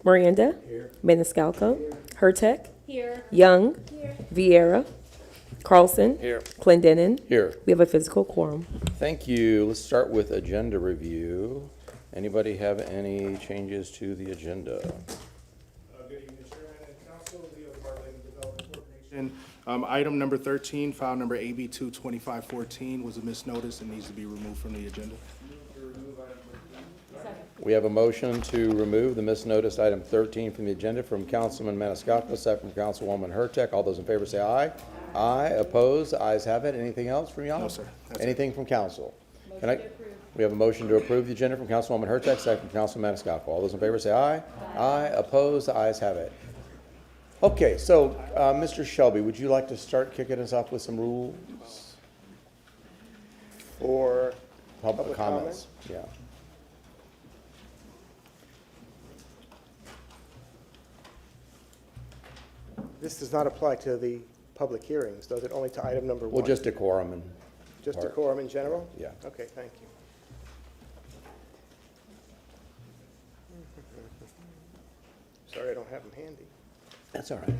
Miranda. Here. Maniscalco. Here. Hurtek. Here. Young. Here. Vieira. Carlson. Here. Clendenin. Here. We have a physical quorum. Thank you. Let's start with agenda review. Anybody have any changes to the agenda? Good evening, Chairman and Council. Leo Department Development Corporation. Item number 13, file number AB 22514 was a misnotice and needs to be removed from the agenda. We have a motion to remove the misnoticed item 13 from the agenda from Councilman Maniscalco, second from Councilwoman Hurtek. All those in favor say aye. Aye. Opposed? Ayes have it. Anything else from y'all? No, sir. Anything from council? We have a motion to approve the agenda from Councilwoman Hurtek, second from Councilman Maniscalco. All those in favor say aye. Aye. Opposed? Ayes have it. Okay, so Mr. Shelby, would you like to start kicking us off with some rules? For Public comments. Yeah. this does not apply to the public hearings, does it? Only to item number one? Well, just decorum and. Just part. decorum in general? Yeah. Okay, thank you. Sorry, I don't have them handy. That's all right.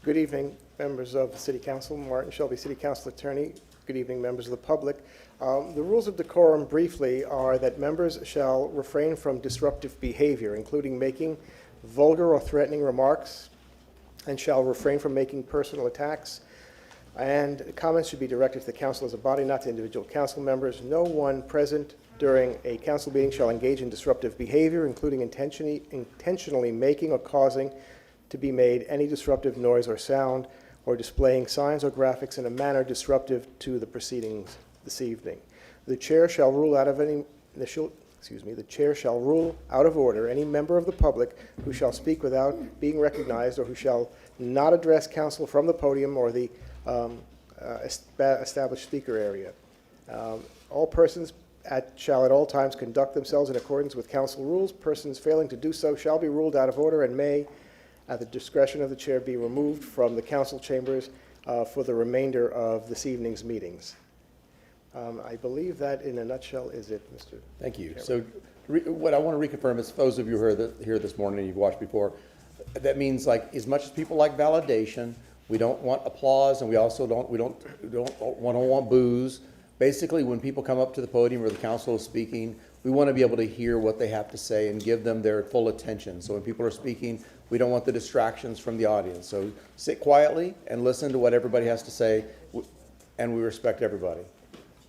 Good evening, members of the City Council. Martin Shelby, City Council Attorney. Good evening, members of the public. The rules of decorum briefly are that members shall refrain from disruptive behavior, including making vulgar or threatening remarks, and shall refrain from making personal attacks. And comments should be directed to the council as a body, not to individual council members. No one present during a council meeting shall engage in disruptive behavior, including intentionally making or causing to be made any disruptive noise or sound, or displaying signs or graphics in a manner disruptive to the proceedings this evening. The chair shall rule out of order any member of the public who shall speak without being recognized, or who shall not address council from the podium or the established speaker area. All persons shall at all times conduct themselves in accordance with council rules. Persons failing to do so shall be ruled out of order and may, at the discretion of the chair, be removed from the council chambers for the remainder of this evening's meetings. I believe that, in a nutshell, is it, Mr. Thank you. Chairman. So what I want to reconfirm is, those of you who are here this morning and you've watched before, that means, like, as much as people like validation, we don't want applause, and we also don't want boos. Basically, when people come up to the podium or the council is speaking, we want to be able to hear what they have to say and give them their full attention. So when people are speaking, we don't want the distractions from the audience. So sit quietly and listen to what everybody has to say, and we respect everybody.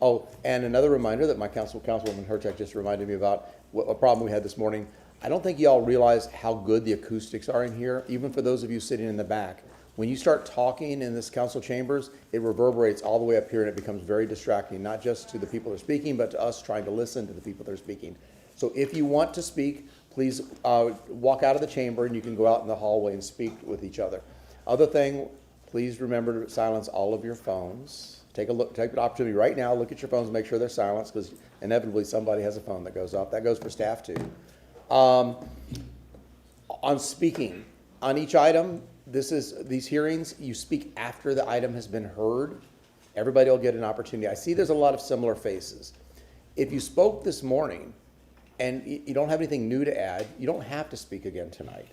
Oh, and another reminder that my Councilwoman Hurtek just reminded me about a problem we had this morning. I don't think y'all realize how good the acoustics are in here, even for those of you sitting in the back. When you start talking in this council chambers, it reverberates all the way up here, and it becomes very distracting, not just to the people that are speaking, but to us trying to listen to the people that are speaking. So if you want to speak, please walk out of the chamber, and you can go out in the hallway and speak with each other. Other thing, please remember to silence all of your phones. Take the opportunity right now, look at your phones, make sure they're silenced, because inevitably somebody has a phone that goes off. That goes for staff too. On speaking, on each item, these hearings, you speak after the item has been heard. Everybody will get an opportunity. I see there's a lot of similar faces. If you spoke this morning and you don't have anything new to add, you don't have to speak again tonight.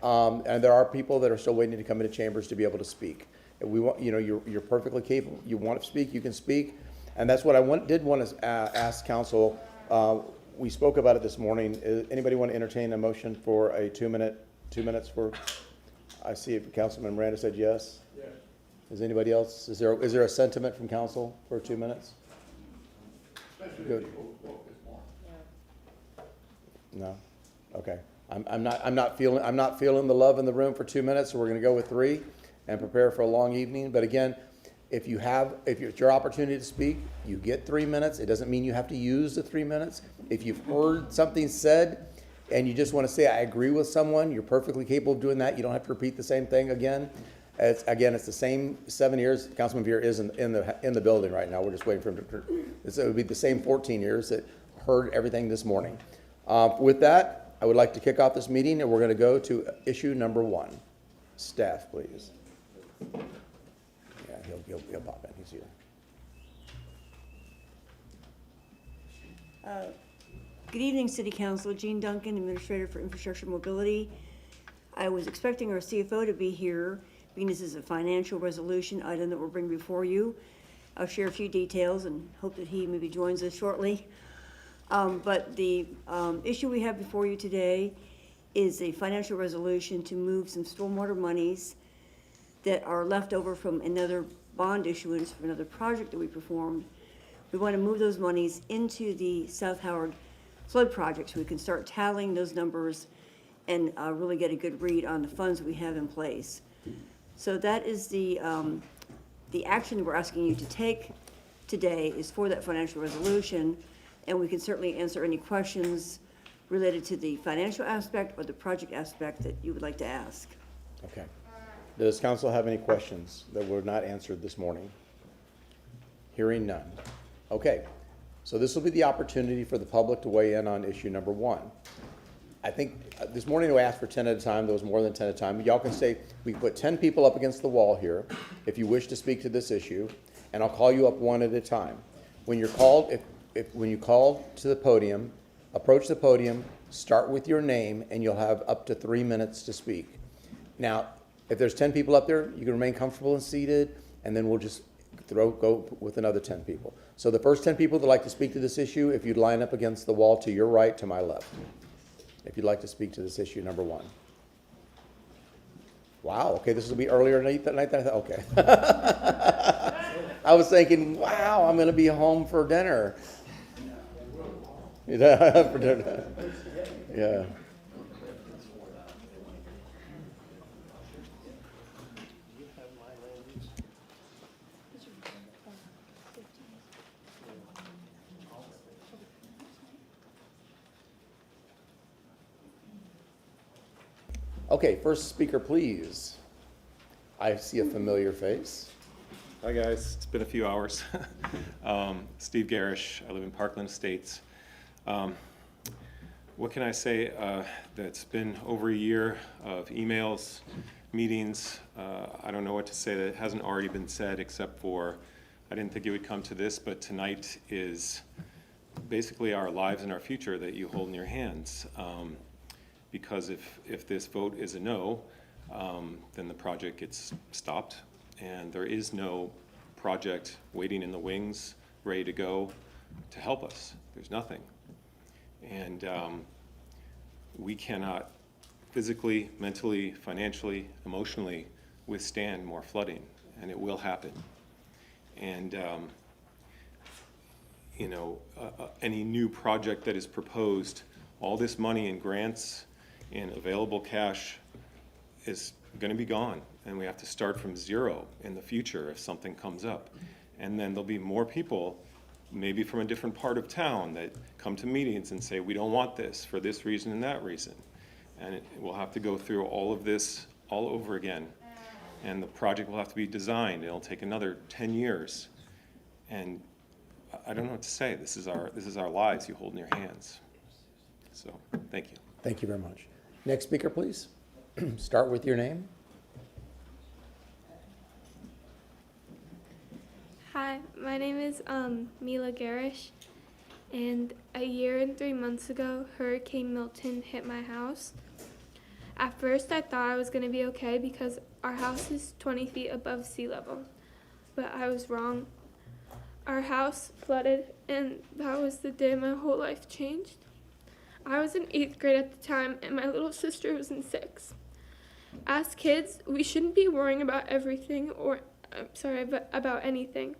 And there are people that are still waiting to come into chambers to be able to speak. We want, you're perfectly capable. You want to speak, you can speak. And that's what I did want to ask council. We spoke about it this morning. Anybody want to entertain a motion for a 2 minutes for, I see Councilman Miranda said yes. Yes. Is anybody else, is there a sentiment from council for 2 minutes? Good. No? Okay. I'm not feeling the love in the room for 2 minutes, so we're gonna go with 3 and prepare for a long evening. But again, if it's your opportunity to speak, you get 3 minutes. It doesn't mean you have to use the 3 minutes. If you've heard something said and you just want to say, I agree with someone, you're perfectly capable of doing that. You don't have to repeat the same thing again. It's the same 7 years. Councilman Veer is in the building right now. We're just waiting for him to, it would be the same 14 years that heard everything this morning. With that, I would like to kick off this meeting, and we're going to go to issue number 1. Staff, please. Yeah, he'll pop in. He's here. Good evening, City Council. Jean Duncan, Administrator for Infrastructure Mobility. I was expecting our CFO to be here, being this is a financial resolution item that we'll bring before you. I'll share a few details and hope that he maybe joins us shortly. But the issue we have before you today is a financial resolution to move some stormwater monies that are left over from another bond issuance for another project that we performed. We want to move those monies into the South Howard flood project so we can start tallying those numbers and really get a good read on the funds we have in place. So that is the action we're asking you to take today is for that financial resolution, and we can certainly answer any questions related to the financial aspect or the project aspect that you would like to ask. Okay. Does council have any questions that were not answered this morning? Hearing none. Okay. So this will be the opportunity for the public to weigh in on issue number 1. I think this morning we asked for 10 at a time. There was more than 10 at a time. Y'all can say, we can put 10 people up against the wall here if you wish to speak to this issue, and I'll call you up one at a time. When you're called, when you call to the podium, approach the podium, start with your name, and you'll have up to 3 minutes to speak. Now, if there's 10 people up there, you can remain comfortable and seated, and then we'll just go with another 10 people. So the first 10 people that like to speak to this issue, if you'd line up against the wall to your right, to my left. If you'd like to speak to this issue, number 1. Wow, okay, this will be earlier than I thought. Okay. I was thinking, wow, I'm going to be home for dinner. For dinner. Yeah. Okay, first speaker, please. I see a familiar face. Hi guys, it's been a few hours. Steve Garish, I live in Parkland Estates. What can I say? That's been over a year of emails, meetings. I don't know what to say that hasn't already been said, except for I didn't think it would come to this, but tonight is basically our lives and our future that you hold in your hands. Because if this vote is a no, then the project gets stopped, and there is no project waiting in the wings, ready to go to help us. There's nothing. And we cannot physically, mentally, financially, emotionally withstand more flooding, and it will happen. And any new project that is proposed, all this money in grants and available cash is going to be gone, and we have to start from zero in the future if something comes up. And then there'll be more people, maybe from a different part of town, that come to meetings and say, we don't want this for this reason and that reason. And we'll have to go through all of this all over again. And the project will have to be designed. It'll take another 10 years. And I don't know what to say. This is our lives you hold in your hands. So, thank you. Thank you very much. Next speaker, please. Start with your name. Hi, my name is Mila Garish, and a year and 3 months ago, Hurricane Milton hit my house. At first, I thought I was going to be okay because our house is 20 feet above sea level, but I was wrong. Our house flooded, and that was the day my whole life changed. I was in 8th grade at the time, and my little sister was in 6th. As kids, we shouldn't be worrying about everything or about anything,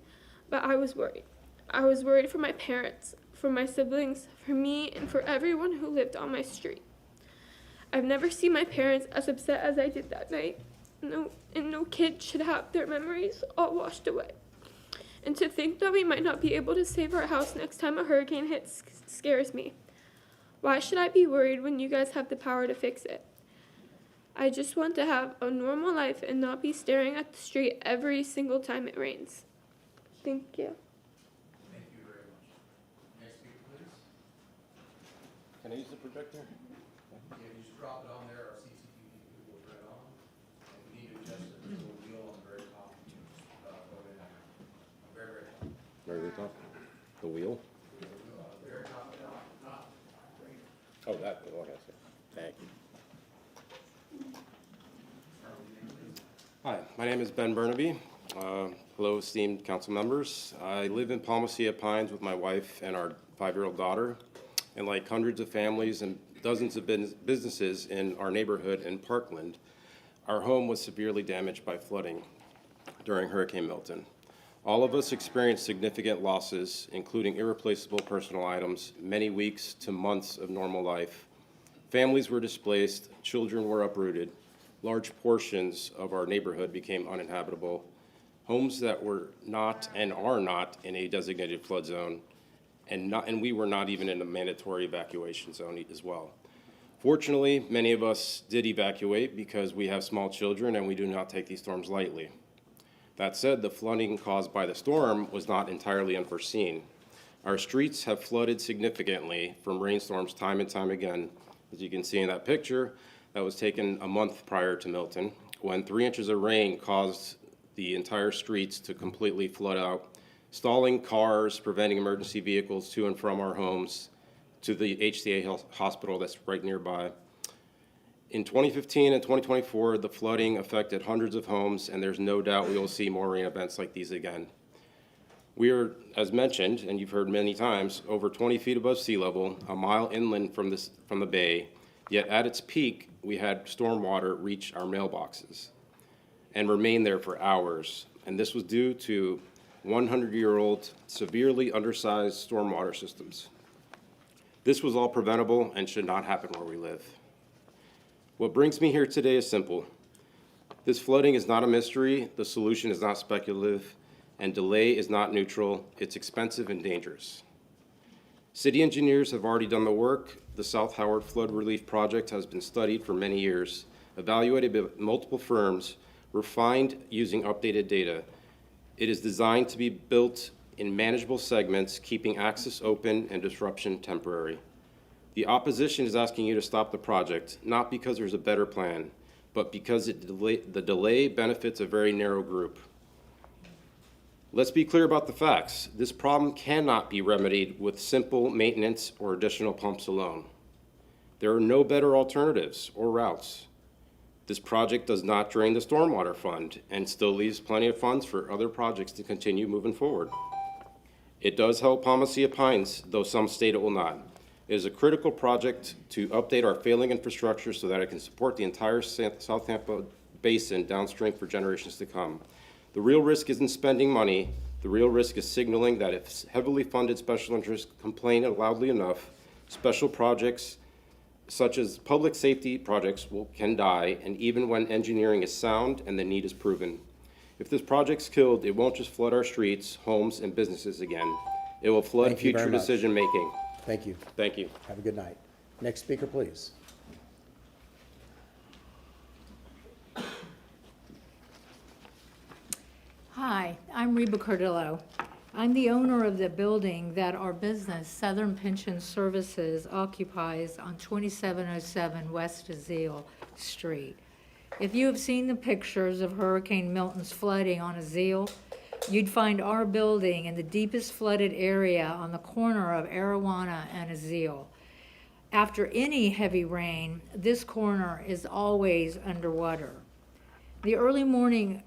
but I was worried. I was worried for my parents, for my siblings, for me, and for everyone who lived on my street. I've never seen my parents as upset as I did that night. No kid should have their memories all washed away. And to think that we might not be able to save our house next time a hurricane hits scares me. Why should I be worried when you guys have the power to fix it? I just want to have a normal life and not be staring at the street every single time it rains. Thank you. Thank you very much. Next speaker, please. Can I use the projector? Yeah, you just drop it on there, our CCTV will turn it on. And we need to adjust it, there's a little wheel on the very top. Go in there. Very, very top. Very, very top. The wheel? Very top. Oh, that, okay, I see. Thank you. Hi, my name is Ben Burnaby. Hello, esteemed council members. I live in Palmacia Pines with my wife and our 5-year-old daughter. And like hundreds of families and dozens of businesses in our neighborhood in Parkland, our home was severely damaged by flooding during Hurricane Milton. All of us experienced significant losses, including irreplaceable personal items, many weeks to months of normal life. Families were displaced, children were uprooted, large portions of our neighborhood became uninhabitable. Homes that were not and are not in a designated flood zone, and we were not even in a mandatory evacuation zone as well. Fortunately, many of us did evacuate because we have small children and we do not take these storms lightly. That said, the flooding caused by the storm was not entirely unforeseen. Our streets have flooded significantly from rainstorms time and time again. As you can see in that picture, that was taken a month prior to Milton, when 3 inches of rain caused the entire streets to completely flood out, stalling cars, preventing emergency vehicles to and from our homes, to the HCA hospital that's right nearby. In 2015 and 2024, the flooding affected hundreds of homes, and there's no doubt we will see more rain events like these again. We are, as mentioned, and you've heard many times, over 20 feet above sea level, a mile inland from the bay, yet at its peak, we had stormwater reach our mailboxes and remain there for hours. And this was due to 100-year-old, severely undersized stormwater systems. This was all preventable and should not happen where we live. What brings me here today is simple. This flooding is not a mystery, the solution is not speculative, and delay is not neutral, it's expensive and dangerous. City engineers have already done the work. The South Howard Flood Relief Project has been studied for many years, evaluated by multiple firms, refined using updated data. It is designed to be built in manageable segments, keeping access open and disruption temporary. The opposition is asking you to stop the project, not because there's a better plan, but because the delay benefits a very narrow group. Let's be clear about the facts. This problem cannot be remedied with simple maintenance or additional pumps alone. There are no better alternatives or routes. This project does not drain the stormwater fund and still leaves plenty of funds for other projects to continue moving forward. It does help Palmacia Pines, though some state it will not. It is a critical project to update our failing infrastructure so that it can support the entire South Tampa basin downstream for generations to come. The real risk isn't spending money. The real risk is signaling that if heavily funded special interests complain loudly enough, special projects such as public safety projects can die, and even when engineering is sound and the need is proven. If this project's killed, it won't just flood our streets, homes, and businesses again. It will flood Thank you very future much. decision-making. Thank you. Thank you. Have a good night. Next speaker, please. Hi, I'm Reba Cardillo. I'm the owner of the building that our business, Southern Pension Services, occupies on 2707 West Azale Street. If you have seen the pictures of Hurricane Milton's flooding on Azale, you'd find our building in the deepest flooded area on the corner of Arawana and Azale. After any heavy rain, this corner is always underwater. The early morning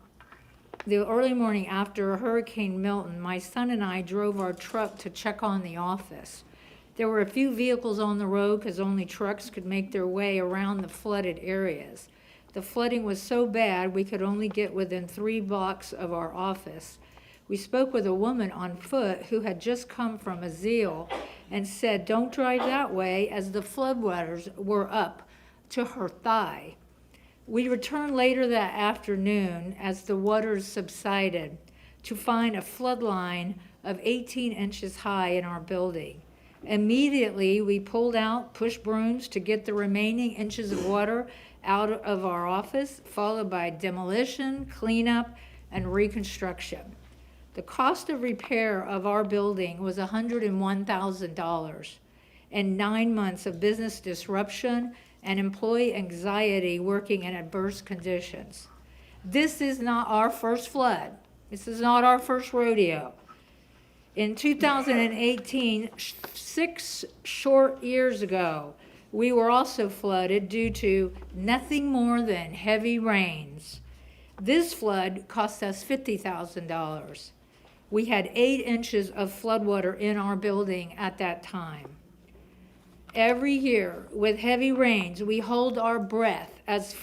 after Hurricane Milton, my son and I drove our truck to check on the office. There were a few vehicles on the road because only trucks could make their way around the flooded areas. The flooding was so bad, we could only get within 3 blocks of our office. We spoke with a woman on foot who had just come from Azil and said, "Don't drive that way," as the floodwaters were up to her thigh. We returned later that afternoon as the waters subsided to find a flood line of 18 inches high in our building. Immediately, we pulled out push brooms to get the remaining inches of water out of our office, followed by demolition, cleanup, and reconstruction. The cost of repair of our building was $101,000, and 9 months of business disruption and employee anxiety working in adverse conditions. This is not our first flood. This is not our first rodeo. In 2018, 6 short years ago, we were also flooded due to nothing more than heavy rains. This flood cost us $50,000. We had 8 inches of floodwater in our building at that time. Every year, with heavy rains, we hold our breath as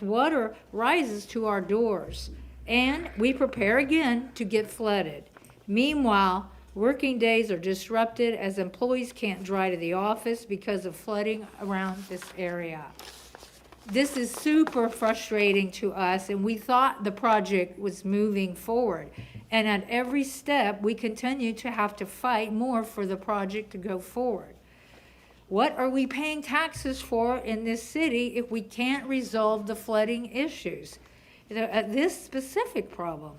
water rises to our doors, and we prepare again to get flooded. Meanwhile, working days are disrupted as employees can't drive to the office because of flooding around this area. This is super frustrating to us, and we thought the project was moving forward. And at every step, we continue to have to fight more for the project to go forward. What are we paying taxes for in this city if we can't resolve the flooding issues? This specific problem.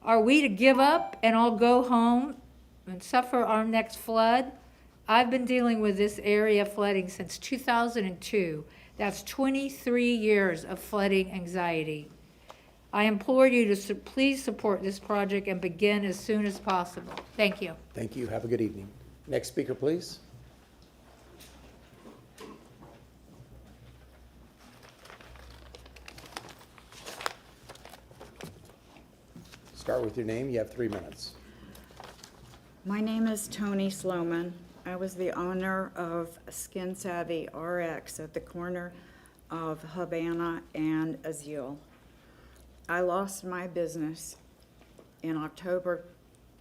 Are we to give up and all go home and suffer our next flood? I've been dealing with this area flooding since 2002. That's 23 years of flooding anxiety. I implore you to please support this project and begin as soon as possible. Thank you. Thank you. Have a good evening. Next speaker, please. Start with your name. You have 3 minutes. My name is Tony Sloman. I was the owner of Skin Savvy RX at the corner of Havana and Azil. I lost my business in October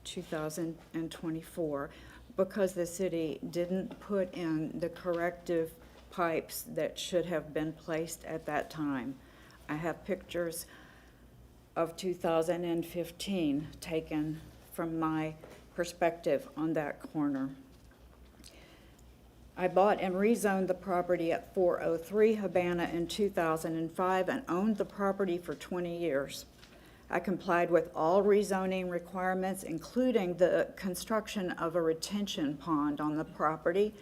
2024 because the city didn't put in the corrective pipes that should have been placed at that time. I have pictures of 2015 taken from my perspective on that corner. I bought and rezoned the property at 403 Havana in 2005 and owned the property for 20 years. I complied with all rezoning requirements, including the construction of a retention pond on the property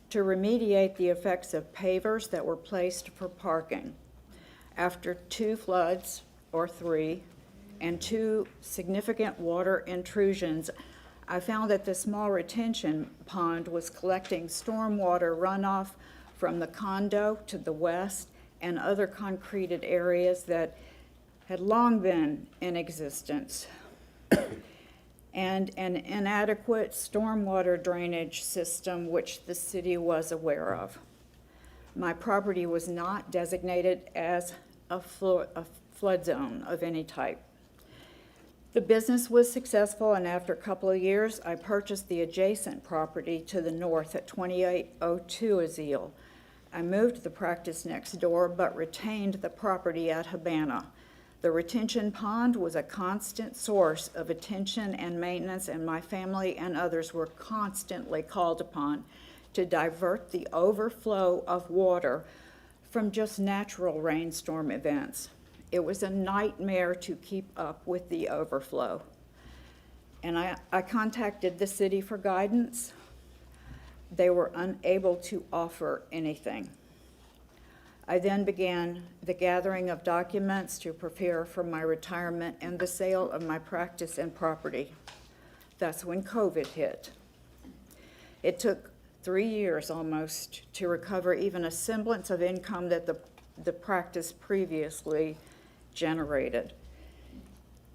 to remediate the effects of pavers that were placed for parking. After 2 floods, or 3, and 2 significant water intrusions, I found that the small retention pond was collecting stormwater runoff from the condo to the west and other concreted areas that had long been in existence, and an inadequate stormwater drainage system which the city was aware of. My property was not designated as a flood zone of any type. The business was successful, and after a couple of years, I purchased the adjacent property to the north at 2802 Azil. I moved the practice next door, but retained the property at Havana. The retention pond was a constant source of attention and maintenance, and my family and others were constantly called upon to divert the overflow of water from just natural rainstorm events. It was a nightmare to keep up with the overflow. And I contacted the city for guidance. They were unable to offer anything. I then began the gathering of documents to prepare for my retirement and the sale of my practice and property. That's when COVID hit. It took 3 years almost to recover even a semblance of income that the practice previously generated.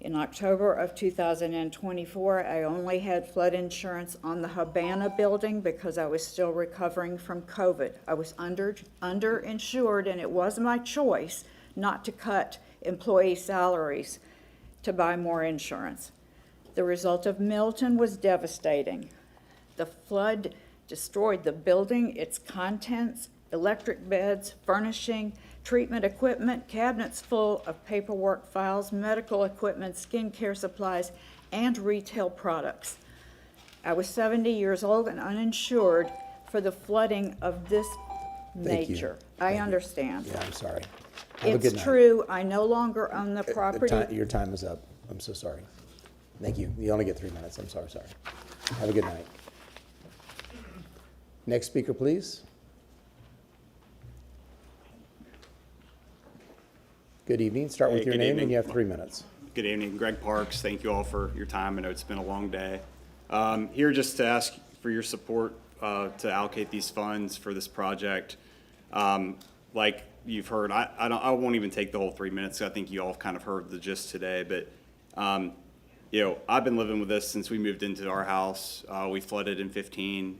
In October of 2024, I only had flood insurance on the Havana building because I was still recovering from COVID. I was underinsured, and it was my choice not to cut employee salaries to buy more insurance. The result of Milton was devastating. The flood destroyed the building, its contents, electric beds, furnishing, treatment equipment, cabinets full of paperwork, files, medical equipment, skincare supplies, and retail products. I was 70 years old and uninsured for the flooding of this Thank you. nature. I Thank you. understand. Yeah, I'm sorry. Have a good It's night. true, I no longer own the property. Your time is up. I'm so sorry. Thank you. You only get 3 minutes. I'm sorry. Have a good night. Next speaker, please. Good evening. Start with Hey, your good name, evening. and you have 3 minutes. Good evening, Greg Parks. Thank you all for your time. I know it's been a long day. Here just to ask for your support to allocate these funds for this project. Like you've heard, I won't even take the whole 3 minutes. I think you all have kind of heard the gist today. But you know, I've been living with this since we moved into our house. We flooded in 15.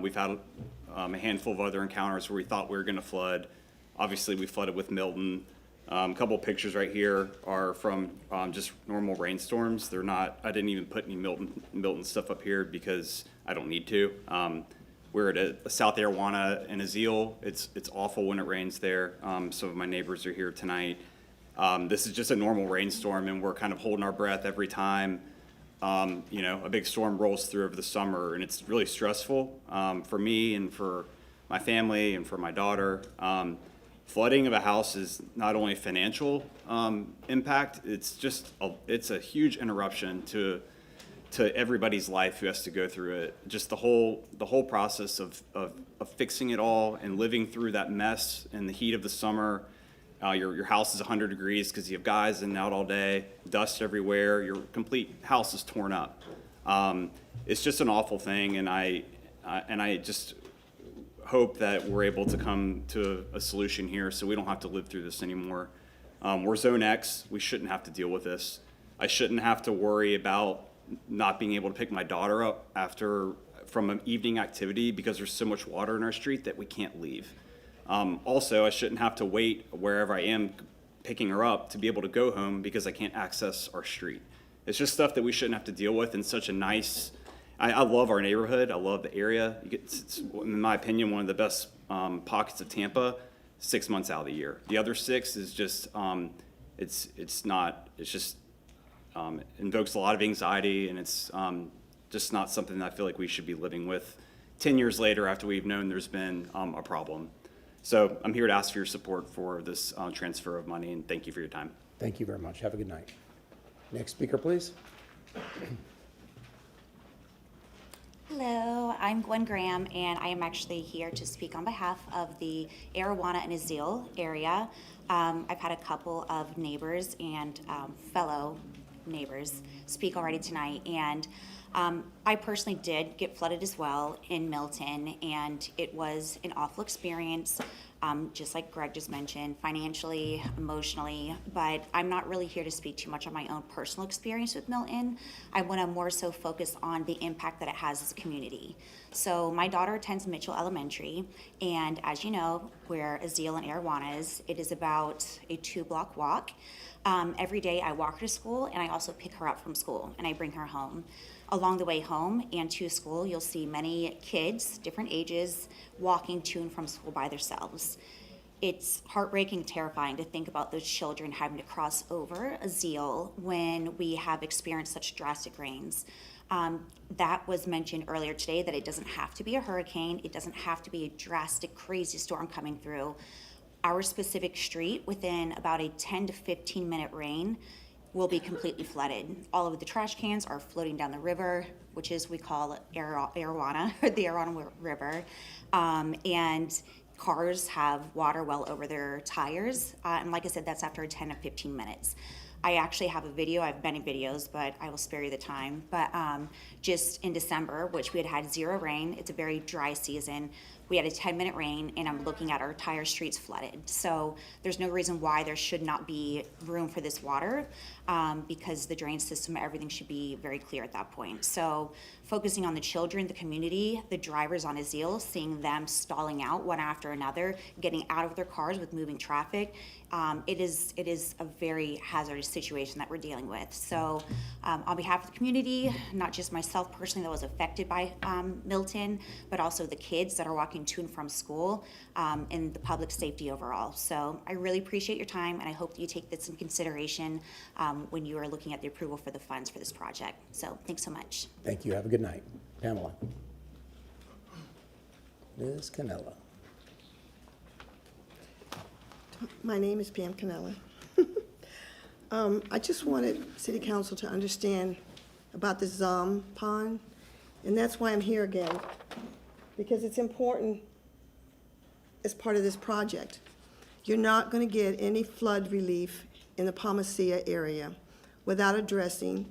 We've had a handful of other encounters where we thought we were going to flood. Obviously, we flooded with Milton. A couple of pictures right here are from just normal rainstorms. They're not, I didn't even put any Milton stuff up here because I don't need to. We're at a South Arowana and Azeel. It's awful when it rains there. Some of my neighbors are here tonight. This is just a normal rainstorm, and we're kind of holding our breath every time you know, a big storm rolls through over the summer, and it's really stressful for me and for my family and for my daughter. Flooding of a house is not only financial impact, it's a huge interruption to everybody's life who has to go through it. Just the whole process of fixing it all and living through that mess in the heat of the summer. Your house is 100 degrees because you have guys in and out all day, dust everywhere, your complete house is torn up. It's just an awful thing, and I just hope that we're able to come to a solution here so we don't have to live through this anymore. We're Zone X. We shouldn't have to deal with this. I shouldn't have to worry about not being able to pick my daughter up from an evening activity because there's so much water in our street that we can't leave. Also, I shouldn't have to wait wherever I am picking her up to be able to go home because I can't access our street. It's just stuff that we shouldn't have to deal with in such a nice, I love our neighborhood. I love the area. It's, in my opinion, one of the best pockets of Tampa 6 months out of the year. The other 6 is just, invokes a lot of anxiety, and it's just not something that I feel like we should be living with 10 years later after we've known there's been a problem. So I'm here to ask for your support for this transfer of money, and thank you for your time. Thank you very much. Have a good night. Next speaker, please. Hello, I'm Gwen Graham, and I am actually here to speak on behalf of the Arowana and Azeel area. I've had a couple of neighbors and fellow neighbors speak already tonight, and I personally did get flooded as well in Milton, and it was an awful experience, just like Greg just mentioned, financially, emotionally, but I'm not really here to speak too much on my own personal experience with Milton. I want to more so focus on the impact that it has as a community. So my daughter attends Mitchell Elementary, and as you know, where Azeel and Arowana is, it is about a 2-block walk. Every day I walk her to school, and I also pick her up from school, and I bring her home. Along the way home and to school, you'll see many kids, different ages, walking to and from school by themselves. It's heartbreaking, terrifying to think about those children having to cross over Azeel when we have experienced such drastic rains. That was mentioned earlier today, that it doesn't have to be a hurricane. It doesn't have to be a drastic, crazy storm coming through. Our specific street, within about a 10 to 15 minute rain, will be completely flooded. All of the trash cans are floating down the river, which is, we call Arowana, or the Arowana River. And cars have water well over their tires. And like I said, that's after 10 to 15 minutes. I actually have a video. I have many videos, but I will spare you the time. But just in December, which we had 0 rain, it's a very dry season, we had a 10-minute rain, and I'm looking at our entire streets flooded. So there's no reason why there should not be room for this water, because the drain system, everything should be very clear at that point. So focusing on the children, the community, the drivers on Azil, seeing them stalling out one after another, getting out of their cars with moving traffic, it is a very hazardous situation that we're dealing with. So on behalf of the community, not just myself personally that was affected by Milton, but also the kids that are walking to and from school, and the public safety overall. So I really appreciate your time, and I hope that you take this in consideration when you are looking at the approval for the funds for this project. So thanks so much. Thank you. Have a good night. Pamela. Ms. Canella. My name is Pam Canella. I just wanted City Council to understand about the Zom pond, and that's why I'm here again, because it's important as part of this project. You're not going to get any flood relief in the Palmacia area without addressing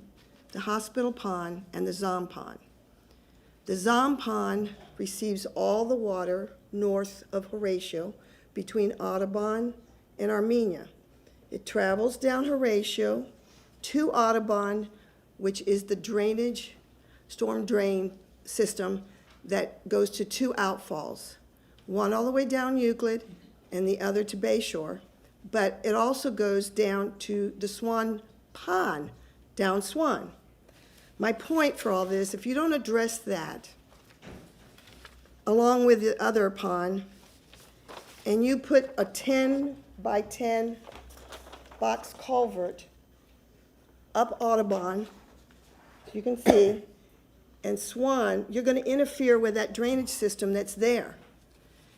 the hospital pond and the Zom pond. The Zom pond receives all the water north of Horatio between Audubon and Armenia. It travels down Horatio to Audubon, which is the drainage, storm drain system that goes to two outfalls, one all the way down Euclid and the other to Bayshore. But it also goes down to the Swan Pond, down Swan. My point for all this, if you don't address that, along with the other pond, and you put a 10 by 10 box culvert up Audubon, you can see, and Swan, you're going to interfere with that drainage system that's there.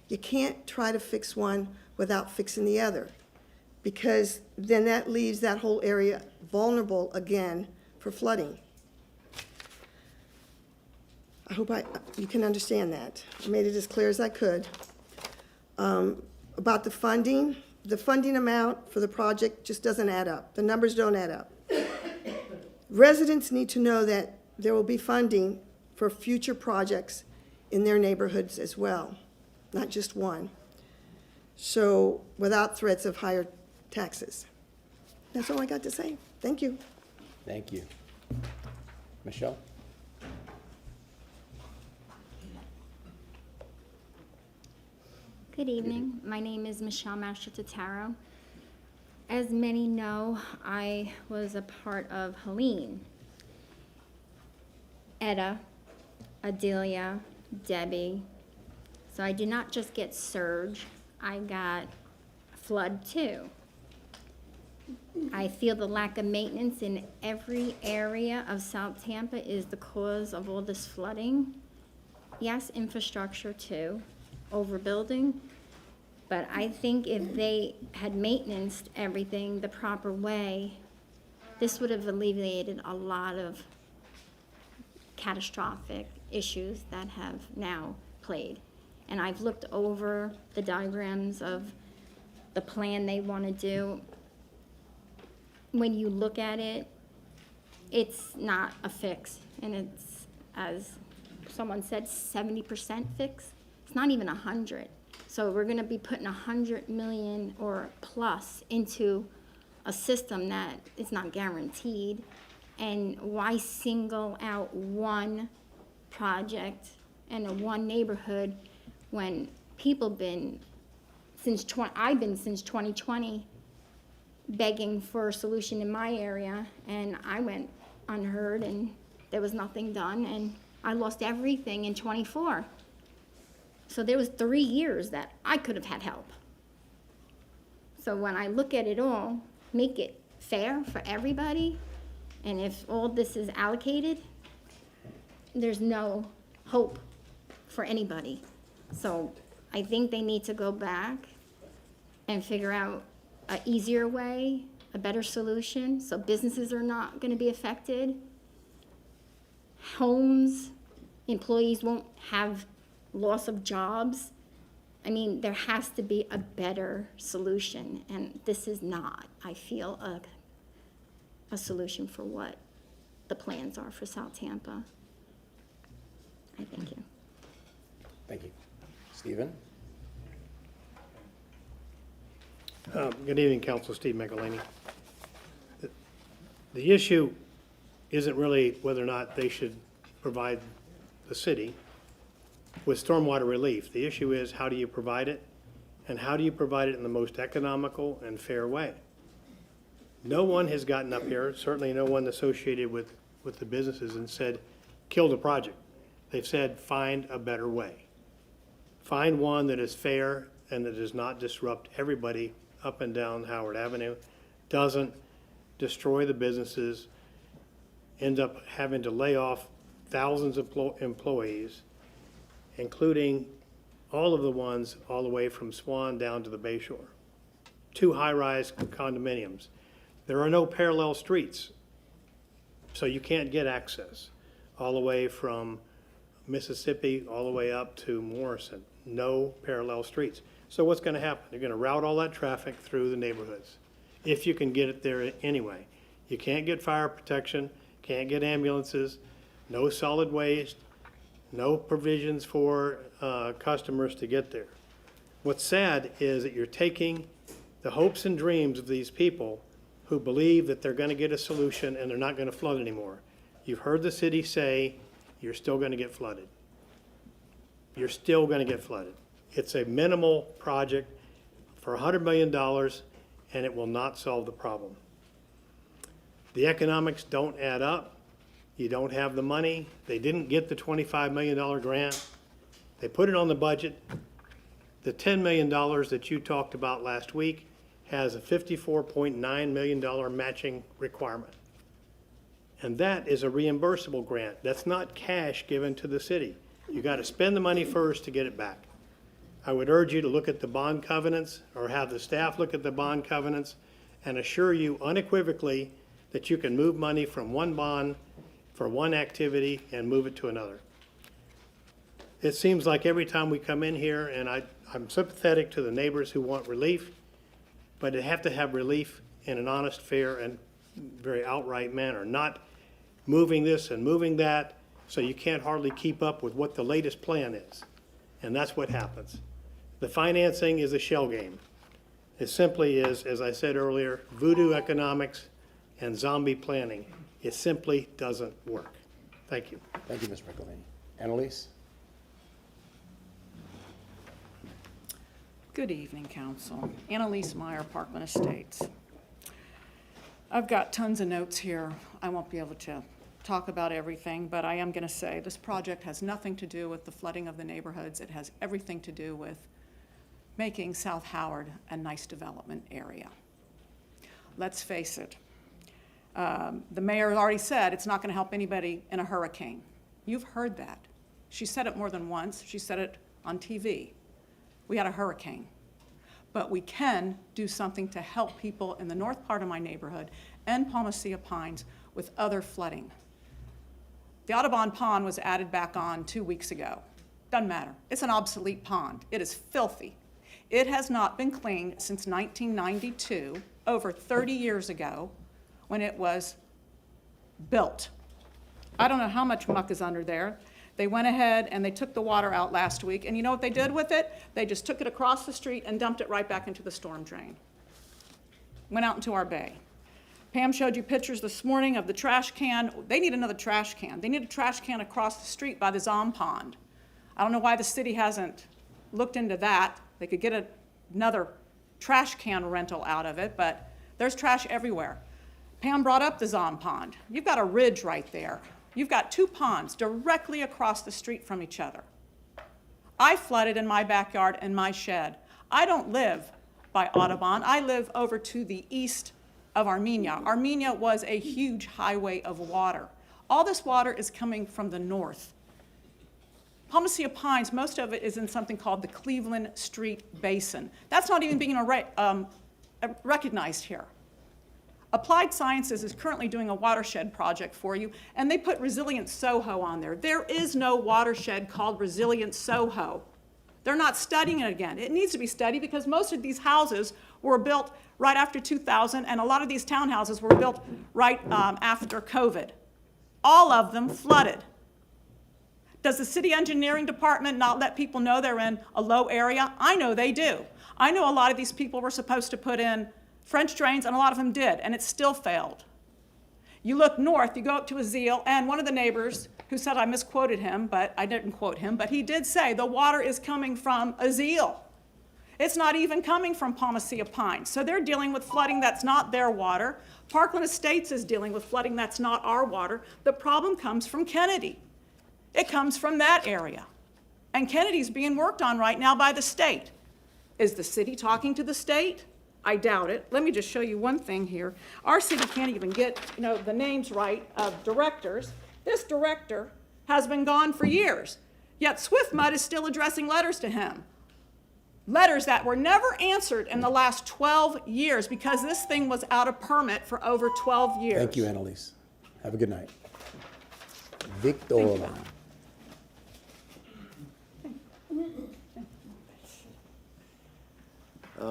You can't try to fix one without fixing the other, because then that leaves that whole area vulnerable again for flooding. I hope you can understand that. I made it as clear as I could. About the funding amount for the project just doesn't add up. The numbers don't add up. Residents need to know that there will be funding for future projects in their neighborhoods as well, not just one. So without threats of higher taxes. That's all I got to say. Thank you. Thank you. Michelle? Good evening. My name is Michelle Master-Totaro. As many know, I was a part of Helene, Etta, Adelia, Debbie. So I did not just get surge, I got flood too. I feel the lack of maintenance in every area of South Tampa is the cause of all this flooding. Yes, infrastructure too, overbuilding. But I think if they had maintenanced everything the proper way, this would have alleviated a lot of catastrophic issues that have now played. And I've looked over the diagrams of the plan they want to do. When you look at it, it's not a fix. And it's, as someone said, 70% fix. It's not even 100. So we're going to be putting 100 million or plus into a system that is not guaranteed. And why single out one project and one neighborhood when people been I've been since 2020 begging for a solution in my area, and I went unheard and there was nothing done, and I lost everything in 24. So there was 3 years that I could have had help. So when I look at it all, make it fair for everybody, and if all this is allocated, there's no hope for anybody. So I think they need to go back and figure out an easier way, a better solution, so businesses are not going to be affected. Homes, employees won't have loss of jobs. I mean, there has to be a better solution, and this is not, I feel, a solution for what the plans are for South Tampa. I thank you. Thank you. Stephen? Good evening, Council. Steve McElhaney. The issue isn't really whether or not they should provide the city with stormwater relief. The issue is, how do you provide it, and how do you provide it in the most economical and fair way? No one has gotten up here, certainly no one associated with the businesses, and said, kill the project. They've said, find a better way. Find one that is fair and that does not disrupt everybody up and down Howard Avenue, doesn't destroy the businesses, end up having to lay off thousands of employees, including all of the ones all the way from Swan down to the Bay Shore. 2 high-rise condominiums. There are no parallel streets, so you can't get access all the way from Mississippi all the way up to Morrison. No parallel streets. So what's going to happen? You're going to route all that traffic through the neighborhoods, if you can get it there anyway. You can't get fire protection, can't get ambulances, no solid waste, no provisions for customers to get there. What's sad is that you're taking the hopes and dreams of these people who believe that they're going to get a solution and they're not going to flood anymore. You've heard the city say you're still going to get flooded. You're still going to get flooded. It's a minimal project for $100 million, and it will not solve the problem. The economics don't add up. You don't have the money. They didn't get the $25 million grant. They put it on the budget. The $10 million that you talked about last week has a $54.9 million matching requirement. And that is a reimbursable grant. That's not cash given to the city. You got to spend the money first to get it back. I would urge you to look at the bond covenants, or have the staff look at the bond covenants, and assure you unequivocally that you can move money from one bond for one activity and move it to another. It seems like every time we come in here, and I'm sympathetic to the neighbors who want relief, but they have to have relief in an honest, fair, and very outright manner, not moving this and moving that, so you can't hardly keep up with what the latest plan is. And that's what happens. The financing is a shell game. It simply is, as I said earlier, voodoo economics and zombie planning. It simply doesn't work. Thank you. Thank you, Mr. McElhaney. Annalise? Good evening, Council. Annalise Meyer, Parkland Estates. I've got tons of notes here. I won't be able to talk about everything, but I am going to say this project has nothing to do with the flooding of the neighborhoods. It has everything to do with making South Howard a nice development area. Let's face it. The mayor already said it's not going to help anybody in a hurricane. You've heard that. She said it more than once. She said it on TV. We had a hurricane. But we can do something to help people in the north part of my neighborhood and Palmacia Pines with other flooding. The Audubon Pond was added back on 2 weeks ago. Doesn't matter. It's an obsolete pond. It is filthy. It has not been cleaned since 1992, over 30 years ago, when it was built. I don't know how much muck is under there. They went ahead and they took the water out last week, and you know what they did with it? They just took it across the street and dumped it right back into the storm drain. Went out into our bay. Pam showed you pictures this morning of the trash can. They need another trash can. They need a trash can across the street by the Zom Pond. I don't know why the city hasn't looked into that. They could get another trash can rental out of it, but there's trash everywhere. Pam brought up the Zom Pond. You've got a ridge right there. You've got 2 ponds directly across the street from each other. I flooded in my backyard and my shed. I don't live by Audubon. I live over to the east of Armenia. Armenia was a huge highway of water. All this water is coming from the north. Palmacia Pines, most of it is in something called the Cleveland Street Basin. That's not even being recognized here. Applied Sciences is currently doing a watershed project for you, and they put Resilient Soho on there. There is no watershed called Resilient Soho. They're not studying it again. It needs to be studied because most of these houses were built right after 2000, and a lot of these townhouses were built right after COVID. All of them flooded. Does the city engineering department not let people know they're in a low area? I know they do. I know a lot of these people were supposed to put in French drains, and a lot of them did, and it still failed. You look north, you go up to Azeel, and one of the neighbors who said I misquoted him, but I didn't quote him, but he did say the water is coming from Azeel. It's not even coming from Palmacia Pines. So they're dealing with flooding that's not their water. Parkland Estates is dealing with flooding that's not our water. The problem comes from Kennedy. It comes from that area. And Kennedy's being worked on right now by the state. Is the city talking to the state? I doubt it. Let me just show you one thing here. Our city can't even get, the names right of directors. This director has been gone for years, yet SwiftMud is still addressing letters to him. Letters that were never answered in the last 12 years because this thing was out of permit for over 12 years. Thank you, Annalise. Have a good night. Victor.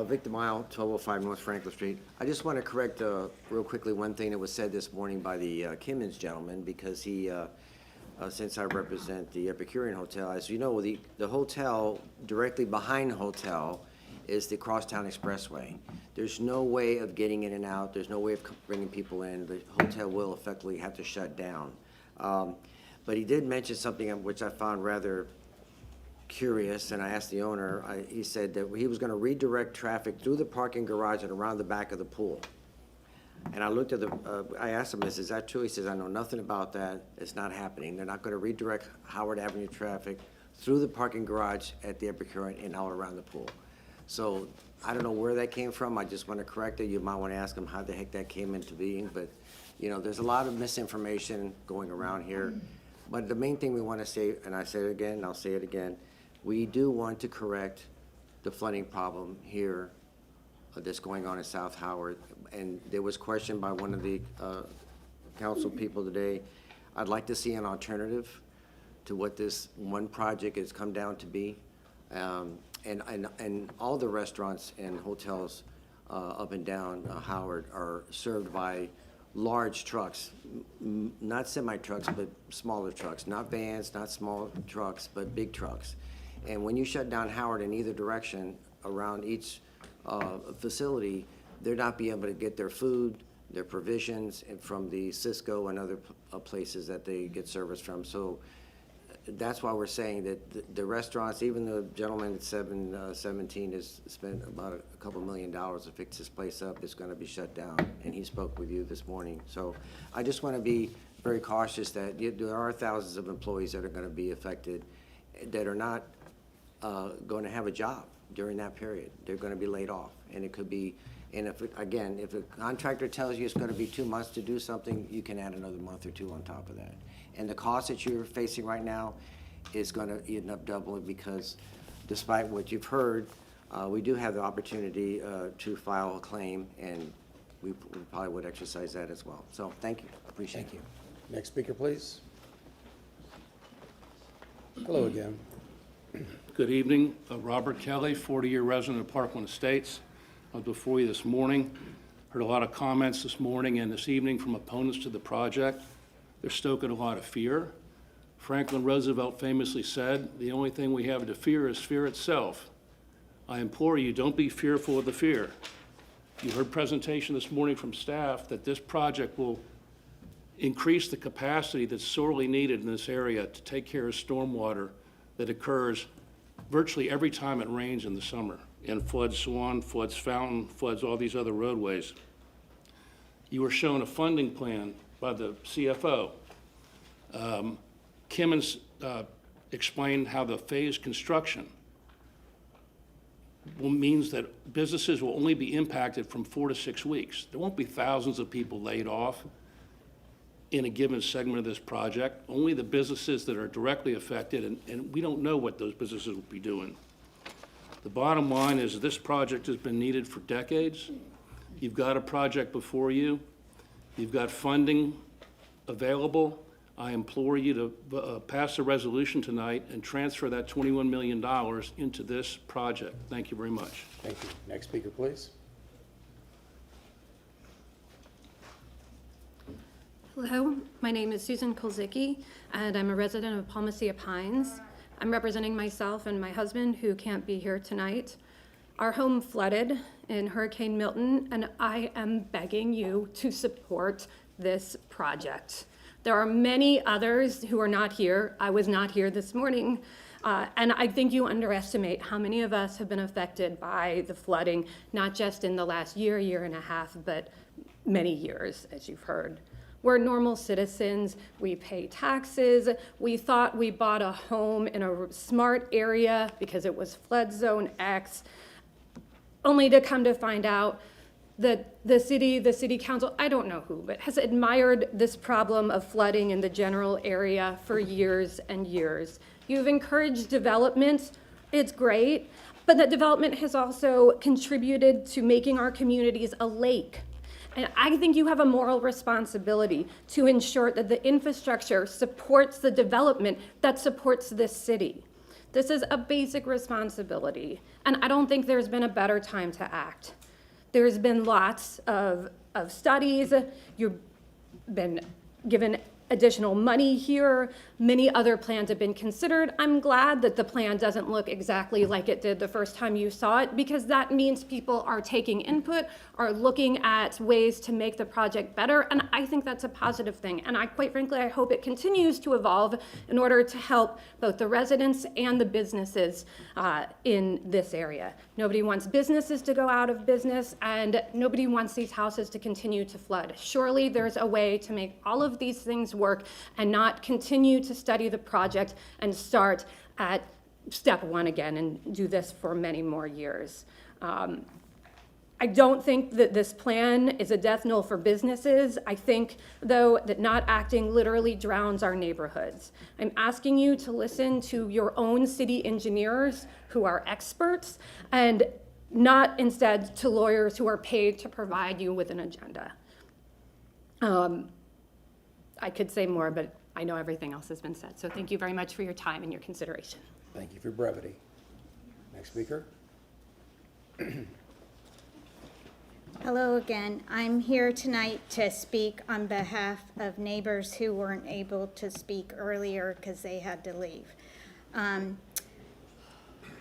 Victor Mile, 1205 North Franklin Street. I just want to correct real quickly one thing that was said this morning by the Kimmons gentleman, because he, since I represent the Epicurean Hotel, as you know, the hotel directly behind the hotel is the Crosstown Expressway. There's no way of getting in and out. There's no way of bringing people in. The hotel will effectively have to shut down. But he did mention something which I found rather curious, and I asked the owner, he said that he was going to redirect traffic through the parking garage and around the back of the pool. And I looked at I asked him, is that true? He says, I know nothing about that. It's not happening. They're not going to redirect Howard Avenue traffic through the parking garage at the Epicurean and all around the pool. So I don't know where that came from. I just want to correct it. You might want to ask him how the heck that came into being. But, there's a lot of misinformation going around here. But the main thing we want to say, and I say it again, and I'll say it again, we do want to correct the flooding problem here that's going on in South Howard. And there was question by one of the council people today. I'd like to see an alternative to what this one project has come down to be. And all the restaurants and hotels up and down Howard are served by large trucks, not semi-trucks, but smaller trucks, not vans, not small trucks, but big trucks. And when you shut down Howard in either direction around each facility, they're not being able to get their food, their provisions, and from the Cisco and other places that they get service from. So that's why we're saying that the restaurants, even the gentleman at 717 has spent about a couple $1 million to fix this place up, is going to be shut down. And he spoke with you this morning. So I just want to be very cautious that there are thousands of employees that are going to be affected that are not going to have a job during that period. They're going to be laid off. And it could be, and if a contractor tells you it's going to be 2 months to do something, you can add another month or two on top of that. And the cost that you're facing right now is going to end up doubling because despite what you've heard, we do have the opportunity to file a claim, and we probably would exercise that as well. So thank you. Appreciate it. Thank you. Next speaker, please. Hello again. Good evening. Robert Kelly, 40-year resident of Parkland Estates. I was before you this morning. Heard a lot of comments this morning and this evening from opponents to the project. They're stoking a lot of fear. Franklin Roosevelt famously said, the only thing we have to fear is fear itself. I implore you, don't be fearful of the fear. You heard presentation this morning from staff that this project will increase the capacity that's sorely needed in this area to take care of stormwater that occurs virtually every time it rains in the summer and floods Swan, floods Fountain, floods all these other roadways. You were shown a funding plan by the CFO. Kimmons explained how the phased construction means that businesses will only be impacted from 4 to 6 weeks. There won't be thousands of people laid off in a given segment of this project, only the businesses that are directly affected, and we don't know what those businesses will be doing. The bottom line is this project has been needed for decades. You've got a project before you. You've got funding available. I implore you to pass a resolution tonight and transfer that $21 million into this project. Thank you very much. Thank you. Next speaker, please. Hello, my name is Susan Kolzicki, and I'm a resident of Palmacia Pines. I'm representing myself and my husband, who can't be here tonight. Our home flooded in Hurricane Milton, and I am begging you to support this project. There are many others who are not here. I was not here this morning, and I think you underestimate how many of us have been affected by the flooding, not just in the last year, year and a half, but many years, as you've heard. We're normal citizens, we pay taxes, we thought we bought a home in a smart area because it was flood zone X, only to come to find out that the city council, I don't know who, but has admired this problem of flooding in the general area for years and years. You've encouraged development, it's great, but that development has also contributed to making our communities a lake. And I think you have a moral responsibility to ensure that the infrastructure supports the development that supports this city. This is a basic responsibility, and I don't think there's been a better time to act. There's been lots of studies, you've been given additional money here, many other plans have been considered. I'm glad that the plan doesn't look exactly like it did the first time you saw it, because that means people are taking input, are looking at ways to make the project better, and I think that's a positive thing. And quite frankly, I hope it continues to evolve in order to help both the residents and the businesses in this area. Nobody wants businesses to go out of business, and nobody wants these houses to continue to flood. Surely there's a way to make all of these things work and not continue to study the project and start at step one again and do this for many more years. I don't think that this plan is a death knell for businesses. I think, though, that not acting literally drowns our neighborhoods. I'm asking you to listen to your own city engineers who are experts, and not instead to lawyers who are paid to provide you with an agenda. I could say more, but I know everything else has been said. So thank you very much for your time and your consideration. Thank you for brevity. Next speaker. Hello again. I'm here tonight to speak on behalf of neighbors who weren't able to speak earlier because they had to leave.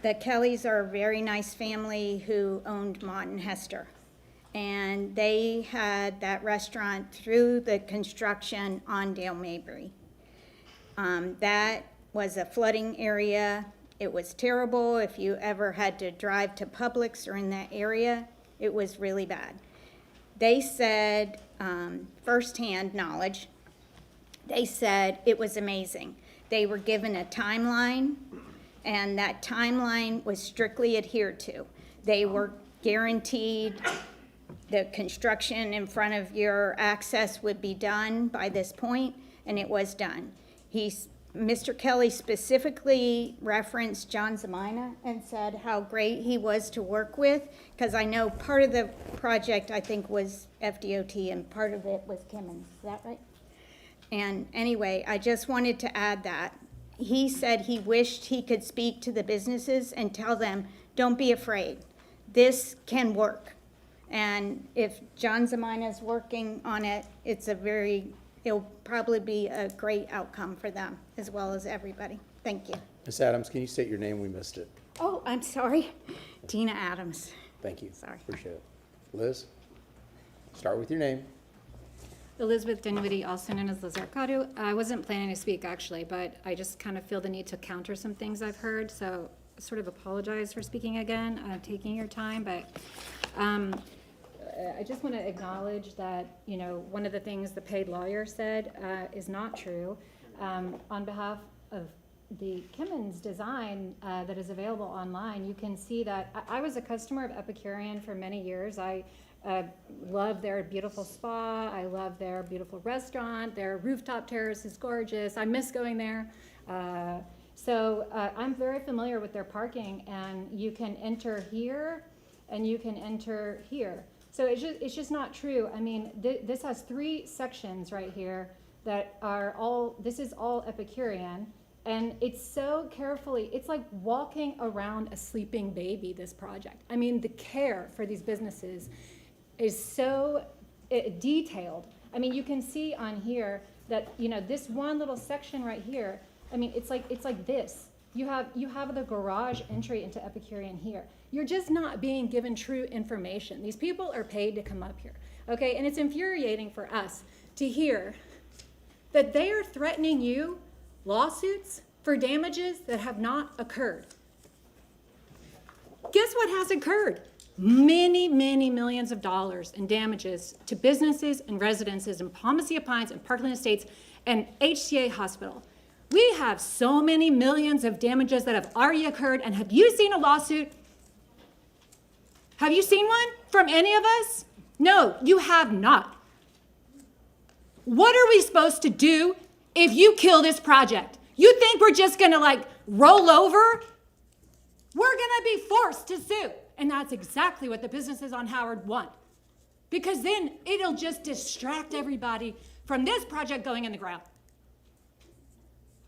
The Kellys are a very nice family who owned Mott and Hester. And they had that restaurant through the construction on Dale Mabry. That was a flooding area. It was terrible. If you ever had to drive to Publix or in that area, it was really bad. They said, firsthand knowledge, they said it was amazing. They were given a timeline, and that timeline was strictly adhered to. They were guaranteed the construction in front of your access would be done by this point, and it was done. Mr. Kelly specifically referenced John Zemina and said how great he was to work with, because I know part of the project, I think, was FDOT, and part of it was Kimmons. Is that right? And anyway, I just wanted to add that. He said he wished he could speak to the businesses and tell them, don't be afraid. This can work. And if John Zemina is working on it, it'll probably be a great outcome for them as well as everybody. Thank you. Ms. Adams, can you state your name? We missed it. Oh, I'm sorry. Tina Adams. Thank you. Sorry. Appreciate it. Liz, start with your name. Elizabeth Dinwiddie, also known as Liz Arcado. I wasn't planning to speak, actually, but I just kind of feel the need to counter some things I've heard, so I sort of apologize for speaking again, taking your time, but I just want to acknowledge that, one of the things the paid lawyer said is not true. On behalf of the Kimmons design that is available online, you can see that I was a customer of Epicurean for many years. I love their beautiful spa. I love their beautiful restaurant. Their rooftop terrace is gorgeous. I miss going there. So I'm very familiar with their parking, and you can enter here and you can enter here. So it's just not true. I mean, this has 3 sections right here that are this is all Epicurean, and it's so carefully, it's like walking around a sleeping baby, this project. I mean, the care for these businesses is so detailed. I mean, you can see on here that, you know, this one little section right here, I mean, it's like this. You have the garage entry into Epicurean here. You're just not being given true information. These people are paid to come up here, okay? And it's infuriating for us to hear that they are threatening you lawsuits for damages that have not occurred. Guess what has occurred? Many, many millions of dollars in damages to businesses and residences in Palmacia Pines and Parkland Estates and HCA Hospital. We have so many millions of damages that have already occurred, and have you seen a lawsuit? Have you seen one from any of us? No, you have not. What are we supposed to do if you kill this project? You think we're just gonna like roll over? We're gonna be forced to sue. And that's exactly what the businesses on Howard want. Because then it'll just distract everybody from this project going in the ground.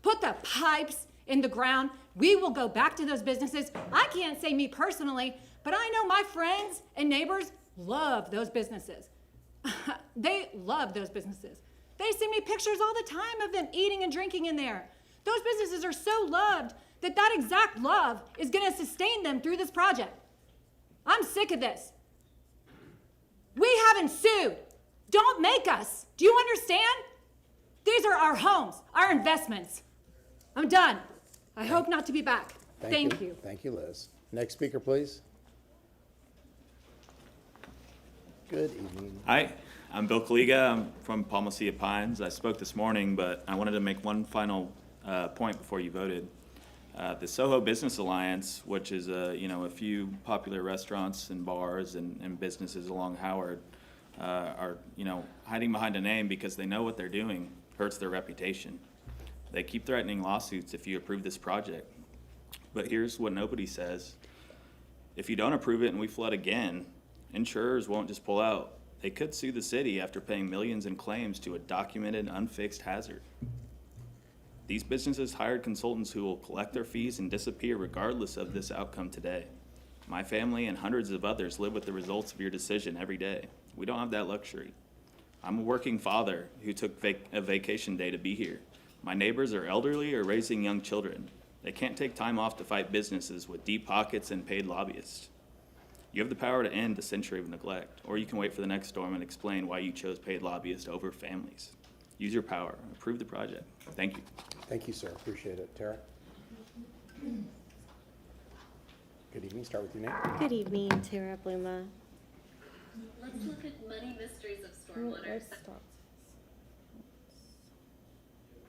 Put the pipes in the ground. We will go back to those businesses. I can't say me personally, but I know my friends and neighbors love those businesses. They love those businesses. They send me pictures all the time of them eating and drinking in there. Those businesses are so loved that that exact love is going to sustain them through this project. I'm sick of this. We haven't sued. Don't make us. Do you understand? These are our homes, our investments. I'm done. I hope not to be back. Thank you. Thank you, Liz. Next speaker, please. Good evening. Hi, I'm Bill Kaliga. I'm from Palmacia Pines. I spoke this morning, but I wanted to make one final point before you voted. The Soho Business Alliance, which is a few popular restaurants and bars and businesses along Howard, are hiding behind a name because they know what they're doing hurts their reputation. They keep threatening lawsuits if you approve this project. But here's what nobody says. If you don't approve it and we flood again, insurers won't just pull out. They could sue the city after paying millions in claims to a documented, unfixed hazard. These businesses hired consultants who will collect their fees and disappear regardless of this outcome today. My family and hundreds of others live with the results of your decision every day. We don't have that luxury. I'm a working father who took a vacation day to be here. My neighbors are elderly or raising young children. They can't take time off to fight businesses with deep pockets and paid lobbyists. You have the power to end a century of neglect, or you can wait for the next storm and explain why you chose paid lobbyists over families. Use your power. Approve the project. Thank you. Thank you, sir. Appreciate it. Tara? Good evening. Start with your name. Good evening, Tara Bluma. Let's look at money mysteries of stormwater. Is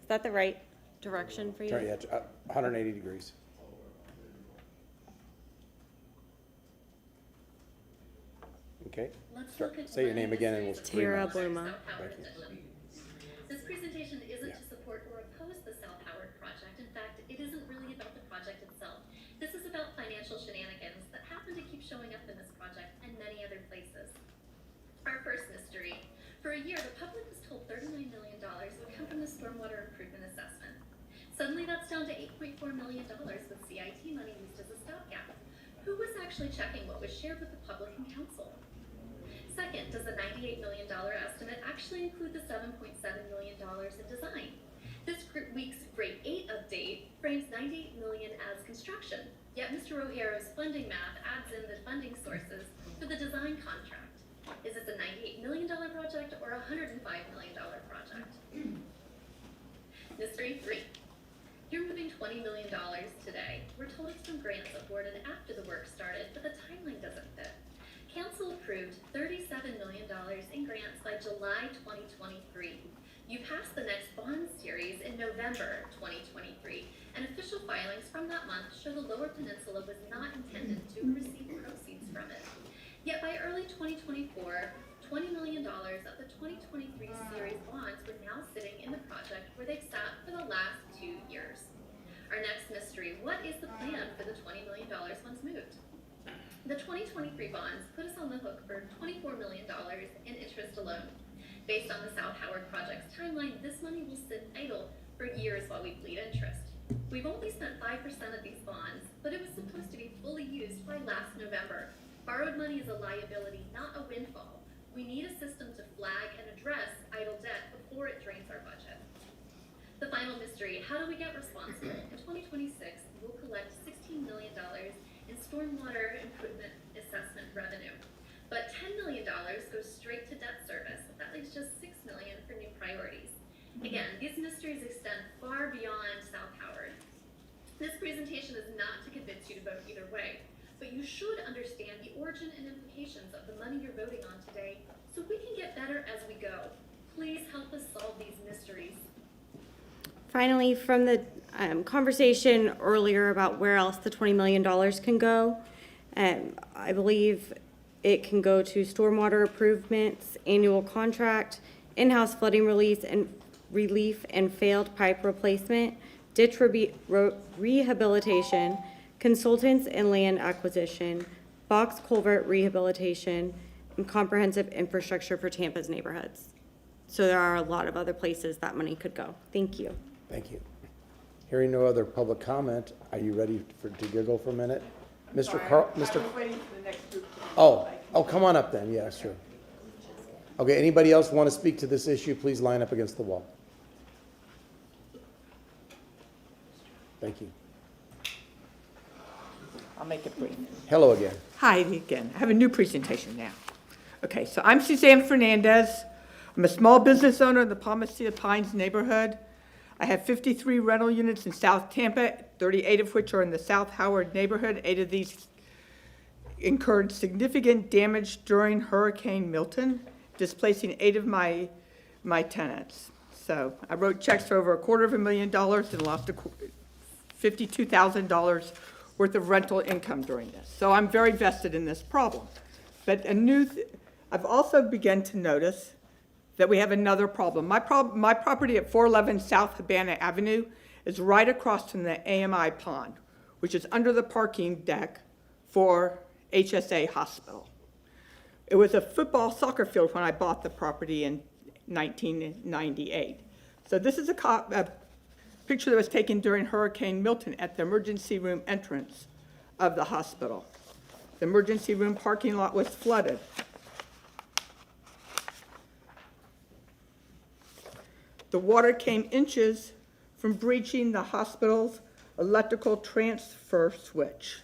that the right direction for you? Sorry, yeah, 180 degrees. Okay. Say your name again and we'll scream. Tara Bluma. Thank you. This presentation isn't to support or oppose the South Howard project. In fact, it isn't really about the project itself. This is about financial shenanigans that happen to keep showing up in this project and many other places. Our first mystery. For a year, the public was told $39 million would come from the stormwater improvement assessment. Suddenly that's down to $8.4 million with CIT money used as a stopgap. Who was actually checking what was shared with the public and council? Second, does the $98 million estimate actually include the $7.7 million in design? This week's Grade 8 update frames $98 million as construction, yet Mr. O'Hara's funding math adds in the funding sources for the design contract. Is this a $98 million project or a $105 million project? Mystery 3. You're moving $20 million today. We're told it's from grants awarded after the work started, but the timeline doesn't fit. Council approved $37 million in grants by July 2023. You passed the next bond series in November 2023, and official filings from that month show the Lower Peninsula was not intended to receive proceeds from it. Yet by early 2024, $20 million of the 2023 series bonds were now sitting in the project where they've sat for the last 2 years. Our next mystery, what is the plan for the $20 million once moved? The 2023 bonds put us on the hook for $24 million in interest alone. Based on the South Howard project's timeline, this money will sit idle for years while we bleed interest. We've only spent 5% of these bonds, but it was supposed to be fully used by last November. Borrowed money is a liability, not a windfall. We need a system to flag and address idle debt before it drains our budget. The final mystery, how do we get responsible? In 2026, we'll collect $16 million in stormwater improvement assessment revenue. But $10 million goes straight to debt service. That leaves just $6 million for new priorities. Again, these mysteries extend far beyond South Howard. This presentation is not to convince you to vote either way, but you should understand the origin and implications of the money you're voting on today so we can get better as we go. Please help us solve these mysteries. Finally, from the conversation earlier about where else the $20 million can go, I believe it can go to stormwater improvements, annual contract, in-house flooding relief and failed pipe replacement, ditch rehabilitation, consultants and land acquisition, box culvert rehabilitation, and comprehensive infrastructure for Tampa's neighborhoods. So there are a lot of other places that money could go. Thank you. Thank you. Hearing no other public comment, are you ready to giggle for a minute? Mr. Carl, Mr. Oh, come on up then. Yeah, sure. Okay, anybody else want to speak to this issue? Please line up against the wall. Thank you. I'll make it brief. Hello again. Hi again. I have a new presentation now. Okay, so I'm Suzanne Fernandez. I'm a small business owner in the Palmacia Pines neighborhood. I have 53 rental units in South Tampa, 38 of which are in the South Howard neighborhood. 8 of these incurred significant damage during Hurricane Milton, displacing 8 of my tenants. So I wrote checks for over $250,000 and lost $52,000 worth of rental income during this. So I'm very vested in this problem. But I've also begun to notice that we have another problem. My property at 411 South Habana Avenue is right across from the AMI pond, which is under the parking deck for HSA Hospital. It was a soccer field when I bought the property in 1998. So this is a picture that was taken during Hurricane Milton at the emergency room entrance of the hospital. The emergency room parking lot was flooded. The water came inches from breaching the hospital's electrical transfer switch.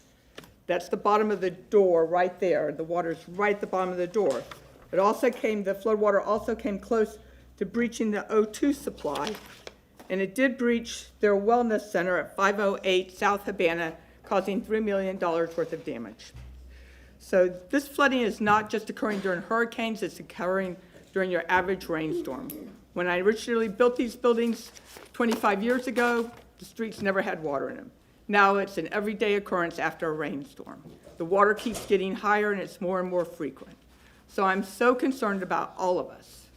That's the bottom of the door right there. The water's right at the bottom of the door. The flood water also came close to breaching the O2 supply, and it did breach their wellness center at 508 South Habana, causing $3 million worth of damage. So this flooding is not just occurring during hurricanes, it's occurring during your average rainstorm. When I originally built these buildings 25 years ago, the streets never had water in them. Now it's an everyday occurrence after a rainstorm. The water keeps getting higher and it's more and more frequent. So I'm so concerned about all of us,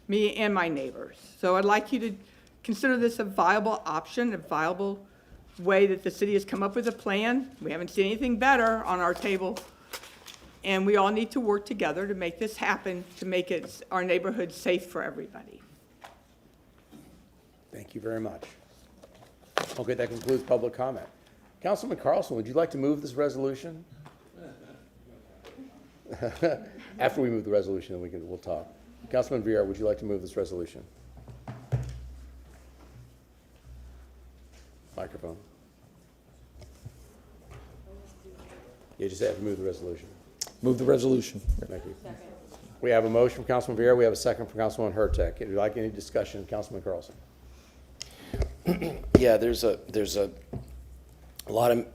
me and my neighbors. So I'd like you to consider this a viable option, a viable way that the city has come up with a plan. We haven't seen anything better on our table. And we all need to work together to make this happen, to make our neighborhood safe for everybody. Thank you very much. Okay, that concludes public comment. Councilman Carlson, would you like to move this resolution? After we move the resolution, then we'll talk. Councilman Vieira, would you like to move this resolution? Microphone. You just have to move the resolution. Move the resolution. Thank you. We have a motion from Councilman Vieira. We have a second from Councilman Hurtak. Would you like any discussion, Councilman Carlson? Yeah, there's a lot of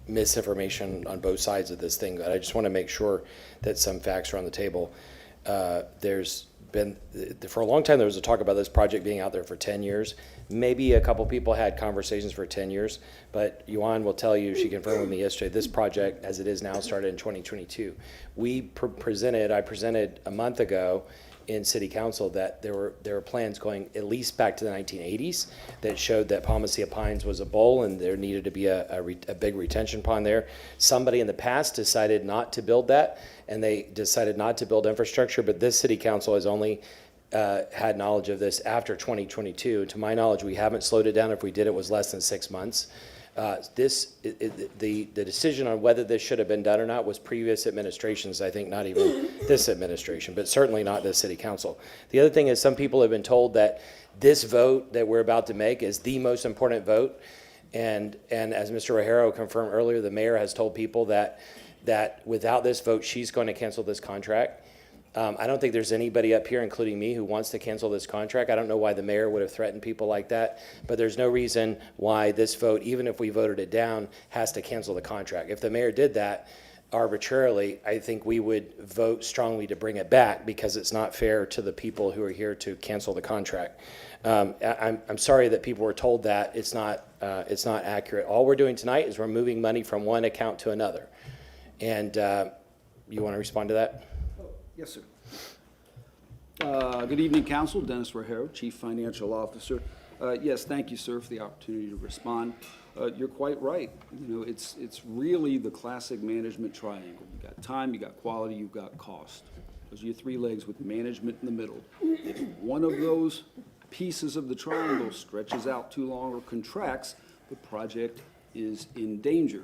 misinformation on both sides of this thing, but I just want to make sure that some facts are on the table. There's been, for a long time, there was a talk about this project being out there for 10 years. Maybe a couple people had conversations for 10 years, but Yuan will tell you, she confirmed with me yesterday, this project, as it is now, started in 2022. I presented a month ago in City Council that there were plans going at least back to the 1980s that showed that Palmacia Pines was a bowl and there needed to be a big retention pond there. Somebody in the past decided not to build that, and they decided not to build infrastructure, but this City Council has only had knowledge of this after 2022. To my knowledge, we haven't slowed it down. If we did, it was less than 6 months. The decision on whether this should have been done or not was previous administrations, I think, not even this administration, but certainly not this city council. The other thing is some people have been told that this vote that we're about to make is the most important vote. And as Mr. Rogero confirmed earlier, the mayor has told people that without this vote, she's going to cancel this contract. I don't think there's anybody up here, including me, who wants to cancel this contract. I don't know why the mayor would have threatened people like that, but there's no reason why this vote, even if we voted it down, has to cancel the contract. If the mayor did that arbitrarily, I think we would vote strongly to bring it back because it's not fair to the people who are here to cancel the contract. I'm sorry that people were told that. It's not accurate. All we're doing tonight is we're moving money from one account to another. And you want to respond to that? Yes, sir. Good evening, Council. Dennis Rogero, Chief Financial Officer. Yes, thank you, sir, for the opportunity to respond. You're quite right. You know, it's really the classic management triangle. You've got time, you've got quality, you've got cost. Those are your three legs with management in the middle. If one of those pieces of the triangle stretches out too long or contracts, the project is in danger.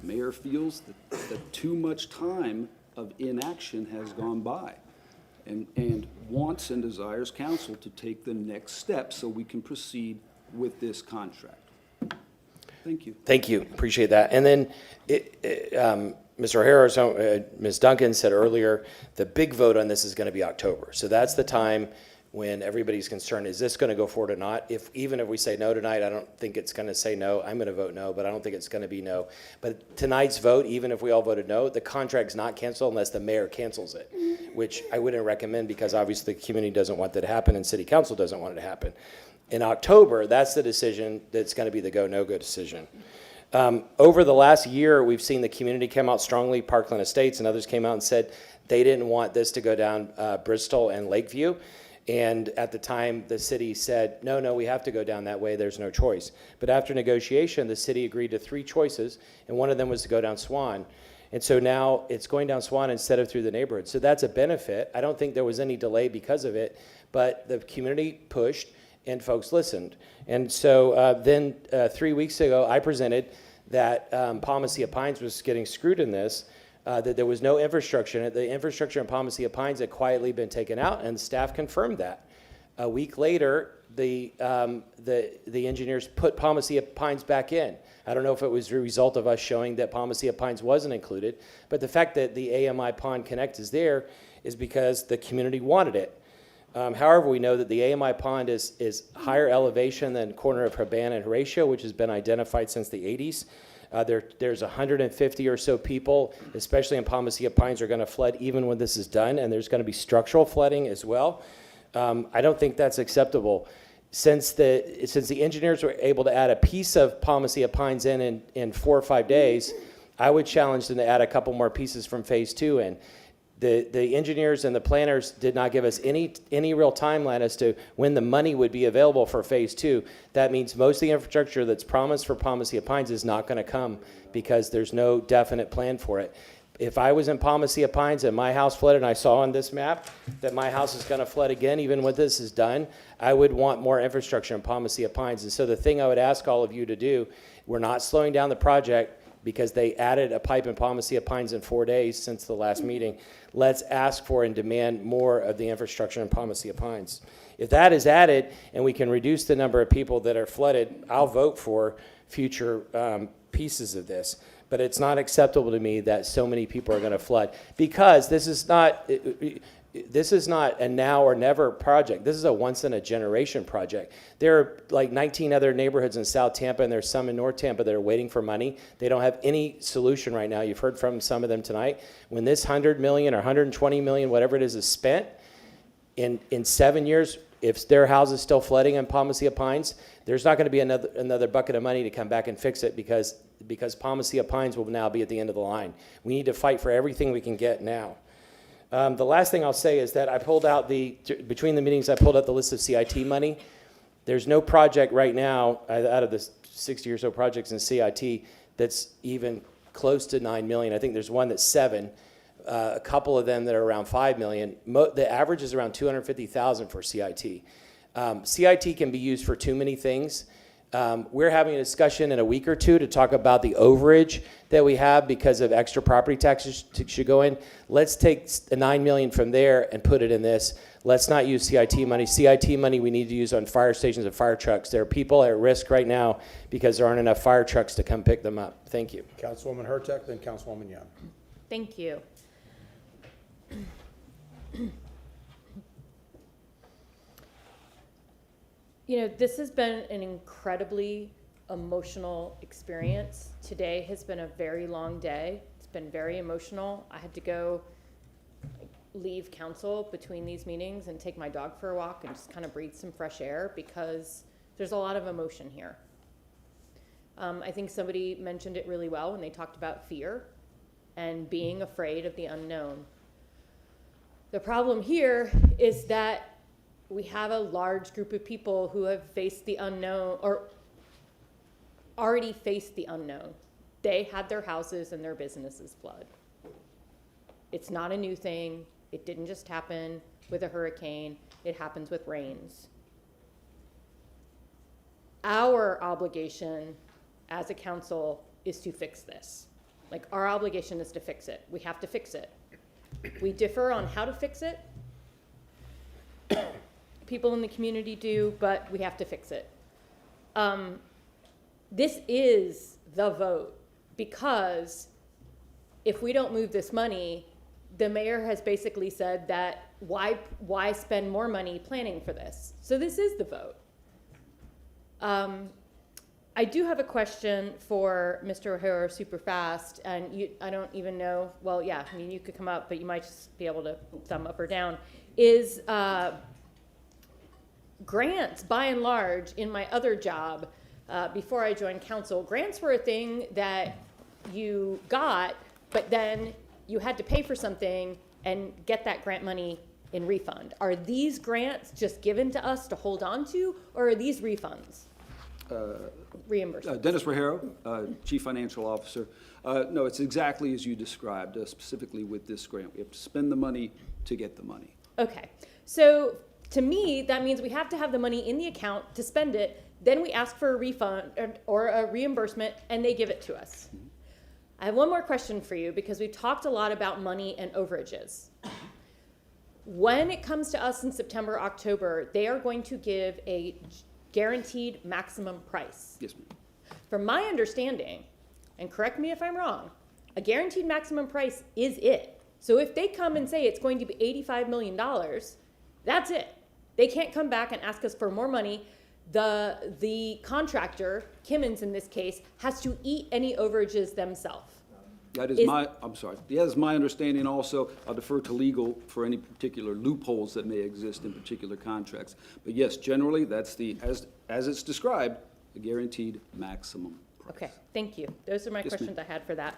The mayor feels that too much time of inaction has gone by and wants and desires council to take the next step so we can proceed with this contract. Thank you. Thank you. Appreciate that. And then Mr. O'Hara, Ms. Duncan said earlier, the big vote on this is going to be October. So that's the time when everybody's concerned, is this going to go forward or not? Even if we say no tonight, I don't think it's going to say no. I'm going to vote no, but I don't think it's going to be no. But tonight's vote, even if we all voted no, the contract's not canceled unless the mayor cancels it, which I wouldn't recommend because obviously the community doesn't want that to happen and city council doesn't want it to happen. In October, that's the decision that's going to be the go, no-go decision. Over the last year, we've seen the community come out strongly. Parkland Estates and others came out and said they didn't want this to go down Bristol and Lakeview. And at the time, the city said, no, we have to go down that way. There's no choice. But after negotiation, the city agreed to 3 choices, and one of them was to go down Swan. And so now it's going down Swan instead of through the neighborhood. So that's a benefit. I don't think there was any delay because of it, but the community pushed and folks listened. And so then 3 weeks ago, I presented that Palmacia Pines was getting screwed in this, that there was no infrastructure. The infrastructure in Palmacia Pines had quietly been taken out, and staff confirmed that. A week later, the engineers put Palmacia Pines back in. I don't know if it was a result of us showing that Palmacia Pines wasn't included, but the fact that the AMI Pond Connect is there is because the community wanted it. However, we know that the AMI Pond is higher elevation than corner of Habana and Horatio, which has been identified since the 80s. There's 150 or so people, especially in Palmacia Pines, are going to flood even when this is done, and there's going to be structural flooding as well. I don't think that's acceptable. Since the engineers were able to add a piece of Palmacia Pines in 4 or 5 days, I would challenge them to add a couple more pieces from phase 2 in. The engineers and the planners did not give us any real timeline as to when the money would be available for phase 2. That means most of the infrastructure that's promised for Palmacia Pines is not going to come because there's no definite plan for it. If I was in Palmacia Pines and my house flooded and I saw on this map that my house is going to flood again, even when this is done, I would want more infrastructure in Palmacia Pines. And so the thing I would ask all of you to do, we're not slowing down the project because they added a pipe in Palmacia Pines in 4 days since the last meeting. Let's ask for and demand more of the infrastructure in Palmacia Pines. If that is added and we can reduce the number of people that are flooded, I'll vote for future pieces of this. But it's not acceptable to me that so many people are going to flood because this is not a now or never project. This is a once in a generation project. There are like 19 other neighborhoods in South Tampa and there's some in North Tampa that are waiting for money. They don't have any solution right now. You've heard from some of them tonight. When this 100 million or 120 million, whatever it is spent in 7 years, if their house is still flooding in Palmacia Pines, there's not going to be another bucket of money to come back and fix it because Palmacia Pines will now be at the end of the line. We need to fight for everything we can get now. The last thing I'll say is that I pulled out between the meetings, I pulled out the list of CIT money. There's no project right now out of the 60 or so projects in CIT that's even close to 9 million. I think there's one that's 7. A couple of them that are around 5 million. The average is around 250,000 for CIT. CIT can be used for too many things. We're having a discussion in a week or two to talk about the overage that we have because of extra property taxes should go in. Let's take the $9 million from there and put it in this. Let's not use CIT money. CIT money we need to use on fire stations and fire trucks. There are people at risk right now because there aren't enough fire trucks to come pick them up. Thank you. Councilwoman Hurtak, then Councilwoman Young. Thank you. You know, this has been an incredibly emotional experience. Today has been a very long day. It's been very emotional. I had to go leave council between these meetings and take my dog for a walk and just kind of breathe some fresh air because there's a lot of emotion here. I think somebody mentioned it really well when they talked about fear and being afraid of the unknown. The problem here is that we have a large group of people who have faced the unknown or already faced the unknown. They had their houses and their businesses flood. It's not a new thing. It didn't just happen with a hurricane. It happens with rains. Our obligation as a council is to fix this. Like, our obligation is to fix it. We have to fix it. We differ on how to fix it. People in the community do, but we have to fix it. This is the vote because if we don't move this money, the mayor has basically said that why spend more money planning for this? So this is the vote. I do have a question for Mr. O'Hara super fast, and I don't even know, well, yeah, I mean, you could come up, but you might just be able to thumb up or down. Is grants, by and large, in my other job, before I joined council, grants were a thing that you got, but then you had to pay for something and get that grant money in refund. Are these grants just given to us to hold on to, or are these refunds? Reimbursement. Dennis Rajero, Chief Financial Officer. No, it's exactly as you described, specifically with this grant. We have to spend the money to get the money. Okay, so to me, that means we have to have the money in the account to spend it, then we ask for a refund or a reimbursement, and they give it to us. I have one more question for you, because we've talked a lot about money and overages. When it comes to us in September, October, they are going to give a guaranteed maximum price. Yes, ma'am. From my understanding, and correct me if I'm wrong, a guaranteed maximum price is it. So if they come and say it's going to be $85 million, that's it. They can't come back and ask us for more money. The contractor, Kimmons in this case, has to eat any overages themselves. That is my understanding also. I'll defer to legal for any particular loopholes that may exist in particular contracts. But yes, generally, that's as it's described, the guaranteed maximum price. Okay, thank you. Those are my Yes, questions ma'am. I had for that.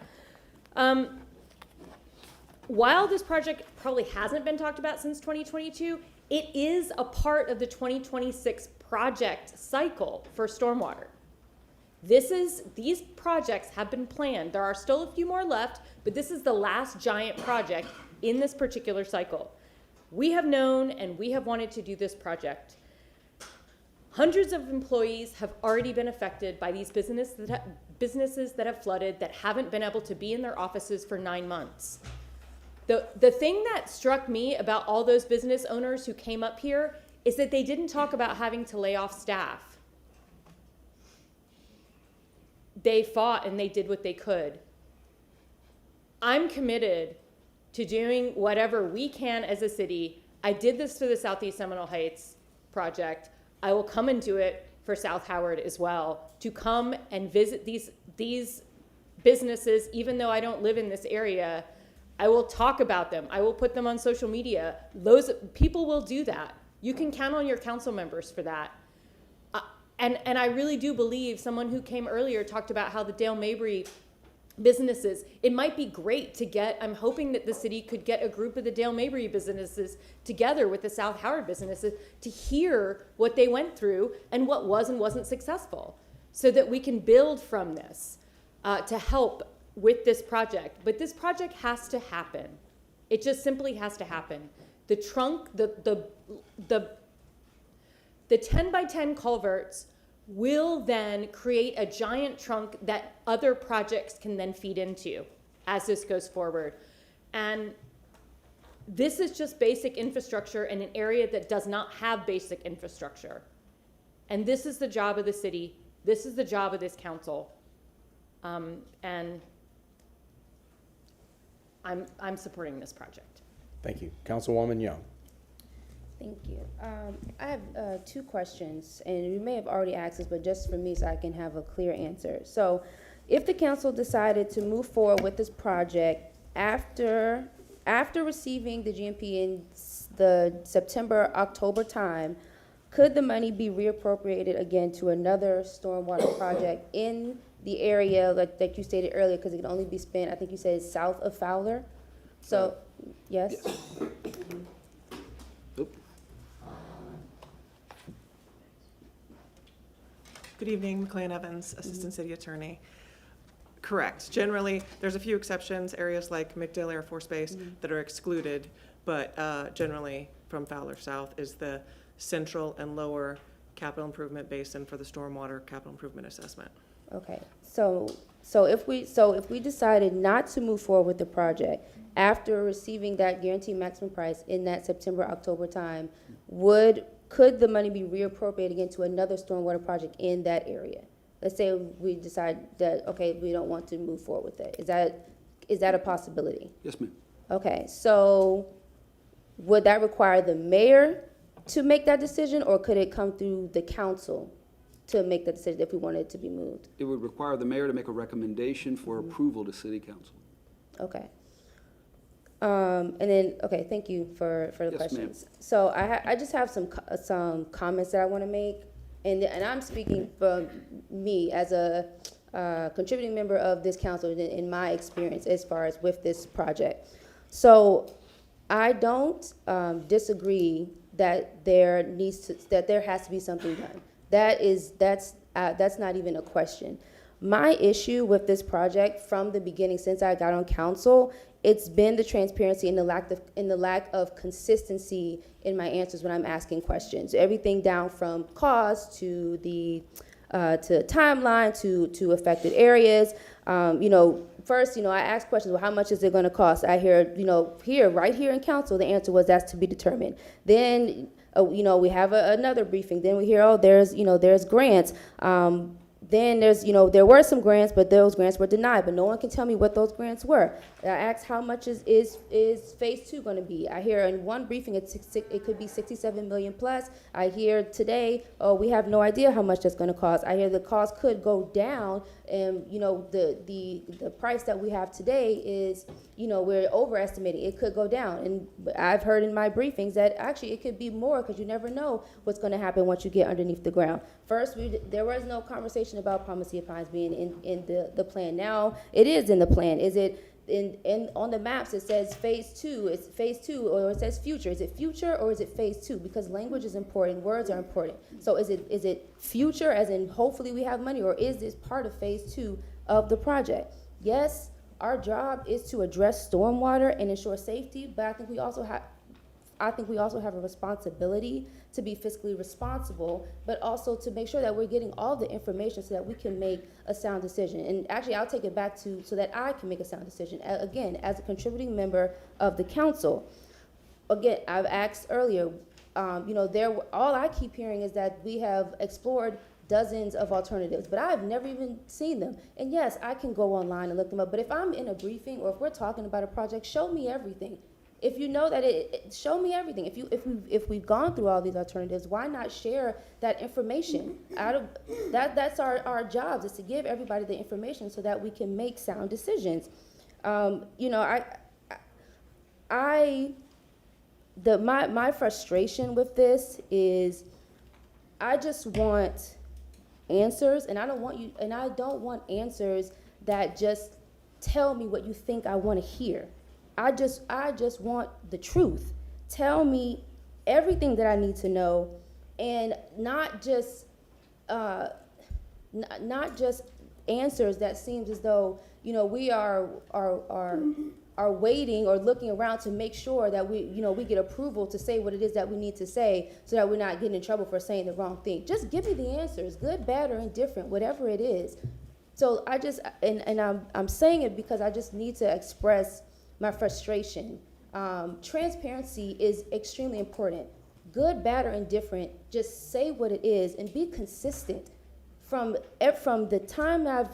While this project probably hasn't been talked about since 2022, it is a part of the 2026 project cycle for stormwater. These projects have been planned. There are still a few more left, but this is the last giant project in this particular cycle. We have known and we have wanted to do this project. Hundreds of employees have already been affected by these businesses that have flooded, that haven't been able to be in their offices for 9 months. The thing that struck me about all those business owners who came up here is that they didn't talk about having to lay off staff. They fought and they did what they could. I'm committed to doing whatever we can as a city. I did this for the Southeast Seminole Heights project. I will come and do it for South Howard as well, to come and visit these businesses, even though I don't live in this area. I will talk about them. I will put them on social media. Those people will do that. You can count on your council members for that. And I really do believe someone who came earlier talked about how the Dale Mabry businesses, it might be great to get, I'm hoping that the city could get a group of the Dale Mabry businesses together with the South Howard businesses to hear what they went through and what was and wasn't successful, so that we can build from this to help with this project. But this project has to happen. It just simply has to happen. The trunk, the 10 by 10 culverts will then create a giant trunk that other projects can then feed into as this goes forward. And this is just basic infrastructure in an area that does not have basic infrastructure. And this is the job of the city. This is the job of this council. And I'm supporting this project. Thank you. Councilwoman Young. Thank you. I have two questions, and you may have already asked this, but just for me so I can have a clear answer. So if the council decided to move forward with this project after receiving the GMP in the September, October time, could the money be reappropriated again to another stormwater project in the area like you stated earlier, because it can only be spent, I think you said south of Fowler? So, yes? Good evening, McLean Evans, Assistant City Attorney. Correct. Generally, there's a few exceptions, areas like MacDill Air Force Base that are excluded, but generally from Fowler South is the central and lower capital improvement basin for the stormwater capital improvement assessment. Okay, so if we decided not to move forward with the project after receiving that guaranteed maximum price in that September, October time, could the money be reappropriated again to another stormwater project in that area? Let's say we decide that, okay, we don't want to move forward with it. Is that a possibility? Yes, ma'am. Okay, so would that require the mayor to make that decision, or could it come through the council to make that decision if we wanted it to be moved? It would require the mayor to make a recommendation for approval to city council. Okay. And then, okay, thank you for the Yes, questions. ma'am. So I just have some comments that I want to make, and I'm speaking from me as a contributing member of this council in my experience as far as with this project. So I don't disagree that there has to be something done. That's not even a question. My issue with this project from the beginning, since I got on council, it's been the transparency and the lack of consistency in my answers when I'm asking questions. Everything down from cost to the to timeline to affected areas. First, I asked questions. Well, how much is it going to cost? I hear, right here in council, the answer was that's to be determined. Then, we have another briefing. Then we hear, there's grants. Then there were some grants, but those grants were denied, but no one can tell me what those grants were. I asked how much is phase 2 going to be? I hear in one briefing it could be 67 million plus. I hear today, we have no idea how much that's going to cost. I hear the cost could go down, and the price that we have today is, we're overestimating. It could go down, and I've heard in my briefings that actually it could be more, because you never know what's going to happen once you get underneath the ground. First, there was no conversation about Palmacia Pines being in the plan. Now it is in the plan. Is it on the maps? It says phase 2. It's phase 2, or it says future. Is it future or is it phase 2? Because language is important, words are important. So is it future, as in hopefully we have money, or is this part of phase 2 of the project? Yes, our job is to address stormwater and ensure safety, but I think we also have a responsibility to be fiscally responsible, but also to make sure that we're getting all the information so that we can make a sound decision. And actually, I'll take it back to so that I can make a sound decision. Again, as a contributing member of the council, again, I've asked earlier, all I keep hearing is that we have explored dozens of alternatives, but I've never even seen them. And yes, I can go online and look them up, but if I'm in a briefing or if we're talking about a project, show me everything. If you know that show me everything. If we've gone through all these alternatives, why not share that information? That's our jobs, is to give everybody the information so that we can make sound decisions. My frustration with this is I just want answers, and I don't want answers that just tell me what you think I want to hear. I just want the truth. Tell me everything that I need to know, and not just answers that seems as though, we are waiting or looking around to make sure that we get approval to say what it is that we need to say so that we're not getting in trouble for saying the wrong thing. Just give me the answers, good, bad, or indifferent, whatever it is. So I just, and I'm saying it because I just need to express my frustration. Transparency is extremely important. Good, bad, or indifferent, just say what it is and be consistent. From the time I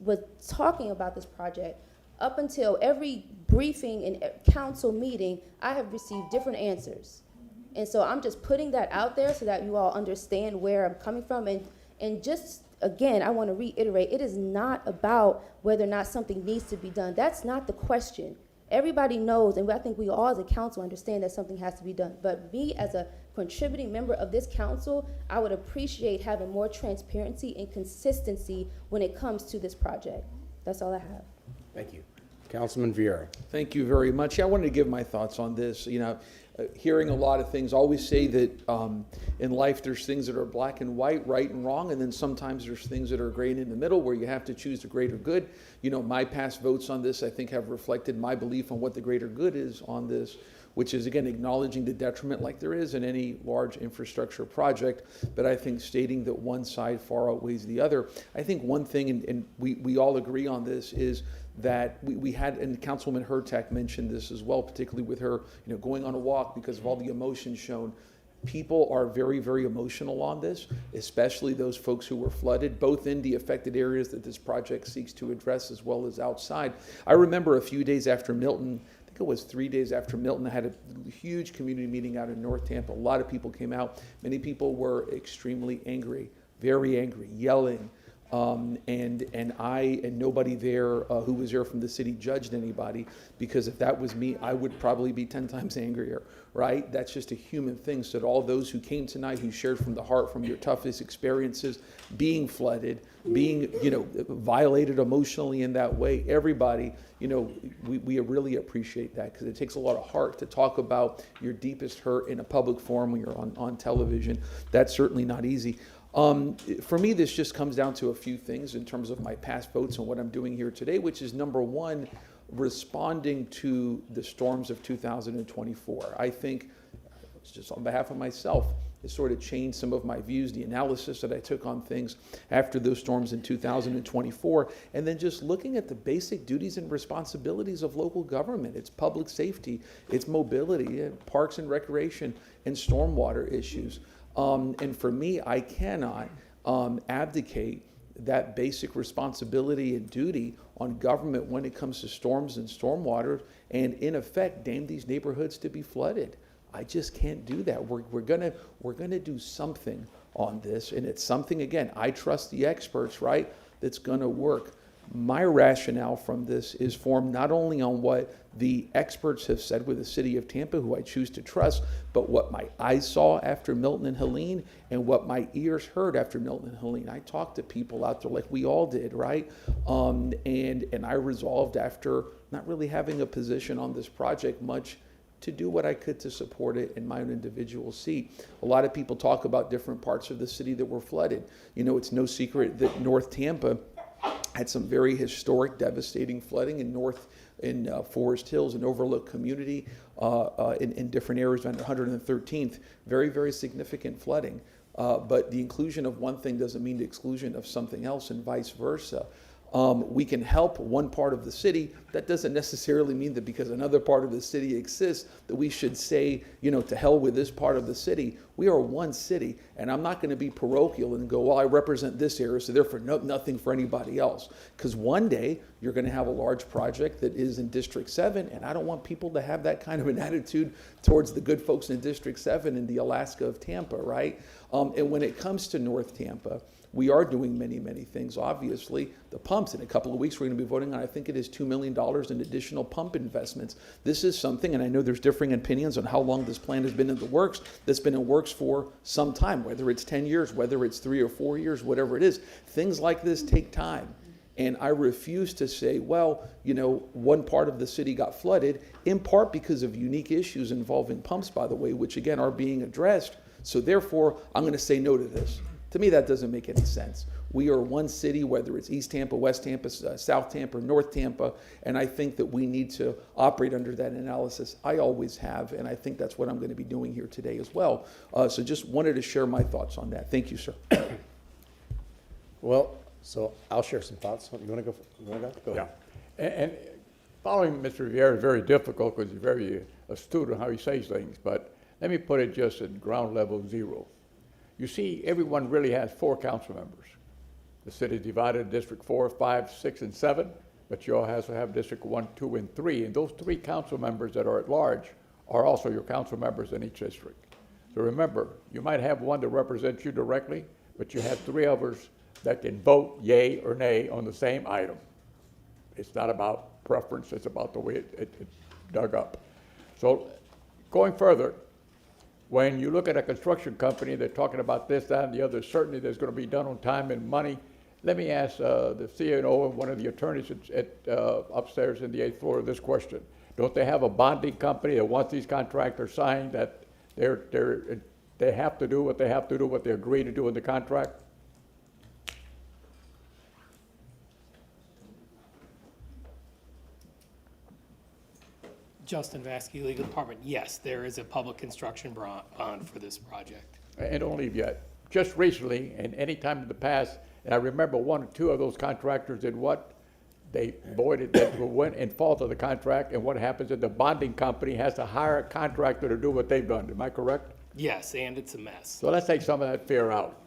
was talking about this project up until every briefing and council meeting, I have received different answers. And so I'm just putting that out there so that you all understand where I'm coming from. And just, again, I want to reiterate, it is not about whether or not something needs to be done. That's not the question. Everybody knows, and I think we all as a council understand that something has to be done. But me as a contributing member of this council, I would appreciate having more transparency and consistency when it comes to this project. That's all I have. Thank you. Councilman Vieira. Thank you very much. I wanted to give my thoughts on this. Hearing a lot of things, I always say that in life there's things that are black and white, right and wrong, and then sometimes there's things that are gray in the middle where you have to choose the greater good. My past votes on this, I think, have reflected my belief on what the greater good is on this, which is, again, acknowledging the detriment like there is in any large infrastructure project, but I think stating that one side far outweighs the other. I think one thing, and we all agree on this, is that we had, and Councilwoman Hurtak mentioned this as well, particularly with her, going on a walk because of all the emotion shown. People are very, very emotional on this, especially those folks who were flooded, both in the affected areas that this project seeks to address as well as outside. I remember a few days after Milton, I think it was 3 days after Milton, I had a huge community meeting out in North Tampa. A lot of people came out. Many people were extremely angry, very angry, yelling. And I and nobody there who was there from the city judged anybody, because if that was me, I would probably be 10 times angrier, right? That's just a human thing. So to all those who came tonight, who shared from the heart, from your toughest experiences, being flooded, being, violated emotionally in that way, everybody, we really appreciate that, because it takes a lot of heart to talk about your deepest hurt in a public forum when you're on television. That's certainly not easy. For me, this just comes down to a few things in terms of my past votes and what I'm doing here today, which is, number one, responding to the storms of 2024. I think, just on behalf of myself, it sort of changed some of my views, the analysis that I took on things after those storms in 2024, and then just looking at the basic duties and responsibilities of local government. It's public safety, it's mobility, parks and recreation, and stormwater issues. And for me, I cannot abdicate that basic responsibility and duty on government when it comes to storms and stormwater, and in effect, damn these neighborhoods to be flooded. I just can't do that. We're gonna do something on this, and it's something, again, I trust the experts, right, that's gonna work. My rationale from this is formed not only on what the experts have said with the city of Tampa, who I choose to trust, but what my eyes saw after Milton and Helene, and what my ears heard after Milton and Helene. I talked to people out there like we all did, right? And I resolved, after not really having a position on this project much, to do what I could to support it in my own individual seat. A lot of people talk about different parts of the city that were flooded. It's no secret that North Tampa had some very historic, devastating flooding in Forest Hills and Overlook community, in different areas on 113th. Very, very significant flooding. But the inclusion of one thing doesn't mean the exclusion of something else, and vice versa. We can help one part of the city. That doesn't necessarily mean that because another part of the city exists that we should say, to hell with this part of the city. We are one city, and I'm not going to be parochial and go, well, I represent this area, so therefore nothing for anybody else. Because one day you're going to have a large project that is in District 7, and I don't want people to have that kind of an attitude towards the good folks in District 7 and the Alaska of Tampa, right? And when it comes to North Tampa, we are doing many, many things. Obviously, the pumps, in a couple of weeks, we're going to be voting on, I think it is $2 million in additional pump investments. This is something, and I know there's differing opinions on how long this plan has been in the works, that's been in works for some time, whether it's 10 years, whether it's 3 or 4 years, whatever it is. Things like this take time. And I refuse to say, well, one part of the city got flooded, in part because of unique issues involving pumps, by the way, which again are being addressed. So therefore, I'm going to say no to this. To me, that doesn't make any sense. We are one city, whether it's East Tampa, West Tampa, South Tampa, North Tampa, and I think that we need to operate under that analysis. I always have, and I think that's what I'm going to be doing here today as well. So just wanted to share my thoughts on that. Thank you, sir. Well, so I'll share some thoughts. You want to go? Go ahead. And following Mr. Rivera is very difficult because he's very astute on how he says things, but let me put it just at ground level zero. You see, everyone really has 4 council members. The city is divided in District 4, 5, 6, and 7, but you also have District 1, 2, and 3, and those 3 council members that are at large are also your council members in each district. So remember, you might have one that represents you directly, but you have 3 others that can vote yay or nay on the same item. It's not about preference, it's about the way it's dug up. So going further, when you look at a construction company, they're talking about this, that, and the other, certainly there's going to be done on time and money. Let me ask the CNO and one of the attorneys upstairs in the 8th floor this question. Don't they have a bonding company that once these contractors sign that they have to do what they have to do, what they agree to do in the contract? Justin Vasky, Legal Department. Yes, there is a public construction bond for this project. And don't leave yet. Just recently, and any time in the past, and I remember 1 or 2 of those contractors did what? They voided, that went in fault of the contract, and what happens is the bonding company has to hire a contractor to do what they've done. Am I correct? Yes, and it's a mess. So let's take some of that fear out.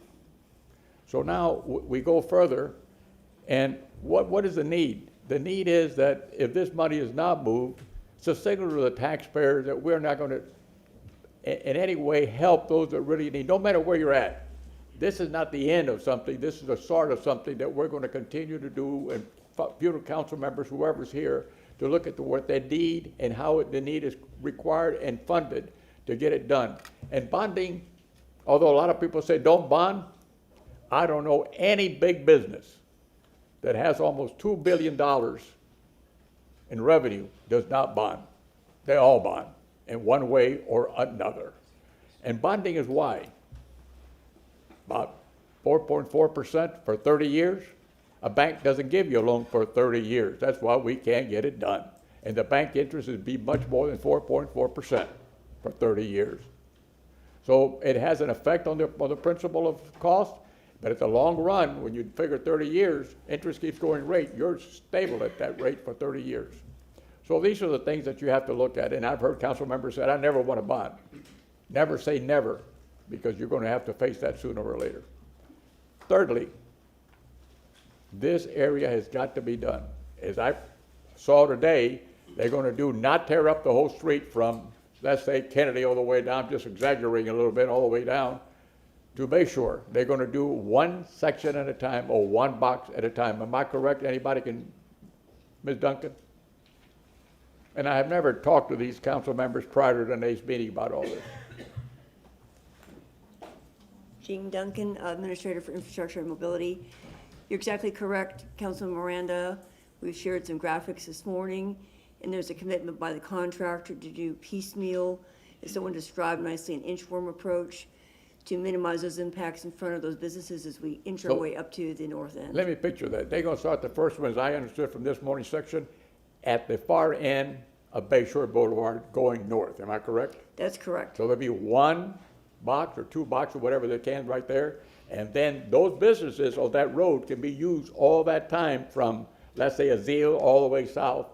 So now we go further, and what is the need? The need is that if this money is not moved, it's a signal to the taxpayers that we're not going to in any way help those that really need, no matter where you're at. This is not the end of something. This is the start of something that we're going to continue to do, and future council members, whoever's here, to look at what they need and how the need is required and funded to get it done. And bonding, although a lot of people say don't bond, I don't know any big business that has almost $2 billion in revenue does not bond. They all bond in one way or another. And bonding is why? About 4.4% for 30 years. A bank doesn't give you a loan for 30 years. That's why we can't get it done. And the bank interest would be much more than 4.4% for 30 years. So it has an effect on the principle of cost, but at the long run, when you figure 30 years, interest keeps going rate, you're stable at that rate for 30 years. So these are the things that you have to look at. And I've heard council members say, I never want a bond. Never say never, because you're going to have to face that sooner or later. Thirdly, this area has got to be done. As I saw today, they're going to do not tear up the whole street from, let's say, Kennedy all the way down, just exaggerating a little bit, all the way down to Bayshore. They're going to do one section at a time or one box at a time. Am I correct? Anybody can, Ms. Duncan? And I have never talked to these council members prior to today's meeting about all this. Jean Duncan, Administrator for Infrastructure and Mobility. You're exactly correct, Councilman Miranda. We've shared some graphics this morning, and there's a commitment by the contractor to do piecemeal, as someone described nicely, an inchworm approach to minimize those impacts in front of those businesses as we inch our way up to the north end. Let me picture that. They're going to start the first one, as I understood from this morning's section, at the far end of Bayshore Boulevard going north. Am I correct? That's correct. So there'll be one box or 2 boxes or whatever they can right there. And then those businesses on that road can be used all that time from, let's say, Azeel all the way south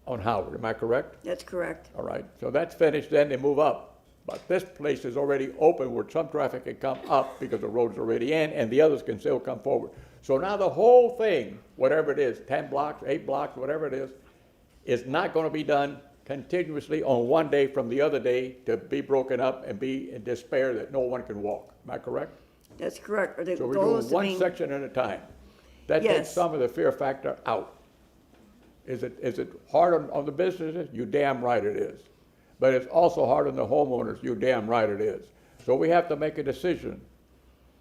on Howard. Am I correct? That's correct. All right. So that's finished. Then they move up. But this place is already open where some traffic can come up because the road's already in, and the others can still come forward. So now the whole thing, whatever it is, 10 blocks, 8 blocks, whatever it is not going to be done continuously on one day from the other day to be broken up and be in despair that no one can walk. Am I correct? That's correct. So we're doing one section at a time. That takes some of the fear factor out. Is it hard on the businesses? You damn right it is. But it's also hard on the homeowners. You damn right it is. So we have to make a decision.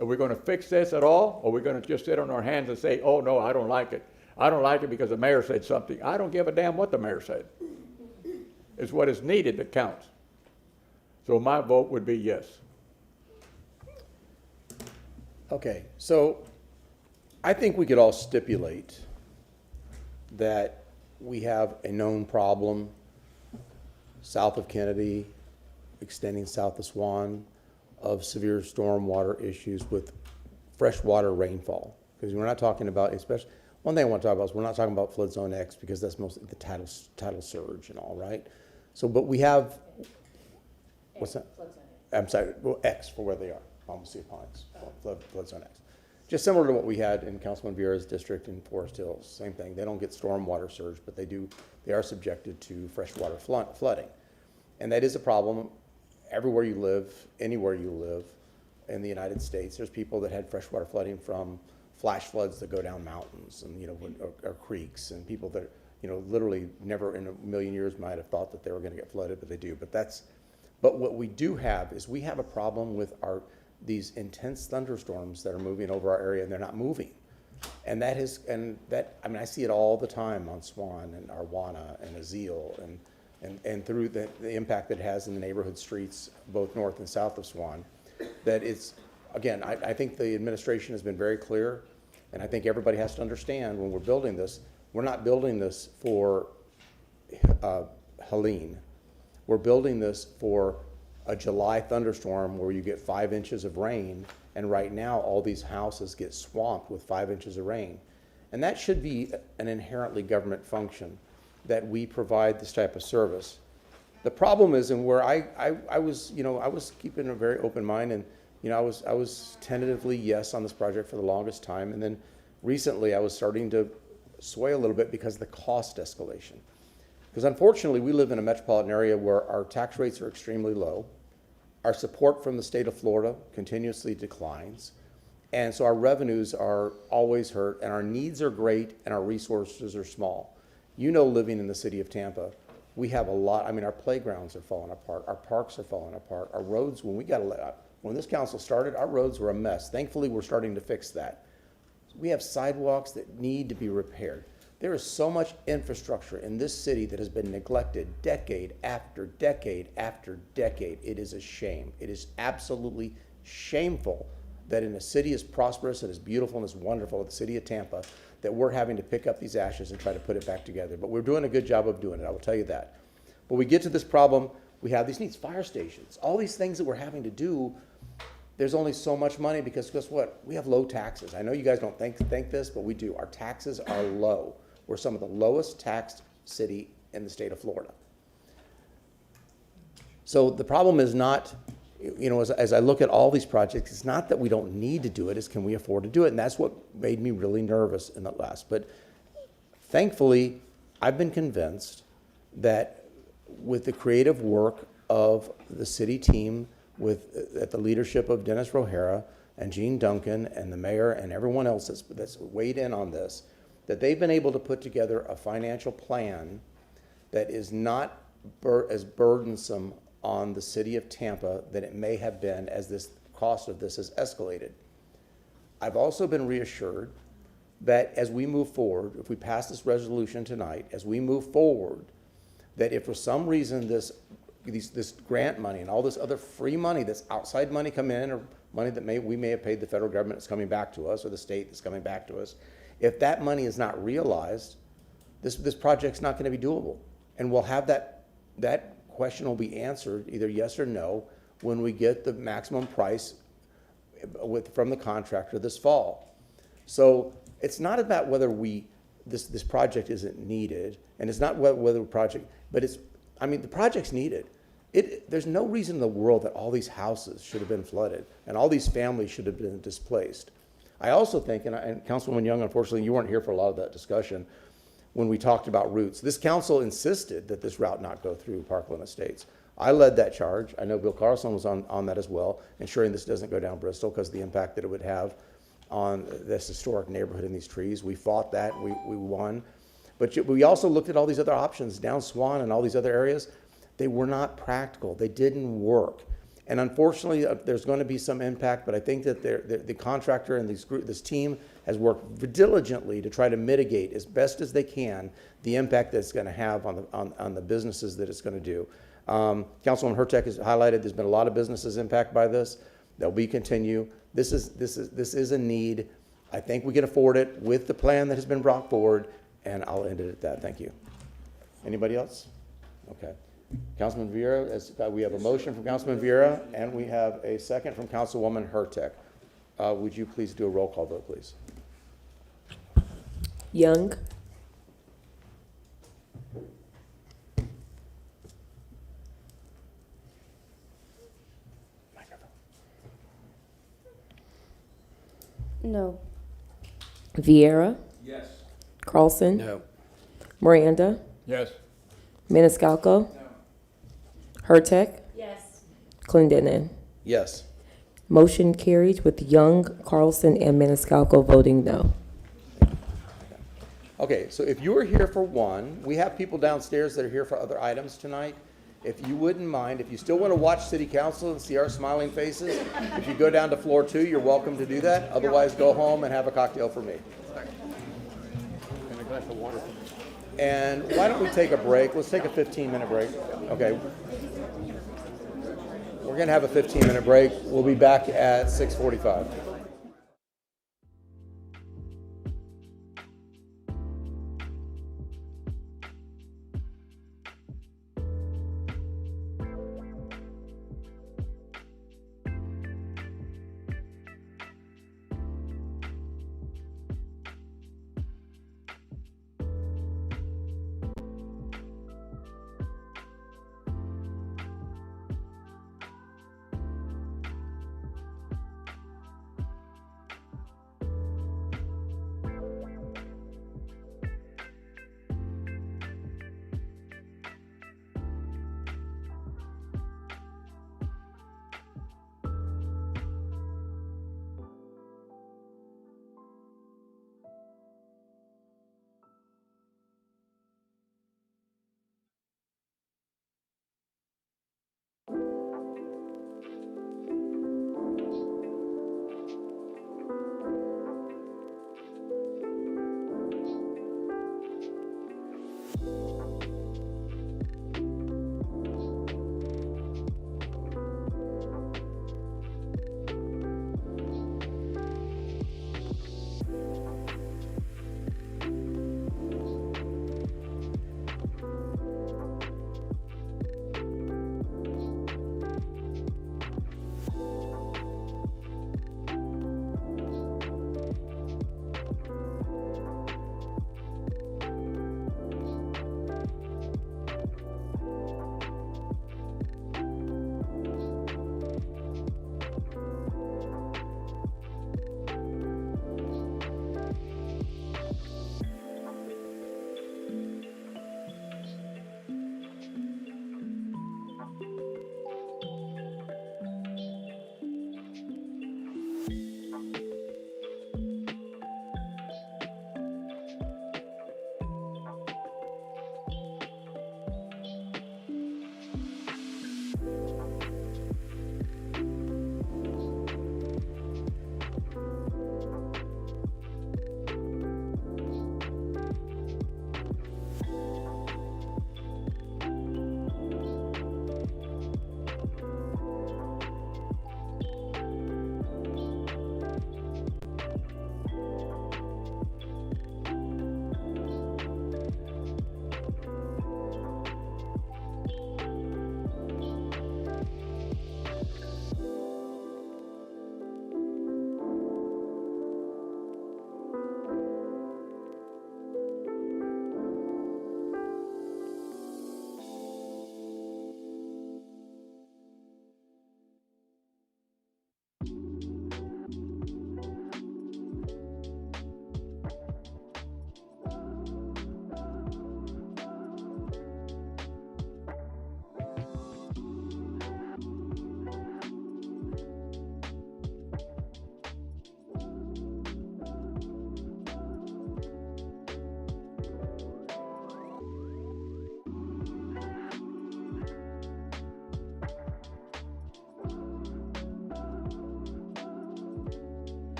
Are we going to fix this at all? Or are we going to just sit on our hands and say, oh, no, I don't like it. I don't like it because the mayor said something. I don't give a damn what the mayor said. It's what is needed that counts. So my vote would be yes. Okay, so I think we could all stipulate that we have a known problem south of Kennedy, extending south of Swan, of severe stormwater issues with freshwater rainfall. Because we're not talking about, especially, one thing I want to talk about is we're not talking about flood zone X because that's mostly the tidal surge and all, right? So, but we have, what's that? I'm sorry, well, X for where they are, Palmacia Pines, flood zone X. Just similar to what we had in Councilman Vieira's district in Forest Hills, same thing. They don't get stormwater surge, but they are subjected to freshwater flooding. And that is a problem everywhere you live, anywhere you live in the United States. There's people that had freshwater flooding from flash floods that go down mountains and, or creeks, and people that, literally never in a million years might have thought that they were going to get flooded, but they do. But what we do have is we have a problem with these intense thunderstorms that are moving over our area, and they're not moving. And I see it all the time on Swan and Arwana and Azeel and through the impact that it has in the neighborhood streets, both north and south of Swan, that it's, again, I think the administration has been very clear, and I think everybody has to understand when we're building this, we're not building this for Helene. We're building this for a July thunderstorm where you get 5 inches of rain, and right now all these houses get swamped with 5 inches of rain. And that should be an inherently government function, that we provide this type of service. The problem is, and where I was keeping a very open mind, and I was tentatively yes on this project for the longest time, and then recently I was starting to sway a little bit because of the cost escalation. Because unfortunately, we live in a metropolitan area where our tax rates are extremely low. Our support from the state of Florida continuously declines. And so our revenues are always hurt, and our needs are great, and our resources are small. Living in the city of Tampa, we have a lot. Our playgrounds are falling apart. Our parks are falling apart. Our roads, when this council started, our roads were a mess. Thankfully, we're starting to fix that. We have sidewalks that need to be repaired. There is so much infrastructure in this city that has been neglected decade after decade after decade. It is a shame. It is absolutely shameful that in a city as prosperous and as beautiful and as wonderful as the city of Tampa, that we're having to pick up these ashes and try to put it back together. But we're doing a good job of doing it, I will tell you that. But we get to this problem, we have these needs, fire stations, all these things that we're having to do. There's only so much money because guess what? We have low taxes. I know you guys don't think this, but we do. Our taxes are low. We're some of the lowest taxed city in the state of Florida. So the problem is not, as I look at all these projects, it's not that we don't need to do it, it's can we afford to do it? And that's what made me really nervous in the last. But thankfully, I've been convinced that with the creative work of the city team, at the leadership of Dennis Rohara and Gene Duncan and the mayor and everyone else that's weighed in on this, that they've been able to put together a financial plan that is not as burdensome on the city of Tampa than it may have been as this cost of this has escalated. I've also been reassured that as we move forward, if we pass this resolution tonight, as we move forward, that if for some reason this grant money and all this other free money that's outside money come in, or money that we may have paid the federal government that's coming back to us, or the state that's coming back to us, if that money is not realized, this project's not going to be doable. And we'll have that question will be answered either yes or no when we get the maximum price from the contractor this fall. So it's not about whether this project isn't needed, and it's not whether the project, but the project's needed. There's no reason in the world that all these houses should have been flooded and all these families should have been displaced. I also think, and Councilwoman Young, unfortunately, you weren't here for a lot of that discussion when we talked about routes. This council insisted that this route not go through Parkland Estates. I led that charge. I know Bill Carlson was on that as well, ensuring this doesn't go down Bristol because of the impact that it would have on this historic neighborhood and these trees. We fought that, we won. But we also looked at all these other options down Swan and all these other areas. They were not practical. They didn't work. And unfortunately, there's going to be some impact, but I think that the contractor and this team has worked diligently to try to mitigate as best as they can the impact that it's going to have on the businesses that it's going to do. Councilwoman Hurtak has highlighted there's been a lot of businesses impacted by this. There'll be continue. This is a need. I think we can afford it with the plan that has been brought forward, and I'll end it at that. Thank you. Anybody else? Okay. Councilman Vieira, we have a motion from Councilman Vieira, and we have a second from Councilwoman Hurtek. Would you please do a roll call vote, please? Young. No. Vieira. Yes. Carlson. No. Miranda. Yes. Maniscalco. Hurtek. Yes. Clendenin. Yes. Motion carries with Young, Carlson, and Maniscalco voting no. Okay, so if you are here for one, we have people downstairs that are here for other items tonight. If you wouldn't mind, if you still want to watch City Council and see our smiling faces, if you go down to floor 2, you're welcome to do that. Otherwise, go home and have a cocktail for me. And a glass of water. And why don't we take a break? Let's take a 15-minute break. Okay. We're going to have a 15-minute break. We'll be back at 6:45.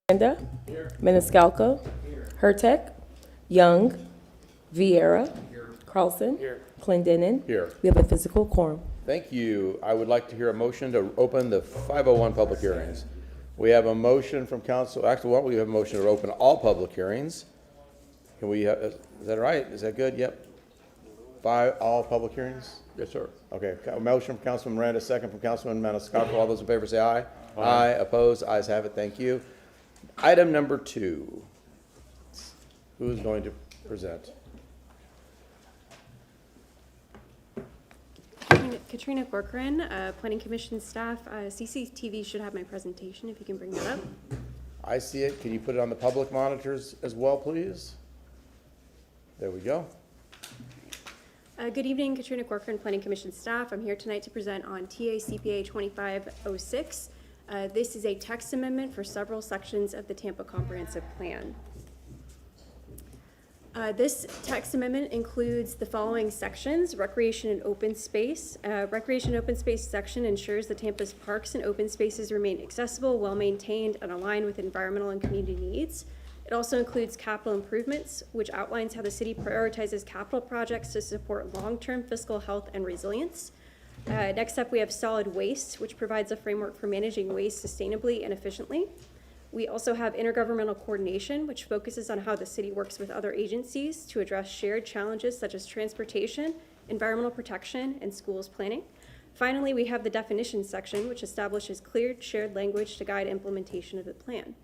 Miranda. Maniscalco. Hurtek. Young. Vieira. Carlson. Clendenin. Here. We have a physical quorum. Thank you. I would like to hear a motion to open the 501 public hearings. We have a motion from council, actually, why don't we have a motion to open all public hearings? Can we, is that right? Is that good? Yep. All public hearings? Yes, sir. Okay, a motion from Councilman Miranda, second from Councilman Maniscalco. All those in favor say aye. Aye. Opposed? Ayes have it. Thank you. Item number 2. Who is going to present? Katrina Corcoran, Planning Commission staff. CCTV should have my presentation, if you can bring that up. I see it. Can you put it on the public monitors as well, please? There we go. Good evening, Katrina Corcoran, Planning Commission staff. I'm here tonight to present on TA CPA 2506. This is a text amendment for several sections of the Tampa Comprehensive Plan. This text amendment includes the following sections: recreation and open space. Recreation and open space section ensures that Tampa's parks and open spaces remain accessible, well-maintained, and aligned with environmental and community needs. It also includes capital improvements, which outlines how the city prioritizes capital projects to support long-term fiscal health and resilience. Next up, we have solid waste, which provides a framework for managing waste sustainably and efficiently. We also have intergovernmental coordination, which focuses on how the city works with other agencies to address shared challenges such as transportation, environmental protection, and schools planning. Finally, we have the definitions section, which establishes clear shared language to guide implementation of the plan.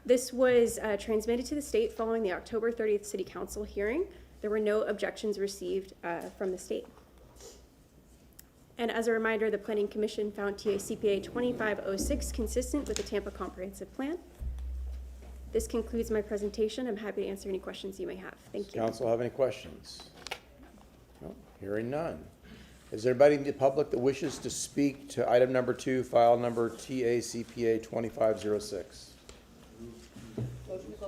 This was transmitted to the state following the October 30th City Council hearing. There were no objections received from the state. And as a reminder, the Planning Commission found TA CPA 2506 consistent with the Tampa Comprehensive Plan. This concludes my presentation. I'm happy to answer any questions you may have. Thank you. Council have any questions? No, hearing none. Is there anybody in the public that wishes to speak to item number 2, file number TA CPA 2506?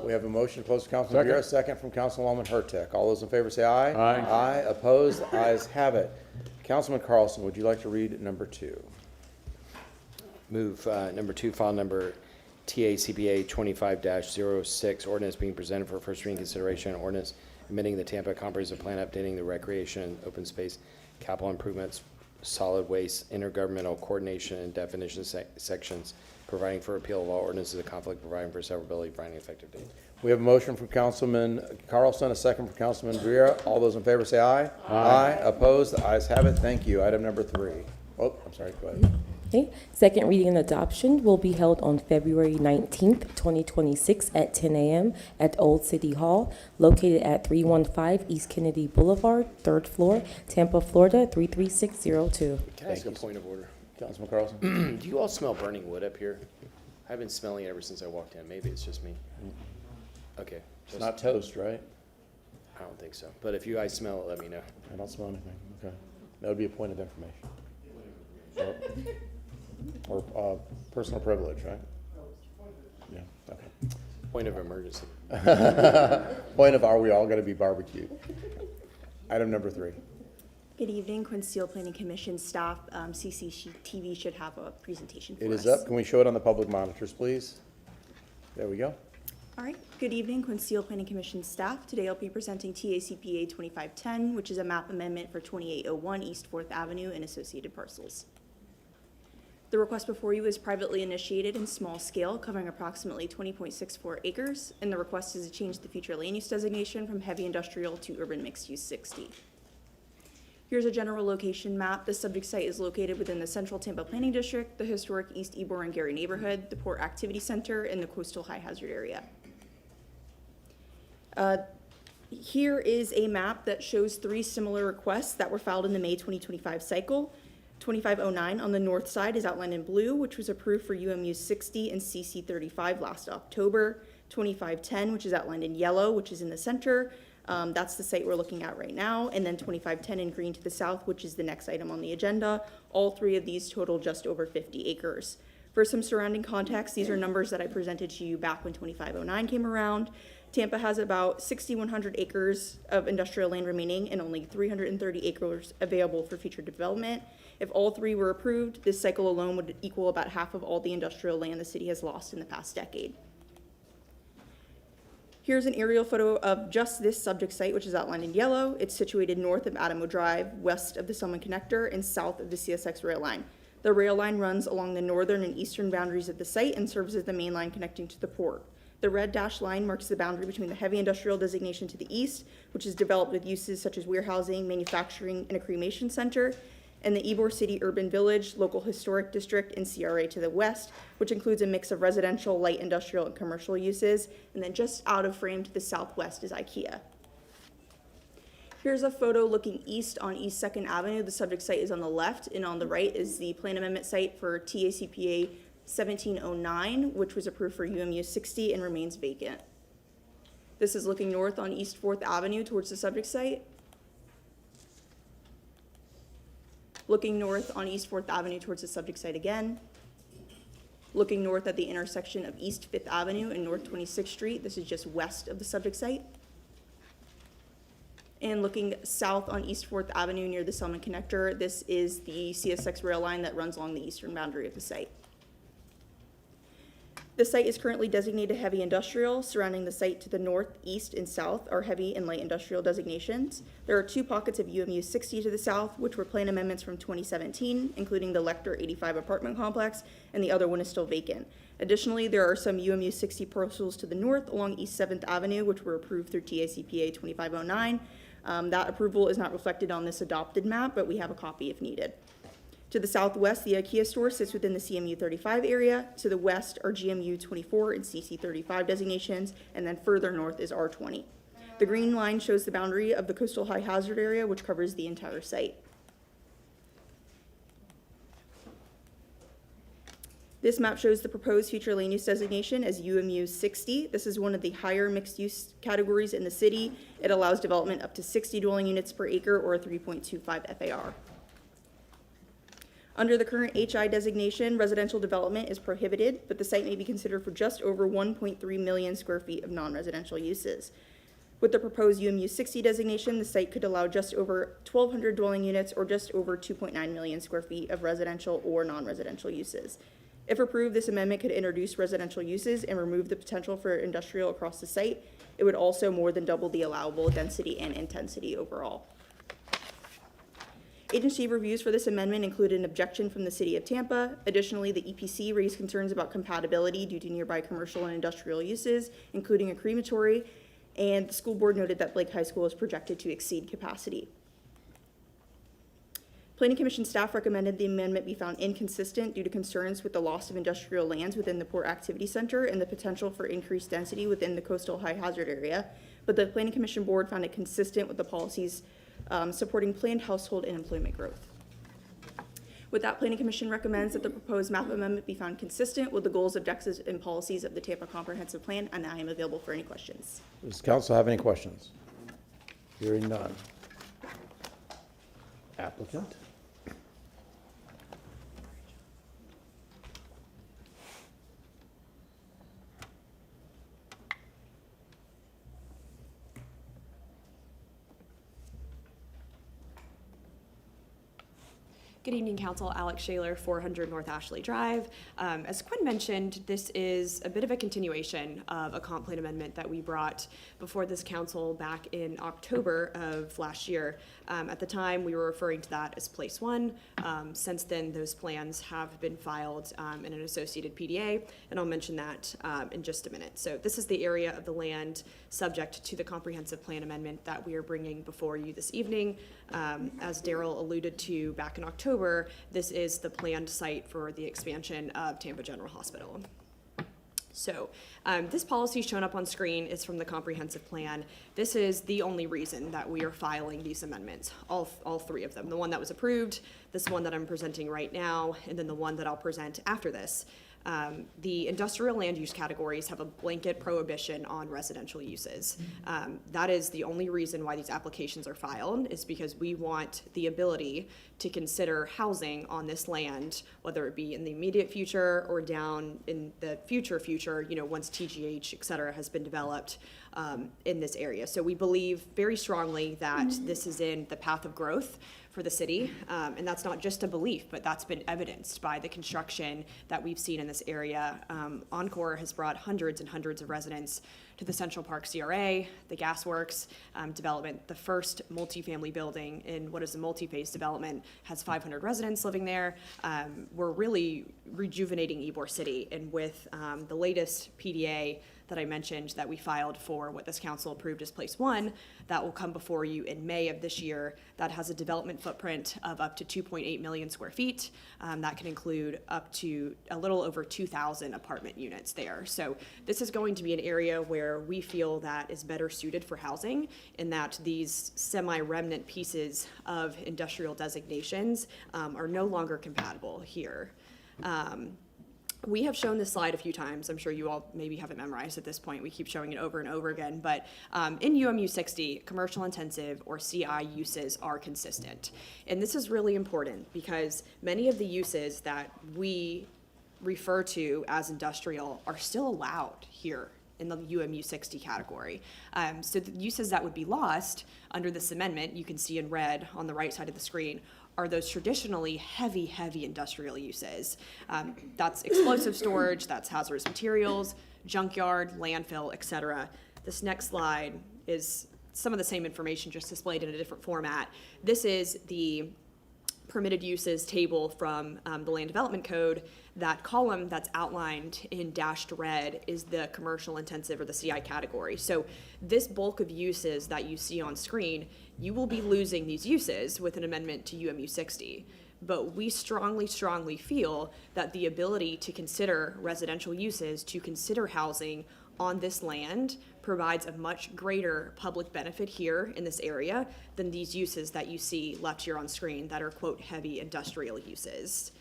We have a motion to close from Councilman Vieira, second from Councilwoman Hurtek. All those in favor say aye. Aye. Aye. Opposed? Ayes have it. Councilman Carlson, would you like to read number 2? Move number 2, file number TACPA 25-06, ordinance being presented for first reading consideration, ordinance amending the Tampa Comprehensive Plan, updating the recreation, open space, capital improvements, solid waste, intergovernmental coordination, and definition sections, providing for appeal of all ordinances of conflict, providing for severability, providing effective date. We have a motion from Councilman Carlson, a second from Councilman Vieira. All those in favor say aye. Aye. Opposed? The ayes have it. Thank you. Item number 3. Oh, I'm sorry. Go ahead. Okay. Second reading and adoption will be held on February 19th, 2026 at 10 a.m. at Old City Hall, located at 315 East Kennedy Boulevard, 3rd floor, Tampa, Florida, 33602. Can I ask a point of order? Councilman Carlson? Do you all smell burning wood up here? I've been smelling it ever since I walked in. Maybe it's just me. Okay. It's not toast, right? I don't think so. But if you guys smell it, let me know. I don't smell anything. Okay. That would be a point of information. Or personal privilege, right? Yeah, okay. Point of emergency. Point of, are we all going to be barbecued? Item number 3. Good evening, Quinn Steele, Planning Commission staff. CCTV should have a presentation for us. It is up. Can we show it on the public monitors, please? There we go. All right. Good evening, Quinn Steele, Planning Commission staff. Today I'll be presenting TACPA 2510, which is a map amendment for 2801 East 4th Avenue and associated parcels. The request before you is privately initiated in small scale, covering approximately 20.64 acres, and the request is to change the future land use designation from heavy industrial to urban mixed use 60. Here's a general location map. The subject site is located within the Central Tampa Planning District, the historic East Ybor and Gary neighborhood, the Port Activity Center, and the coastal high hazard area. Here is a map that shows 3 similar requests that were filed in the May 2025 cycle. 2509 on the north side is outlined in blue, which was approved for UMU 60 and CC 35 last October. 2510, which is outlined in yellow, which is in the center. That's the site we're looking at right now. And then 2510 in green to the south, which is the next item on the agenda. All 3 of these total just over 50 acres. For some surrounding context, these are numbers that I presented to you back when 2509 came around. Tampa has about 6,100 acres of industrial land remaining and only 330 acres available for future development. If all three were approved, this cycle alone would equal about half of all the industrial land the city has lost in the past decade. Here's an aerial photo of just this subject site, which is outlined in yellow. It's situated north of Adamo Drive, west of the Selman Connector, and south of the CSX rail line. The rail line runs along the northern and eastern boundaries of the site and serves as the main line connecting to the port. The red dashed line marks the boundary between the heavy industrial designation to the east, which is developed with uses such as warehousing, manufacturing, and a cremation center, and the Ybor City Urban Village, Local Historic District, and CRA to the west, which includes a mix of residential, light industrial, and commercial uses. And then just out of frame to the southwest is IKEA. Here's a photo looking east on East 2nd Avenue. The subject site is on the left, and on the right is the plan amendment site for TACPA 1709, which was approved for UMU 60 and remains vacant. This is looking north on East 4th Avenue towards the subject site. Looking north on East 4th Avenue towards the subject site again. Looking north at the intersection of East 5th Avenue and North 26th Street. This is just west of the subject site. And looking south on East 4th Avenue near the Selman Connector, this is the CSX rail line that runs along the eastern boundary of the site. The site is currently designated heavy industrial. Surrounding the site to the north, east, and south are heavy and light industrial designations. There are two pockets of UMU 60 to the south, which were plan amendments from 2017, including the Lecter 85 apartment complex, and the other one is still vacant. Additionally, there are some UMU 60 parcels to the north along East 7th Avenue, which were approved through TACPA 2509. That approval is not reflected on this adopted map, but we have a copy if needed. To the southwest, the IKEA store sits within the CMU 35 area. To the west are GMU 24 and CC 35 designations, and then further north is R20. The green line shows the boundary of the coastal high hazard area, which covers the entire site. This map shows the proposed future land use designation as UMU 60. This is one of the higher mixed use categories in the city. It allows development up to 60 dwelling units per acre or a 3.25 FAR. Under the current HI designation, residential development is prohibited, but the site may be considered for just over 1.3 million square feet of non-residential uses. With the proposed UMU 60 designation, the site could allow just over 1,200 dwelling units or just over 2.9 million square feet of residential or non-residential uses. If approved, this amendment could introduce residential uses and remove the potential for industrial across the site. It would also more than double the allowable density and intensity overall. Agency reviews for this amendment included an objection from the City of Tampa. Additionally, the EPC raised concerns about compatibility due to nearby commercial and industrial uses, including a crematory, and the school board noted that Blake High School is projected to exceed capacity. Planning Commission staff recommended the amendment be found inconsistent due to concerns with the loss of industrial lands within the Port Activity Center and the potential for increased density within the coastal high hazard area, but the Planning Commission board found it consistent with the policies supporting planned household and employment growth. With that, Planning Commission recommends that the proposed map amendment be found consistent with the goals, objectives, and policies of the Tampa Comprehensive Plan, and I am available for any questions. Does council have any questions? Hearing none. Applicant? Good evening, Council. Alex Shaler, 400 North Ashley Drive. As Quinn mentioned, this is a bit of a continuation of a comp plan amendment that we brought before this council back in October of last year. At the time, we were referring to that as Place 1. Since then, those plans have been filed in an associated PDA, and I'll mention that in just a minute. So this is the area of the land subject to the comprehensive plan amendment that we are bringing before you this evening. As Daryl alluded to back in October, this is the planned site for the expansion of Tampa General Hospital. So this policy shown up on screen is from the comprehensive plan. This is the only reason that we are filing these amendments, all three of them. The one that was approved, this one that I'm presenting right now, and then the one that I'll present after this. The industrial land use categories have a blanket prohibition on residential uses. That is the only reason why these applications are filed, is because we want the ability to consider housing on this land, whether it be in the immediate future or down in the future, once TGH, et cetera, has been developed in this area. So we believe very strongly that this is in the path of growth for the city, and that's not just a belief, but that's been evidenced by the construction that we've seen in this area. Encore has brought hundreds and hundreds of residents to the Central Park CRA, the Gasworks development. The first multifamily building in what is a multi-phase development has 500 residents living there. We're really rejuvenating Ybor City, and with the latest PDA that I mentioned that we filed for what this council approved as Place 1, that will come before you in May of this year. That has a development footprint of up to 2.8 million square feet. That can include up to a little over 2,000 apartment units there. So this is going to be an area where we feel that is better suited for housing, in that these semi-remnant pieces of industrial designations are no longer compatible here. We have shown this slide a few times. I'm sure you all maybe have it memorized at this point. We keep showing it over and over again. But in UMU 60, commercial intensive or CI uses are consistent. And this is really important because many of the uses that we refer to as industrial are still allowed here in the UMU 60 category. So the uses that would be lost under this amendment, you can see in red on the right side of the screen, are those traditionally heavy industrial uses. That's explosive storage, that's hazardous materials, junkyard, landfill, et cetera. This next slide is some of the same information just displayed in a different format. This is the permitted uses table from the Land Development Code. That column that's outlined in dashed red is the commercial intensive or the CI category. So this bulk of uses that you see on screen, you will be losing these uses with an amendment to UMU 60. But we strongly feel that the ability to consider residential uses, to consider housing on this land, provides a much greater public benefit here in this area than these uses that you see left here on screen that are, quote, heavy industrial uses.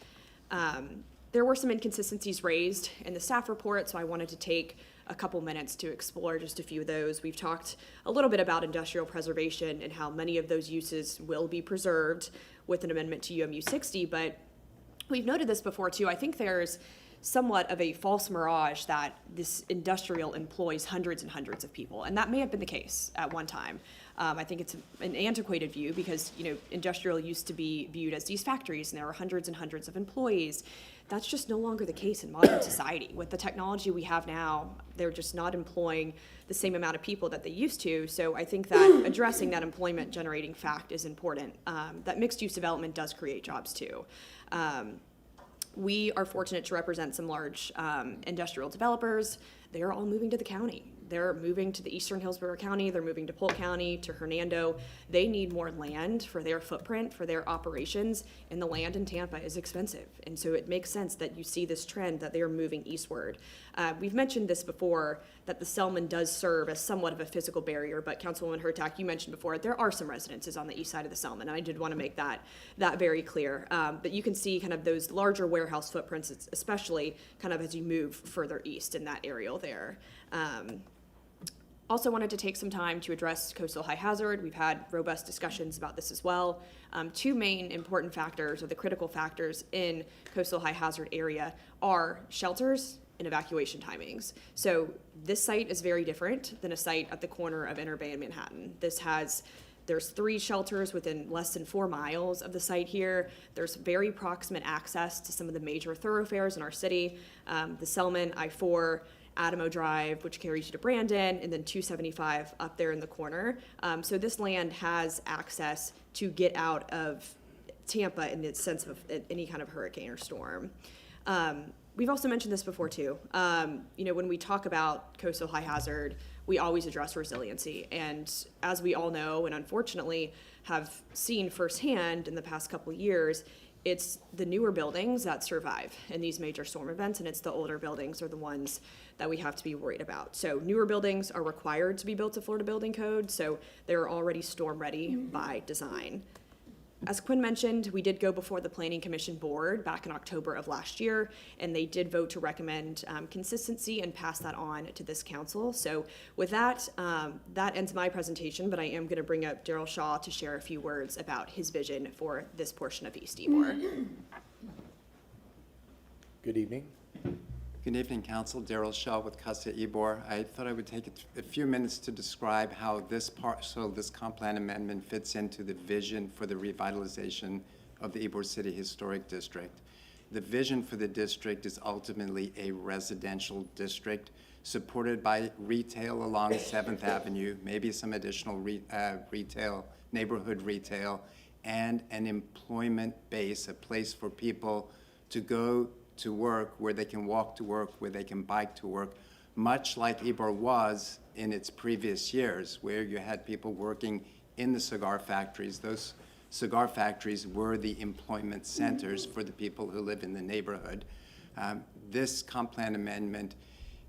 There were some inconsistencies raised in the staff report, so I wanted to take a couple minutes to explore just a few of those. We've talked a little bit about industrial preservation and how many of those uses will be preserved with an amendment to UMU 60, but we've noted this before too. I think there's somewhat of a false mirage that this industrial employs hundreds and hundreds of people, and that may have been the case at one time. I think it's an antiquated view because, industrial used to be viewed as these factories and there were hundreds and hundreds of employees. That's just no longer the case in modern society. With the technology we have now, they're just not employing the same amount of people that they used to. So I think that addressing that employment generating fact is important. That mixed use development does create jobs too. We are fortunate to represent some large industrial developers. They are all moving to the county. They're moving to the Eastern Hillsborough County. They're moving to Polk County, to Hernando. They need more land for their footprint, for their operations, and the land in Tampa is expensive. And so it makes sense that you see this trend that they are moving eastward. We've mentioned this before, that the Selman does serve as somewhat of a physical barrier, but Councilwoman Hurtak, you mentioned before, there are some residences on the east side of the Selman, and I did want to make that very clear. But you can see kind of those larger warehouse footprints, especially kind of as you move further east in that areal there. Also wanted to take some time to address coastal high hazard. We've had robust discussions about this as well. Two main important factors, or the critical factors in coastal high hazard area, are shelters and evacuation timings. So this site is very different than a site at the corner of Inner Bay and Manhattan. There's 3 shelters within less than 4 miles of the site here. There's very proximate access to some of the major thoroughfares in our city. The Selman, I-4, Adamo Drive, which carries you to Brandon, and then 275 up there in the corner. So this land has access to get out of Tampa in the sense of any kind of hurricane or storm. We've also mentioned this before too. When we talk about coastal high hazard, we always address resiliency. And as we all know, and unfortunately have seen firsthand in the past couple of years, it's the newer buildings that survive in these major storm events, and it's the older buildings are the ones that we have to be worried about. So newer buildings are required to be built to Florida Building Code, so they're already storm ready by design. As Quinn mentioned, we did go before the Planning Commission Board back in October of last year, and they did vote to recommend consistency and pass that on to this council. So with that, that ends my presentation, but I am going to bring up Daryl Shaw to share a few words about his vision for this portion of East Ybor. Good evening. Good evening, Council. Daryl Shaw with Casa Ybor. I thought I would take a few minutes to describe how this comp plan amendment fits into the vision for the revitalization of the Ybor City Historic District. The vision for the district is ultimately a residential district supported by retail along 7th Avenue, maybe some additional retail, neighborhood retail, and an employment base, a place for people to go to work, where they can walk to work, where they can bike to work, much like Ybor was in its previous years, where you had people working in the cigar factories. Those cigar factories were the employment centers for the people who live in the neighborhood. This comp plan amendment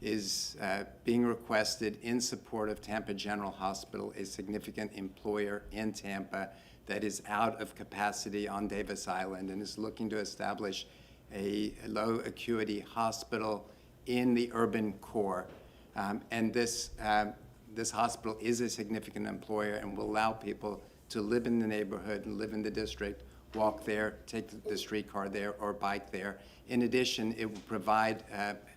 is being requested in support of Tampa General Hospital, a significant employer in Tampa that is out of capacity on Davis Island and is looking to establish a low acuity hospital in the urban core. And this hospital is a significant employer and will allow people to live in the neighborhood and live in the district, walk there, take the streetcar there, or bike there. In addition, it will provide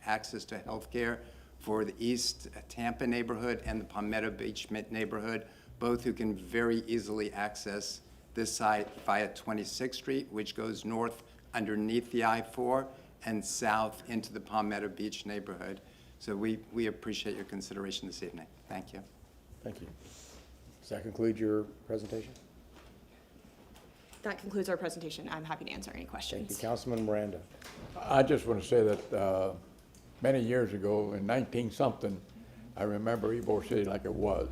access to health care for the East Tampa neighborhood and the Palmetto Beach neighborhood, both who can very easily access this site via 26th Street, which goes north underneath the I-4 and south into the Palmetto Beach neighborhood. So we appreciate your consideration this evening. Thank you. Thank you. Does that conclude your presentation? That concludes our presentation. I'm happy to answer any questions. Thank you. Councilman Miranda. I just want to say that many years ago, in 19-something, I remember Ybor City like it was.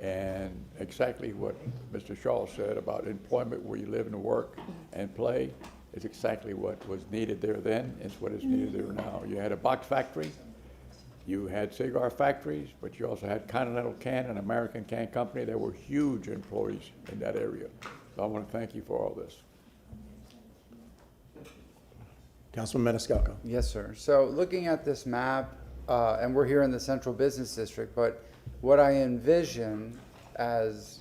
And exactly what Mr. Shaw said about employment where you live and work and play is exactly what was needed there then. It's what is needed there now. You had a box factory, you had cigar factories, but you also had Continental Can and American Can Company. There were huge employees in that area. So I want to thank you for all this. Councilman Maniscalco. Yes, sir. So looking at this map, and we're here in the Central Business District, but what I envision as,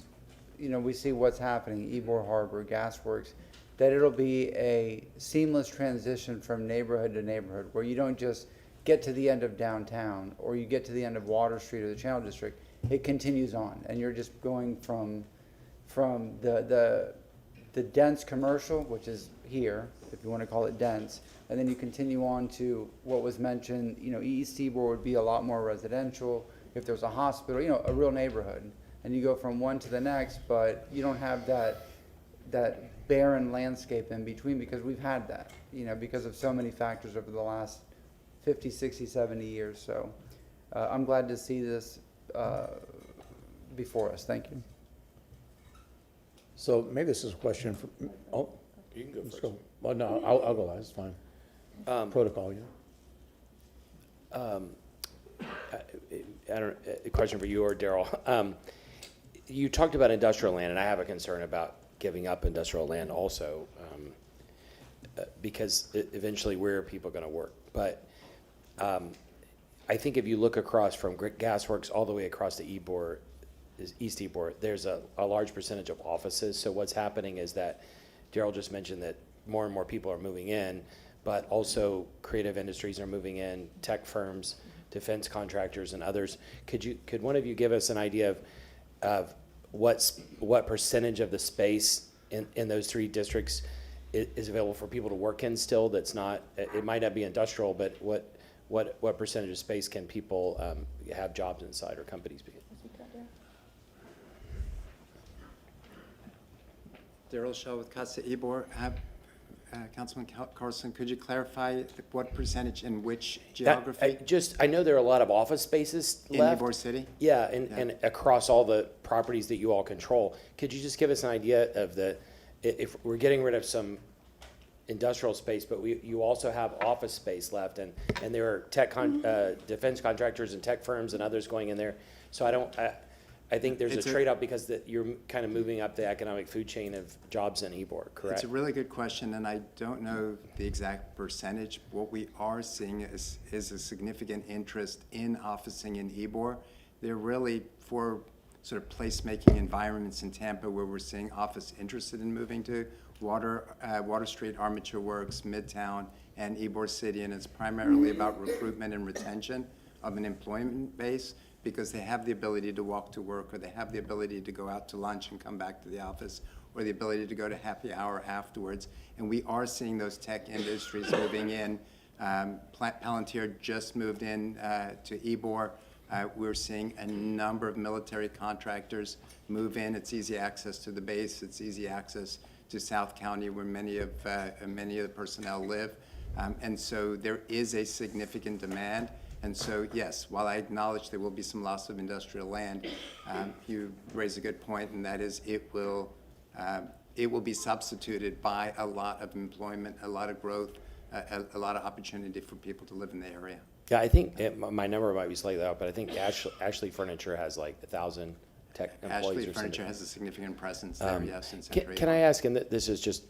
we see what's happening, Ybor Harbor, Gasworks, that it'll be a seamless transition from neighborhood to neighborhood, where you don't just get to the end of downtown or you get to the end of Water Street or the Channel District. It continues on, and you're just going from the dense commercial, which is here, if you want to call it dense, and then you continue on to what was mentioned, East Ybor would be a lot more residential. If there's a hospital, a real neighborhood, and you go from one to the next, but you don't have that barren landscape in between, because we've had that, because of so many factors over the last 50, 60, 70 years. So I'm glad to see this before us. Thank you. So maybe this is a question for, You can go let's first. go. Well, no, I'll go last, it's fine. Protocol, I don't, a question for you or Daryl. You talked about industrial land, and I have a concern about giving up industrial land also, because eventually where are people going to work? But I think if you look across from Gasworks all the way across to East Ybor, there's a large percentage of offices. So what's happening is that Daryl just mentioned that more and more people are moving in, but also creative industries are moving in, tech firms, defense contractors, and others. Could one of you give us an idea of what percentage of the space in those three districts is available for people to work in still? That's not, it might not be industrial, but what percentage of space can people have jobs inside, or companies be? Daryl Shaw with Casa Ybor. Councilman Carlson, could you clarify what percentage in which geography? I know there are a lot of office spaces left. In Ybor City? Yeah, and across all the properties that you all control. Could you just give us an idea of if we're getting rid of some industrial space, but you also have office space left, and there are defense contractors and tech firms and others going in there. So I think there's a It's a- trade-off because you're kind of moving up the economic food chain of jobs in Ybor, correct? It's a really good question, and I don't know the exact percentage. What we are seeing is a significant interest in officing in Ybor. There are really 4 sort of placemaking environments in Tampa where we're seeing office interested in moving to: Water Street, Armature Works, Midtown, and Ybor City, and it's primarily about recruitment and retention of an employment base, because they have the ability to walk to work, or they have the ability to go out to lunch and come back to the office, or the ability to go to happy hour afterwards. And we are seeing those tech industries moving in. Palantir just moved in to Ybor. We're seeing a number of military contractors move in. It's easy access to the base. It's easy access to South County, where many of the personnel live. And so there is a significant demand. And so, yes, while I acknowledge there will be some loss of industrial land, you raise a good point, and that is it will be substituted by a lot of employment, a lot of growth, a lot of opportunity for people to live in the area. Yeah, I think my number might be slightly out, but I think Ashley Furniture has like 1,000 tech employees. Ashley or something. Furniture has a significant presence there, yes, in Can I ask, and this is just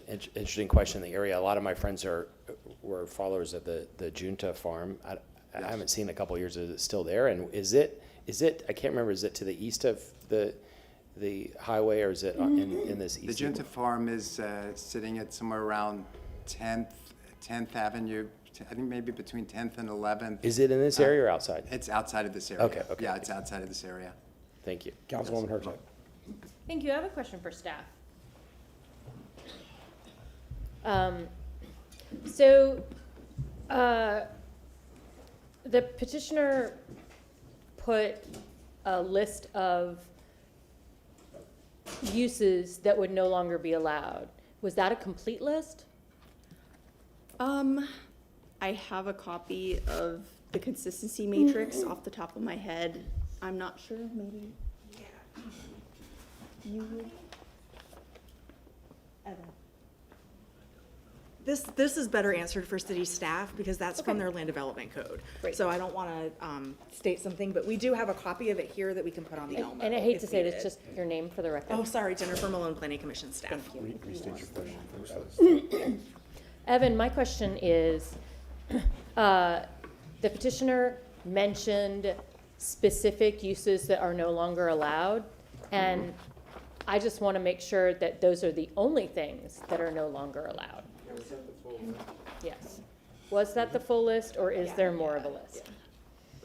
interesting question in the area. A lot of my friends were followers of the Junta farm. I haven't seen in a couple of years. Is it still there? And is it? I can't remember. Is it to the east of the highway, or is it in this east? The Junta farm is sitting at somewhere around 10th Avenue. I think maybe between 10th and 11th. Is it in this area or outside? It's outside of this area. Okay. Yeah, it's outside of this area. Thank you. Councilwoman Herzog. Thank you. I have a question for staff. The petitioner put a list of uses that would no longer be allowed. Was that a complete list? I have a copy of the consistency matrix off the top of my head. I'm not sure, maybe. You would? Evan. This is better answered for city staff because that's from their land development code. Great. So I don't want to state something, but we do have a copy of it here that we can put on the Elmo. And I hate if to say it, it's needed. just your name for the record. Oh, sorry, Jennifer Malone, Planning Commission staff. Restate your question. Evan, my question is, the petitioner mentioned specific uses that are no longer allowed, and I just want to make sure that those are the only things that are no longer allowed. Yes. Was that the full list, or is there more of a list?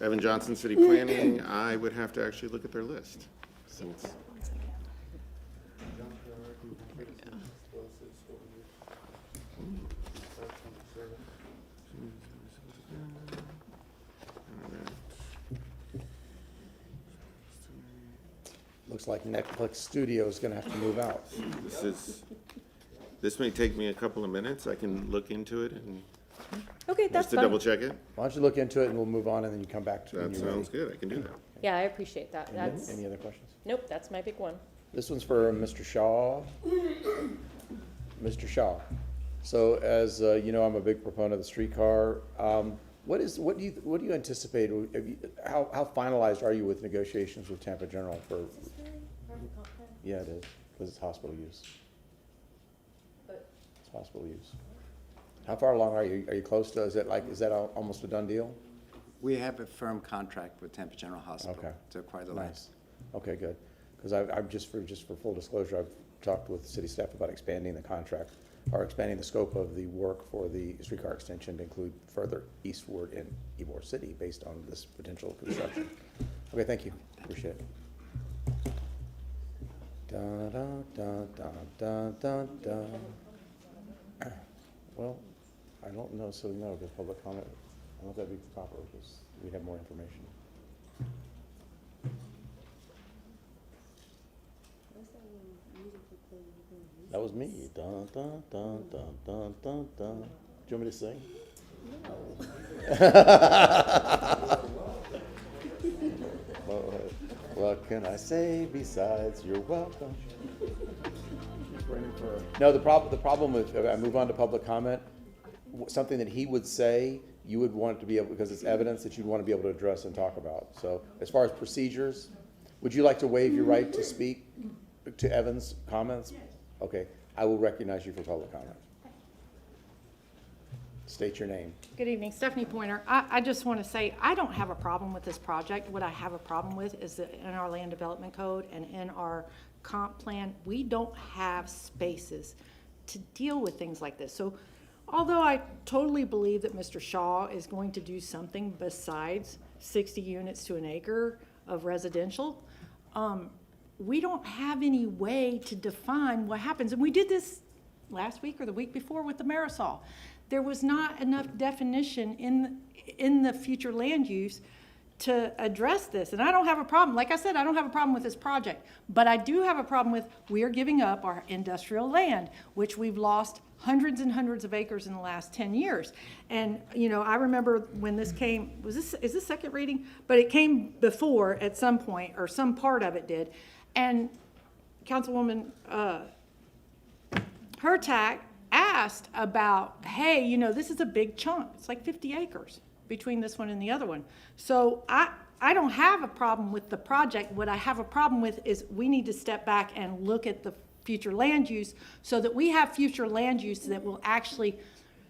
Evan Johnson, City Planning, I would have to actually look at their list, since Looks like Netflix Studio is gonna have to move out. this may take me a couple of minutes. I can look into it and Okay, just that's to fine. double check it. Why don't you look into it and we'll move on and then you come back to it when That you're ready. sounds good. I can do that. Yeah, I appreciate that. That's, Any other questions? nope, that's my big one. This one's for Mr. Shaw. Mr. Shaw. So as you know, I'm a big proponent of the streetcar. What do you anticipate? How finalized are you with negotiations with Tampa General for? Yeah, it is, because it's hospital use. It's hospital use. How far along are you? Are you close to? Is that almost a done deal? We have a firm contract with Tampa General Hospital Okay. to acquire the land. Nice. Okay, good. Because I've just for full disclosure, I've talked with city staff about expanding the contract or expanding the scope of the work for the streetcar extension to include further eastward in Ybor City based on this potential construction. Okay, thank you. Appreciate it. Da, da, da, da, da, da, da. Well, I don't necessarily know if public comment, I don't know if that'd be proper because we'd have more information. That was me. Dun, dun, dun, dun, dun, dun, dun. Do you want me to sing? What can I say besides you're welcome? No, the problem with, I move on to public comment, something that he would say you would want to be able, because it's evidence that you'd want to be able to address and talk about. So as far as procedures, would you like to waive your right to speak to Evan's comments? Okay, I will recognize you for public comment. State your name. Good evening, Stephanie Pointer. I just want to say, I don't have a problem with this project. What I have a problem with is that in our land development code and in our comp plan, we don't have spaces to deal with things like this. So although I totally believe that Mr. Shaw is going to do something besides 60 units to an acre of residential, we don't have any way to define what happens. And we did this last week or the week before with the Marisol. There was not enough definition in the future land use to address this. And I don't have a problem, like I said, I don't have a problem with this project, but I do have a problem with, we are giving up our industrial land, which we've lost hundreds and hundreds of acres in the last 10 years. And, you know, I remember when this came, is this second reading? But it came before at some point, or some part of it did. And Councilwoman Hurtak asked about, hey, you know, this is a big chunk. It's like 50 acres between this one and the other one. So I don't have a problem with the project. What I have a problem with is we need to step back and look at the future land use so that we have future land use that will actually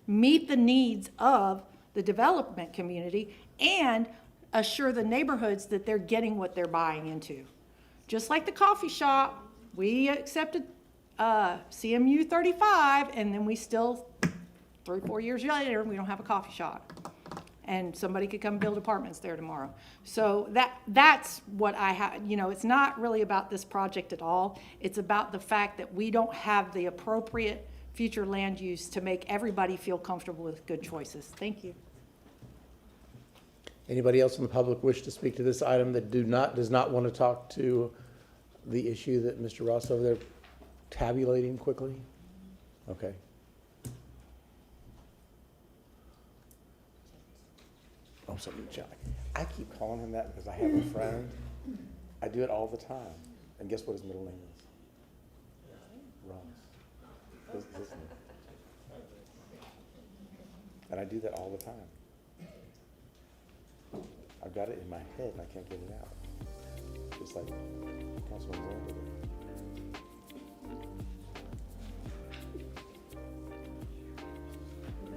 meet the needs of the development community and assure the neighborhoods that they're getting what they're buying into. Just like the coffee shop, we accepted CMU 35, and then we still, 3-4 years later, we don't have a coffee shop. And somebody could come build apartments there tomorrow. So that's what I have, you know, it's not really about this project at all. It's about the fact that we don't have the appropriate future land use to make everybody feel comfortable with good choices. Thank you. Anybody else in the public wish to speak to this item that does not want to talk to the issue that Mr. Ross over there tabulating quickly? Okay. Oh, something, John. I keep calling him that because I have a friend. I do it all the time. And guess what his middle name is? Ross. His name. And I do that all the time. I've got it in my head and I can't get it out. Just like Councilman Randall did.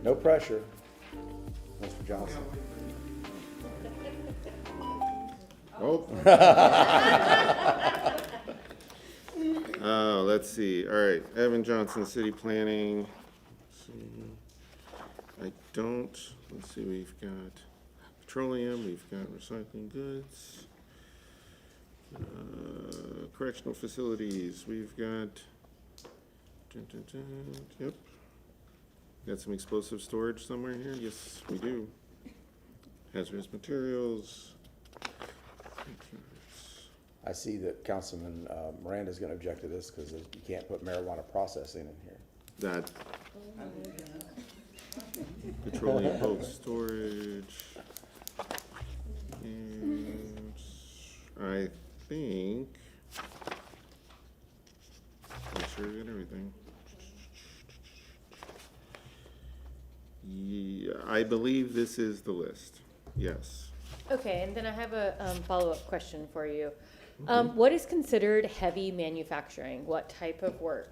No pressure, Mr. Johnson. Oh. Let's see. All right, Evan Johnson, City Planning. Let's see, we've got petroleum, we've got recycling goods, correctional facilities, we've got, yep. Got some explosive storage somewhere here? Yes, we do. Hazardous materials. I see that Councilman Miranda's going to object to this because you can't put marijuana processing in here. That petroleum bulk storage. And I think, make sure we got everything. Yeah, I believe this is the list. Yes. Okay, and then I have a follow-up question for you. What is considered heavy manufacturing? What type of work?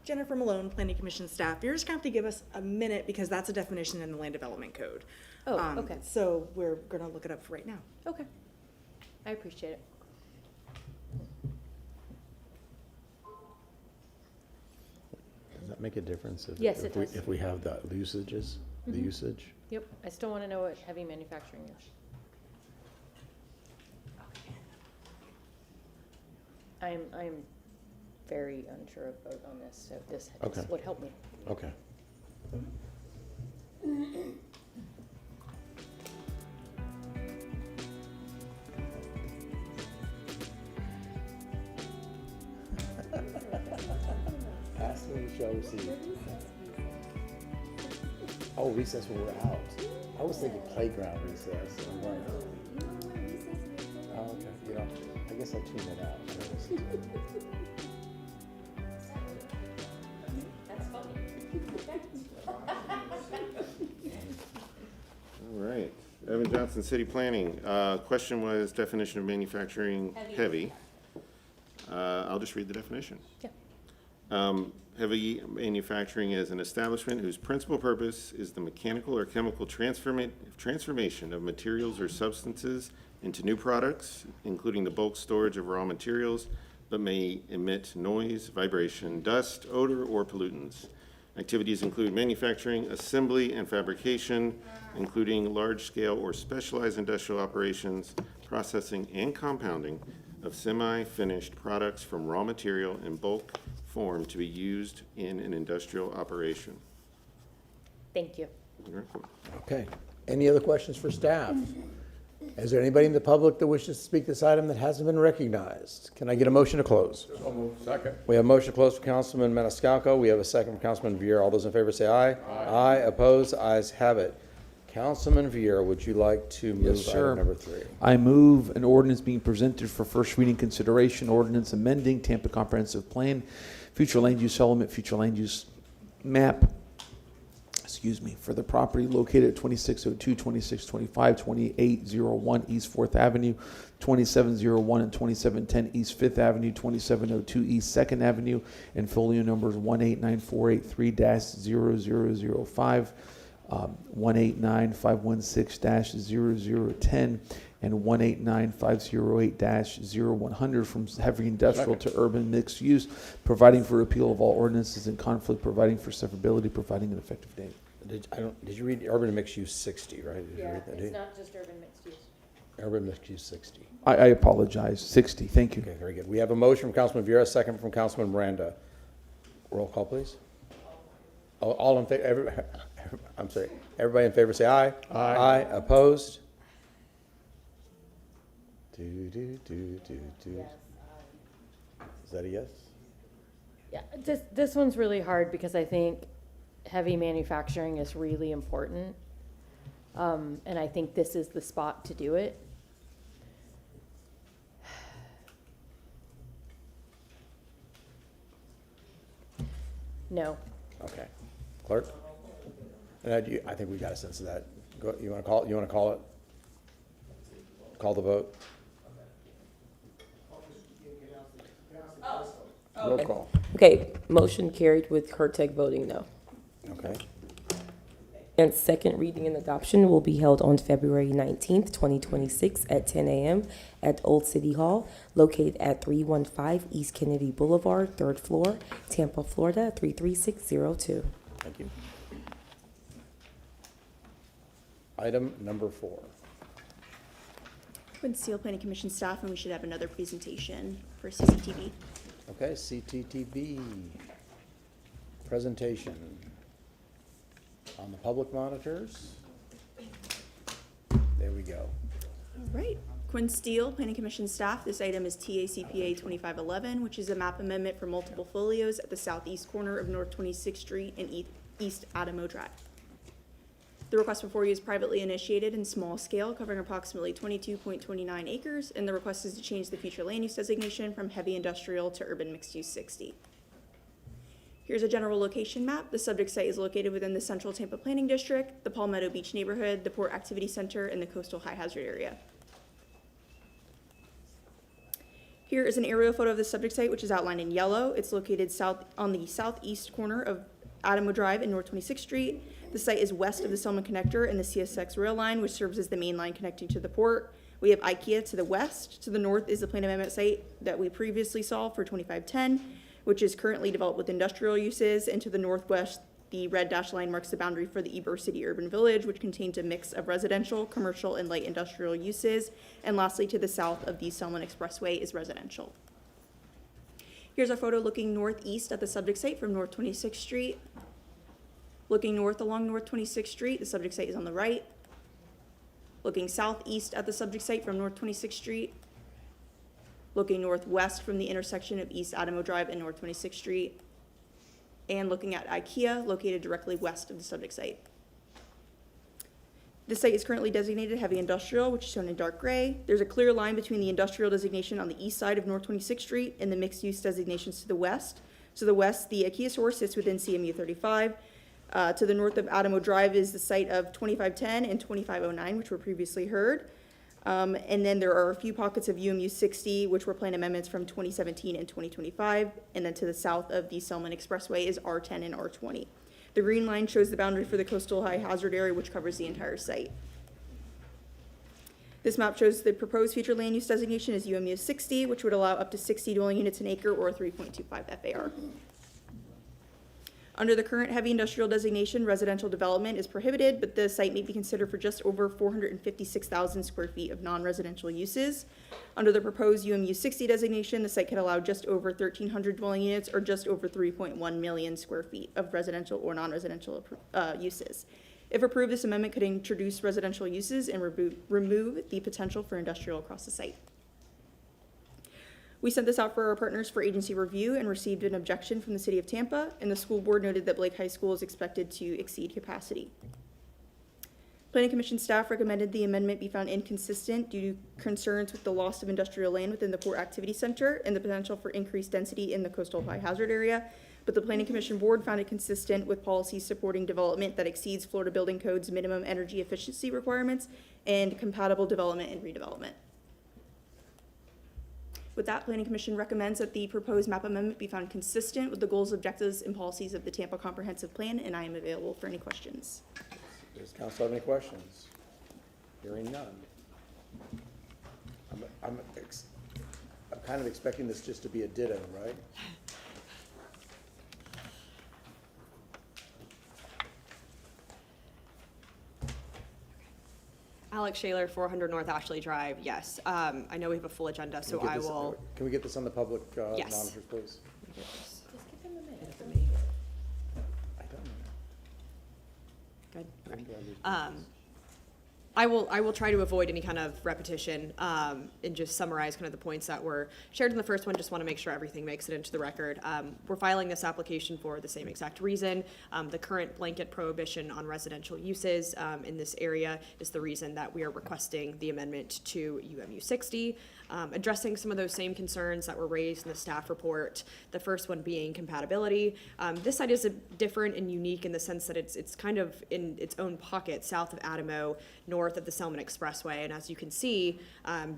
Jennifer Malone, Planning Commission staff. You're just going to have to give us a minute because that's a definition in the Land Development Code. Oh, okay. So we're going to look it up right now. Okay. I appreciate it. Does that make a difference? Yes, it does. If we have the usages, the usage? Yep, I still want to know what heavy manufacturing is. I'm very unsure of vote on this, so this Okay. would help me. Okay. Ask me, you shall receive. Oh, recess when we're out. I was thinking playground recess. Oh, okay. You know, guess I'll tune it out. That's funny. All right. Evan Johnson, City Planning. Question was definition of manufacturing heavy. I'll just read the definition. Yeah. Heavy manufacturing is an establishment whose principal purpose is the mechanical or chemical transformation of materials or substances into new products, including the bulk storage of raw materials, but may emit noise, vibration, dust, odor, or pollutants. Activities include manufacturing, assembly, and fabrication, including large-scale or specialized industrial operations, processing and compounding of semi-finished products from raw material in bulk form to be used in an industrial operation. Thank you. Okay. Any other questions for staff? Is there anybody in the public that wishes to speak this item that hasn't been recognized? Can I get a motion to close? So moved. Second. We have a motion to close from Councilman Maniscalco. We have a second from Councilman Vieira. All those in favor say aye. Aye. Opposed? Ayes have it. Councilman Vieira, would you like to move Yes, sir. item number 3? I move an ordinance being presented for first reading consideration, ordinance amending Tampa Comprehensive Plan, future land use element, future land use map, for the property located at 2602, 2625, 2801 East 4th Avenue, 2701 and 2710 East 5th Avenue, 2702 East 2nd Avenue, and folio numbers 1894883-0005, 189-516-0010, and 189-508-0100 from heavy industrial to urban mixed use, providing for repeal of all ordinances in conflict, providing for severability, providing an effective date. Did you read urban mixed use 60, right? Did you Yeah, read that? it's not just urban mixed use. Urban mixed use 60. I apologize. 60. Thank you. Okay, very good. We have a motion from Councilman Vieira, a second from Councilman Miranda. Roll call, please. All in favor, I'm sorry, everybody in favor say aye. Aye. Aye. Opposed? Is that a yes? Yeah, this one's really hard because I think heavy manufacturing is really important. And I think this is the spot to do it. No. Okay. Clerk? And I think we got a sense of that. You want to call it? Call the vote? Roll call. Okay, motion carried with Kurtek voting no. Okay. And second reading and adoption will be held on February 19th, 2026 at 10 a.m. at Old City Hall, located at 315 East Kennedy Boulevard, 3rd floor, Tampa, Florida, 33602. Thank you. Item number 4. Quincy Planning Commission staff, and we should have another presentation for CCTV. Okay, CTTV presentation on the public monitors. There we go. All right. Quinn Steele, Planning Commission staff. This item is TACPA 2511, which is a map amendment for multiple folios at the southeast corner of North 26th Street and East Adamo Drive. The request before you is privately initiated and small scale, covering approximately 22.29 acres, and the request is to change the future land use designation from heavy industrial to urban mixed use 60. Here's a general location map. The subject site is located within the Central Tampa Planning District, the Palmetto Beach neighborhood, the Port Activity Center, and the coastal high hazard area. Here is an aerial photo of the subject site, which is outlined in yellow. It's located on the southeast corner of Adamo Drive and North 26th Street. The site is west of the Selma Connector and the CSX rail line, which serves as the main line connecting to the port. We have IKEA to the west. To the north is the plan amendment site that we previously saw for 2510, which is currently developed with industrial uses. And to the northwest, the red dashed line marks the boundary for the Ybor City Urban Village, which contains a mix of residential, commercial, and light industrial uses. And lastly, to the south of the Selman Expressway is residential. Here's a photo looking northeast at the subject site from North 26th Street. Looking north along North 26th Street, the subject site is on the right. Looking southeast at the subject site from North 26th Street. Looking northwest from the intersection of East Adamo Drive and North 26th Street. And looking at IKEA, located directly west of the subject site. This site is currently designated heavy industrial, which is shown in dark gray. There's a clear line between the industrial designation on the east side of North 26th Street and the mixed-use designations to the west. To the west, the IKEA store sits within CMU 35. To the north of Adamo Drive is the site of 2510 and 2509, which were previously heard. And then there are a few pockets of UMU 60, which were plan amendments from 2017 and 2025. And then to the south of the Selman Expressway is R10 and R20. The green line shows the boundary for the coastal high hazard area, which covers the entire site. This map shows the proposed future land use designation is UMU 60, which would allow up to 60 dwelling units an acre or 3.25 FAR. Under the current heavy industrial designation, residential development is prohibited, but the site may be considered for just over 456,000 square feet of non-residential uses. Under the proposed UMU 60 designation, the site can allow just over 1,300 dwelling units or just over 3.1 million square feet of residential or non-residential uses. If approved, this amendment could introduce residential uses and remove the potential for industrial across the site. We sent this out for our partners for agency review and received an objection from the city of Tampa, and the school board noted that Blake High School is expected to exceed capacity. Planning Commission staff recommended the amendment be found inconsistent due to concerns with the loss of industrial land within the Port Activity Center and the potential for increased density in the coastal high hazard area, but the Planning Commission board found it consistent with policies supporting development that exceeds Florida Building Code's minimum energy efficiency requirements and compatible development and redevelopment. With that, Planning Commission recommends that the proposed map amendment be found consistent with the goals, objectives, and policies of the Tampa Comprehensive Plan, and I am available for any questions. Does council have any questions? Hearing none. I'm kind of expecting this just to be a ditto, right? Alex Shaler, 400 North Ashley Drive, yes. I know we have a full agenda, so I will. Can we get this on the public Yes. monitors, please? Just give them a minute. I don't know. Good. When Okay. do I lose business? I will try to avoid any kind of repetition and just summarize kind of the points that were shared in the first one. Just want to make sure everything makes it into the record. We're filing this application for the same exact reason. The current blanket prohibition on residential uses in this area is the reason that we are requesting the amendment to UMU 60. Addressing some of those same concerns that were raised in the staff report, the first one being compatibility. This site is different and unique in the sense that it's kind of in its own pocket south of Adamo, north of the Selman Expressway. And as you can see,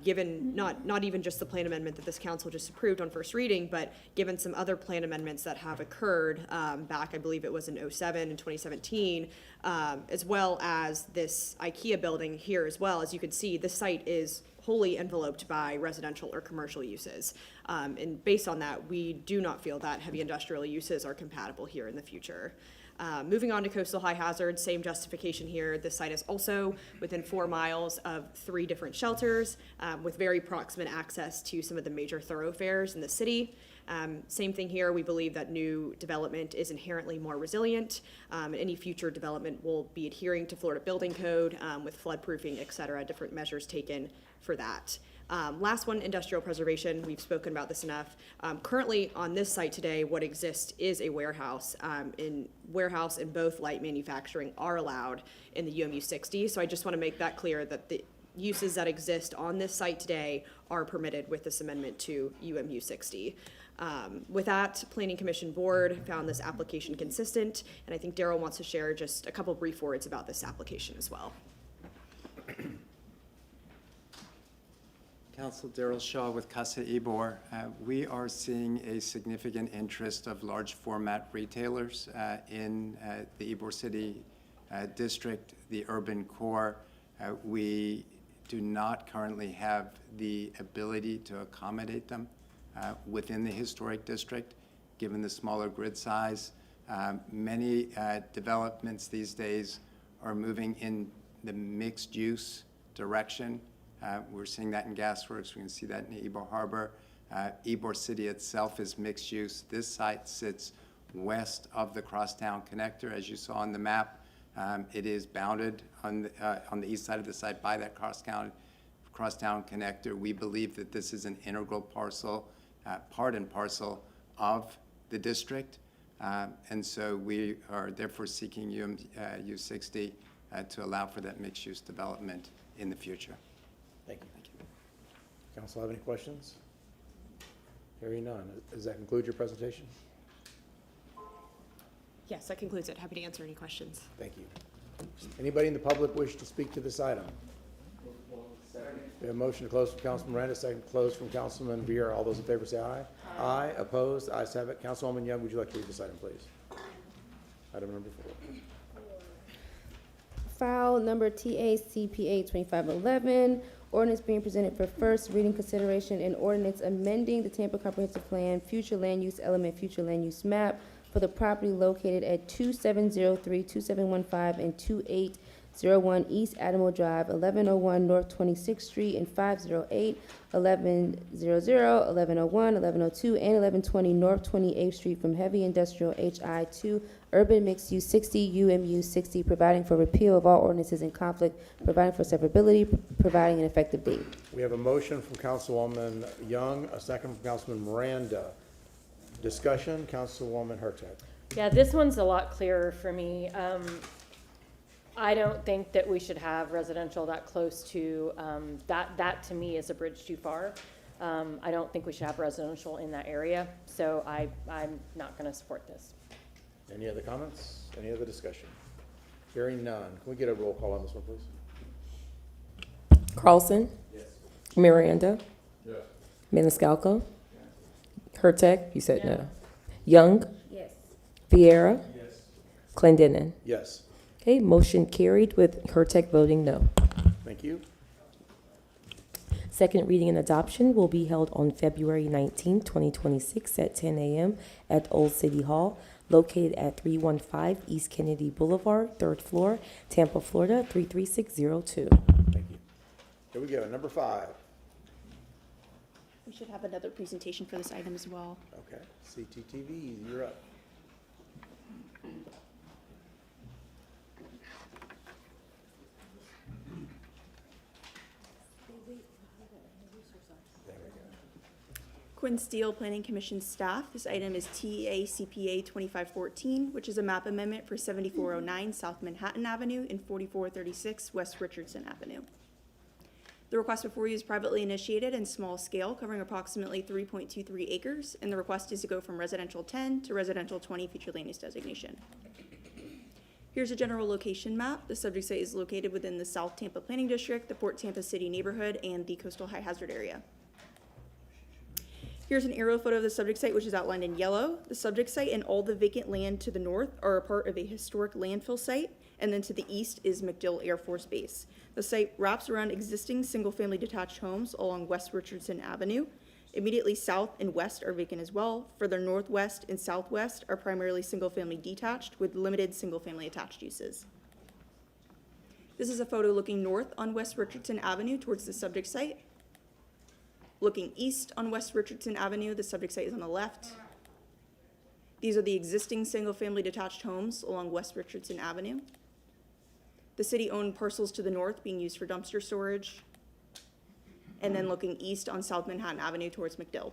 given not even just the plan amendment that this council just approved on first reading, but given some other plan amendments that have occurred back, I believe it was in 2007 and 2017, as well as this IKEA building here as well, as you can see, this site is wholly enveloped by residential or commercial uses. And based on that, we do not feel that heavy industrial uses are compatible here in the future. Moving on to coastal high hazard, same justification here. This site is also within 4 miles of 3 different shelters with very proximate access to some of the major thoroughfares in the city. Same thing here. We believe that new development is inherently more resilient. Any future development will be adhering to Florida Building Code with floodproofing, et cetera, different measures taken for that. Last one, industrial preservation. We've spoken about this enough. Currently on this site today, what exists is a warehouse. Warehouse and both light manufacturing are allowed in the UMU 60. So I just want to make that clear that the uses that exist on this site today are permitted with this amendment to UMU 60. With that, Planning Commission Board found this application consistent, and I think Daryl wants to share just a couple brief words about this application as well. Council Daryl Shaw with Casa Ybor. We are seeing a significant interest of large format retailers in the Ybor City district, the urban core. We do not currently have the ability to accommodate them within the historic district, given the smaller grid size. Many developments these days are moving in the mixed use direction. We're seeing that in Gasworks. We can see that in Ybor Harbor. Ybor City itself is mixed use. This site sits west of the Crosstown Connector, as you saw on the map. It is bounded on the east side of the site by that Crosstown Connector. We believe that this is an integral parcel, part and parcel of the district. And so we are therefore seeking UMU 60 to allow for that mixed-use development in the future. Thank you. Council have any questions? Hearing none. Does that conclude your presentation? Yes, that concludes it. Happy to answer any questions. Thank you. Anybody in the public wish to speak to this item? We have a motion to close from Councilman Miranda, second to close from Councilman Vieira. All those in favor say aye. Aye. Opposed? Ayes have it. Councilwoman Young, would you like to read this item, please? Item number 4. File number TACPA 2511, ordinance being presented for first reading consideration and ordinance amending the Tampa Comprehensive Plan future land use element, future land use map for the property located at 2703, 2715, and 2801 East Adamo Drive, 1101 North 26th Street, and 508, 1100, 1101, 1102, and 1120 North 28th Street from heavy industrial HI to urban mixed use 60, UMU 60, providing for repeal of all ordinances in conflict, providing for severability, providing an effective date. We have a motion from Councilwoman Young, a second from Councilman Miranda. Discussion, Councilwoman Hurtak. Yeah, this one's a lot clearer for me. I don't think that we should have residential that close to, that to me is a bridge too far. I don't think we should have residential in that area, so I'm not gonna support this. Any other comments? Any other discussion? Hearing none. Can we get a roll call on this one, please? Carlson? Yes. Miranda? Yes. Maniscalco? Hurtak? You said no. Young? Yes. Vieira? Yes. Clendenin? Yes. Okay, motion carried with Hurtak voting no. Thank you. Second reading and adoption will be held on February 19, 2026 at 10 a.m. at Old City Hall, located at 315 East Kennedy Boulevard, 3rd floor, Tampa, Florida, 33602. Thank you. Here we go. Number 5. We should have another presentation for this item as well. Okay. CTTV, you're up. Quinn Steele, Planning Commission staff. This item is TACPA 2514, which is a map amendment for 7409 South Manhattan Avenue and 4436 West Richardson Avenue. The request before you is privately initiated and small scale, covering approximately 3.23 acres, and the request is to go from residential 10 to residential 20 future land use designation. Here's a general location map. The subject site is located within the South Tampa Planning District, the Port Tampa City neighborhood, and the coastal high hazard area. Here's an aerial photo of the subject site, which is outlined in yellow. The subject site and all the vacant land to the north are a part of a historic landfill site, and then to the east is MacDill Air Force Base. The site wraps around existing single-family detached homes along West Richardson Avenue. Immediately south and west are vacant as well. Further northwest and southwest are primarily single-family detached with limited single-family attached uses. This is a photo looking north on West Richardson Avenue towards the subject site. Looking east on West Richardson Avenue, the subject site is on the left. These are the existing single-family detached homes along West Richardson Avenue. The city-owned parcels to the north being used for dumpster storage. And then looking east on South Manhattan Avenue towards MacDill.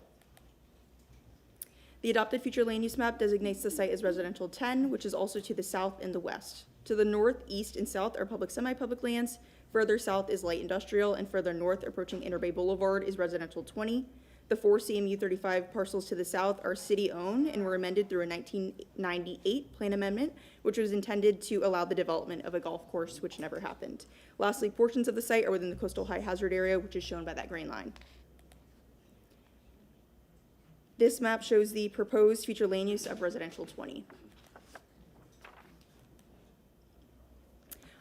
The adopted future land use map designates the site as residential 10, which is also to the south and the west. To the north, east, and south are public, semi-public lands. Further south is light industrial, and further north, approaching Interbay Boulevard, is residential 20. The 4 CMU 35 parcels to the south are city-owned and were amended through a 1998 plan amendment, which was intended to allow the development of a golf course, which never happened. Lastly, portions of the site are within the coastal high hazard area, which is shown by that green line. This map shows the proposed future land use of residential 20.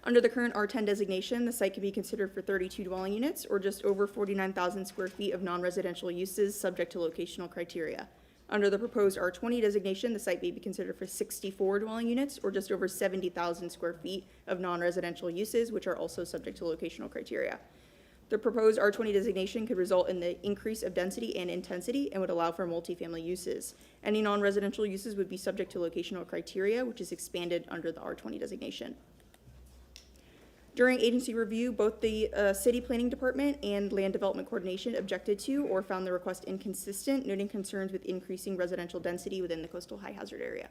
Under the current R10 designation, the site can be considered for 32 dwelling units or just over 49,000 square feet of non-residential uses subject to locational criteria. Under the proposed R20 designation, the site may be considered for 64 dwelling units or just over 70,000 square feet of non-residential uses, which are also subject to locational criteria. The proposed R20 designation could result in the increase of density and intensity and would allow for multifamily uses. Any non-residential uses would be subject to locational criteria, which is expanded under the R20 designation. During agency review, both the City Planning Department and Land Development Coordination objected to or found the request inconsistent, noting concerns with increasing residential density within the coastal high hazard area.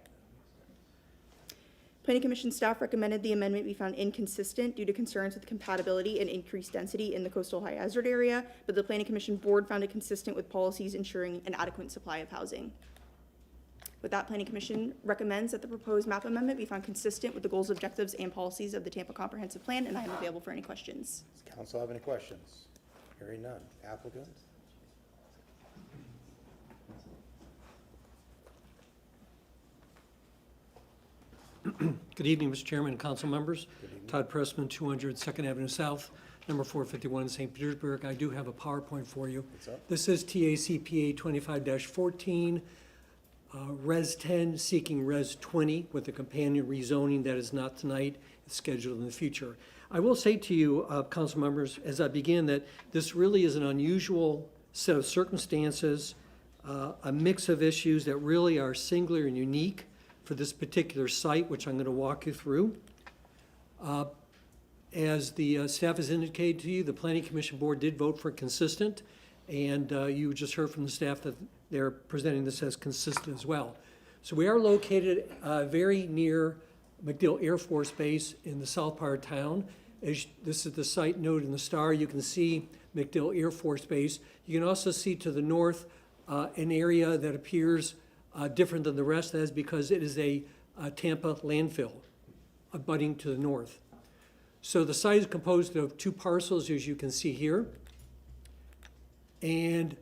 Planning Commission staff recommended the amendment be found inconsistent due to concerns with compatibility and increased density in the coastal high hazard area, but the Planning Commission board found it consistent with policies ensuring an adequate supply of housing. With that, Planning Commission recommends that the proposed map amendment be found consistent with the goals, objectives, and policies of the Tampa Comprehensive Plan, and I am available for any questions. Does council have any questions? Hearing none. Applicant? Good evening, Mr. Chairman and council members. Todd Pressman, 200 2nd Avenue South, number 451 in St. Petersburg. I do have a PowerPoint for you. This is TACPA 25-14, Res 10 seeking Res 20 with a companion rezoning that is not tonight. It's scheduled in the future. I will say to you, council members, as I begin, that this really is an unusual set of circumstances, a mix of issues that really are singular and unique for this particular site, which I'm going to walk you through. As the staff has indicated to you, the Planning Commission Board did vote for consistent, and you just heard from the staff that they're presenting this as consistent as well. So we are located very near MacDill Air Force Base in the south part of town. This is the site noted in the star. You can see MacDill Air Force Base. You can also see to the north an area that appears different than the rest. That is because it is a Tampa landfill abutting to the north. So the site is composed of 2 parcels, as you can see here. And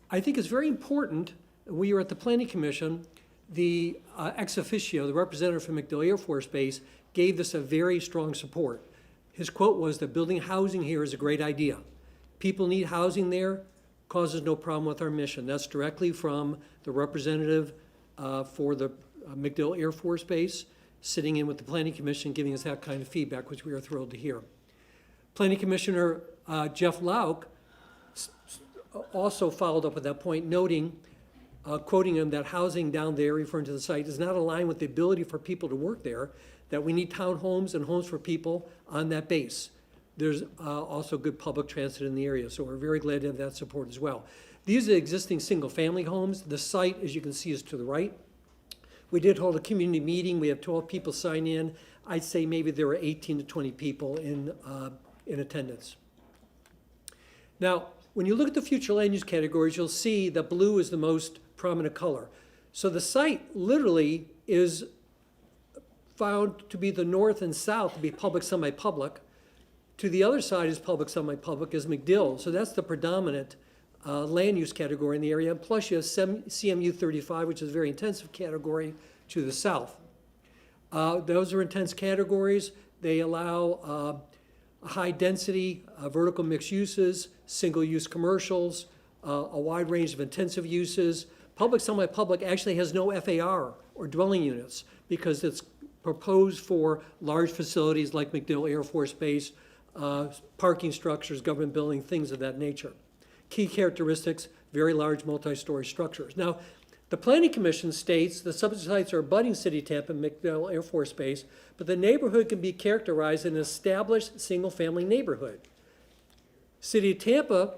I think it's very important, we are at the Planning Commission, the ex officio, the representative from MacDill Air Force Base, gave this a very strong support. His quote was that building housing here is a great idea. People need housing there, causes no problem with our mission. That's directly from the representative for the MacDill Air Force Base, sitting in with the Planning Commission, giving us that kind of feedback, which we are thrilled to hear. Planning Commissioner Jeff Lauk also followed up at that point, noting, quoting him, that housing down there, referring to the site, is not aligned with the ability for people to work there, that we need townhomes and homes for people on that base. There's also good public transit in the area, so we're very glad to have that support as well. These are existing single-family homes. The site, as you can see, is to the right. We did hold a community meeting. We have 12 people sign in. I'd say maybe there were 18 to 20 people in attendance. Now, when you look at the future land use categories, you'll see that blue is the most prominent color. So the site literally is found to be the north and south to be public, semi-public. To the other side is public, semi-public, is MacDill. So that's the predominant land use category in the area. And plus you have CMU 35, which is a very intensive category to the south. Those are intense categories. They allow high density, vertical mixed uses, single use commercials, a wide range of intensive uses. Public, semi-public actually has no FAR or dwelling units because it's proposed for large facilities like MacDill Air Force Base, parking structures, government building, things of that nature. Key characteristics, very large multi-story structures. Now, the Planning Commission states the subject sites are abutting City of Tampa and MacDill Air Force Base, but the neighborhood can be characterized as an established single-family neighborhood. City of Tampa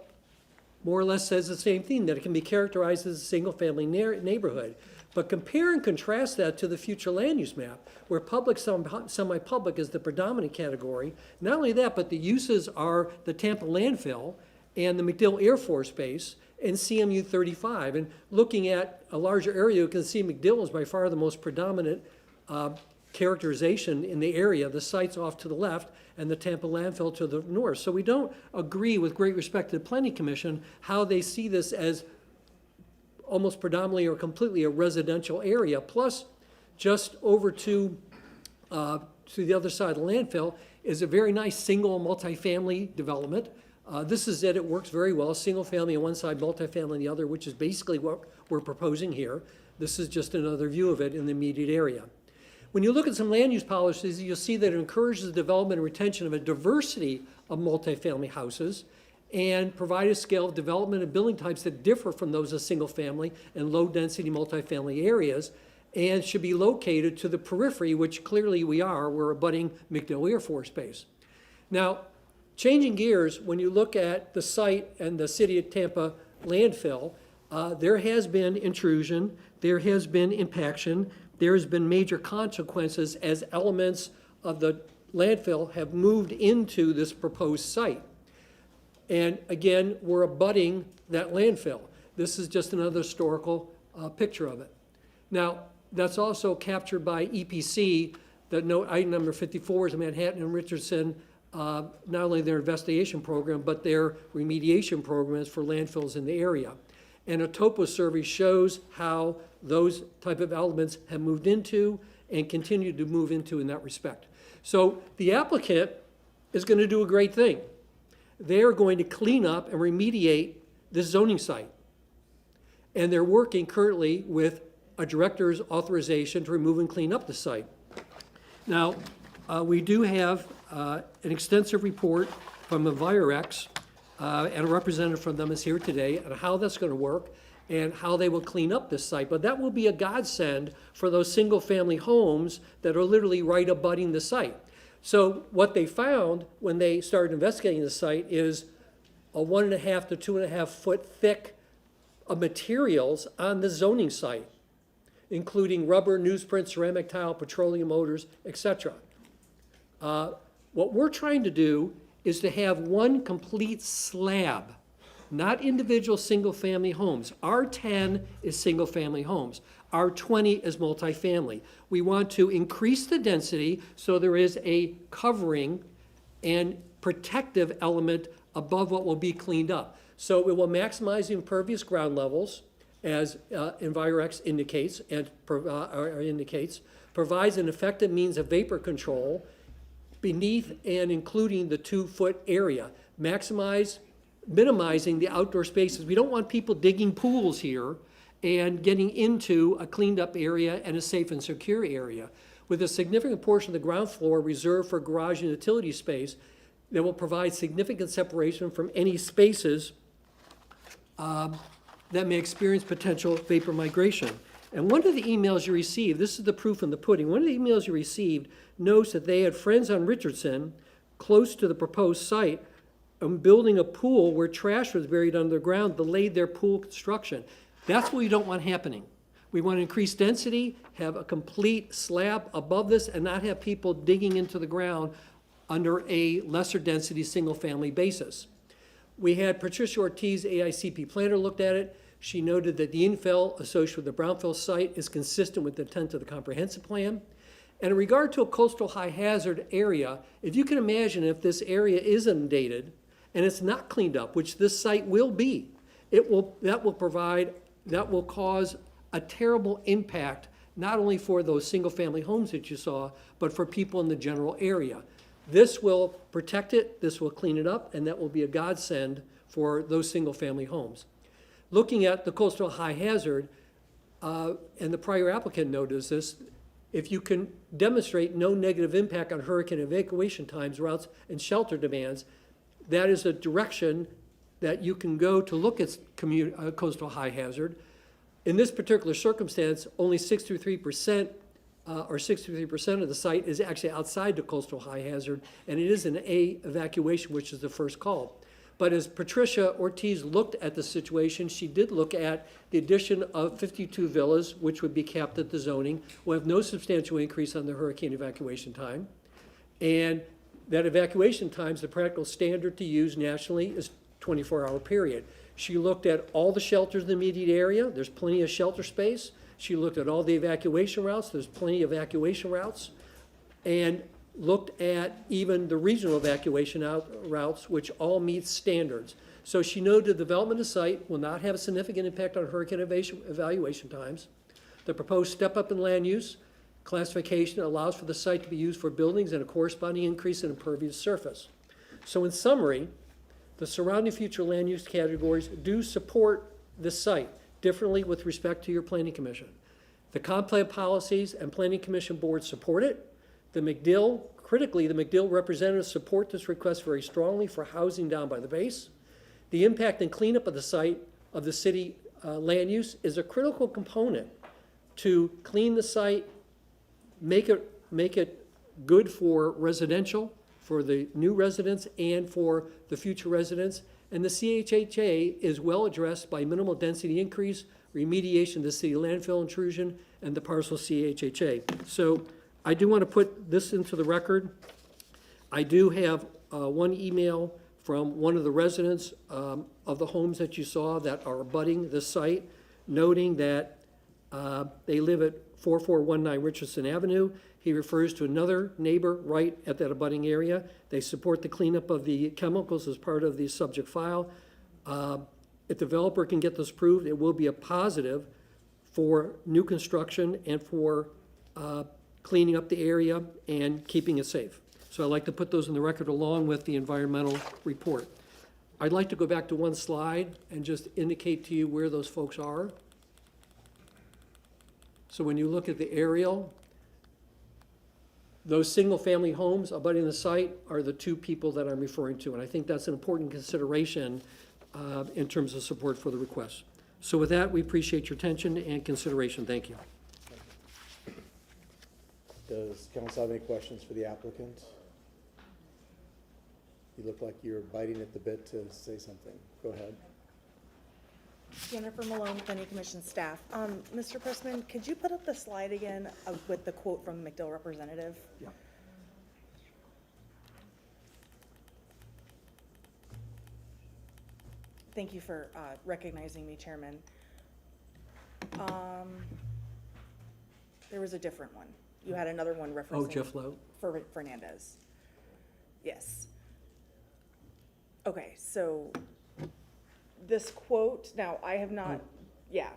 more or less says the same thing, that it can be characterized as a single-family neighborhood. But compare and contrast that to the future land use map, where public, semi-public is the predominant category. Not only that, but the uses are the Tampa landfill and the MacDill Air Force Base and CMU 35. And looking at a larger area, you can see MacDill is by far the most predominant characterization in the area. The site's off to the left and the Tampa landfill to the north. So we don't agree, with great respect to the Planning Commission, how they see this as almost predominantly or completely a residential area. Plus, just over to the other side of the landfill is a very nice single multifamily development. This is it. It works very well. Single family on one side, multifamily on the other, which is basically what we're proposing here. This is just another view of it in the immediate area. When you look at some land use policies, you'll see that it encourages the development and retention of a diversity of multifamily houses and provide a scale of development and building types that differ from those of single family and low density multifamily areas, and should be located to the periphery, which clearly we are. We're abutting MacDill Air Force Base. Now, changing gears, when you look at the site and the City of Tampa landfill, there has been intrusion, there has been impaction. there's been major consequences as elements of the landfill have moved into this proposed site. And again, we're abutting that landfill. This is just another historical picture of it. Now, that's also captured by EPC. The note item number 54 is Manhattan and Richardson, not only their investigation program, but their remediation programs for landfills in the area. And a topo survey shows how those type of elements have moved into and continue to move into in that respect. So the applicant is going to do a great thing. They're going to clean up and remediate this zoning site. And they're working currently with a director's authorization to remove and clean up the site. Now, we do have an extensive report from Envirex, and a representative from them is here today, on how that's going to work and how they will clean up this site. But that will be a godsend for those single-family homes that are literally right abutting the site. So what they found when they started investigating the site is a 1.5 to 2.5 foot thick of materials on the zoning site, including rubber, newsprint, ceramic tile, petroleum odors, etc. What we're trying to do is to have one complete slab, not individual single-family homes. R10 is single-family homes. R20 is multifamily. We want to increase the density so there is a covering and protective element above what will be cleaned up. So it will maximize the impervious ground levels, as Envirex indicates, provides an effective means of vapor control beneath and including the 2-foot area, minimizing the outdoor spaces. We don't want people digging pools here and getting into a cleaned up area and a safe and secure area. With a significant portion of the ground floor reserved for garage and utility space that will provide significant separation from any spaces that may experience potential vapor migration. And one of the emails you received, this is the proof in the pudding, one of the emails you received notes that they had friends on Richardson close to the proposed site building a pool where trash was buried underground, delayed their pool construction. That's what we don't want happening. We want to increase density, have a complete slab above this, and not have people digging into the ground under a lesser density single-family basis. We had Patricia Ortiz, AICP planner, looked at it. She noted that the infill associated with the brownfield site is consistent with the intent of the comprehensive plan. And in regard to a coastal high hazard area, if you can imagine if this area is inundated and it's not cleaned up, which this site will be, that will cause a terrible impact, not only for those single-family homes that you saw, but for people in the general area. This will protect it, this will clean it up, and that will be a godsend for those single-family homes. Looking at the coastal high hazard, and the prior applicant noticed this, if you can demonstrate no negative impact on hurricane evacuation times, routes, and shelter demands, that is a direction that you can go to look at coastal high hazard. In this particular circumstance, only 63% of the site is actually outside the coastal high hazard, and it is an A evacuation, which is the first call. But as Patricia Ortiz looked at the situation, she did look at the addition of 52 villas, which would be capped at the zoning, will have no substantial increase on the hurricane evacuation time. And that evacuation times, the practical standard to use nationally is 24-hour period. She looked at all the shelters in the immediate area. There's plenty of shelter space. She looked at all the evacuation routes. There's plenty of evacuation routes. And looked at even the regional evacuation routes, which all meet standards. So she noted the development of the site will not have a significant impact on hurricane evaluation times. The proposed step up in land use classification allows for the site to be used for buildings and a corresponding increase in impervious surface. So in summary, the surrounding future land use categories do support this site differently with respect to your planning commission. The comp plan policies and planning commission boards support it. The MacDill, critically, the MacDill representatives support this request very strongly for housing down by the base. The impact and cleanup of the site of the city land use is a critical component to clean the site, make it good for residential, for the new residents and for the future residents, And the CHHA is well addressed by minimal density increase, remediation of the city landfill intrusion, and the parcel CHHA. So I do want to put this into the record. I do have one email from one of the residents of the homes that you saw that are abutting the site, noting that they live at 4419 Richardson Avenue. He refers to another neighbor right at that abutting area. They support the cleanup of the chemicals as part of the subject file. If the developer can get this approved, it will be a positive for new construction and for cleaning up the area and keeping it safe. So I'd like to put those in the record along with the environmental report. I'd like to go back to one slide and just indicate to you where those folks are. So when you look at the aerial, those single-family homes abutting the site are the two people that I'm referring to, and I think that's an important consideration in terms of support for the request. So with that, we appreciate your attention and consideration. Thank you. Does council have any questions for the applicant? You look like you're biting at the bit to say something. Go ahead. Jennifer Malone, Planning Commission staff. Mr. Pressman, could you put up the slide again with the quote from the MacDill representative? Yeah. Thank you for recognizing me, Chairman. There was a different one. You had another one referencing. Oh, Jeff Lowe? Fernandez. Yes. Okay, so this quote, now I have not, yeah.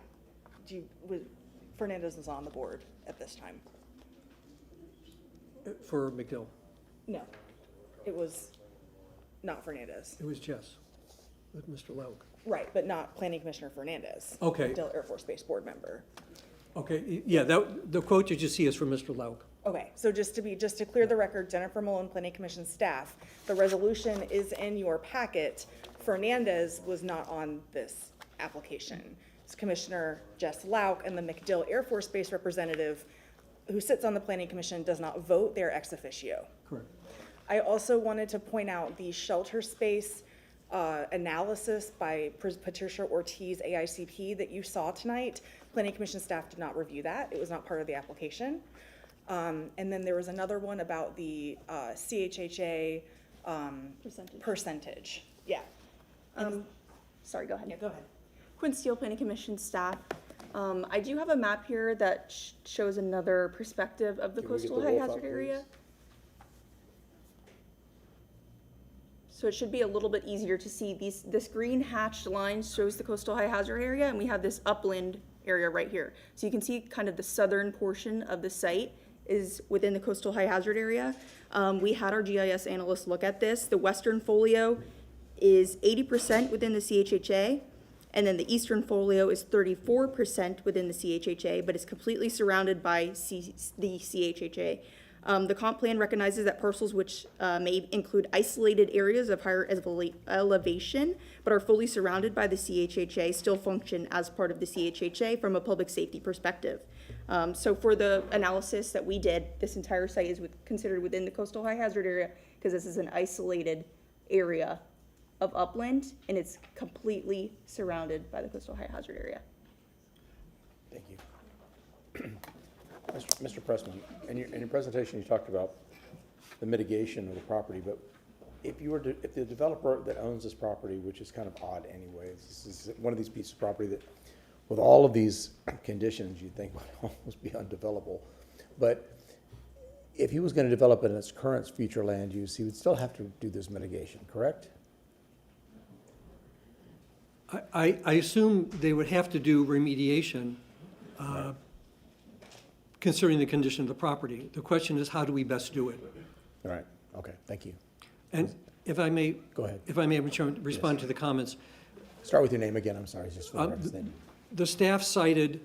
Fernandez is on the board at this time. For MacDill? No, it was not Fernandez. It was Jess with Mr. Lowe. Right, but not Planning Commissioner Fernandez. Okay. MacDill Air Force Base Board member. Okay, yeah, the quote you just see is from Mr. Lowe. Okay, so just to clear the record, Jennifer Malone, Planning Commission staff, the resolution is in your packet. Fernandez was not on this application. It's Commissioner Jess Lauk and the MacDill Air Force Base representative who sits on the Planning Commission does not vote, they're ex officio. Correct. I also wanted to point out the shelter space analysis by Patricia Ortiz, AICP, that you saw tonight. Planning Commission staff did not review that. It was not part of the application. And then there was another one about the CHHA percentage. Yeah. Sorry, go ahead. Yeah, go ahead. Quinn Steele, Planning Commission staff. I do have a map here that shows another perspective of the Can we get coastal the high wolf up, hazard area. please? So it should be a little bit easier to see. This green hatched line shows the coastal high hazard area, and we have this upland area right here. So you can see kind of the southern portion of the site is within the coastal high hazard area. We had our GIS analysts look at this. The western folio is 80% within the CHHA, and then the eastern folio is 34% within the CHHA, but it's completely surrounded by the CHHA. The comp plan recognizes that parcels which may include isolated areas of higher elevation, but are fully surrounded by the CHHA, still function as part of the CHHA from a public safety perspective. So for the analysis that we did, this entire site is considered within the coastal high hazard area because this is an isolated area of upland, and it's completely surrounded by the coastal high hazard area. Thank you. Mr. Pressman, in your presentation, you talked about the mitigation of the property, but if the developer that owns this property, which is kind of odd anyways, this is one of these pieces of property that, with all of these conditions, you'd think would almost be undevelopable. But if he was going to develop it in its current future land use, he would still have to do this mitigation, correct? I assume they would have to do remediation considering the condition of the property. The question is, how do we best do it? All right, okay, thank you. And if I may, go ahead. If I may respond to the comments. Start with your name again, I'm sorry, just for the reference name. The staff cited.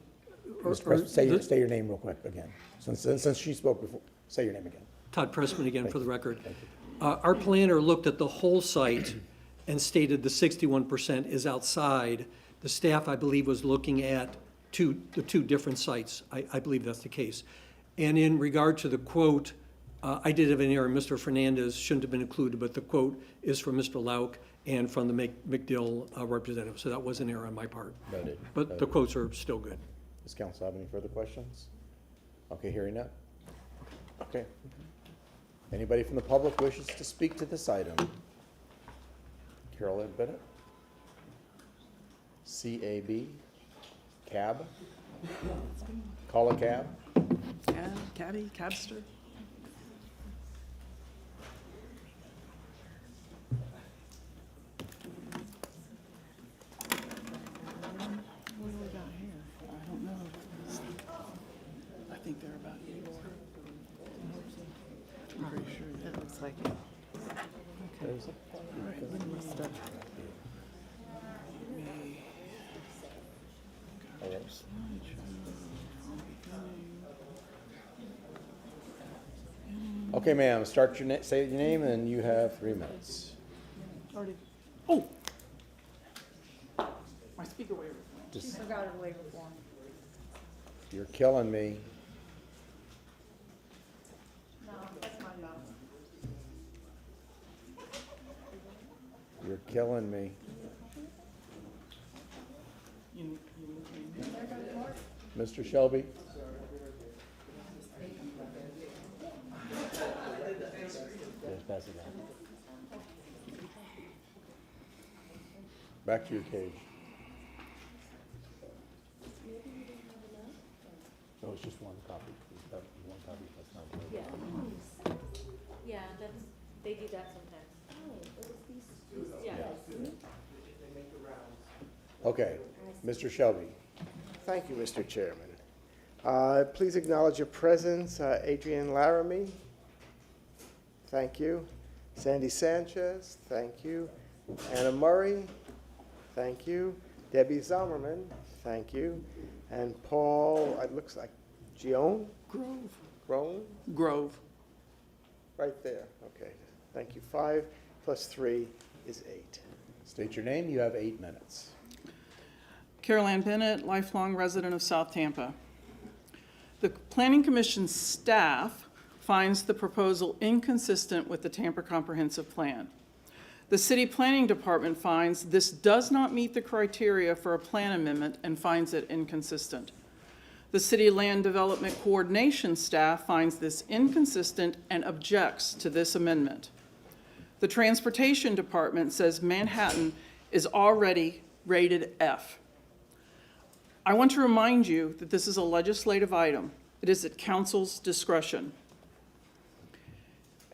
Say your name real quick again. Since she spoke before, say your name again. Todd Pressman again for the record. Our planner looked at the whole site and stated the 61% is outside. The staff, I believe, was looking at the two different sites. I believe that's the case. And in regard to the quote, I did have an error. Mr. Fernandez shouldn't have been included, but the quote is from Mr. Lauk. and from the MacDill representative. So that was an error on my part. Noted. But the Noted. quotes are still good. Does council have any further questions? Okay, hearing none. Okay. Anybody from the public wishes to speak to this item? Carol Ann Bennett? CAB? Cab? Call a cab? Cabby, cabster? What do we got here? I don't know. I think they're about Igor. I'm pretty sure that looks like it. Okay. All right, let me start. Okay, ma'am, start your say your name and you have 3 minutes. Already. Oh! My speaker waiver. She forgot her waiver form. You're killing me. No, that's my mouth. You're killing me. Mr. Shelby? Yes, pass it down. Back to your cage. No, it's just one copy. One copy, that's not good. Yeah. Yeah, they do that sometimes. Yeah. Okay, Mr. Shelby. Thank you, Mr. Chairman. Please acknowledge your presence, Adrienne Laramie. Thank you. Sandy Sanchez, thank you. Anna Murray, thank you. Debbie Zimmerman, thank you. And Paul, it looks like Gion? Grove. Right there, okay. Thank you. 5 + 3 is 8. State your name, you have 8 minutes. Carol Ann Bennett, lifelong resident of South Tampa. The Planning Commission staff finds the proposal inconsistent with the Tampa Comprehensive Plan. The City Planning Department finds this does not meet the criteria for a plan amendment and finds it inconsistent. The City Land Development Coordination staff finds this inconsistent and objects to this amendment. The Transportation Department says Manhattan is already rated F. I want to remind you that this is a legislative item. It is at council's discretion.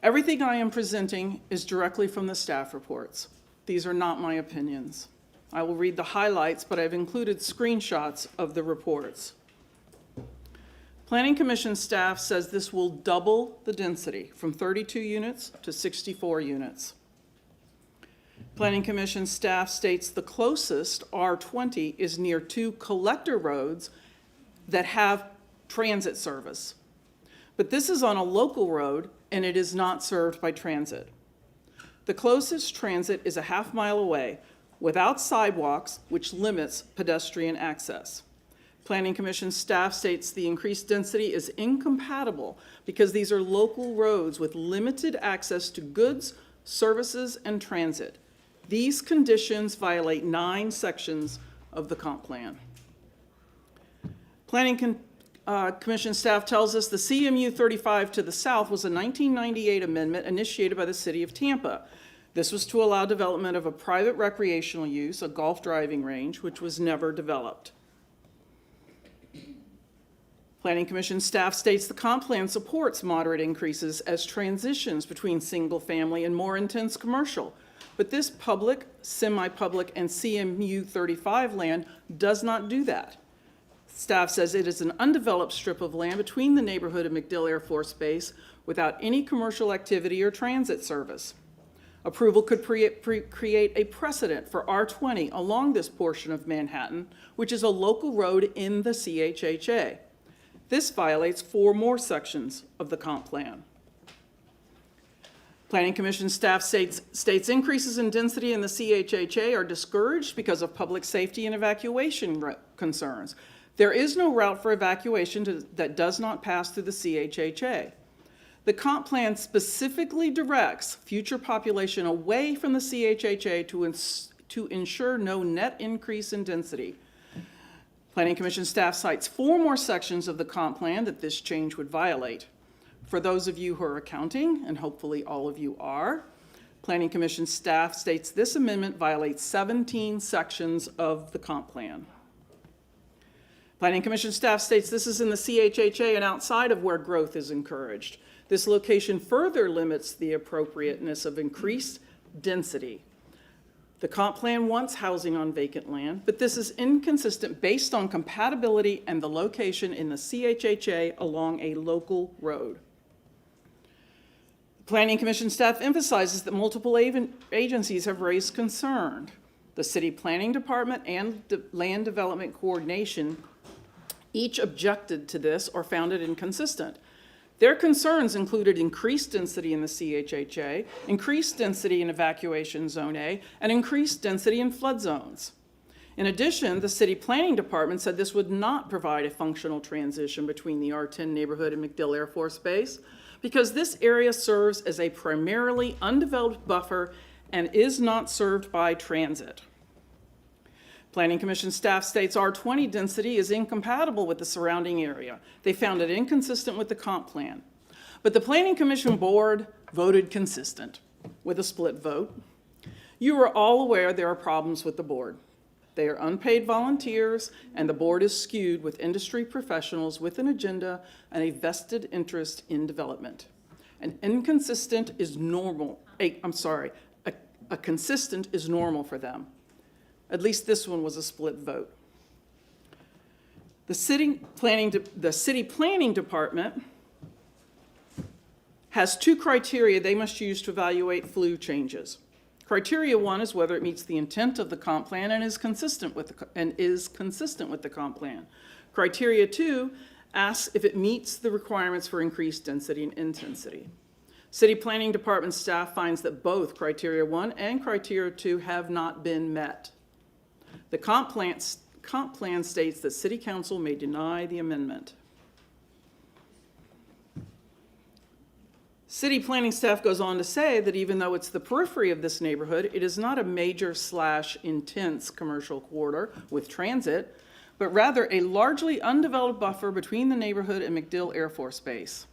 Everything I am presenting is directly from the staff reports. These are not my opinions. I will read the highlights, but I've included screenshots of the reports. Planning Commission staff says this will double the density from 32 units to 64 units. Planning Commission staff states the closest R20 is near 2 collector roads that have transit service. But this is on a local road and it is not served by transit. The closest transit is a half-mile away without sidewalks, which limits pedestrian access. Planning Commission staff states the increased density is incompatible because these are local roads with limited access to goods, services, and transit. These conditions violate 9 sections of the comp plan. Planning Commission staff tells us the CMU 35 to the south was a 1998 amendment initiated by the City of Tampa. This was to allow development of a private recreational use, a golf driving range, which was never developed. Planning Commission staff states the comp plan supports moderate increases as transitions between single-family and more intense commercial. But this public, semi-public, and CMU 35 land does not do that. Staff says it is an undeveloped strip of land between the neighborhood of MacDill Air Force Base without any commercial activity or transit service. Approval could create a precedent for R20 along this portion of Manhattan, which is a local road in the CHHA. This violates 4 more sections of the comp plan. Planning Commission staff states increases in density in the CHHA are discouraged because of public safety and evacuation concerns. There is no route for evacuation that does not pass through the CHHA. The comp plan specifically directs future population away from the CHHA to ensure no net increase in density. Planning Commission staff cites 4 more sections of the comp plan that this change would violate. For those of you who are accounting, and hopefully all of you are, Planning Commission staff states this amendment violates 17 sections of the comp plan. Planning Commission staff states this is in the CHHA and outside of where growth is encouraged. This location further limits the appropriateness of increased density. The comp plan wants housing on vacant land, but this is inconsistent based on compatibility and the location in the CHHA along a local road. Planning Commission staff emphasizes that multiple agencies have raised concern. The City Planning Department and Land Development Coordination each objected to this or found it inconsistent. Their concerns included increased density in the CHHA, increased density in Evacuation Zone A, and increased density in flood zones. In addition, the City Planning Department said this would not provide a functional transition between the R10 neighborhood and MacDill Air Force Base because this area serves as a primarily undeveloped buffer and is not served by transit. Planning Commission staff states R20 density is incompatible with the surrounding area. They found it inconsistent with the comp plan. But the Planning Commission board voted consistent with a split vote. You are all aware there are problems with the board. They are unpaid volunteers, and the board is skewed with industry professionals with an agenda and a vested interest in development. An inconsistent is normal. A consistent is normal for them. At least this one was a split vote. The City Planning Department has 2 criteria they must use to evaluate FLU changes. Criteria 1 is whether it meets the intent of the comp plan and is consistent with the comp plan. Criteria 2 asks if it meets the requirements for increased density and intensity. City Planning Department staff finds that both criteria 1 and criteria 2 have not been met. The comp plan states that City Council may deny the amendment. City planning staff goes on to say that even though it's the periphery of this neighborhood, it is not a major/intense commercial corridor with transit, but rather a largely undeveloped buffer between the neighborhood and MacDill Air Force Base,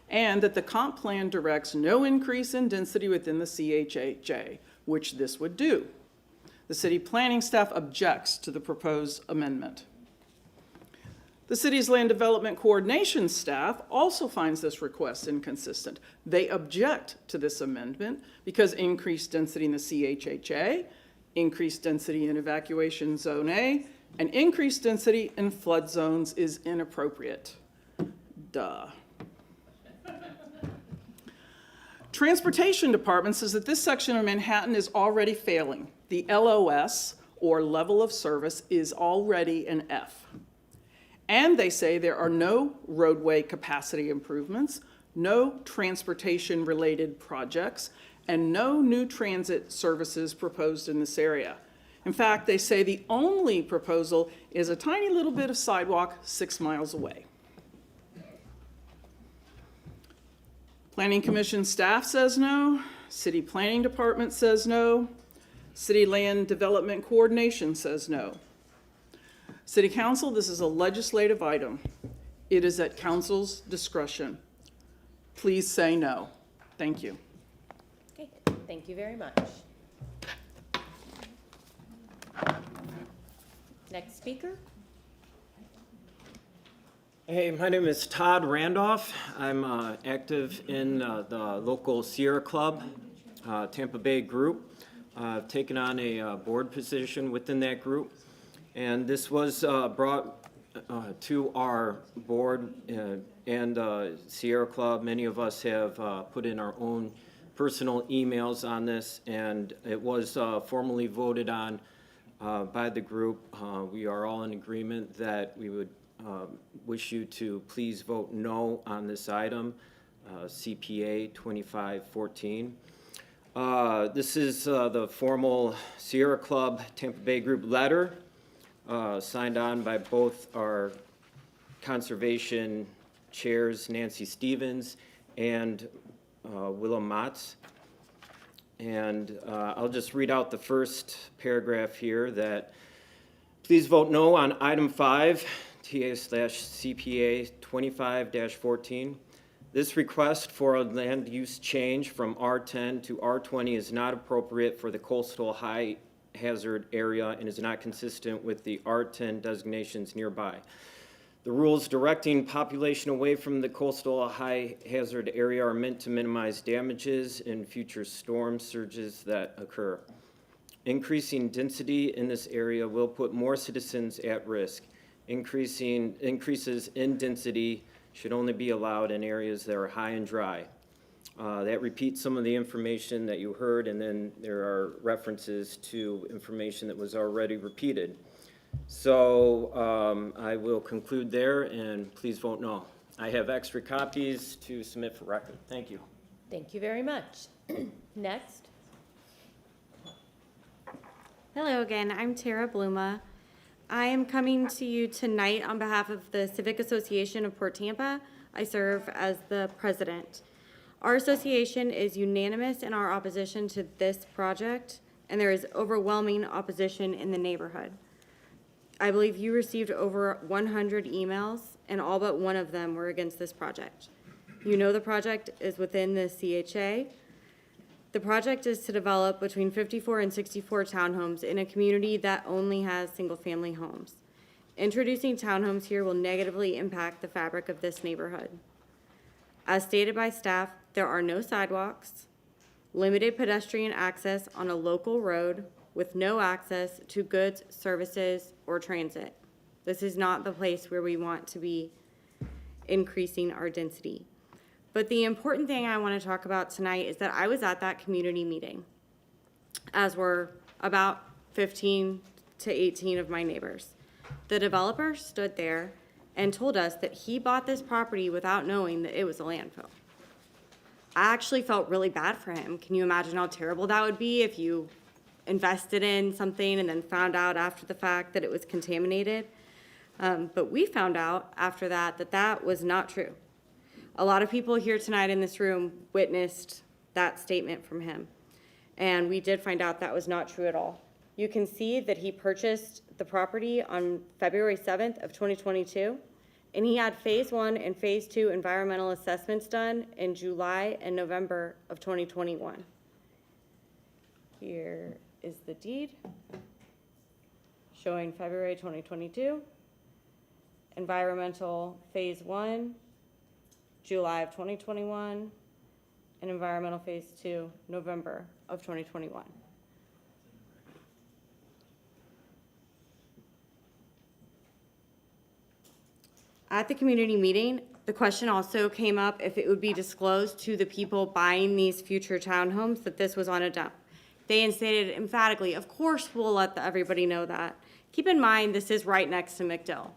and that the comp plan directs no increase in density within the CHHA, which this would do. The city planning staff objects to the proposed amendment. The city's land development coordination staff also finds this request inconsistent. They object to this amendment because increased density in the CHHA, increased density in Evacuation Zone A, and increased density in flood zones is inappropriate. Duh. Transportation Department says that this section of Manhattan is already failing. The LOS, or level of service, is already an F. And they say there are no roadway capacity improvements, no transportation-related projects, and no new transit services proposed in this area. In fact, they say the only proposal is a tiny little bit of sidewalk 6 miles away. Planning Commission staff says no. City Planning Department says no. City Land Development Coordination says no. City Council, this is a legislative item. It is at council's discretion. Please say no. Thank you. Okay, thank you very much. Next speaker. Hey, my name is Todd Randolph. I'm active in the local Sierra Club, Tampa Bay group. I've taken on a board position within that group, and this was brought to our board and Sierra Club. Many of us have put in our own personal emails on this, and it was formally voted on by the group. We are all in agreement that we would wish you to please vote no on this item, CPA 2514. This is the formal Sierra Club Tampa Bay Group letter signed on by both our conservation chairs, Nancy Stevens and Willamette. And I'll just read out the first paragraph here that please vote no on item 5, TA/CPA 25-14. This request for a land use change from R10 to R20 is not appropriate for the coastal high hazard area and is not consistent with the R10 designations nearby. The rules directing population away from the coastal high hazard area are meant to minimize damages in future storm surges that occur. Increasing density in this area will put more citizens at risk. Increases in density should only be allowed in areas that are high and dry. That repeats some of the information that you heard, and then there are references to information that was already repeated. So I will conclude there, and please vote no. I have extra copies to submit for record. Thank you. Thank you very much. Next. Hello again, I'm Tara Bluma. I am coming to you tonight on behalf of the Civic Association of Port Tampa. I serve as the president. Our association is unanimous in our opposition to this project, and there is overwhelming opposition in the neighborhood. I believe you received over 100 emails, and all but one of them were against this project. You know the project is within the CHA. The project is to develop between 54 and 64 townhomes in a community that only has single-family homes. Introducing townhomes here will negatively impact the fabric of this neighborhood. As stated by staff, there are no sidewalks, limited pedestrian access on a local road with no access to goods, services, or transit. This is not the place where we want to be increasing our density. But the important thing I want to talk about tonight is that I was at that community meeting, as were about 15 to 18 of my neighbors. The developer stood there and told us that he bought this property without knowing that it was a landfill. I actually felt really bad for him. Can you imagine how terrible that would be if you invested in something and then found out after the fact that it was contaminated? But we found out after that that was not true. A lot of people here tonight in this room witnessed that statement from him. And we did find out that was not true at all. You can see that he purchased the property on February 7th of 2022, and he had phase 1 and phase 2 environmental assessments done in July and November of 2021. Here is the deed showing February 2022, environmental phase 1, July of 2021, and environmental phase 2, November of 2021. At the community meeting, the question also came up if it would be disclosed to the people buying these future townhomes that this was on a dump. They stated emphatically, of course we'll let everybody know that. Keep in mind, this is right next to MacDill.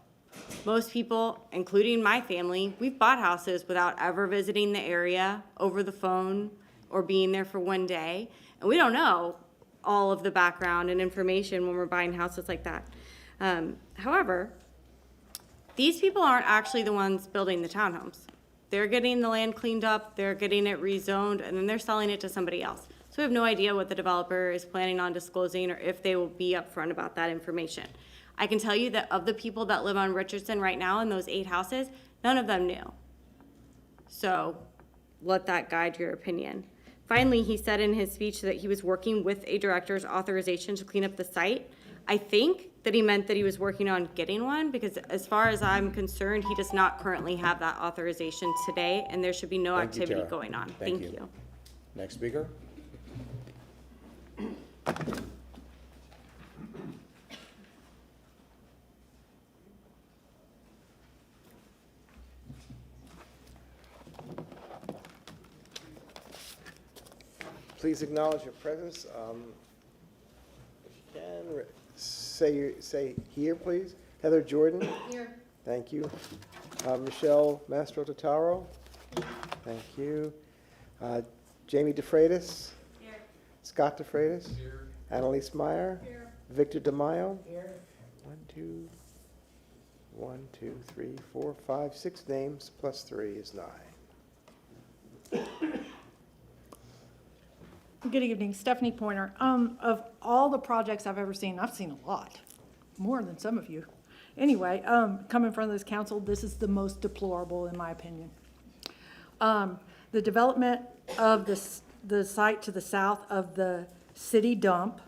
Most people, including my family, we've bought houses without ever visiting the area over the phone or being there for one day. And we don't know all of the background and information when we're buying houses like that. However, these people aren't actually the ones building the townhomes. They're getting the land cleaned up, they're getting it rezoned, and then they're selling it to somebody else. So we have no idea what the developer is planning on disclosing or if they will be upfront about that information. I can tell you that of the people that live on Richardson right now in those 8 houses, none of them knew. So let that guide your opinion. Finally, he said in his speech that he was working with a director's authorization to clean up the site. I think that he meant that he was working on getting one, because as far as I'm concerned, he does not currently have that authorization today, and there should be no activity going on. Thank you. Next speaker. Please acknowledge your presence. If you can, say here, please. Heather Jordan. Here. Thank you. Michelle Mastro-Totaro. Thank you. Jamie DeFreitas. Here. Scott DeFreitas. Here. Annalise Meyer. Here. Victor DeMaio. Here. 1, 2, 3, 4, 5, 6 names plus 3 is 9. Good evening, Stephanie Pointer. Of all the projects I've ever seen, I've seen a lot, more than some of you. Anyway, coming from this council, this is the most deplorable in my opinion. The development of the site to the south of the city dump,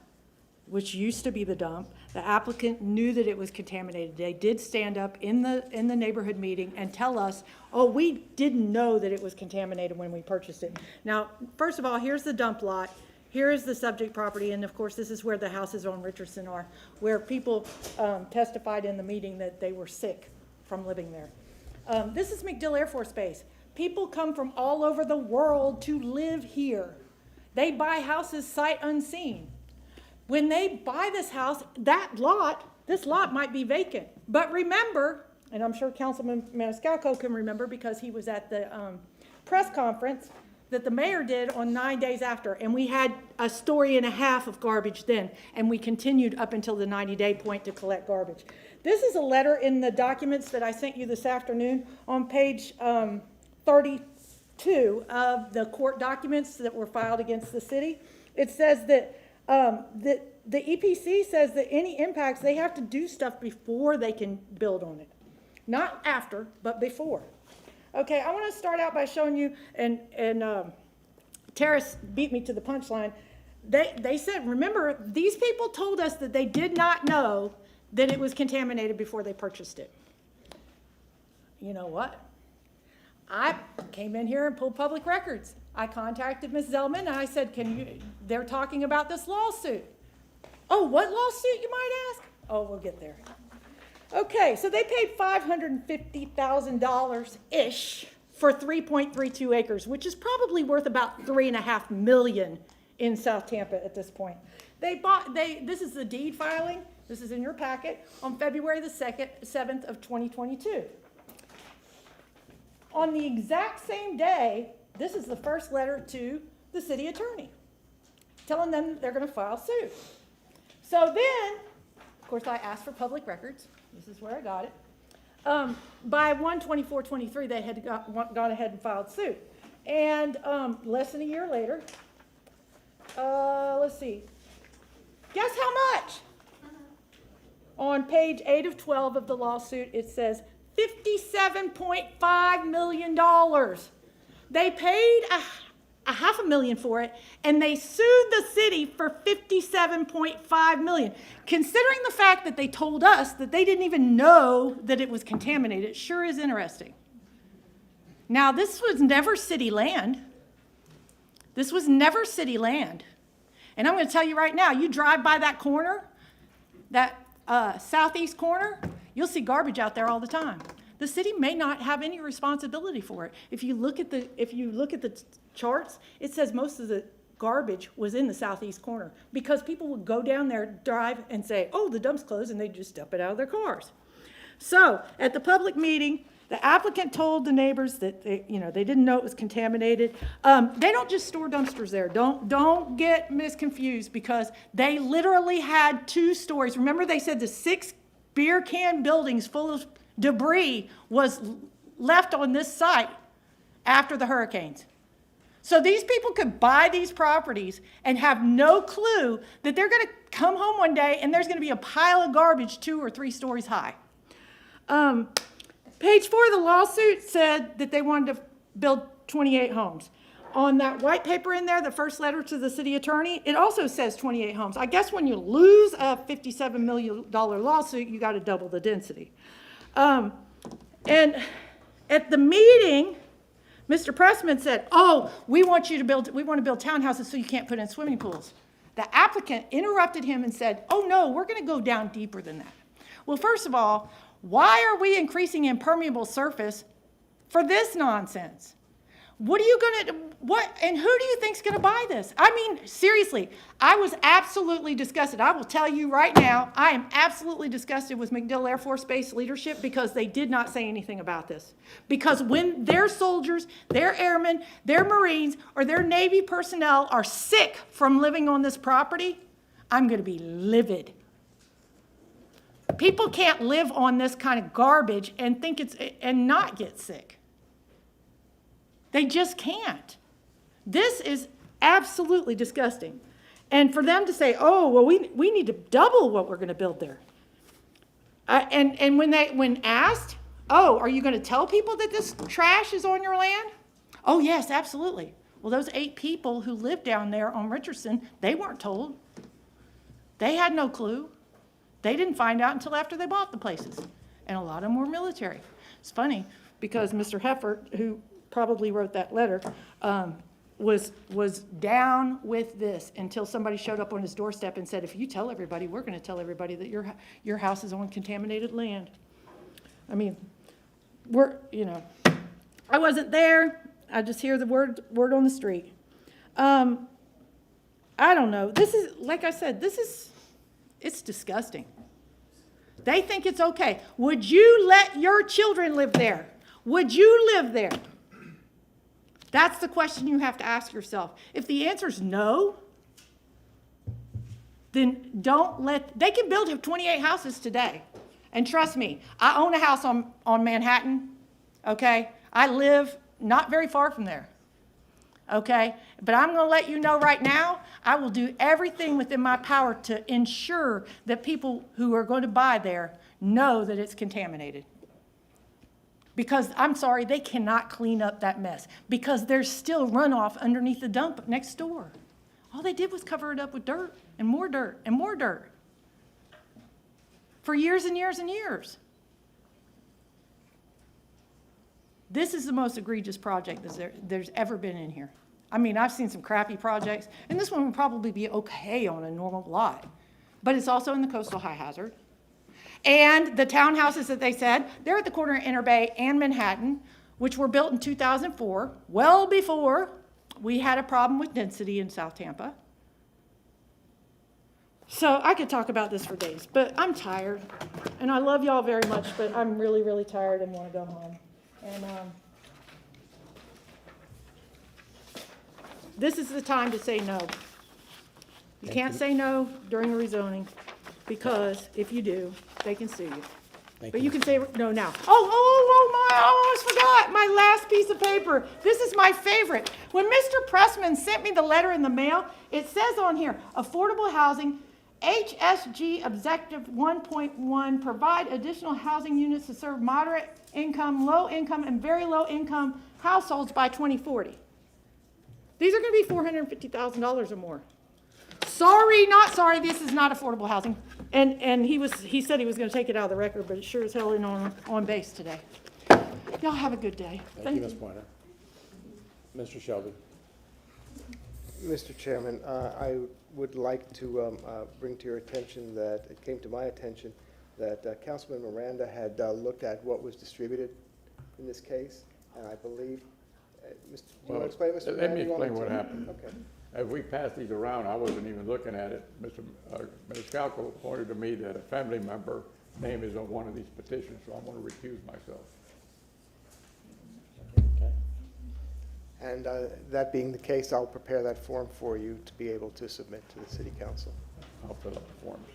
which used to be the dump, the applicant knew that it was contaminated. They did stand up in the neighborhood meeting and tell us, oh, we didn't know that it was contaminated when we purchased it. Now, first of all, here's the dump lot. Here is the subject property, and of course, this is where the houses on Richardson are, where people testified in the meeting that they were sick from living there. This is MacDill Air Force Base. People come from all over the world to live here. They buy houses sight unseen. When they buy this house, this lot might be vacant. But remember, and I'm sure Councilman Maniscalco can remember because he was at the press conference that the mayor did on 9 days after, and we had a story and a half of garbage then, and we continued up until the 90-day point to collect garbage. This is a letter in the documents that I sent you this afternoon on page 32 of the court documents that were filed against the city. It says that the EPC says that any impacts, they have to do stuff before they can build on it. Not after, but before. Okay, I want to start out by showing you, and Terrace beat me to the punchline. They said, remember, these people told us that they did not know that it was contaminated before they purchased it. You know what? I came in here and pulled public records. I contacted Ms. Zellman and I said, they're talking about this lawsuit. Oh, what lawsuit, you might ask? Oh, we'll get there. Okay, so they paid $550,000-ish for 3.32 acres, which is probably worth about $3.5 million in South Tampa at this point. This is the deed filing. This is in your packet on February the 7th of 2022. On the exact same day, this is the first letter to the city attorney, telling them that they're going to file suit. So then, of course, I asked for public records. This is where I got it. By 1/24/23, they had gone ahead and filed suit. And less than a year later, let's see, guess how much? On page 8 of 12 of the lawsuit, it says $57.5 million. They paid a $500,000 for it, and they sued the city for $57.5 million. Considering the fact that they told us that they didn't even know that it was contaminated, it sure is interesting. Now, this was never city land. This was never city land. And I'm going to tell you right now, you drive by that corner, that southeast corner, you'll see garbage out there all the time. The city may not have any responsibility for it. If you look at the charts, it says most of the garbage was in the southeast corner because people would go down there, drive, and say, oh, the dump's closed, and they just dump it out of their cars. So at the public meeting, the applicant told the neighbors that they didn't know it was contaminated. They don't just store dumpsters there. Don't get misconfused because they literally had 2 stories. Remember, they said the 6 beer can buildings full of debris was left on this site after the hurricanes. So these people could buy these properties and have no clue that they're going to come home one day and there's going to be a pile of garbage 2 or 3 stories high. Page 4 of the lawsuit said that they wanted to build 28 homes. On that white paper in there, the first letter to the city attorney, it also says 28 homes. I guess when you lose a $57 million lawsuit, you got to double the density. And at the meeting, Mr. Pressman said, oh, we want to build townhouses so you can't put in swimming pools. The applicant interrupted him and said, oh no, we're going to go down deeper than that. Well, first of all, why are we increasing impermeable surface for this nonsense? And who do you think's going to buy this? I mean, seriously, I was absolutely disgusted. I will tell you right now, I am absolutely disgusted with MacDill Air Force Base leadership because they did not say anything about this. Because when their soldiers, their airmen, their Marines, or their Navy personnel are sick from living on this property, I'm going to be livid. People can't live on this kind of garbage and not get sick. They just can't. This is Absolutely disgusting. And for them to say, oh, well, we need to double what we're going to build there. And when asked, oh, are you going to tell people that this trash is on your land? Oh, yes, absolutely. Well, those 8 people who live down there on Richardson, they weren't told. They had no clue. They didn't find out until after they bought the places. And a lot of them were military. It's funny because Mr. Heffert, who probably wrote that letter, was down with this until somebody showed up on his doorstep and said, if you tell everybody, we're going to tell everybody that your house is on contaminated land. I mean, I wasn't there. I just hear the word on the street. I don't know. This is, like I said, it's disgusting. They think it's okay. Would you let your children live there? Would you live there? That's the question you have to ask yourself. If the answer is no, then they can build 28 houses today. And trust me, I own a house on Manhattan, okay? I live not very far from there, okay? But I'm going to let you know right now, I will do everything within my power to ensure that people who are going to buy there know that it's contaminated. Because, I'm sorry, they cannot clean up that mess because there's still runoff underneath the dump next door. All they did was cover it up with dirt and more dirt and more dirt for years and years and years. This is the most egregious project there's ever been in here. I mean, I've seen some crappy projects, and this one would probably be okay on a normal lot, but it's also in the coastal high hazard. And the townhouses that they said, they're at the corner of Inner Bay and Manhattan, which were built in 2004, well before we had a problem with density in South Tampa. So I could talk about this for days, but I'm tired. And I love y'all very much, but I'm really, really tired and want to go home. And this is the time to say no. You can't say no during a rezoning, because if you do, they can sue you. But you can say no now. I almost forgot my last piece of paper. This is my favorite. When Mr. Pressman sent me the letter in the mail, it says on here, affordable housing, HSG Objective 1.1, provide additional housing units to serve moderate income, low income, and very low income households by 2040. These are going to be $450,000 or more. Sorry, not sorry, this is not affordable housing. And he said he was going to take it out of the record, but it sure as hell ain't on base today. Y'all have a good day. Thank you, Ms. Pointer. Mr. Shelby. Mr. Chairman, I would like to bring to your attention that it came to my attention that Councilman Miranda had looked at what was distributed in this case, and I believe, do you want to explain, Mr. Miranda? Let me explain what happened. Okay. As we passed these around, I wasn't even looking at it. Mr. Maniscalco pointed to me that a family member name is on one of these petitions, so I'm going to recuse myself. Okay. And that being the case, I'll prepare that form for you to be able to submit to the City Council. I'll fill up the forms.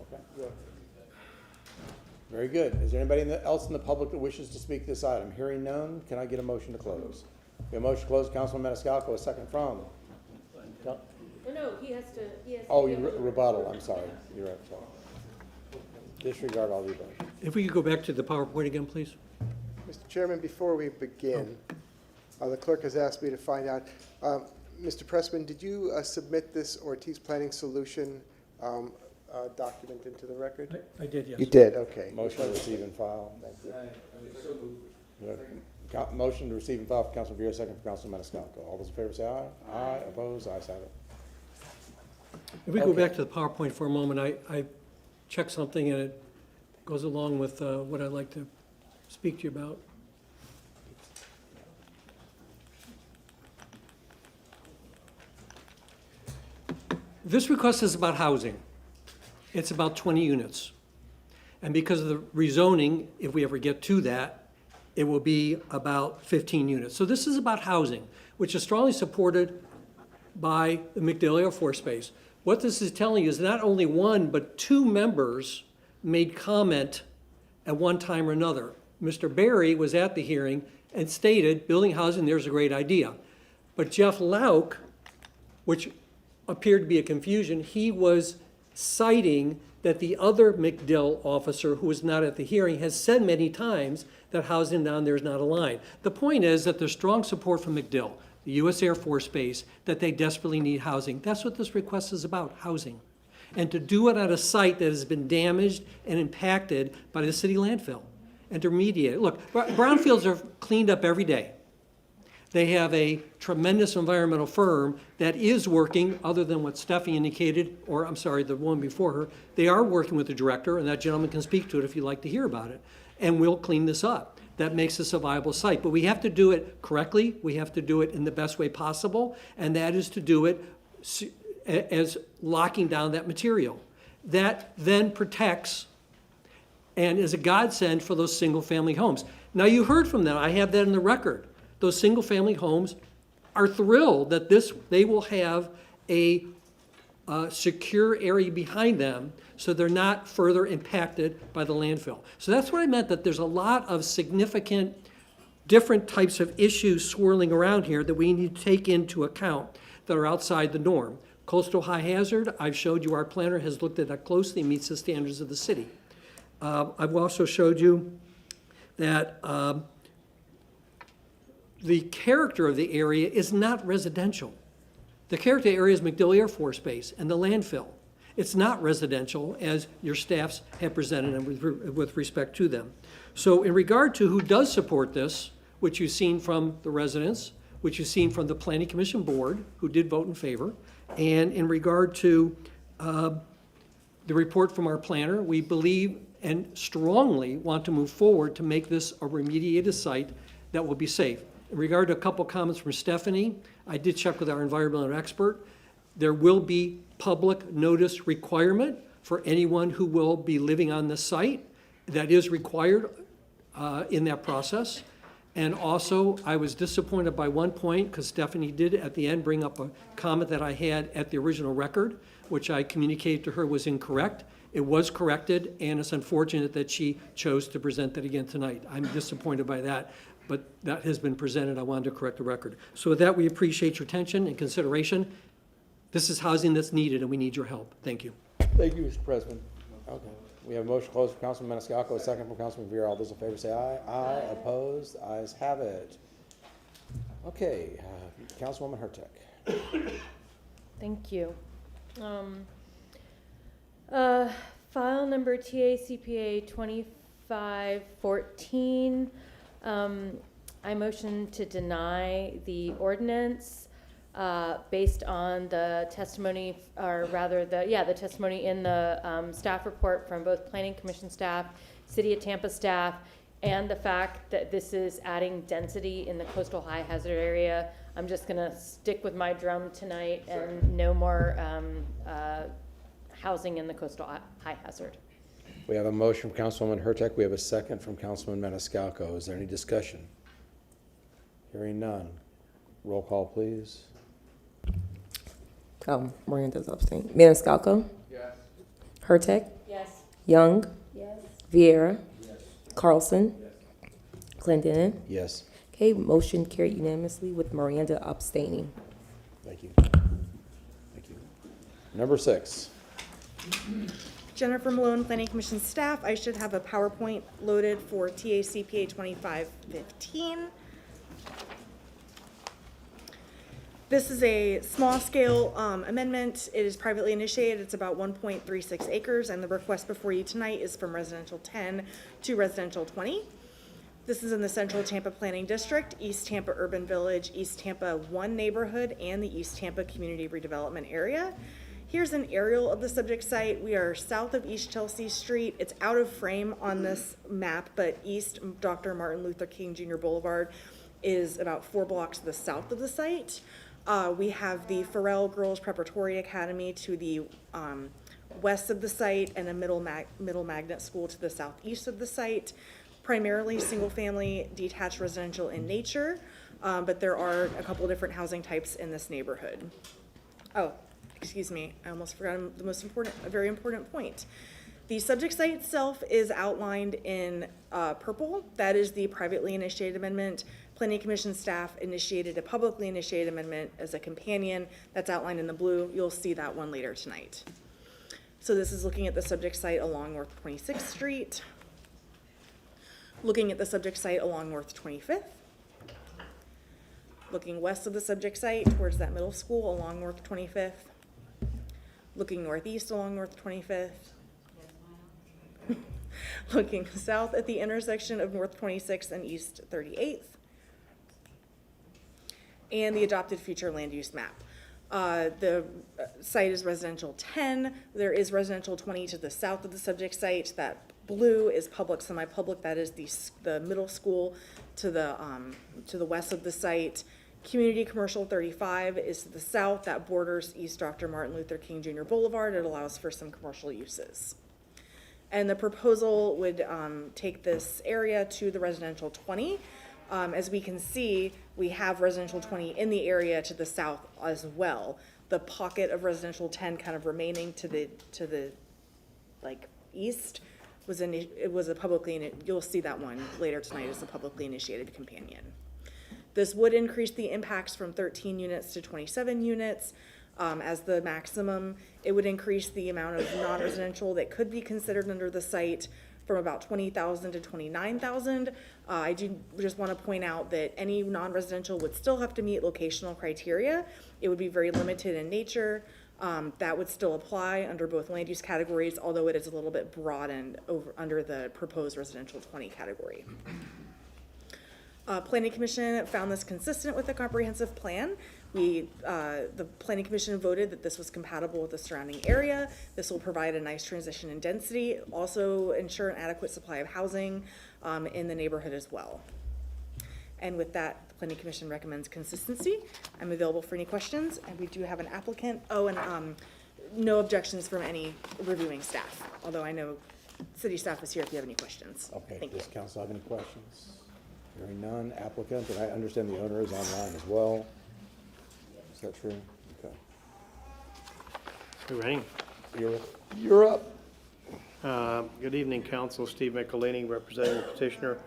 Okay. Good. Very good. Is there anybody else in the public that wishes to speak to this item? Hearing none, can I get a motion to close? A motion to close, Councilman Maniscalco, a second from. No, he has to. Oh, you rebuttal, I'm sorry. You're right, sorry. Disregard all the above. If we could go back to the PowerPoint again, please. Mr. Chairman, before we begin, the clerk has asked me to find out, Mr. Pressman, did you submit this Ortiz Planning Solution document into the record? I did, yes. You did, okay. Motion to receive and file. Thank you. Motion to receive and file for Councilman Bureau, second for Councilman Maniscalco. All those in favor say aye. Aye. Opposed? Ayes have it. If we go back to the PowerPoint for a moment, I checked something and it goes along with what I'd like to speak to you about. This request is about housing. It's about 20 units. And because of the rezoning, if we ever get to that, it will be about 15 units. So this is about housing, which is strongly supported by the MacDill Air Force Base. What this is telling you is not only one, but 2 members made comment at one time or another. Mr. Berry was at the hearing and stated, building housing there's a great idea. But Jeff Lauk which appeared to be a confusion. He was citing that the other MacDill officer, who was not at the hearing, has said many times that housing down there is not aligned. The point is that there's strong support from MacDill, the U.S. Air Force Base, that they desperately need housing. That's what this request is about, housing. And to do it at a site that has been damaged and impacted by the city landfill, and to remediate it. Look, brownfields are cleaned up every day. They have a tremendous environmental firm that is working, other than what Steffi indicated, or I'm sorry, the one before her. They are working with the director, and that gentleman can speak to it if you'd like to hear about it. And we'll clean this up. That makes this a viable site. But we have to do it correctly. We have to do it in the best way possible, and that is to do it as locking down that material. That then protects and is a godsend for those single-family homes. Now, you heard from them. I have that in the record. Those single-family homes are thrilled that they will have a secure area behind them, so they're not further impacted by the landfill. So that's what I meant, that there's a lot of significant different types of issues swirling around here that we need to take into account that are outside the norm. Coastal high hazard, I've showed you our planner has looked at that closely, meets the standards of the city. I've also showed you that the character of the area is not residential. The character of the area is MacDill Air Force Base and the landfill. It's not residential, as your staffs have presented and with respect to them. So in regard to who does support this, which you've seen from the residents, which you've seen from the Planning Commission Board, who did vote in favor, and in regard to the report from our planner, we believe and strongly want to move forward to make this a remediated site that will be safe. In regard to a couple comments from Stephanie, I did check with our environmental expert. There will be public notice requirement for anyone who will be living on the site. That is required in that process. And also, I was disappointed by one point, because Stephanie did at the end bring up a comment that I had at the original record, which I communicated to her was incorrect. It was corrected, and it's unfortunate that she chose to present that again tonight. I'm disappointed by that, but that has been presented. I wanted to correct the record. So with that, we appreciate your attention and consideration. This is housing that's needed, and we need your help. Thank you. Thank you, Mr. President. Okay. We have a motion closed from Councilman Maniscalco, a second from Councilman Vera. All those in favor say aye. Aye. Opposed? Ayes have it. Okay, Councilwoman Hurtak. Thank you. File number TACPA 2514. I motion to deny the ordinance based on the testimony, or rather the testimony in the staff report from both Planning Commission staff, City of Tampa staff, and the fact that this is adding density in the coastal high hazard area. I'm just gonna stick with my drum tonight and no more housing in the coastal high hazard. We have a motion from Councilwoman Hurtak. We have a second from Councilman Maniscalco. Is there any discussion? Hearing none. Roll call, please. Miranda's abstain. Maniscalco? Yes. Hurtak? Yes. Young? Yes. Vieira? Yes. Carlson? Yes. Clendenin? Yes. Okay, motion carried unanimously with Miranda abstaining. Thank you. Thank you. Number 6. Jennifer Malone, Planning Commission staff. I should have a PowerPoint loaded for TACPA 2515. This is a small-scale amendment. It is privately initiated. It's about 1.36 acres, and the request before you tonight is from residential 10 to residential 20. This is in the Central Tampa Planning District, East Tampa Urban Village, East Tampa 1 neighborhood, and the East Tampa Community Redevelopment Area. Here's an aerial of the subject site. We are south of East Chelsea Street. It's out of frame on this map, but East Dr. Martin Luther King Jr. Boulevard is about 4 blocks to the south of the site. We have the Farrell Girls Preparatory Academy to the west of the site, and a middle magnet school to the southeast of the site. Primarily single-family detached residential in nature, but there are a couple of different housing types in this neighborhood. Oh, excuse me, I almost forgot the most important, a very important point. The subject site itself is outlined in purple. That is the privately initiated amendment. Planning Commission staff initiated a publicly initiated amendment as a companion. That's outlined in the blue. You'll see that one later tonight. So this is looking at the subject site along North 26th Street, looking at the subject site along North 25th, looking west of the subject site towards that middle school along North 25th, looking northeast along North 25th, looking south at the intersection of North 26th and East 38th, and the adopted future land use map. The site is residential 10. There is residential 20 to the south of the subject site. That blue is public, semi-public. That is the middle school to the west of the site. Community commercial 35 is to the south. That borders East Dr. Martin Luther King Jr. Boulevard. It allows for some commercial uses. And the proposal would take this area to the residential 20. As we can see, we have residential 20 in the area to the south as well. The pocket of residential 10 kind of remaining to the like east was a publicly, you'll see that one later tonight as a publicly initiated companion. This would increase the impacts from 13 units to 27 units. As the maximum, it would increase the amount of non-residential that could be considered under the site from about 20,000 to 29,000. I do just want to point out that any non-residential would still have to meet locational criteria. It would be very limited in nature. That would still apply under both land use categories, although it is a little bit broadened under the proposed residential 20 category. Planning Commission found this consistent with the comprehensive plan. The Planning Commission voted that this was compatible with the surrounding area. This will provide a nice transition in density, also ensure an adequate supply of housing in the neighborhood as well. And with that, the Planning Commission recommends consistency. I'm available for any questions, and we do have an applicant. Oh, and no objections from any reviewing staff, although I know city staff is here if you have any questions. Okay, Thank you. does council have any questions? Hearing none, applicant, and I understand the owner is online as well. Is that true? Okay. You ready? You're up. Good evening, Council. Steve Michelini, representing the petitioner.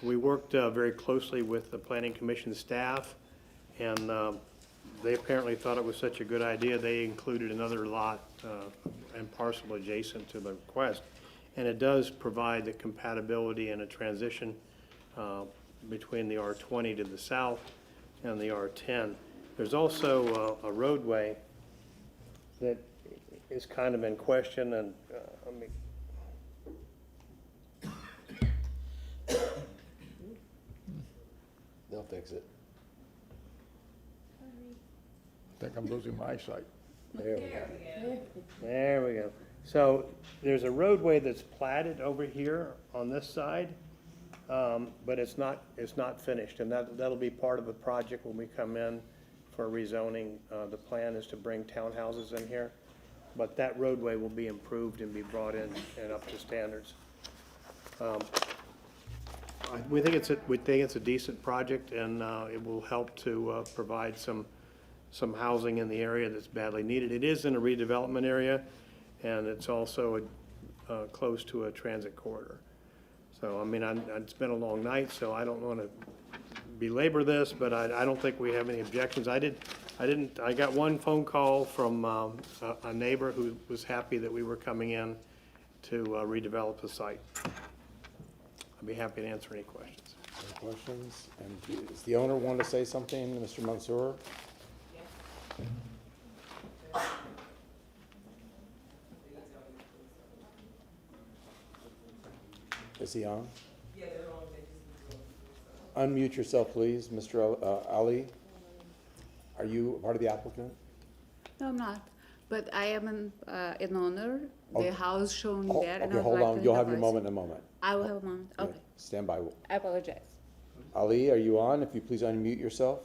We worked very closely with the Planning Commission staff, and they apparently thought it was such a good idea, they included another lot and parcel adjacent to the request. And it does provide the compatibility and a transition between the R20 to the south and the R10. There's also a roadway that is kind of in question, and They'll fix it. I think I'm losing my eyesight. There we go. there we go. So there's a roadway that's platted over here on this side, but it's not finished, and that'll be part of the project when we come in for rezoning. The plan is to bring townhouses in here, but that roadway will be improved and be brought in and up to standards. We think it's a decent project, and it will help to provide some housing in the area that's badly needed. It is in a redevelopment area, and it's also close to a transit corridor. So, I mean, it's been a long night, so I don't want to belabor this, but I don't think we have any objections. I got one phone call from a neighbor who was happy that we were coming in to redevelop the site. I'd be happy to answer any questions. Any questions? And does the owner want to say something, Mr. Mansour? Is he on? Unmute yourself, please, Mr. Ali. Are you part of the applicant? No, I'm not. But I am an owner. The house shown there. And Okay, hold on. You'll have your moment in a moment. I will have a moment. Okay. Stand by. I apologize. Ali, are you on? If you please unmute yourself.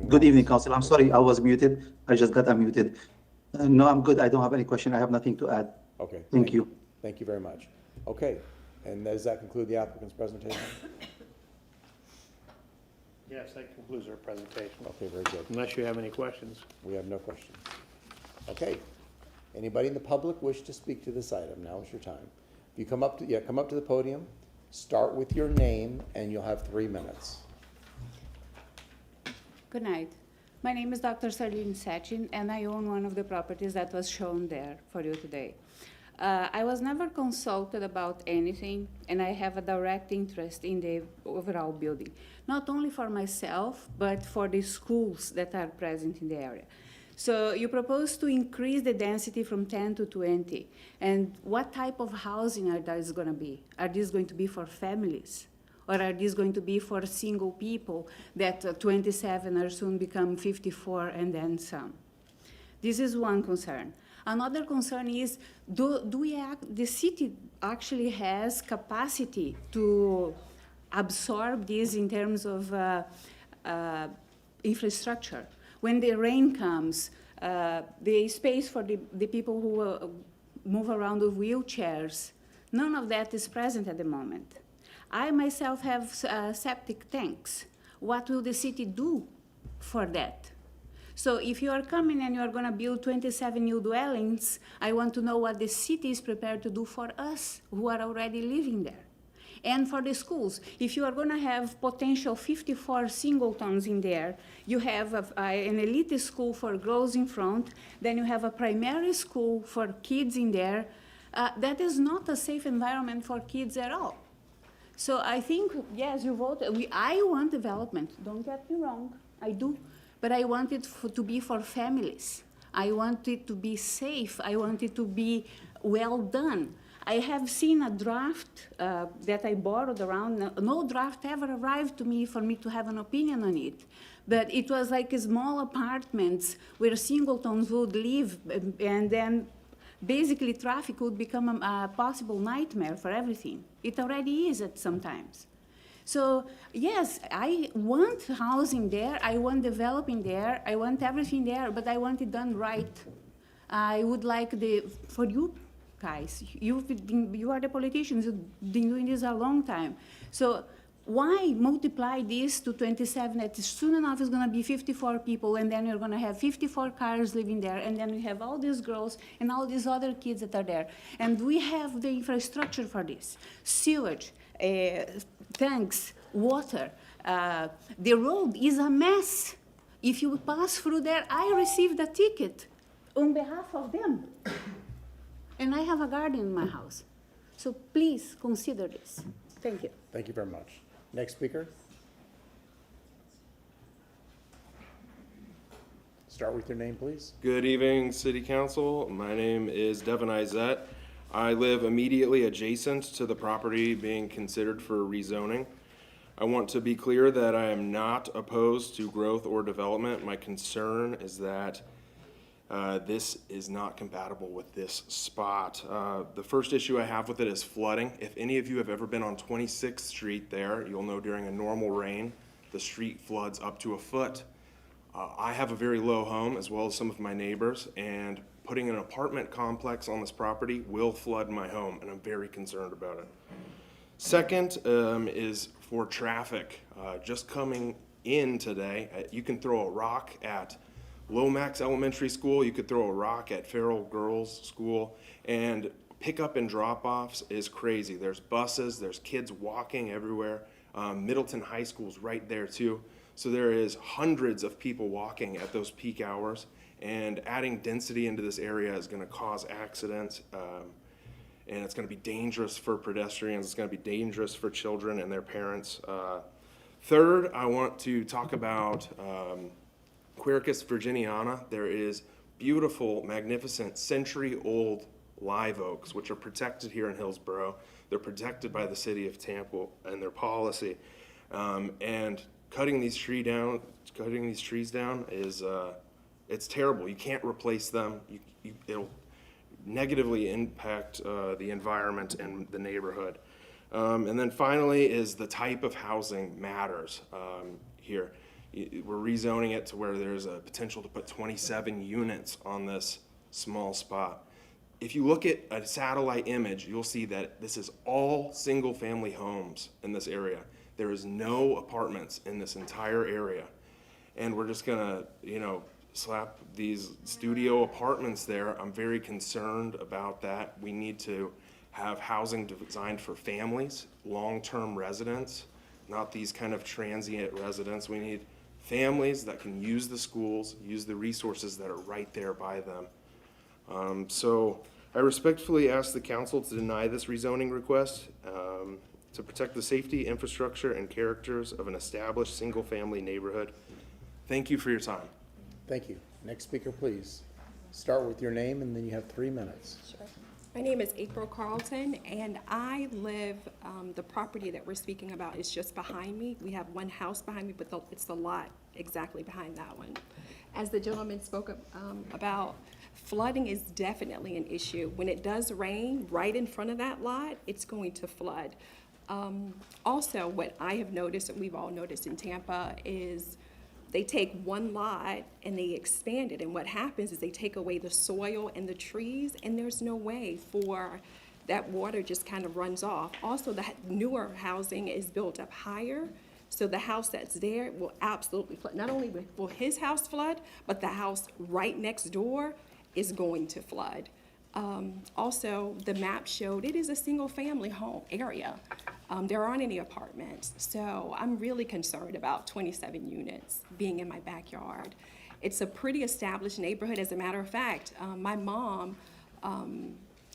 Good evening, Council. I'm sorry, I was muted. I just got unmuted. No, I'm good. I don't have any question. I have nothing to add. Okay. Thank you. Thank you very much. Okay, and does that conclude the applicant's presentation? Yes, that concludes our presentation. Okay, very good. Unless you have any questions. We have no questions. Okay. Anybody in the public wish to speak to this item? Now is your time. If you come up to the podium, start with your name, and you'll have 3 minutes. Good night. My name is Dr. Sarlene Sechin, and I own one of the properties that was shown there for you today. I was never consulted about anything, and I have a direct interest in the overall building, not only for myself, but for the schools that are present in the area. So you propose to increase the density from 10 to 20, and what type of housing are these going to be? Are these going to be for families? Or are these going to be for single people that 27 are soon become 54 and then some? This is one concern. Another concern is, the city actually has capacity to absorb this in terms of infrastructure? When the rain comes, the space for the people who move around with wheelchairs, none of that is present at the moment. I myself have septic tanks. What will the city do for that? So if you are coming and you are going to build 27 new dwellings, I want to know what the city is prepared to do for us who are already living there. And for the schools, if you are going to have potential 54 singletons in there, you have an elite school for girls in front, then you have a primary school for kids in there. That is not a safe environment for kids at all. So I think, yes, you voted. I want development. Don't get me wrong. I do. But I want it to be for families. I want it to be safe. I want it to be well done. I have seen a draft that I borrowed around. No draft ever arrived to me for me to have an opinion on it. But it was like small apartments where singletons would live, and then basically traffic would become a possible nightmare for everything. It already is at sometimes. So yes, I want housing there, I want developing there, I want everything there, but I want it done right. I would like for you guys, you are the politicians, you've been doing this a long time. So why multiply this to 27? That soon enough is going to be 54 people, and then you're going to have 54 cars living there, and then we have all these girls and all these other kids that are there. And we have the infrastructure for this. Sewage, tanks, water. The road is a mess. If you pass through there, I received a ticket on behalf of them. And I have a garden in my house. So please consider this. Thank you. Thank you very much. Next speaker. Start with your name, please. Good evening, City Council. My name is Devin Izette. I live immediately adjacent to the property being considered for rezoning. I want to be clear that I am not opposed to growth or development. My concern is that this is not compatible with this spot. The first issue I have with it is flooding. If any of you have ever been on 26th Street there, you'll know during a normal rain, the street floods up to a foot. I have a very low home, as well as some of my neighbors, and putting an apartment complex on this property will flood my home, and I'm very concerned about it. Second is for traffic. Just coming in today, you can throw a rock at Lomax Elementary School, you could throw a rock at Farrell Girls School, and pickup and drop-offs is crazy. There's buses, there's kids walking everywhere. Middleton High School's right there too. So there is hundreds of people walking at those peak hours, and adding density into this area is gonna cause accidents, and it's gonna be dangerous for pedestrians, it's gonna be dangerous for children and their parents. Third, I want to talk about Quercus virginiana. There is beautiful, magnificent, century-old live oaks, which are protected here in Hillsborough. They're protected by the city of Tampa and their policy. And cutting these trees down is it's terrible. You can't replace them. It'll negatively impact the environment and the neighborhood. And then finally is the type of housing matters here. We're rezoning it to where there's a potential to put 27 units on this small spot. If you look at a satellite image, you'll see that this is all single-family homes in this area. There is no apartments in this entire area. And we're just gonna, slap these studio apartments there. I'm very concerned about that. We need to have housing designed for families, long-term residents, not these kind of transient residents. We need families that can use the schools, use the resources that are right there by them. So I respectfully ask the council to deny this rezoning request to protect the safety, infrastructure, and characters of an established single-family neighborhood. Thank you for your time. Thank you. Next speaker, please. Start with your name, and then you have 3 minutes. Sure. My name is April Carlton, and I live, the property that we're speaking about is just behind me. We have one house behind me, but it's the lot exactly behind that one. As the gentleman spoke about, flooding is definitely an issue. When it does rain right in front of that lot, it's going to flood. Also, what I have noticed, and we've all noticed in Tampa, is they take one lot and they expand it, and what happens is they take away the soil and the trees, and there's no way for that water just kind of runs off. Also, the newer housing is built up higher, so the house that's there will absolutely flood. Not only will his house flood, but the house right next door is going to flood. Also, the map showed it is a single-family home area. There aren't any apartments, so I'm really concerned about 27 units being in my backyard. It's a pretty established neighborhood. As a matter of fact, my mom,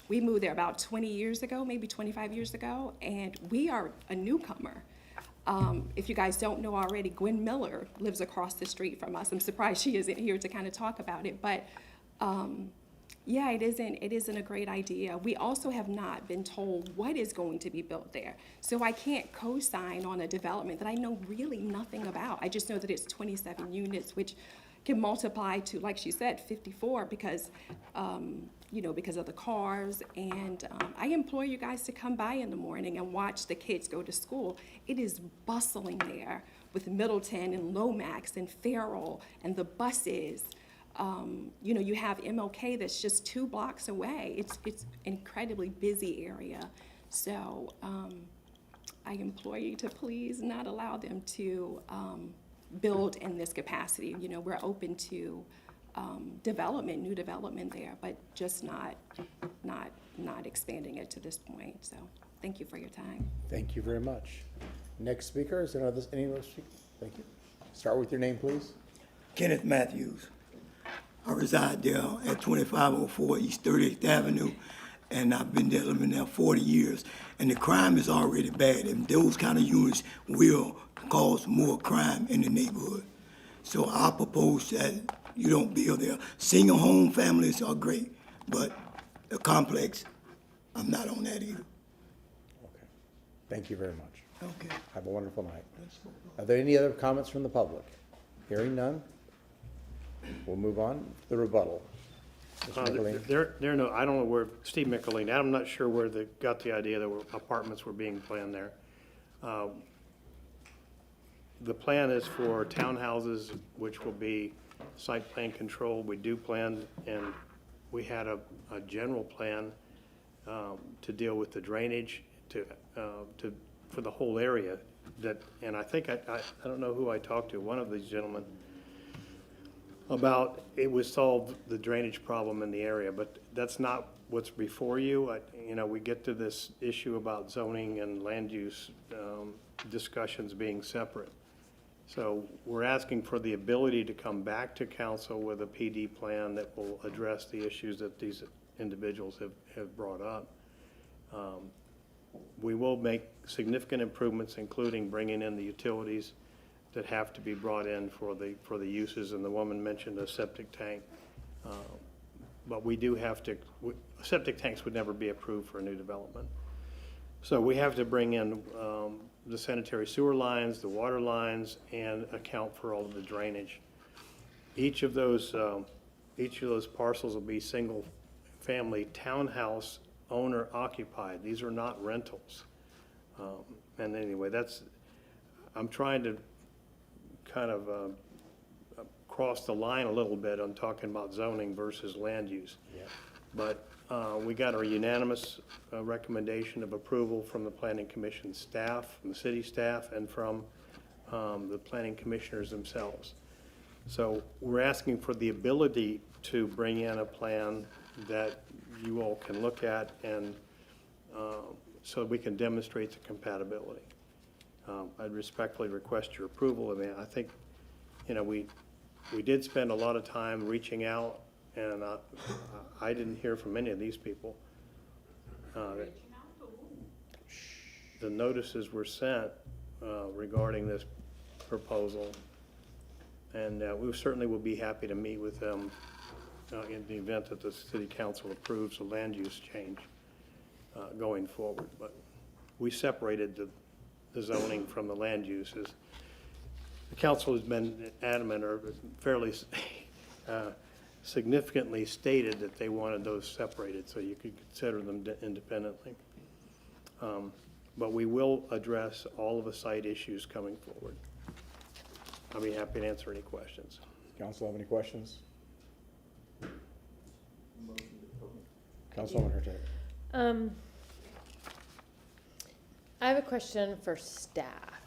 we moved there about 20 years ago, maybe 25 years ago, and we are a newcomer. If you guys don't know already, Gwen Miller lives across the street from us. I'm surprised she isn't here to kind of talk about it, but yeah, it isn't a great idea. We also have not been told what is going to be built there. So I can't co-sign on a development that I know really nothing about. I just know that it's 27 units, which can multiply to, like she said, 54 because, because of the cars. And I implore you guys to come by in the morning and watch the kids go to school. It is bustling there with Middleton and Lomax and Farrell and the buses. You have MLK that's just 2 blocks away. It's an incredibly busy area. So I implore you to please not allow them to build in this capacity. We're open to new development there, but just not expanding it to this point. So thank you for your time. Thank you very much. Next speaker, is there any other speaker? Thank you. Start with your name, please. Kenneth Matthews. I reside there at 2504 East 38th Avenue, and I've been there living there 40 years. And the crime is already bad, and those kind of units will cause more crime in the neighborhood. So I propose that you don't build there. Single home families are great, but the complex, I'm not on that either. Okay. Thank you very much. Okay. Have a wonderful night. Are there any other comments from the public? Hearing none, we'll move on to the rebuttal. Mr. McElhaney. I don't know where, Steve McElhaney, I'm not sure where they got the idea that apartments were being planned there. The plan is for townhouses, which will be site plan controlled. We do plan, and we had a general plan to deal with the drainage for the whole area. And I think, I don't know who I talked to, one of these gentlemen, about it would solve the drainage problem in the area, but that's not what's before you. We get to this issue about zoning and land use discussions being separate. So we're asking for the ability to come back to council with a PD plan that will address the issues that these individuals have brought up. We will make significant improvements, including bringing in the utilities that have to be brought in for the uses, and the woman mentioned a septic tank. But we do have to, septic tanks would never be approved for a new development. So we have to bring in the sanitary sewer lines, the water lines, and account for all of the drainage. Each of those parcels will be single-family townhouse owner occupied. These are not rentals. And anyway, I'm trying to kind of cross the line a little bit on talking about zoning versus land use. Yeah. But We got a unanimous recommendation of approval from the Planning Commission staff, from the city staff, and from the planning commissioners themselves. So we're asking for the ability to bring in a plan that you all can look at and so we can demonstrate the compatibility. I'd respectfully request your approval. I mean, I think, you know, we did spend a lot of time reaching out, and I didn't hear from any of these people. The notices were sent regarding this proposal, and we certainly will be happy to meet with them in the event that the city council approves a land use change going forward. But we separated the zoning from the land uses. The council has been adamant, or fairly significantly stated, that they wanted those separated so you could consider them independently. But we will address all of the site issues coming forward. I'll be happy to answer any questions. Council have any questions? Councilwoman Hurtak. I have a question for staff.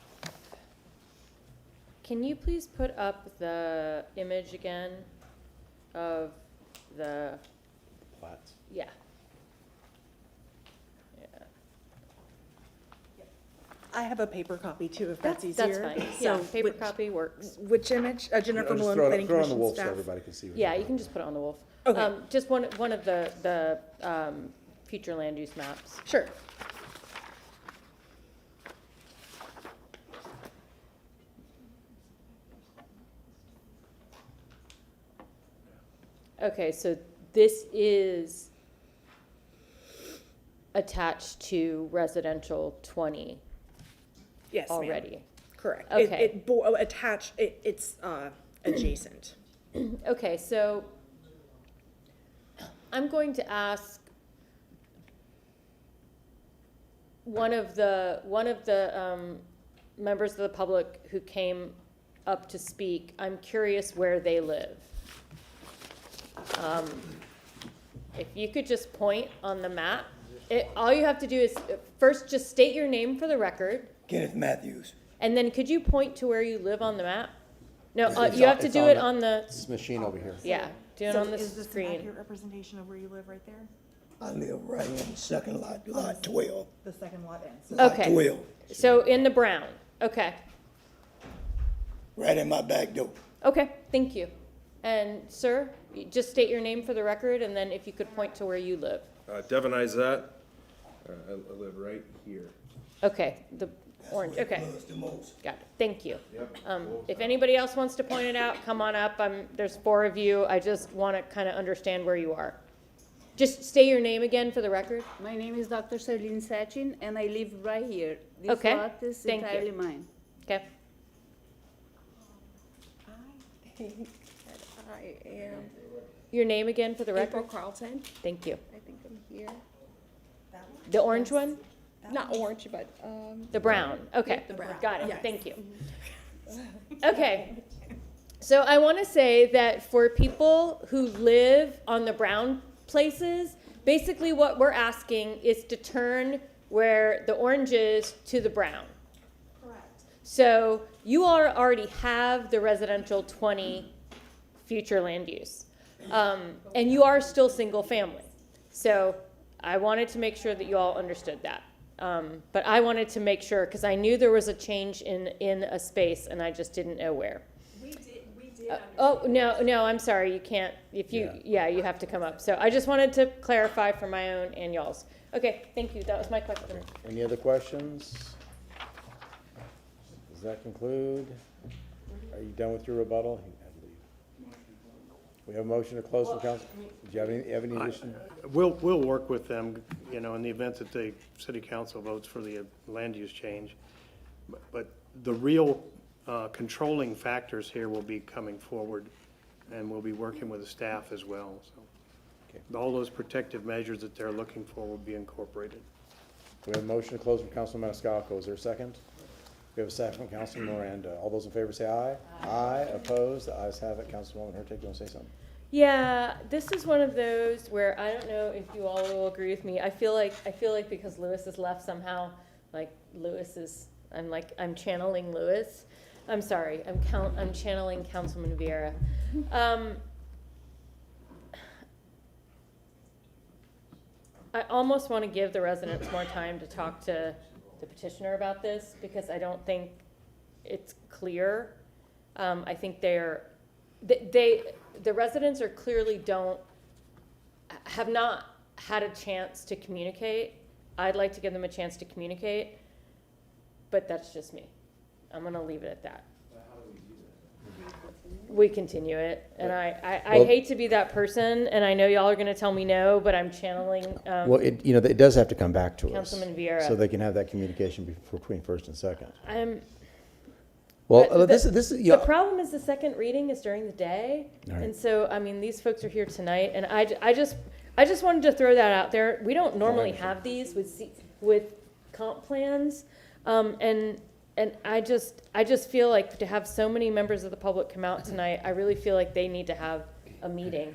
Can you please put up the image again of the Plats. Yeah. I have a paper copy too, if that's easier. That's fine. Yeah, paper copy works. Which image? Jennifer Malone, Throw it Planning on the Commission wolf so staff. everybody can see. Yeah, you can just put it on the wolf. Okay. Just one of the future land use maps. Sure. Okay, so this is attached to residential 20 Yes, ma'am. already. Correct. Okay. It's adjacent. Okay, so I'm going to ask one of the members of the public who came up to speak. I'm curious where they live. If you could just point on the map, all you have to do is first just state your name for the record. Kenneth Matthews. And then could you point to where you live on the map? No, you have to do it on the. This machine over here. Yeah, do it on the Is this an screen. accurate representation of where you live right there? I live right in the second lot, lot 12. The second lot ends. Lot Okay. 12, So in the brown, okay. right in my back door. Okay, thank you. And sir, just state your name for the record, and then if you could point to where you live. Devin Izette. I live right here. Okay, the orange, okay. Loves the most. Got it, thank you. Yep. If anybody else wants to point it out, come on up. There's 4 of you. I just want to kind of understand where you are. Just say your name again for the record. My name is Dr. Serlene Sechin, and I live right here. This Okay, lot is thank you. entirely mine. Okay. I think that I am Your name again for the April record? Carlton. Thank you. I think I'm here. The orange one? Not orange, but, The brown, okay. The brown. Got it, Yes. thank you. Okay, so I want to say that for people who live on the brown places, basically what we're asking is to turn where the orange is to the brown. Correct. So you already have the residential 20 future land use. And you are still single family. So I wanted to make sure that you all understood that. But I wanted to make sure, because I knew there was a change in a space, and I just didn't know where. We did Oh, no, I'm sorry, you can't, you have to come up. So I just wanted to clarify for my own and y'all's. Okay, thank you, that was my question. Any other questions? Does that conclude? Are you done with your rebuttal? We have a motion to close from council. Do you have any addition? We'll work with them, you know, in the event that the city council votes for the land use change. But the real controlling factors here will be coming forward, and we'll be working with the staff as well. So all those protective measures that they're looking for will be incorporated. We have a motion to close from Councilman Maniscalco. Is there a second? We have a second from Councilman Miranda. All those in favor say aye. Aye. Opposed? The ayes have it. Councilwoman Hurtak, you want to say something? Yeah, this is one of those where I don't know if you all will agree with me. I feel like because Lewis has left somehow, like I'm channeling Lewis. I'm sorry, I'm channeling Councilman Vieira. I almost want to give the residents more time to talk to the petitioner about this because I don't think it's clear. I think the residents are clearly have not had a chance to communicate. I'd like to give them a chance to communicate, but that's just me. I'm going to leave it at that. We continue it, and I hate to be that person, and I know y'all are going to tell me no, but I'm channeling. Well, it does have to come back to us. Councilman Vieira. So they can have that communication between first and second. The problem is the second reading is during the day, right. And so I mean these folks are here tonight, and I just wanted to throw that out there. We don't normally have these with comp plans, and I just feel like to have so many members of the public come out tonight, I really feel like they need to have a meeting.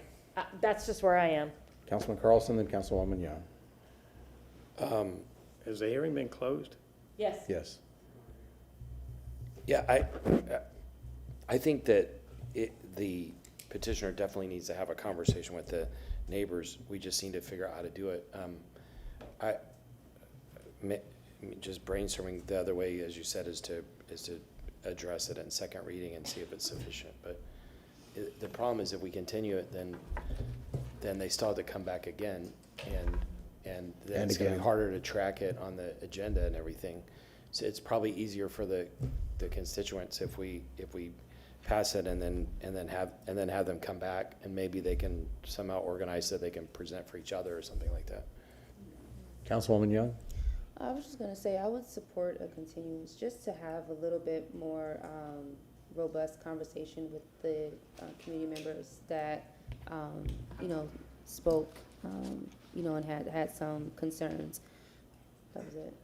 That's just where I am. Councilman Carlson, then Councilwoman Young. Has the hearing been closed? Yes. Yes. Yeah, I think that the petitioner definitely needs to have a conversation with the neighbors. We just need to figure out how to do it. Just brainstorming the other way, as you said, is to address it in second reading and see if it's sufficient. But the problem is if we continue it, then they still have to come back again, and then it's going to be harder to track it on the agenda and everything. So it's probably easier for the constituents if we pass it and then have them come back, and maybe they can somehow organize so they can present for each other or something like that. Councilwoman Young. I was just going to say I would support a continuance just to have a little bit more robust conversation with the community members that spoke and had some concerns. That was it.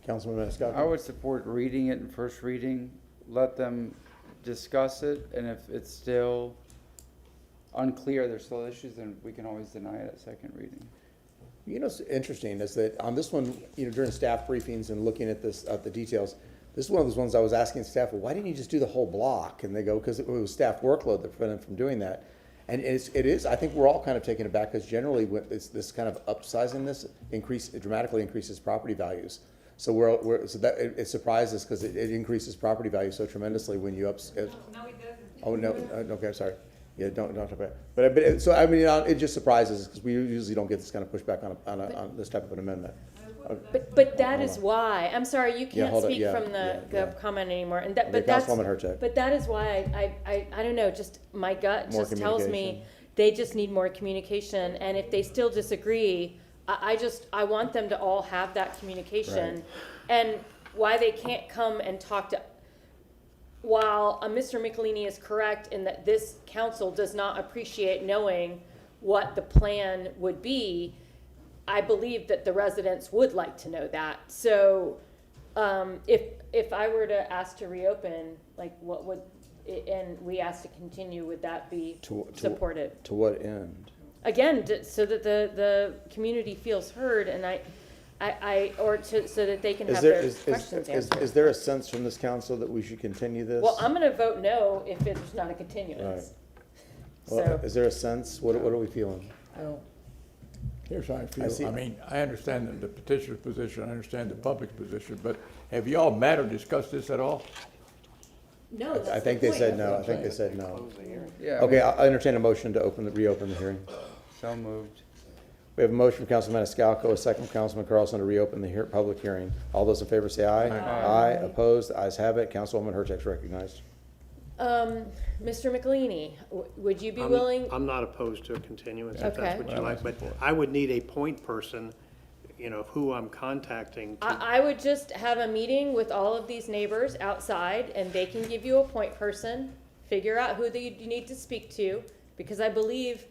Councilman Maniscalco. I would support reading it in first reading, let them discuss it, and if it's still unclear, there's still issues, then we can always deny it at second reading. What's interesting is that on this one, during staff briefings and looking at this, the details, this is one of those ones I was asking staff, well, why didn't you just do the whole block? And they go, because it was staff workload that prevented them from doing that. And it is, I think we're all kind of taken aback because generally it's this kind of upsizing this dramatically increases property values. So it surprises us because it increases property value so tremendously when you No, it doesn't. Oh, no, okay, I'm sorry. Yeah, don't talk about it. So I mean, it just surprises us because we usually don't get this kind of pushback on this type of an amendment. But that is why. I'm sorry, you can't speak from the comment anymore. And but that is why I don't know. Just my gut just tells me they just need more communication. And if they still disagree, I want them to all have that communication. Right. And why they can't come and talk to. While Mr. Michelini is correct in that this council does not appreciate knowing what the plan would be, I believe that the residents would like to know that. So if I were to ask to reopen, like what would, and we asked to continue, would that be supported? To what end? Again, so that the community feels heard, and so that they can have their questions answered. Is there a sense from this council that we should continue this? Well, I'm going to vote no if it's not a continuance. Right. Well, is there a sense? What are we feeling? Here's how I feel. I mean, I understand the petitioner's position, I understand the public's position, but have you all met or discussed this at all? No, I think they said no. I think they said no. Yeah. Okay, I'll entertain a motion to reopen the hearing. So moved. We have a motion from Councilman Maniscalco, a second from Councilman Carlson to reopen the public hearing. All those in favor say aye. Aye. Opposed? The ayes have it. Councilwoman Hurtek's recognized. Mr. Michelini, would you be willing? I'm not opposed to a continuance if Okay. that's what you like, but I would need a point person, who I'm contacting. I would just have a meeting with all of these neighbors outside, and they can give you a point person, figure out who you need to speak to, because I believe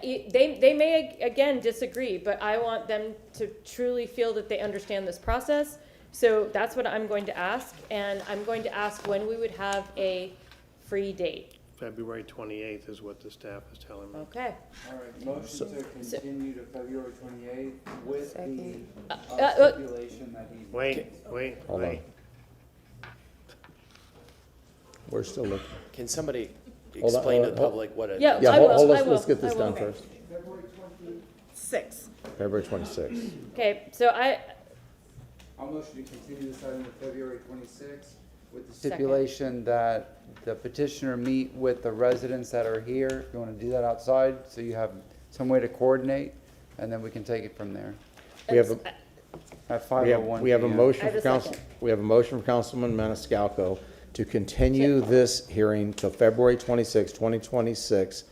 they may again disagree, but I want them to truly feel that they understand this process. So that's what I'm going to ask, and I'm going to ask when we would have a free date. February 28th is what the staff is telling me. Okay. All right, motion to continue to February 28th with the Second. stipulation that he. Wait. Hold on. We're still looking. Can somebody Hold on, explain to hold the on. public what a? Yeah, Yeah, I hold, will, I let's will, get this I will. done first. February 6. February 26th. Okay, so I'll motion to continue this item to February 26th with the Second. stipulation that the petitioner meet with the residents that are here. If you want to do that outside, so you have some way to coordinate, and then we can take it from there. We have a, At we have, 5:01 we have a PM. motion I have from a council, second. we have a motion from Councilman Maniscalco to continue this hearing till February 26, 2026.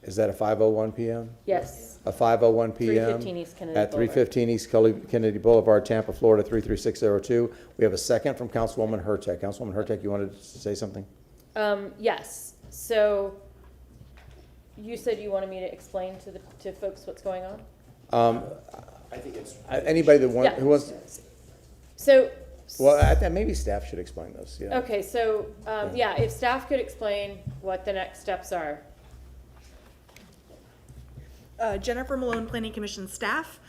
Is that a 5:01 PM? yes, A 5:01 PM? 315 East Kennedy At Boulevard. 315 East Kennedy Boulevard, Tampa, Florida, 33602. We have a second from Councilwoman Hurtak. Councilwoman Hurtak, you wanted to say something? yes. So you said you wanted me to explain to folks what's going on? I think it's. Anybody that Yeah. who wants, So, well, I think maybe staff should explain this, yeah. okay, so, yeah, if staff could explain what the next steps are. Jennifer Malone, Planning Commission staff.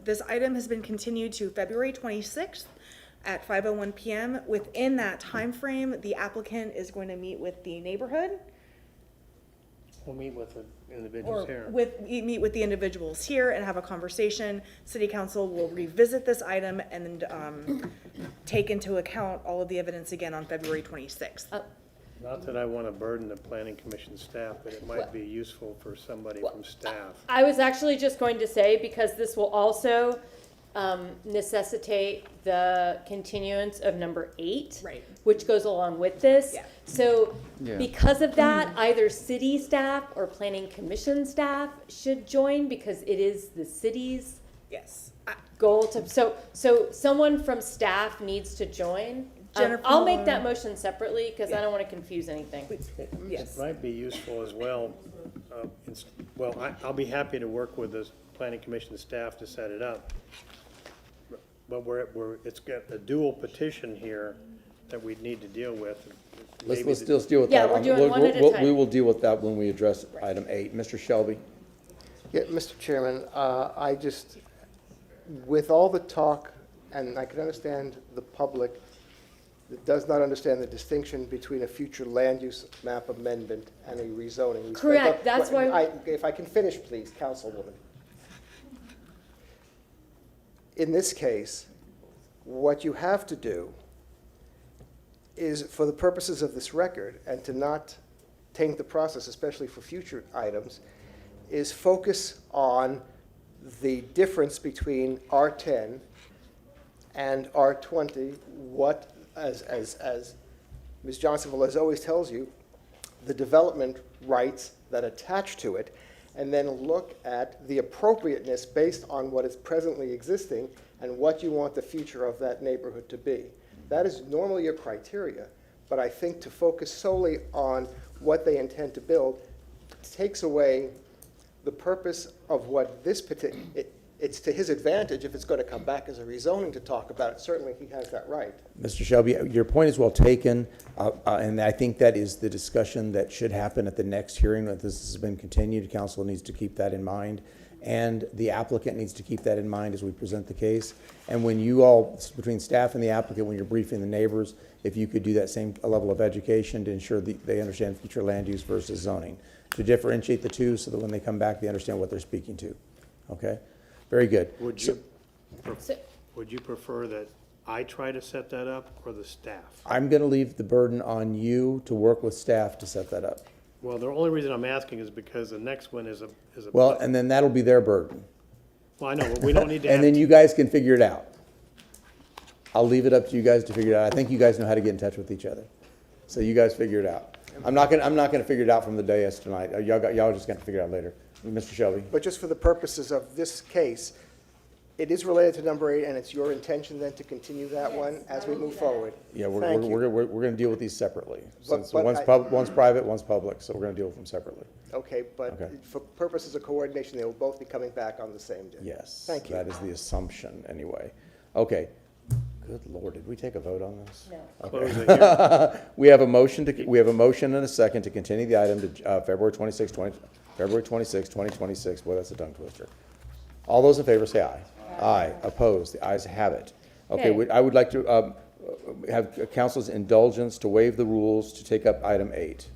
This item has been continued to February 26th at 5:01 PM. Within that time frame, the applicant is going to meet with the neighborhood, We'll meet with the individuals here. meet with the individuals here and have a conversation. City Council will revisit this item and take into account all of the evidence again on February 26th. Not that I want to burden the planning commission staff, but it might be useful for somebody from staff. I was actually just going to say, because this will also necessitate the continuance of number 8. Right. Which goes along with this. Yeah. So Yeah. because of that, either city staff or planning commission staff should join, because it is the city's Yes. goal to, so someone from staff needs to join. Jennifer I'll make that Malone. motion separately, because I don't want to confuse anything. Yes. It might be useful as well, well, I'll be happy to work with the planning commission staff to set it up. But it's got a dual petition here that we need to deal with. Let's Maybe still deal with Yeah, that. we're doing We'll- one at a we'll- time. We will deal with that when we address item 8. Mr. Shelby? Yeah, Mr. Chairman, I just, with all the talk, and I can understand the public that does not understand the distinction between a future land use map amendment and a rezoning. We spent Correct, up- that's why- If I can finish, please, Councilwoman. In this case, what you have to do is, for the purposes of this record, and to not taint the process, especially for future items, is focus on the difference between R10 and R20, what, as Ms. Johnson always tells you, the development rights that attach to it, and then look at the appropriateness based on what is presently existing and what you want the future of that neighborhood to be. That is normally your criteria, but I think to focus solely on what they intend to build takes away the purpose of what this particular, it's to his advantage if it's going to come back as a rezoning to talk about it. Certainly, he has that right. Mr. Shelby, your point is well taken, and I think that is the discussion that should happen at the next hearing. That this has been continued, council needs to keep that in mind, and the applicant needs to keep that in mind as we present the case. And when you all, between staff and the applicant, when you're briefing the neighbors, if you could do that same level of education to ensure that they understand future land use versus zoning, to differentiate the two so that when they come back, they understand what they're speaking to. Okay? Very good. Would you prefer that I try to set that up or the staff? I'm going to leave the burden on you to work with staff to set that up. Well, the only reason I'm asking is because the next one is a. Well, and then that'll be their burden. Well, I know, but we don't need to And have. then you guys can figure it out. I'll leave it up to you guys to figure it out. I think you guys know how to get in touch with each other. So you guys figure it out. I'm not gonna figure it out from the dais tonight. Y'all just gonna figure it out later. Mr. Shelby? But just for the purposes of this case, it is related to number 8, and it's your intention then to continue that one as we move forward? Yeah, Thank you. we're gonna deal with these separately. Since but one's private, one's public, so we're gonna deal with them separately. Okay, but Okay. for purposes of coordination, they will both be coming back on the same day? Yes. Thank you. That is the assumption, anyway. Okay. Good Lord, did we take a vote on this? No. Close the hearing. We have a motion and a second to continue the item to February 26, 2026. Boy, that's a tongue twister. All those in favor say aye. Aye. Opposed? The ayes have it. Okay, Okay. I would like to have council's indulgence to waive the rules to take up item 8.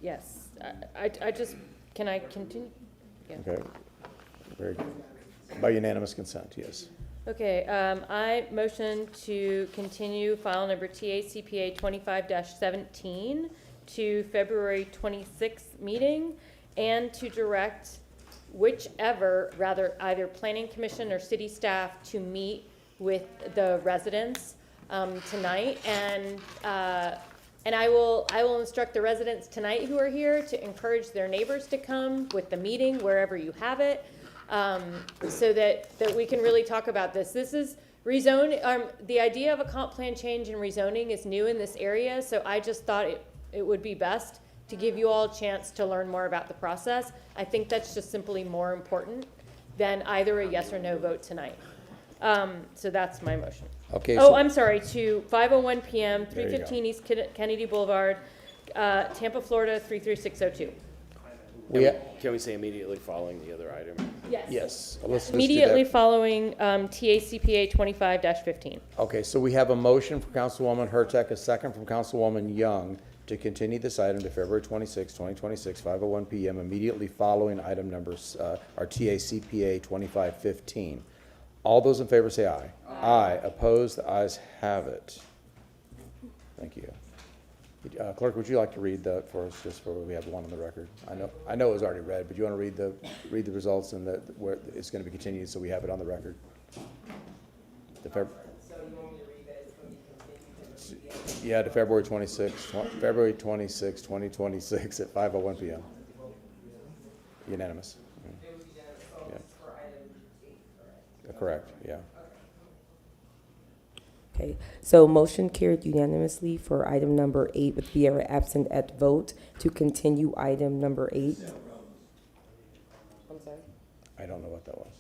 Yes, I just, can I continue? Yeah. Okay? Very good. By unanimous consent, yes. Okay, I motion to continue file number TACPA 25-17 to February 26th meeting, and to direct whichever, rather either planning commission or city staff to meet with the residents tonight, and I will instruct the residents tonight who are here to encourage their neighbors to come with the meeting wherever you have it. So that we can really talk about this. This is rezone, the idea of a comp plan change and rezoning is new in this area, so I just thought it would be best to give you all a chance to learn more about the process. I think that's just simply more important than either a yes or no vote tonight. So that's my motion. Okay. Oh, so- I'm sorry, to 5:01 PM, There you 315 East Kennedy Boulevard, Tampa, Florida, 33602. Can we say immediately following the other item? Yes. Yes. Let's do that. Immediately following TACPA 25-15. Okay, so we have a motion from Councilwoman Hurtak, a second from Councilwoman Young to continue this item to February 26, 2026, 5:01 PM, immediately following item numbers, our TACPA 25-15. All those in favor say aye. Aye. Opposed? The ayes have it. Thank you. Clerk, would you like to read that for us, just for we have one on the record? I know it was already read, but you want to read the results and where it's going to be continued, so we have it on the record. Yeah, to February 26, 2026 at 5:01 PM. Unanimous. Yeah. Correct. Yeah. Okay, so motion carried unanimously for item number 8 with Vieira absent at vote to continue item number 8. I'm sorry? I don't know what that was.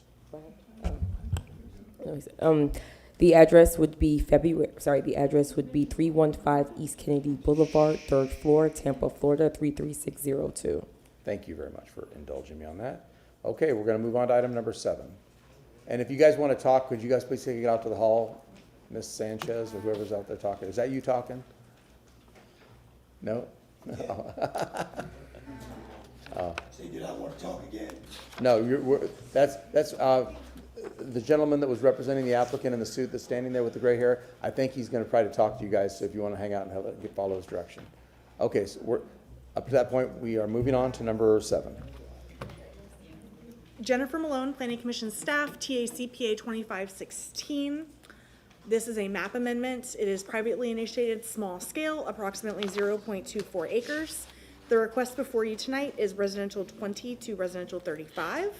The address would be the address would be 315 East Kennedy Boulevard, 3rd floor, Tampa, Florida, 33602. Thank you very much for indulging me on that. Okay, we're going to move on to item number 7. And if you guys want to talk, could you guys please take it out to the hall? Ms. Sanchez or whoever's out there talking. Is that you talking? No? Say, did I want to talk again? No, that's the gentleman that was representing the applicant in the suit that's standing there with the gray hair. I think he's going to try to talk to you guys, so if you want to hang out and follow his direction. Okay, so we're up to that point. We are moving on to number 7. Jennifer Malone, Planning Commission staff, TACPA 2516. This is a map amendment. It is privately initiated, small scale, approximately 0.24 acres. The request before you tonight is residential 20 to residential 35.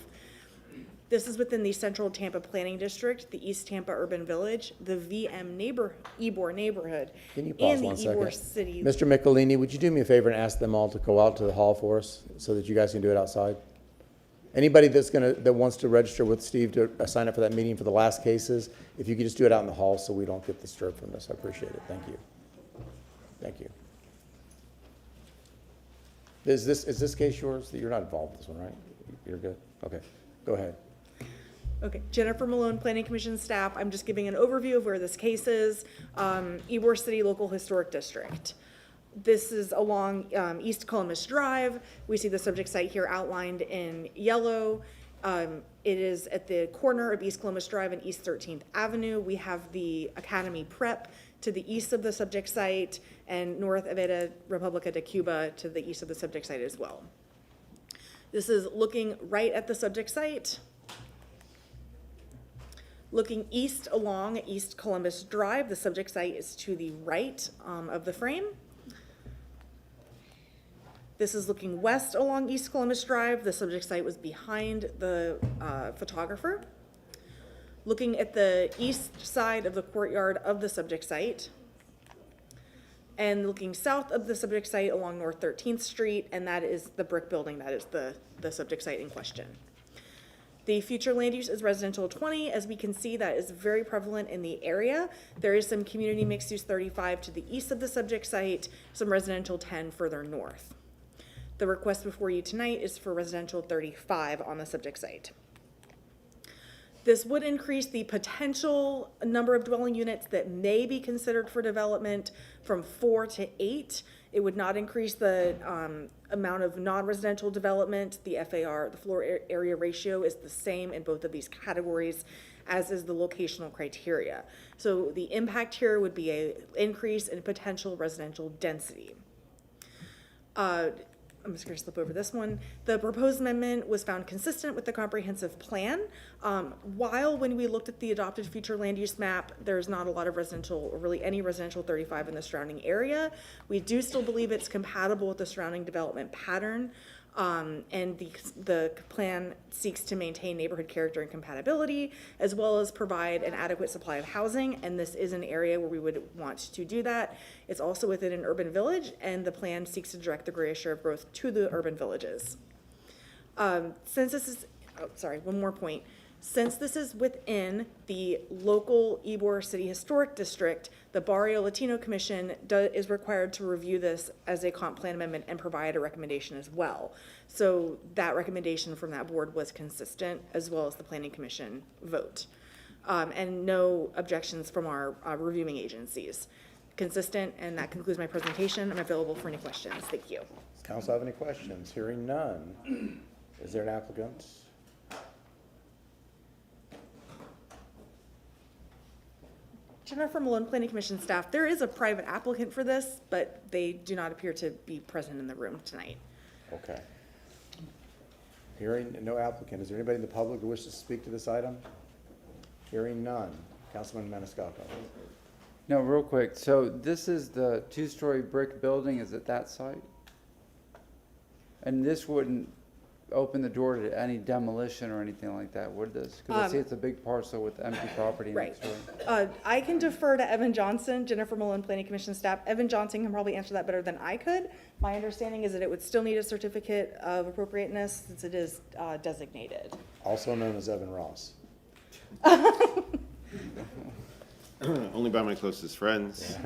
This is within the Central Tampa Planning District, the East Tampa Urban Village, the Ybor neighborhood, Can you pause and the one Ybor second? City. Mr. Michelini, would you do me a favor and ask them all to go out to the hall for us so that you guys can do it outside? Anybody that wants to register with Steve to sign up for that meeting for the last cases, if you could just do it out in the hall so we don't get disturbed from this, I appreciate it. Thank you. Thank you. Is this case yours? You're not involved with this one, right? You're good? Okay, go ahead. Okay, Jennifer Malone, Planning Commission staff. I'm just giving an overview of where this case is. Ybor City Local Historic District. This is along East Columbus Drive. We see the subject site here outlined in yellow. It is at the corner of East Columbus Drive and East 13th Avenue. We have the Academy Prep to the east of the subject site and north of República de Cuba to the east of the subject site as well. This is looking right at the subject site. Looking east along East Columbus Drive, the subject site is to the right of the frame. This is looking west along East Columbus Drive. The subject site was behind the photographer. Looking at the east side of the courtyard of the subject site. And looking south of the subject site along North 13th Street, and that is the brick building that is the subject site in question. The future land use is residential 20. As we can see, that is very prevalent in the area. There is some community mixed use 35 to the east of the subject site, some residential 10 further north. The request before you tonight is for residential 35 on the subject site. This would increase the potential number of dwelling units that may be considered for development from 4 to 8. It would not increase the amount of non-residential development. The FAR, the floor area ratio, is the same in both of these categories, as is the locational criteria. So the impact here would be an increase in potential residential density. I'm just going to slip over this one. The proposed amendment was found consistent with the comprehensive plan. While when we looked at the adopted future land use map, there's not a lot of residential, or really any residential 35 in the surrounding area, we do still believe it's compatible with the surrounding development pattern. And the plan seeks to maintain neighborhood character and compatibility, as well as provide an adequate supply of housing, and this is an area where we would want to do that. It's also within an urban village, and the plan seeks to direct the greatest share of growth to the urban villages. Since this is, one more point. Since this is within the local Ybor City Historic District, the Barrio Latino Commission is required to review this as a comp plan amendment and provide a recommendation as well. So that recommendation from that board was consistent, as well as the Planning Commission vote. And no objections from our reviewing agencies. Consistent, and that concludes my presentation. I'm available for any questions. Thank you. Does council have any questions? Hearing none. Is there an applicant? Jennifer Malone, Planning Commission staff. There is a private applicant for this, but they do not appear to be present in the room tonight. Okay. Hearing no applicant, is there anybody in the public who wishes to speak to this item? Hearing none. Councilman Maniscalco. No, real quick. So this is the two-story brick building. Is it that site? And this wouldn't open the door to any demolition or anything like that, would this? Because I see it's a big parcel with empty property next door. I can defer to Evan Johnson, Jennifer Malone, Planning Commission staff. Evan Johnson can probably answer that better than I could. My understanding is that it would still need a certificate of appropriateness since it is designated. Also known as Evan Ross. Only by my closest friends.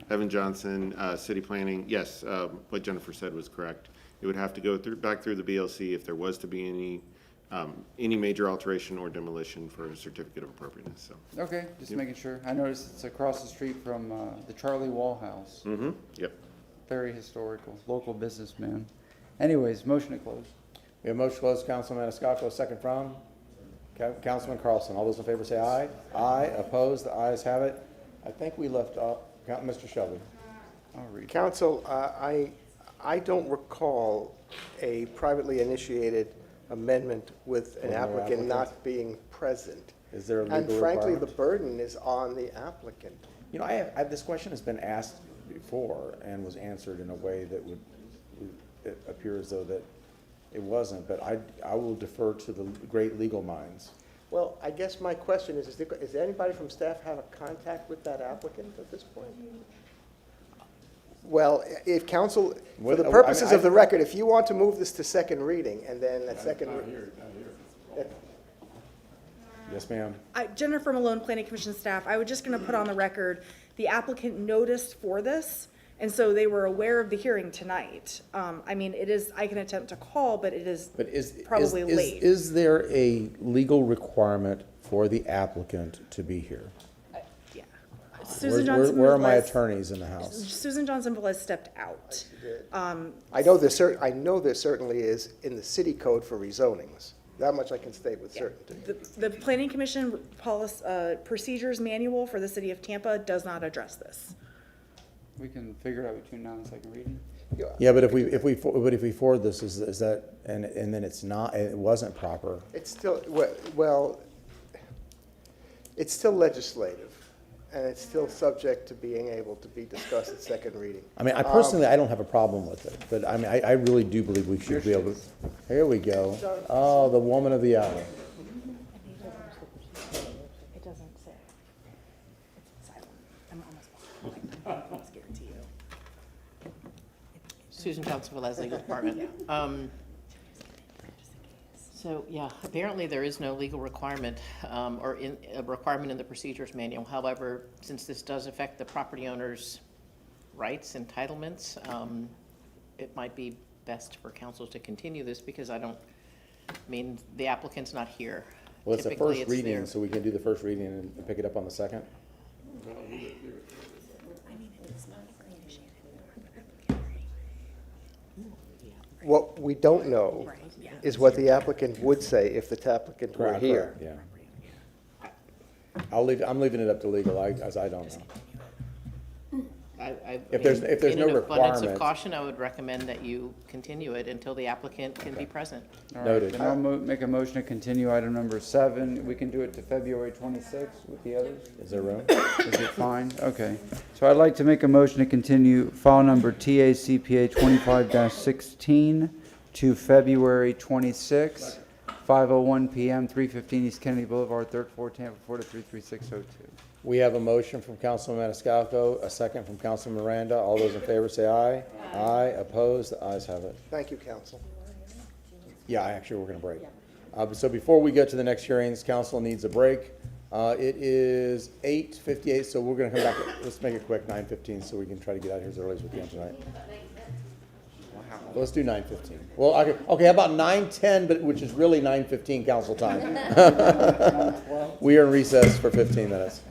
Evan Johnson, City Planning. Yes, what Jennifer said was correct. It would have to go back through the BLC if there was to be any major alteration or demolition for a certificate of appropriateness. So. Okay, just making sure. I noticed it's across the street from the Charlie Wall House. Mm-hmm. Yep. Very historical, local businessman. Anyways, motion to close. We have motion to close. Councilman Maniscalco, second from Councilman Carlson. All those in favor say aye. Aye. Opposed? The ayes have it. I think we left off Mr. Shelby. I'll read. Council, I don't recall a privately initiated amendment with an applicant not being present. Is there a legal And frankly, requirement? the burden is on the applicant. You know, this question has been asked before and was answered in a way that would it appear as though that it wasn't, but I will defer to the great legal minds. Well, I guess my question is there anybody from staff have a contact with that applicant at this point? Well, if council, for the purposes of the record, if you want to move this to second reading and then at second reading. Yes, ma'am. Jennifer Malone, Planning Commission staff. I was just going to put on the record, the applicant noticed for this, and so they were aware of the hearing tonight. I mean, it is, I can attempt to call, but it is probably late. Is there a legal requirement for the applicant to be here? Susan Johnson where are my attorneys in the house? Susan Johnson Velez stepped out. I know there certainly is in the city code for rezonings. That much I can state with certainty. The Planning Commission policy, procedures manual for the city of Tampa does not address this. We can figure it out between now and second reading. Yeah, but if we forward this, is that and then it wasn't proper. It's still well, it's still legislative. And it's still subject to being able to be discussed at second reading. I mean, I personally, I don't have a problem with it, but I mean, I really do believe we should be able to. Here we go. Oh, the woman of the hour. It doesn't say. It's silent. I'm almost guarantee you. Susan Johnson, Velez Legal Department. So, yeah, apparently there is no legal requirement, or a requirement in the procedures manual. However, since this does affect the property owner's rights, entitlements, it might be best for council to continue this because the applicant's not here. Well, it's the Typically, first reading, there. so we can do the first reading and pick it up on the second? What we don't know is what the applicant would say if the applicant were Correct, here. correct, yeah. I'm leaving it up to legal, as I don't know. If there's no In an abundance requirement- of caution, I would recommend that you continue it until the applicant can be present. All right, Noted. then I'll make a motion to continue item number 7. We can do it to February 26th with the others? Is there room? Is it fine? Okay. So I'd like to make a motion to continue file number TACPA 25-16 to February 26th, 5:01 PM, 315 East Kennedy Boulevard, 3rd floor, Tampa, Florida 33602. We have a motion from Councilman Maniscalco, a second from Councilman Miranda. All those in favor say aye. Aye. Opposed? The ayes have it. Thank you, council. Yeah, actually, we're going to break. So before we get to the next hearings, council needs a break. It is 8:58, so we're going to come back. Let's make it quick, 9:15, so we can try to get out here as early as we can tonight. Well, let's do 9:15. Well, okay, how about 9:10, but which is really 9:15 council time. We are in recess for 15 minutes.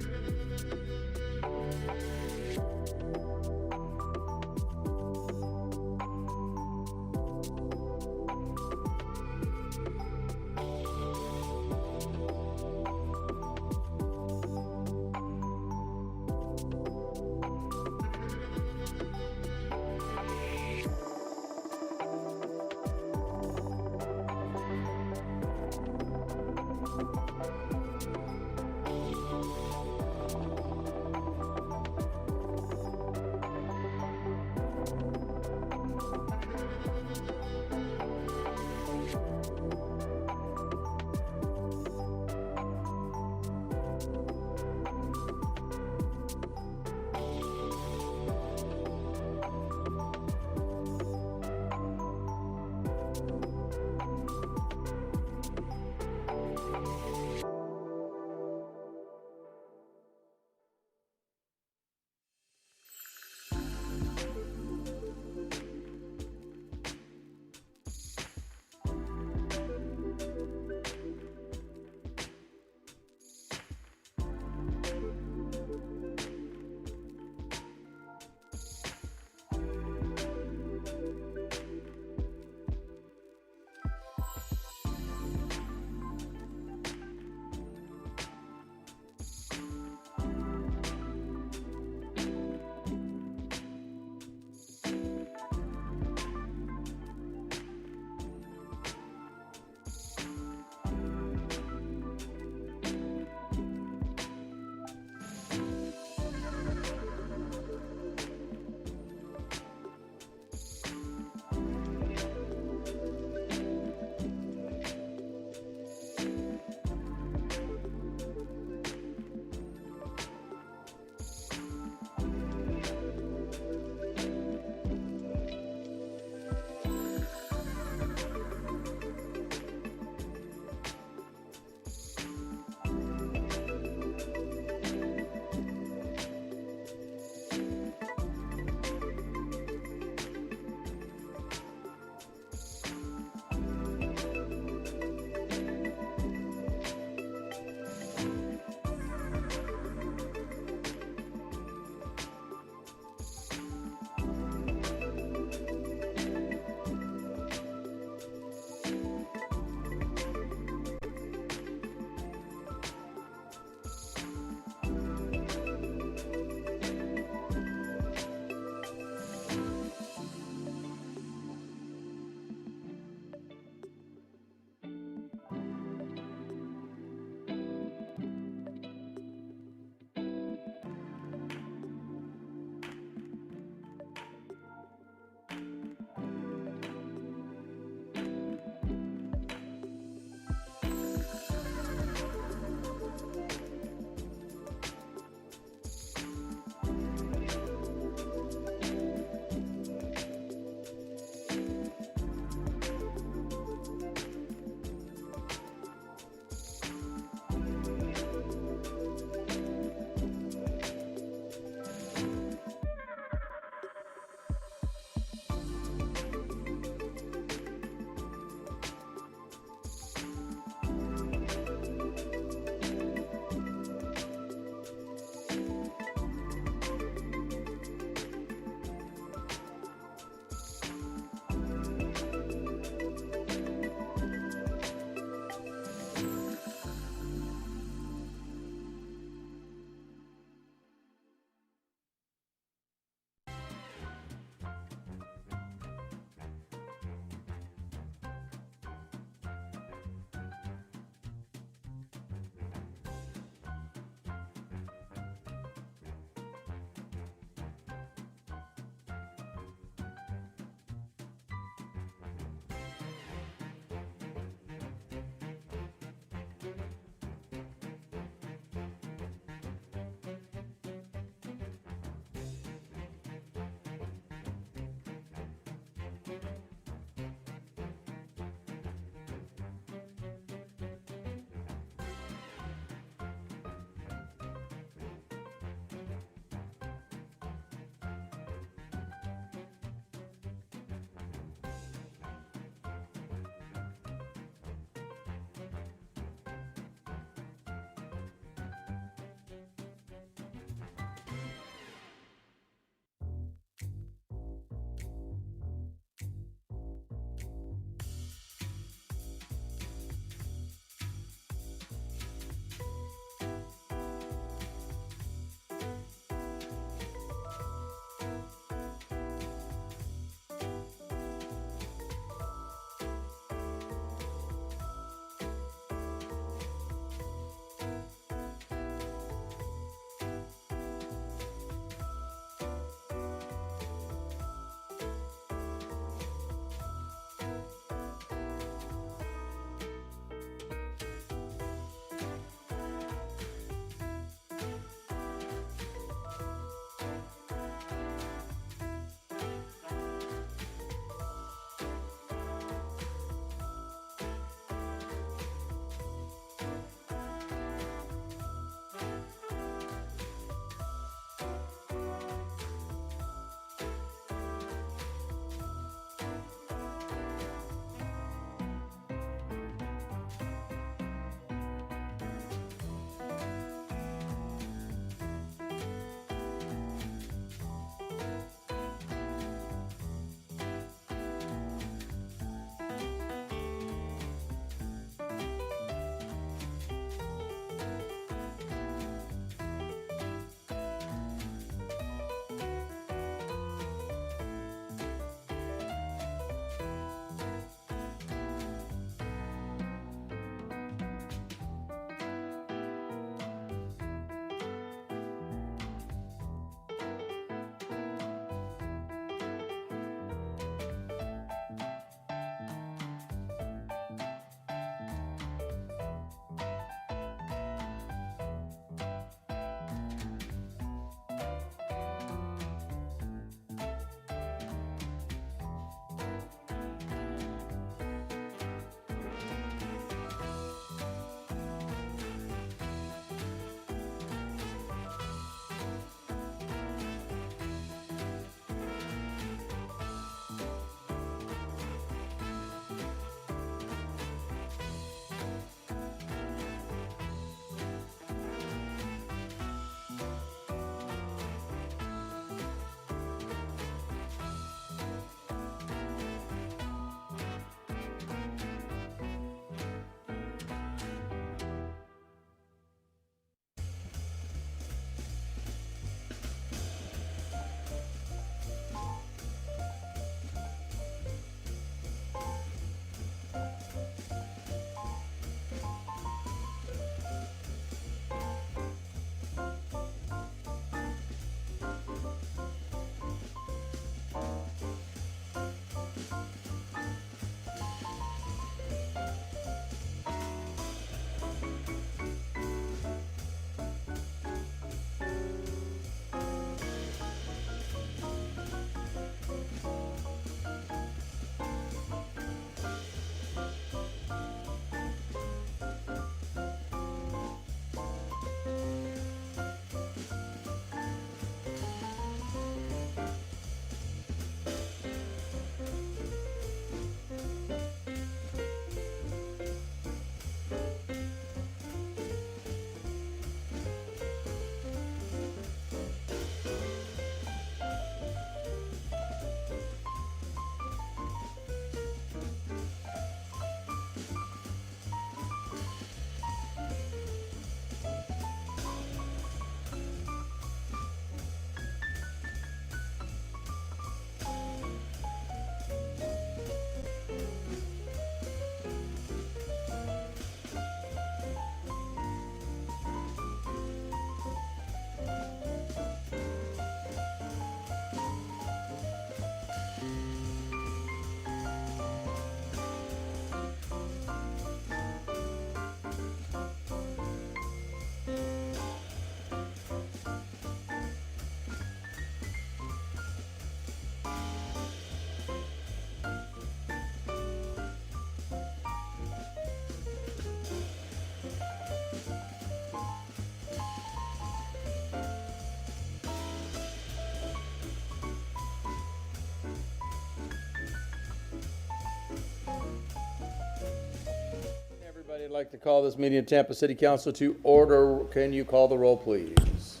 like to call this meeting of Tampa City Council to order. Can you call the roll, please?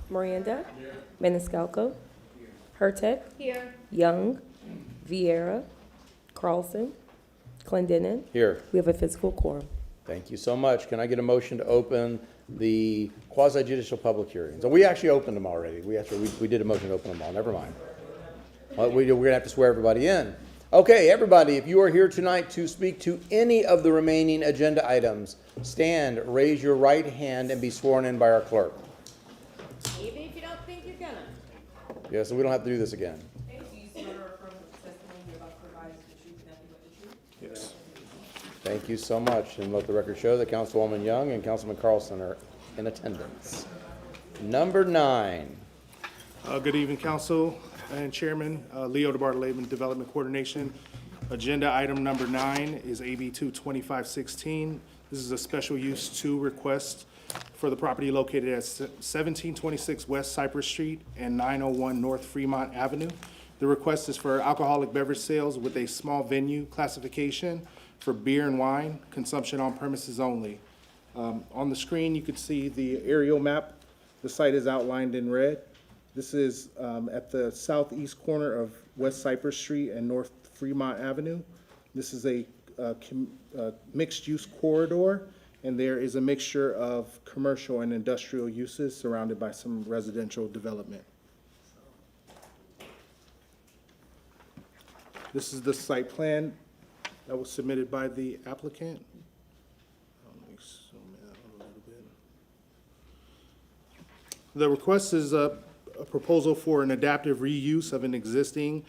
Miranda. Maniscalco. Hurtek. Here. Young. Vieira. Carlson. Clendenin. Here. We have a physical quorum. Thank you so much. Can I get a motion to open the quasi judicial public hearings? Oh, we actually opened them already. We did a motion to open them all. Never mind. We're going to have to swear everybody in. Okay, everybody, if you are here tonight to speak to any of the remaining agenda items, stand, raise your right hand, and be sworn in by our clerk. Even if you don't think you're gonna. Yeah, so we don't have to do this again. Yes. Thank you so much, and let the record show that Councilwoman Young and Councilman Carlson are in attendance. Number 9. Good evening, Council and Chairman. Leo DeBartolome, Development Coordination. Agenda item number 9 is AB 22516. This is a special use 2 request for the property located at 1726 West Cypress Street and 901 North Fremont Avenue. The request is for alcoholic beverage sales with a small venue classification for beer and wine consumption on premises only. On the screen, you can see the aerial map. The site is outlined in red. This is at the southeast corner of West Cypress Street and North Fremont Avenue. This is a mixed-use corridor, and there is a mixture of commercial and industrial uses surrounded by some residential development. This is the site plan that was submitted by the applicant. Let me zoom out a little bit. The request is a proposal for an adaptive reuse of an existing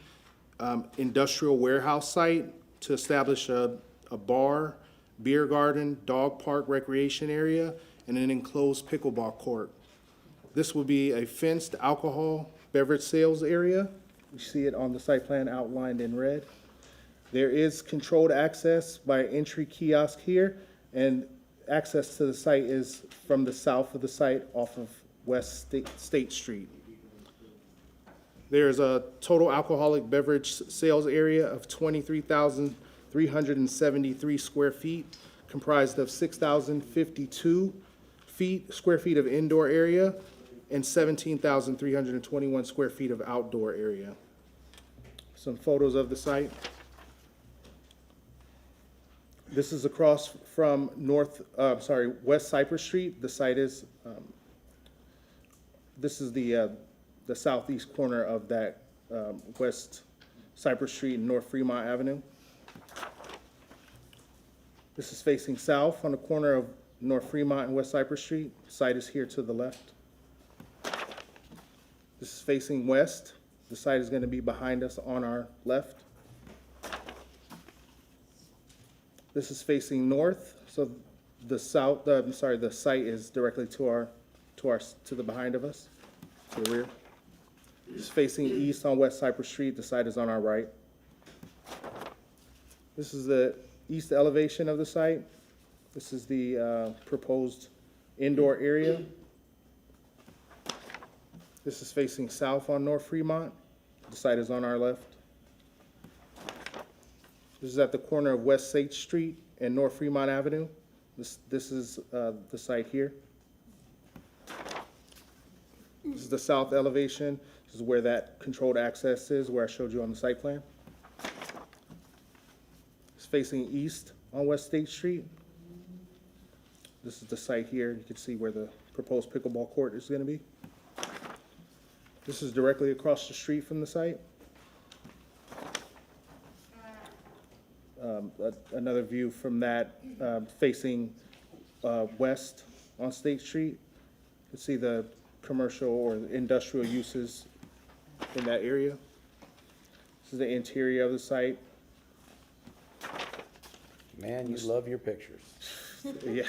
industrial warehouse site to establish a bar, beer garden, dog park recreation area, and an enclosed pickleball court. This will be a fenced alcohol beverage sales area. You see it on the site plan outlined in red. There is controlled access by entry kiosk here, and access to the site is from the south of the site off of West State Street. There's a total alcoholic beverage sales area of 23,373 square feet, comprised of 6,052 square feet of indoor area and 17,321 square feet of outdoor area. Some photos of the site. This is across from West Cypress Street. The site is, this is the southeast corner of that West Cypress Street and North Fremont Avenue. This is facing south on the corner of North Fremont and West Cypress Street. The site is here to the left. This is facing west. The site is going to be behind us on our left. This is facing north, so the site is directly to the behind of us, to the rear. This is facing east on West Cypress Street. The site is on our right. This is the east elevation of the site. This is the proposed indoor area. This is facing south on North Fremont. The site is on our left. This is at the corner of West 8th Street and North Fremont Avenue. This is the site here. This is the south elevation. This is where that controlled access is, where I showed you on the site plan. It's facing east on West 8th Street. This is the site here. You can see where the proposed pickleball court is going to be. This is directly across the street from the site. Another view from that facing west on State Street. You can see the commercial or industrial uses in that area. This is the interior of the site. Man, you love your pictures. Yeah,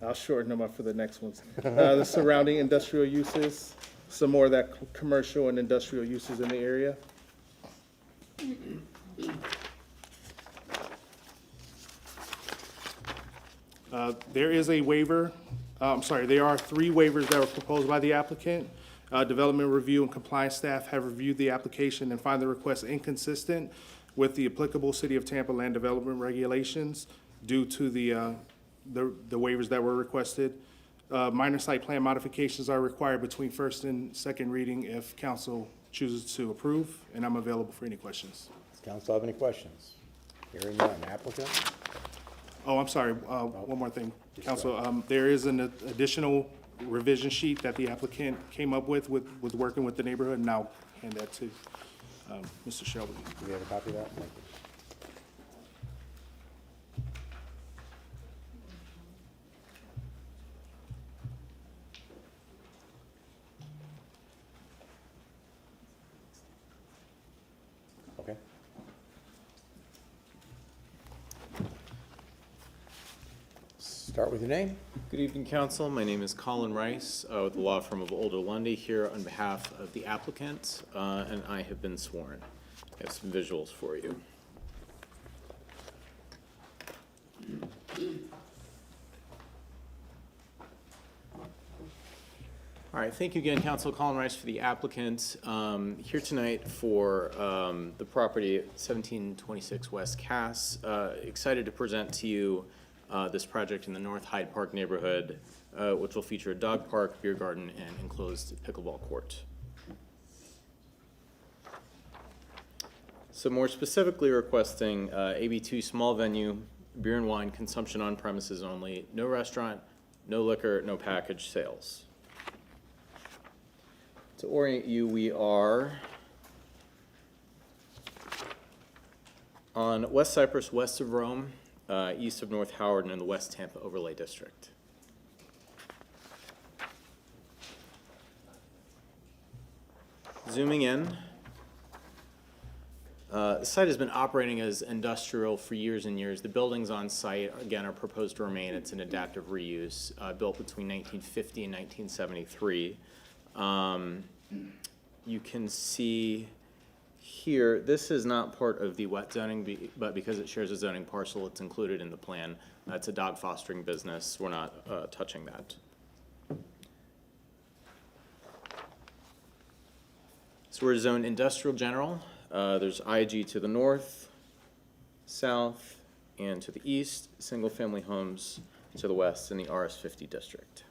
I'll shorten them up for the next ones. The surrounding industrial uses, some more of that commercial and industrial uses in the area. There is a waiver, there are 3 waivers that were proposed by the applicant. Development review and compliance staff have reviewed the application and find the request inconsistent with the applicable City of Tampa land development regulations due to the the waivers that were requested. Minor site plan modifications are required between first and second reading if council chooses to approve, and I'm available for any questions. Does council have any questions? Hearing none. Applicant? Oh, I'm sorry, one more thing, council. There is an additional revision sheet that the applicant came up with working with the neighborhood, and I'll hand that to Mr. Shelby. Do we have a copy of that? Thank you. Okay. Start with your name. Good evening, council. My name is Colin Rice with the law firm of Older Lundy here on behalf of the applicant, and I have been sworn. I have some visuals for you. All right, thank you again, Council. Colin Rice for the applicant. Here tonight for the property at 1726 West Cass. Excited to present to you this project in the North Hyde Park neighborhood, which will feature a dog park, beer garden, and enclosed pickleball court. So more specifically requesting AB2 small venue, beer and wine consumption on premises only, no restaurant, no liquor, no package sales. To orient you, we are on West Cypress, west of Rome, east of North Howard, and in the West Tampa Overlay District. Zooming in, the site has been operating as industrial for years and years. The buildings on site, again, are proposed to remain. It's an adaptive reuse, built between 1950 and 1973. You can see here, this is not part of the wet zoning, but because it shares a zoning parcel, it's included in the plan. It's a dog fostering business. We're not touching that. So we're zoned industrial general. There's IG to the north, south, and to the east, single-family homes to the west in the RS50 district.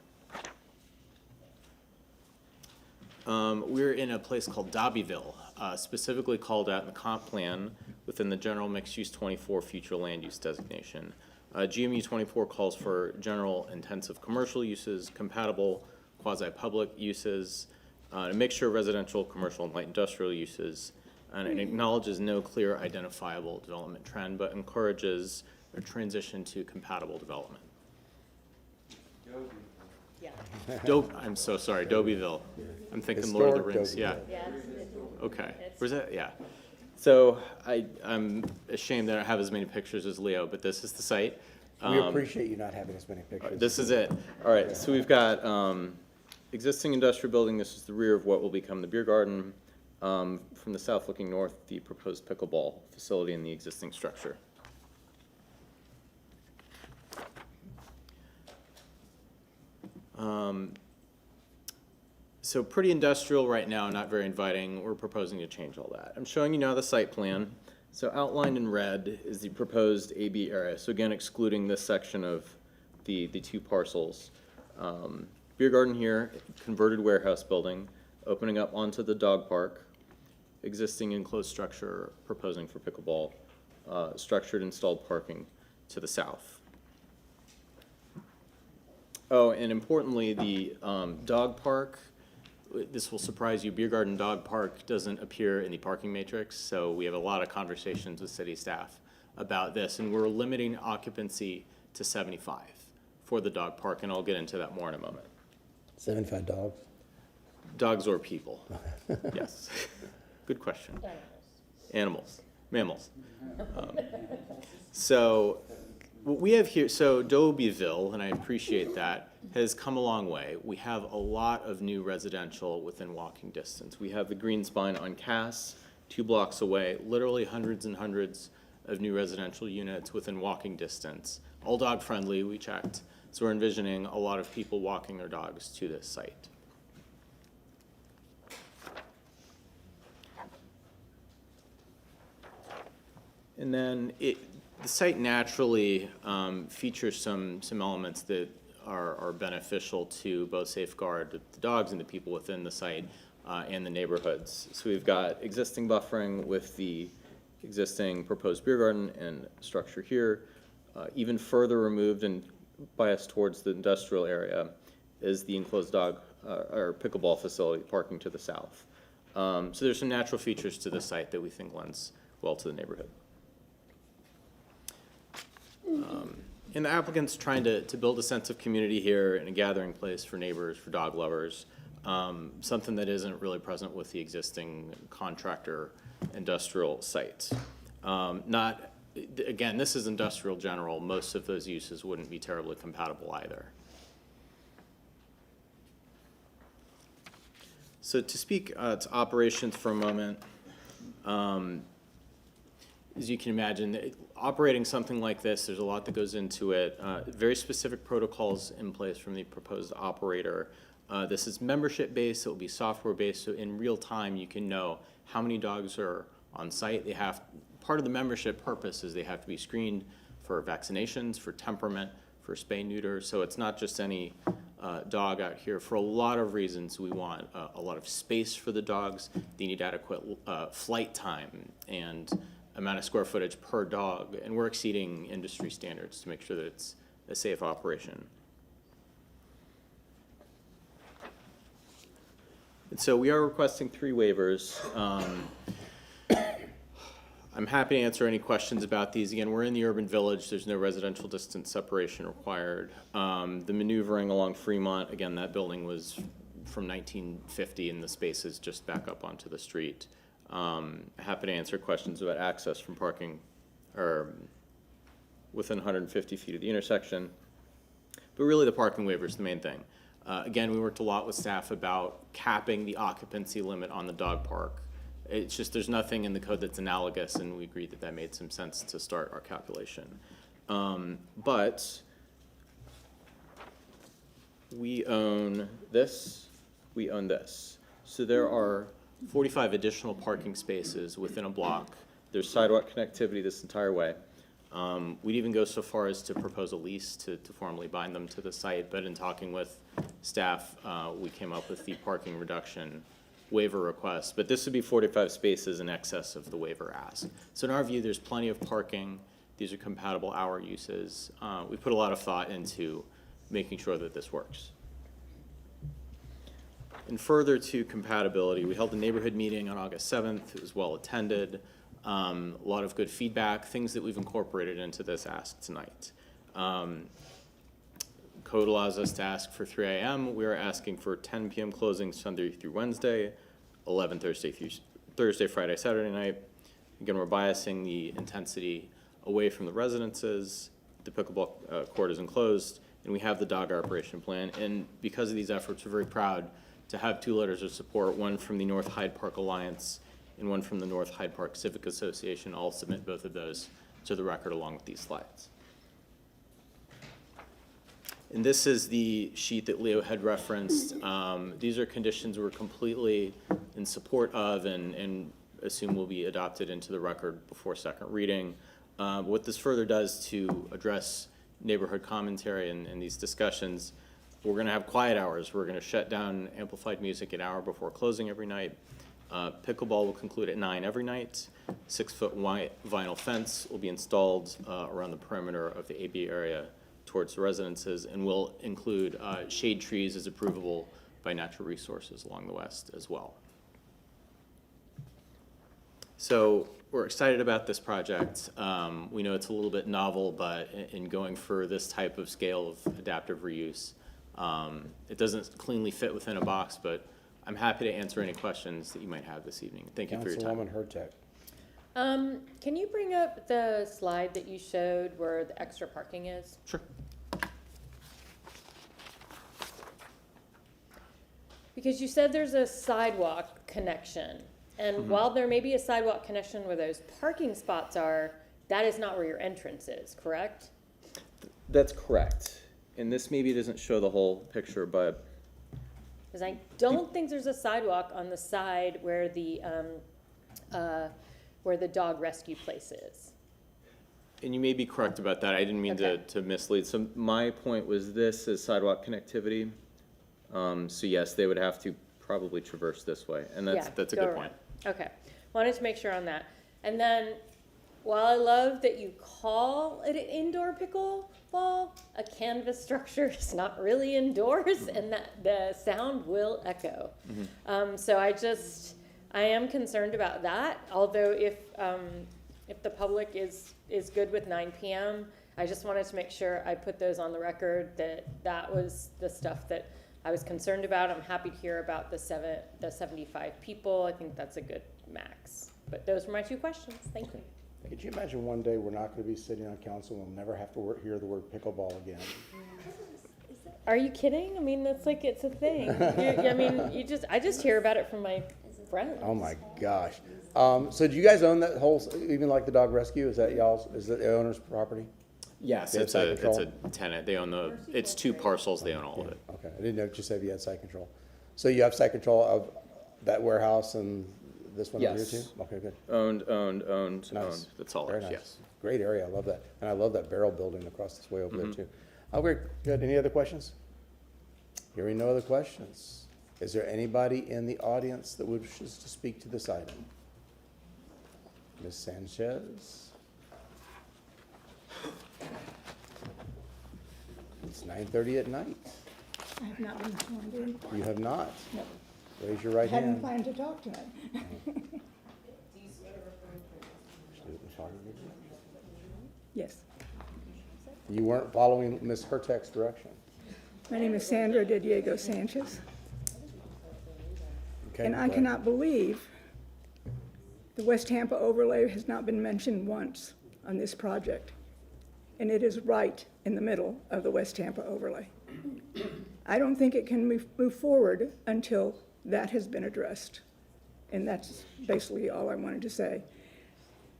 We're in a place called Dobbyville, specifically called out in the comp plan within the general mixed-use 24 future land use designation. GMU 24 calls for general intensive commercial uses, compatible quasi-public uses, a mixture of residential, commercial, and light industrial uses, and it acknowledges no clear identifiable development trend, but encourages a transition to compatible development. I'm so sorry, Dobbyville. I'm thinking Lord of the Rings, yeah. Okay, where's that? Yeah. So I'm ashamed that I don't have as many pictures as Leo, but this is the site. We appreciate you not having as many pictures. This is it. All right, so we've got existing industrial building. This is the rear of what will become the beer garden. From the south looking north, the proposed pickleball facility in the existing structure. So pretty industrial right now, not very inviting. We're proposing to change all that. I'm showing you now the site plan. So outlined in red is the proposed AB area. So again, excluding this section of the two parcels. Beer garden here, converted warehouse building, opening up onto the dog park, existing enclosed structure proposing for pickleball, structured installed parking to the south. Oh, and importantly, the dog park, this will surprise you, beer garden dog park doesn't appear in the parking matrix, so we have a lot of conversations with city staff about this, and we're limiting occupancy to 75 for the dog park, and I'll get into that more in a moment. 75 dogs? Dogs or people, yes. Good question. Animals, mammals. So what we have here, so Dobbyville, and I appreciate that, has come a long way. We have a lot of new residential within walking distance. We have the Green Spine on Cass, 2 blocks away, literally hundreds and hundreds of new residential units within walking distance. All dog friendly, we checked. So we're envisioning a lot of people walking their dogs to this site. And then the site naturally features some elements that are beneficial to both safeguard the dogs and the people within the site and the neighborhoods. So we've got existing buffering with the existing proposed beer garden and structure here. Even further removed and biased towards the industrial area is the enclosed dog or pickleball facility parking to the south. So there's some natural features to the site that we think lends well to the neighborhood. And the applicant's trying to build a sense of community here and a gathering place for neighbors, for dog lovers, something that isn't really present with the existing contractor industrial site. Again, this is industrial general. Most of those uses wouldn't be terribly compatible either. So to speak to operations for a moment, as you can imagine, operating something like this, there's a lot that goes into it. Very specific protocols in place from the proposed operator. This is membership-based, it will be software-based, so in real time you can know how many dogs are on site. Part of the membership purpose is they have to be screened for vaccinations, for temperament, for spay-neuter, so it's not just any dog out here. For a lot of reasons, we want a lot of space for the dogs. They need adequate flight time and amount of square footage per dog, and we're exceeding industry standards to make sure that it's a safe operation. And so we are requesting 3 waivers. I'm happy to answer any questions about these. Again, we're in the urban village. There's no residential distance separation required. The maneuvering along Fremont, again, that building was from 1950 and the space is just back up onto the street. Happy to answer questions about access from parking or within 150 feet of the intersection. But really the parking waiver is the main thing. Again, we worked a lot with staff about capping the occupancy limit on the dog park. It's just there's nothing in the code that's analogous, and we agreed that that made some sense to start our calculation. But we own this, we own this. So there are 45 additional parking spaces within a block. There's sidewalk connectivity this entire way. We'd even go so far as to propose a lease to formally bind them to the site, but in talking with staff, we came up with the parking reduction waiver request. But this would be 45 spaces in excess of the waiver ask. So in our view, there's plenty of parking. These are compatible hour uses. We put a lot of thought into making sure that this works. And further to compatibility, we held a neighborhood meeting on August 7th. It was well attended. A lot of good feedback, things that we've incorporated into this ask tonight. Code allows us to ask for 3 a.m. We are asking for 10 p.m. closing Sunday through Wednesday, 11 Thursday, Friday, Saturday night. Again, we're biasing the intensity away from the residences. The pickleball court is enclosed, and we have the dog operation plan. And because of these efforts, we're very proud to have 2 letters of support, one from the North Hyde Park Alliance and one from the North Hyde Park Civic Association. I'll submit both of those to the record along with these slides. And this is the sheet that Leo had referenced. These are conditions we're completely in support of and assume will be adopted into the record before second reading. What this further does to address neighborhood commentary and these discussions, we're going to have quiet hours. We're going to shut down amplified music an hour before closing every night. Pickleball will conclude at 9 every night. 6-foot vinyl fence will be installed around the perimeter of the AB area towards the residences, and will include shade trees as approvable by Natural Resources along the west as well. So we're excited about this project. We know it's a little bit novel, but in going for this type of scale of adaptive reuse, it doesn't cleanly fit within a box, but I'm happy to answer any questions that you might have this evening. Thank you for your time. Councilwoman Hurtak. Can you bring up the slide that you showed where the extra parking is? Sure. Because you said there's a sidewalk connection, and while there may be a sidewalk connection where those parking spots are, that is not where your entrance is, correct? That's correct. And this maybe doesn't show the whole picture, but Because I don't think there's a sidewalk on the side where the dog rescue place is. And you may be correct about that. I didn't mean to mislead. So my point was this is sidewalk connectivity. So yes, they would have to probably traverse this way, and that's a go good around. point. Okay, wanted to make sure on that. And then, while I love that you call it an indoor pickleball, a canvas structure is not really indoors, and that the sound will echo. So I am concerned about that. Although if the public is good with 9 p.m., I just wanted to make sure I put those on the record that was the stuff that I was concerned about. I'm happy to hear about the 75 people. I think that's a good max. But those were my 2 questions. Thank you. Could you imagine one day we're not going to be sitting on council and we'll never have to hear the word pickleball again? Are you kidding? I mean, that's like, it's a thing. I just hear about it from my friends. Oh my gosh. So do you guys own that whole, even like the dog rescue? Is that is that the owner's property? Yes, They have it's site a control? tenant. They own it's 2 parcels. They own all of it. Okay, I didn't know you said you had site control. So you have site control of that warehouse and this one over here too? Yes. Okay, good. Owned. Nice. That's all Very ours. nice. Yes. Great area, I love that. And I love that barrel building across this way over there too. Okay, good. Any other questions? Hearing no other questions. Is there anybody in the audience that wishes to speak to this item? Ms. Sanchez? It's 9:30 at night. I have not been sworn in. You have not? No. Raise your right I hadn't hand. planned to talk tonight. Yes. You weren't following Ms. Hertek's direction. My name is Sandra De Diego Sanchez, Okay, and I go ahead. cannot believe the West Tampa overlay has not been mentioned once on this project. And it is right in the middle of the West Tampa overlay. I don't think it can move forward until that has been addressed. And that's basically all I wanted to say.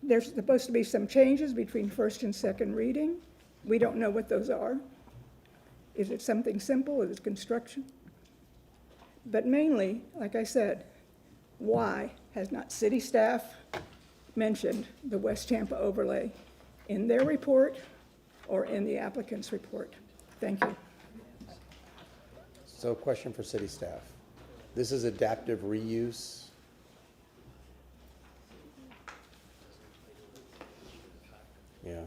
There's supposed to be some changes between first and second reading. We don't know what those are. Is it something simple? Is it construction? But mainly, like I said, why has not city staff mentioned the West Tampa overlay in their report or in the applicant's report? Thank you. So question for city staff. This is adaptive reuse. Yeah.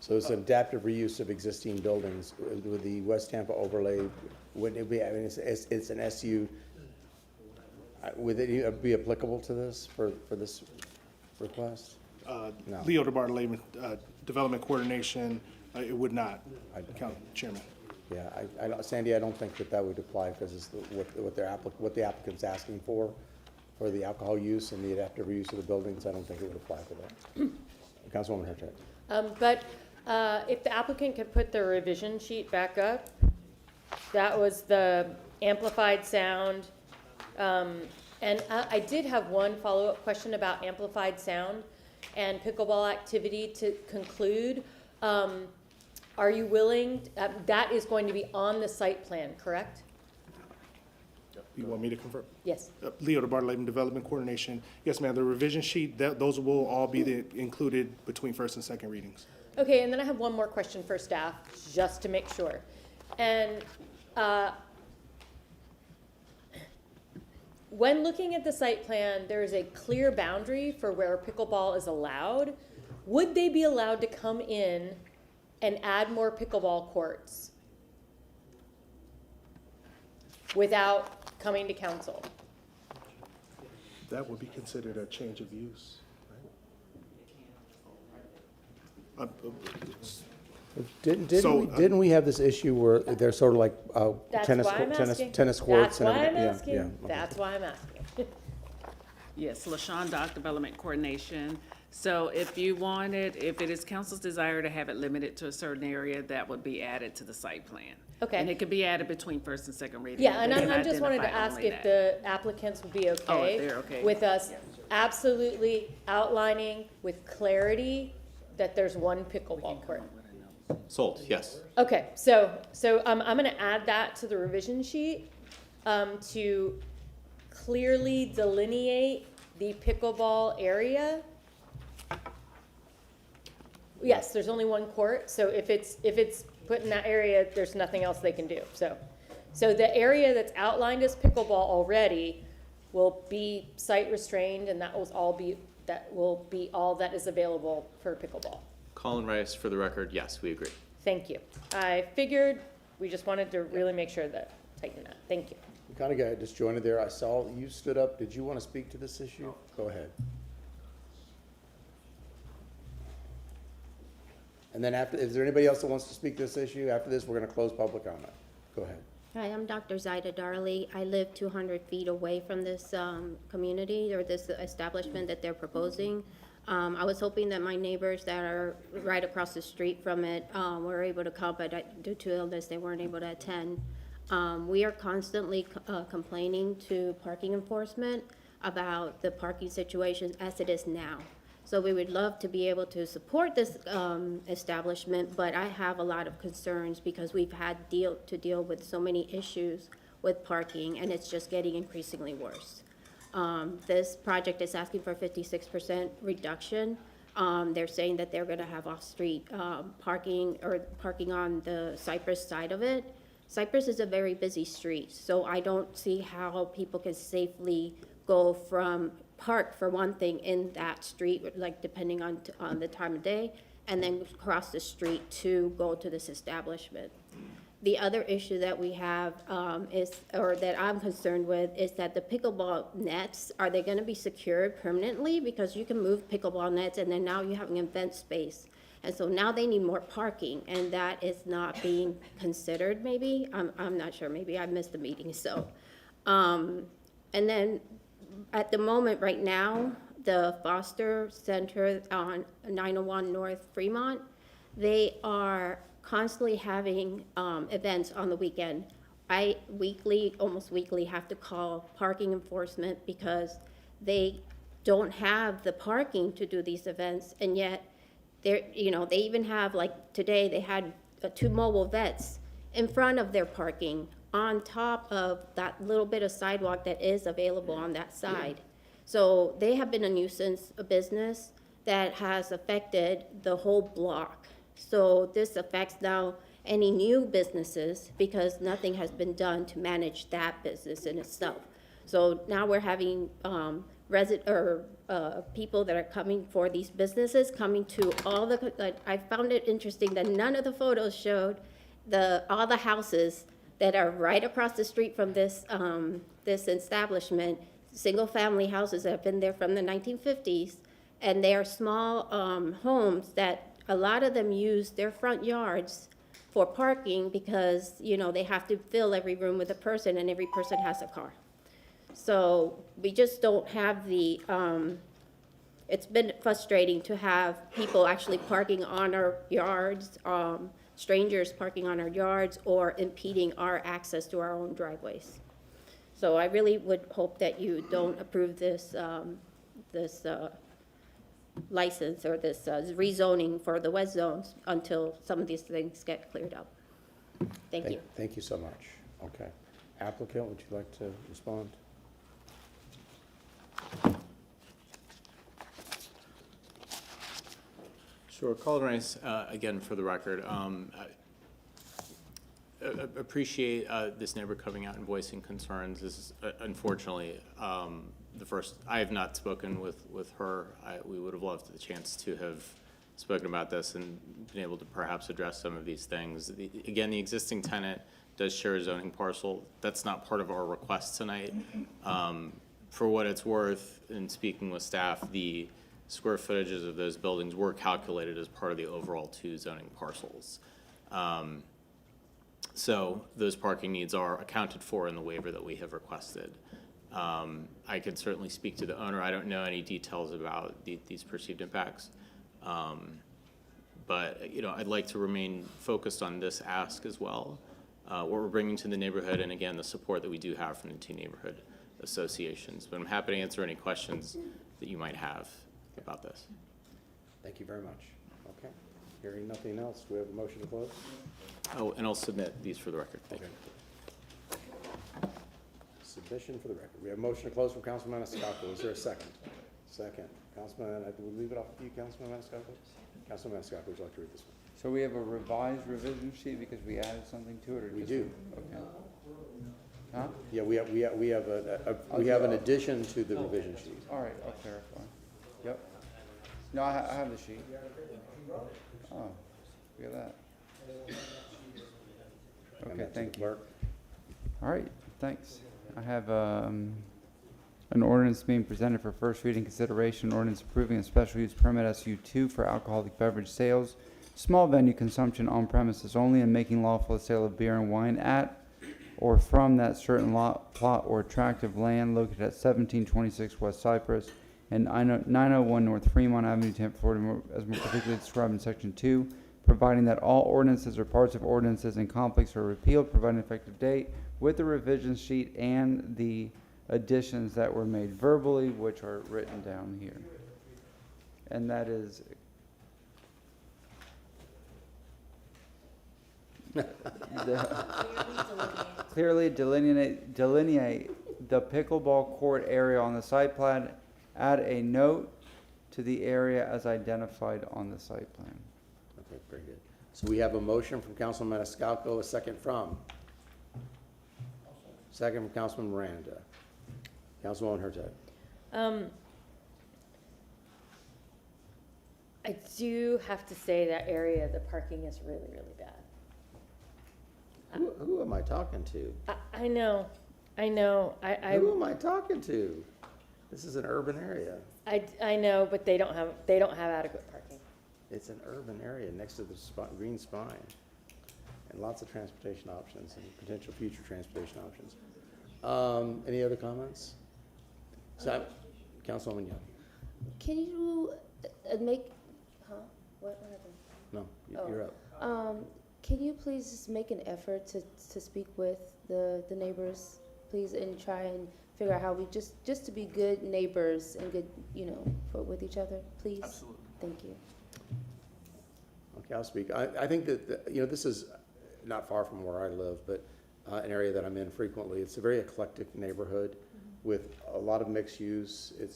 So it's adaptive reuse of existing buildings with the West Tampa overlay. Wouldn't it be, I mean, it's an SU. Would it be applicable to this for this request? No. Leo DeBartolome, Development Coordination, it would not, Chairman. Yeah, Sandy, I don't think that would apply because it's what the applicant's asking for the alcohol use and the adaptive reuse of the buildings. I don't think it would apply for that. Councilwoman Hertek. But if the applicant could put the revision sheet back up, that was the amplified sound. And I did have one follow-up question about amplified sound and pickleball activity to conclude. Are you willing, that is going to be on the site plan, correct? You want me to confirm? Yes. Leo DeBartolome, Development Coordination. Yes, ma'am, the revision sheet, those will all be included between first and second readings. Okay, and then I have one more question for staff, just to make sure. And when looking at the site plan, there is a clear boundary for where pickleball is allowed. Would they be allowed to come in and add more pickleball courts without coming to council? That would be considered a change of use, right? Didn't we have this issue where they're sort of like That's tennis why I'm asking. courts That's and why I'm everything? asking. Yeah, okay. That's why I'm asking. Yes, LaShawn Dock, Development Coordination. So if it is council's desire to have it limited to a certain area, that would be added to the site plan. Okay. And it could be added between first and second reading. Yeah, and They I can just wanted to identify ask only if that. the applicants would be Oh, if okay they're okay. with us absolutely outlining with clarity that there's one pickleball court. Sold, yes. Okay, so I'm gonna add that to the revision sheet, to clearly delineate the pickleball area. Yes, there's only one court, so if it's put in that area, there's nothing else they can do, so. So the area that's outlined as pickleball already will be site restrained, and that will be all that is available for pickleball. Colin Rice, for the record, yes, we agree. Thank you. I figured, we just wanted to really make sure that, tighten that, thank you. You kind of got disjointed there. I saw you stood up. Did you want to speak to this issue? Go ahead. And then after, is there anybody else that wants to speak to this issue? After this, we're going to close public comment. Go ahead. Hi, I'm Dr. Zaida Darley. I live 200 feet away from this community or this establishment that they're proposing. I was hoping that my neighbors that are right across the street from it were able to come, but due to illness, they weren't able to attend. We are constantly complaining to parking enforcement about the parking situation as it is now. So we would love to be able to support this establishment, but I have a lot of concerns because we've had to deal with so many issues with parking, and it's just getting increasingly worse. This project is asking for a 56% reduction. They're saying that they're gonna have off-street parking or parking on the Cypress side of it. Cypress is a very busy street, so I don't see how people can safely go from park for one thing in that street, like depending on the time of day, and then cross the street to go to this establishment. The other issue that we have that I'm concerned with, is that the pickleball nets, are they gonna be secured permanently? Because you can move pickleball nets and then now you have an event space. And so now they need more parking, and that is not being considered maybe. I'm not sure, maybe I missed the meeting, so. And then at the moment right now, the Foster Center on 901 North Fremont, they are constantly having events on the weekend. I almost weekly have to call parking enforcement because they don't have the parking to do these events, and yet they even have, like today, they had 2 mobile vets in front of their parking on top of that little bit of sidewalk that is available on that side. So they have been a nuisance, a business that has affected the whole block. So this affects now any new businesses because nothing has been done to manage that business in itself. So now we're having people that are coming for these businesses, coming to all the, I found it interesting that none of the photos showed all the houses that are right across the street from this establishment, single-family houses that have been there from the 1950s, and they are small homes that a lot of them use their front yards for parking because, they have to fill every room with a person, and every person has a car. So we just don't have it's been frustrating to have people actually parking on our yards, strangers parking on our yards, or impeding our access to our own driveways. So I really would hope that you don't approve this license or this rezoning for the west zones until some of these things get cleared up. Thank you. Thank you so much. Okay. Applicant, would you like to respond? Sure. Colin Rice, again, for the record. Appreciate this neighbor coming out and voicing concerns. This is unfortunately the first. I have not spoken with her. We would have loved the chance to have spoken about this and been able to perhaps address some of these things. Again, the existing tenant does share a zoning parcel. That's not part of our request tonight. For what it's worth, in speaking with staff, the square footages of those buildings were calculated as part of the overall 2 zoning parcels. So those parking needs are accounted for in the waiver that we have requested. I could certainly speak to the owner. I don't know any details about these perceived impacts. But I'd like to remain focused on this ask as well, what we're bringing to the neighborhood, and again, the support that we do have from the 2 neighborhood associations. But I'm happy to answer any questions that you might have about this. Thank you very much. Okay. Hearing nothing else, do we have a motion to close? Oh, and I'll submit these for the record. Thank you. Submission for the record. We have a motion to close from Councilman Maniscalco. Is there a second? Second. Councilman, do we leave it off to you, Councilman Maniscalco? Councilman Maniscalco, would you like to read this one? So we have a revised revision sheet because we added something to it, or We just? do. Okay. Huh? Yeah, we have an addition to the revision sheet. All right, I'll clarify. Yep. No, I have the sheet. Oh, look at that. And Okay, that's the thank you. clerk. All right, thanks. I have an ordinance being presented for first reading consideration, ordinance approving a special use permit SU2 for alcoholic beverage sales, small venue consumption on premises only, and making lawful the sale of beer and wine at or from that certain lot, plot, or tract of land located at 1726 West Cypress and 901 North Fremont Avenue, Tampa, Florida, as more particularly described in Section 2, providing that all ordinances or parts of ordinances in conflicts are repealed, providing an effective date with the revision sheet and the additions that were made verbally, which are written down here. And that is clearly delineate the pickleball court area on the site plan, add a note to the area as identified on the site plan. Okay, very good. So we have a motion from Councilman Maniscalco, a second from? Second from Councilman Miranda. Councilwoman Hurtado. I do have to say that area, the parking is really, really bad. Who am I talking to? I know. Who am I talking to? This is an urban area. I know, but they don't have adequate parking. It's an urban area next to the green spine, and lots of transportation options and potential future transportation options. Any other comments? Councilwoman Young. Can you make, huh? What happened? No, you're up. Can you please just make an effort to speak with the neighbors, please, and try and figure out how we just to be good neighbors and good, with each other, please? Absolutely. Thank you. Okay, I'll speak. I think that, this is not far from where I live, but an area that I'm in frequently. It's a very eclectic neighborhood with a lot of mixed use. You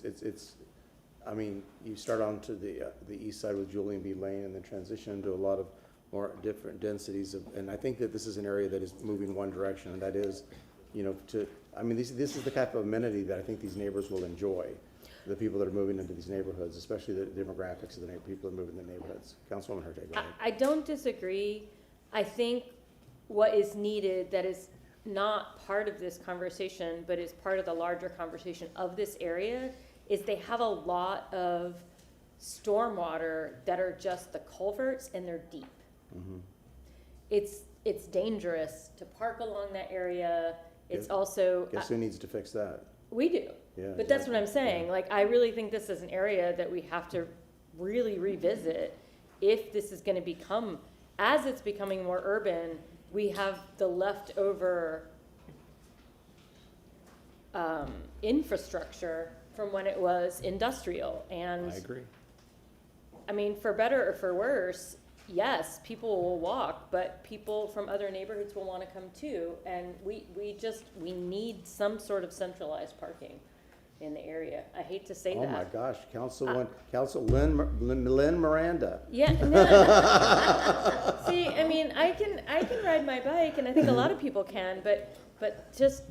start on to the east side with Julian B. Lane and then transition into a lot of more different densities and I think that this is an area that is moving one direction, and that is, this is the type of amenity that I think these neighbors will enjoy. The people that are moving into these neighborhoods, especially the demographics of the people that are moving in the neighborhoods. Councilwoman Hurtado, go ahead. I don't disagree. I think what is needed that is not part of this conversation, but is part of the larger conversation of this area, is they have a lot of stormwater that are just the culverts and they're deep. Mm-hmm. It's dangerous to park along that area. It's also Guess who needs to fix that? we do. Yeah, But that's what I'm exactly. saying. Like, I really think this is an area that we have to really revisit if this is gonna become, as it's becoming more urban, we have the leftover infrastructure from when it was industrial. And I agree. I mean, for better or for worse, yes, people will walk, but people from other neighborhoods will want to come too. And we need some sort of centralized parking in the area. I hate to say that. Oh my gosh, Council Lynn Miranda. Yeah, no. See, I mean, I can ride my bike, and I think a lot of people can, but just,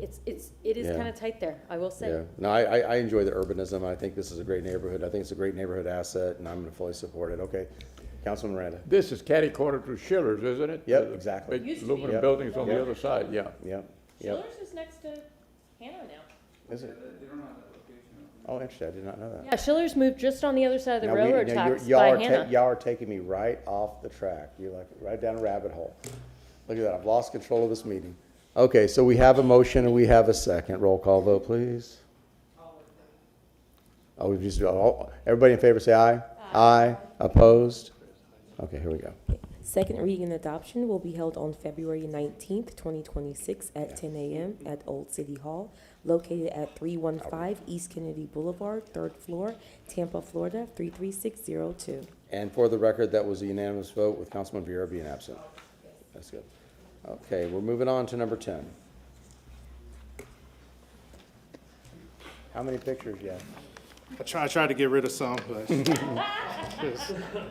it is Yeah. kind of tight there, I will say. Yeah, no, I enjoy the urbanism. I think this is a great neighborhood. I think it's a great neighborhood asset, and I'm going to fully support it. Okay, Councilman Miranda. This is catty corner to Schiller's, isn't it? Yep, The exactly. Big Used to be. aluminum Yep. buildings on the Yep. other side, yeah. Yep. Schiller's is next to Hannah now. Is it? Oh, interesting. I did not know that. Yeah, Schiller's moved just on the other side of the Now railroad now tracks y'all by are Hannah. y'all are taking me right off the track. You're like right down a rabbit hole. Look at that. I've lost control of this meeting. Okay, so we have a motion and we have a second. Roll call vote, please. Oh, we've just everybody in favor say aye. Aye. Opposed? Okay, here we go. Second reading and adoption will be held on February 19th, 2026 at 10 a.m. at Old City Hall, located at 315 East Kennedy Boulevard, 3rd floor, Tampa, Florida, 33602. And for the record, that was a unanimous vote with Councilman Vieira being absent. That's good. Okay, we're moving on to number 10. How many pictures yet? I tried to get rid of some, but there's a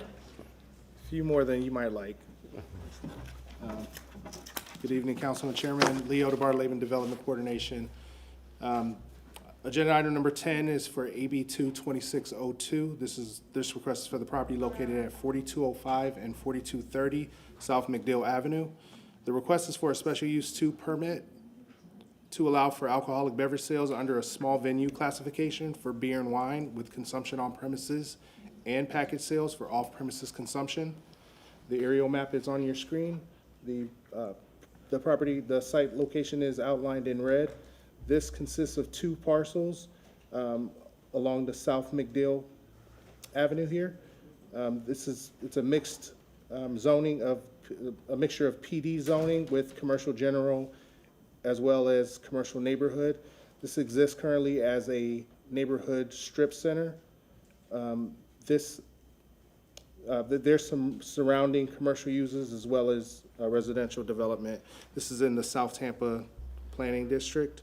few more than you might like. Good evening, Councilman Chairman, Leo DeBar, Laban Development Coordination. Agenda item number 10 is for AB 22602. This request is for the property located at 4205 and 4230 South MacDill Avenue. The request is for a special use 2 permit to allow for alcoholic beverage sales under a small venue classification for beer and wine with consumption on premises and package sales for off-premises consumption. The aerial map is on your screen. The site location is outlined in red. This consists of 2 parcels along the South MacDill Avenue here. It's a mixed zoning of, a mixture of PD zoning with commercial general as well as commercial neighborhood. This exists currently as a neighborhood strip center. There's some surrounding commercial uses as well as residential development. This is in the South Tampa Planning District.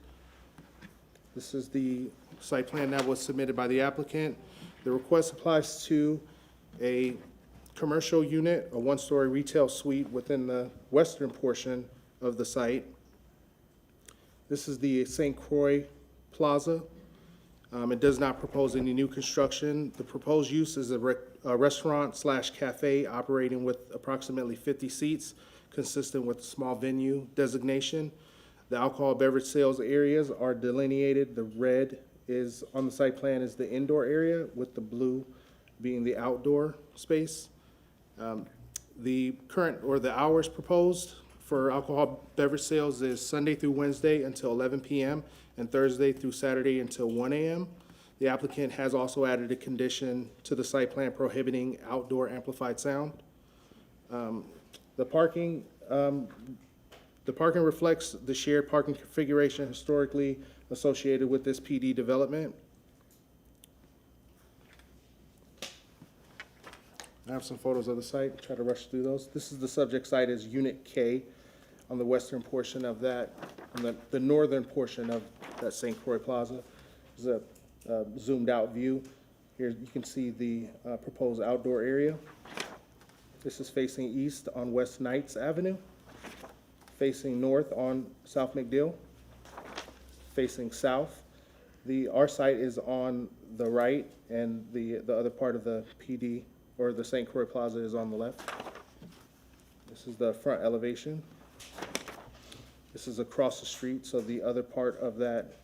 This is the site plan that was submitted by the applicant. The request applies to a commercial unit, a 1-story retail suite within the western portion of the site. This is the St. Croix Plaza. It does not propose any new construction. The proposed use is a restaurant/cafe operating with approximately 50 seats, consistent with the small venue designation. The alcohol beverage sales areas are delineated. The red is on the site plan is the indoor area, with the blue being the outdoor space. The current or the hours proposed for alcohol beverage sales is Sunday through Wednesday until 11 p.m. and Thursday through Saturday until 1 a.m. The applicant has also added a condition to the site plan prohibiting outdoor amplified sound. The parking reflects the shared parking configuration historically associated with this PD development. I have some photos of the site, try to rush through those. This is the subject site is Unit K on the western portion of that, on the northern portion of that St. Croix Plaza. This is a zoomed out view. Here you can see the proposed outdoor area. This is facing east on West Knights Avenue, facing north on South MacDill, facing south. Our site is on the right, and the other part of the PD, or the St. Croix Plaza, is on the left. This is the front elevation. This is across the street, so the other part of that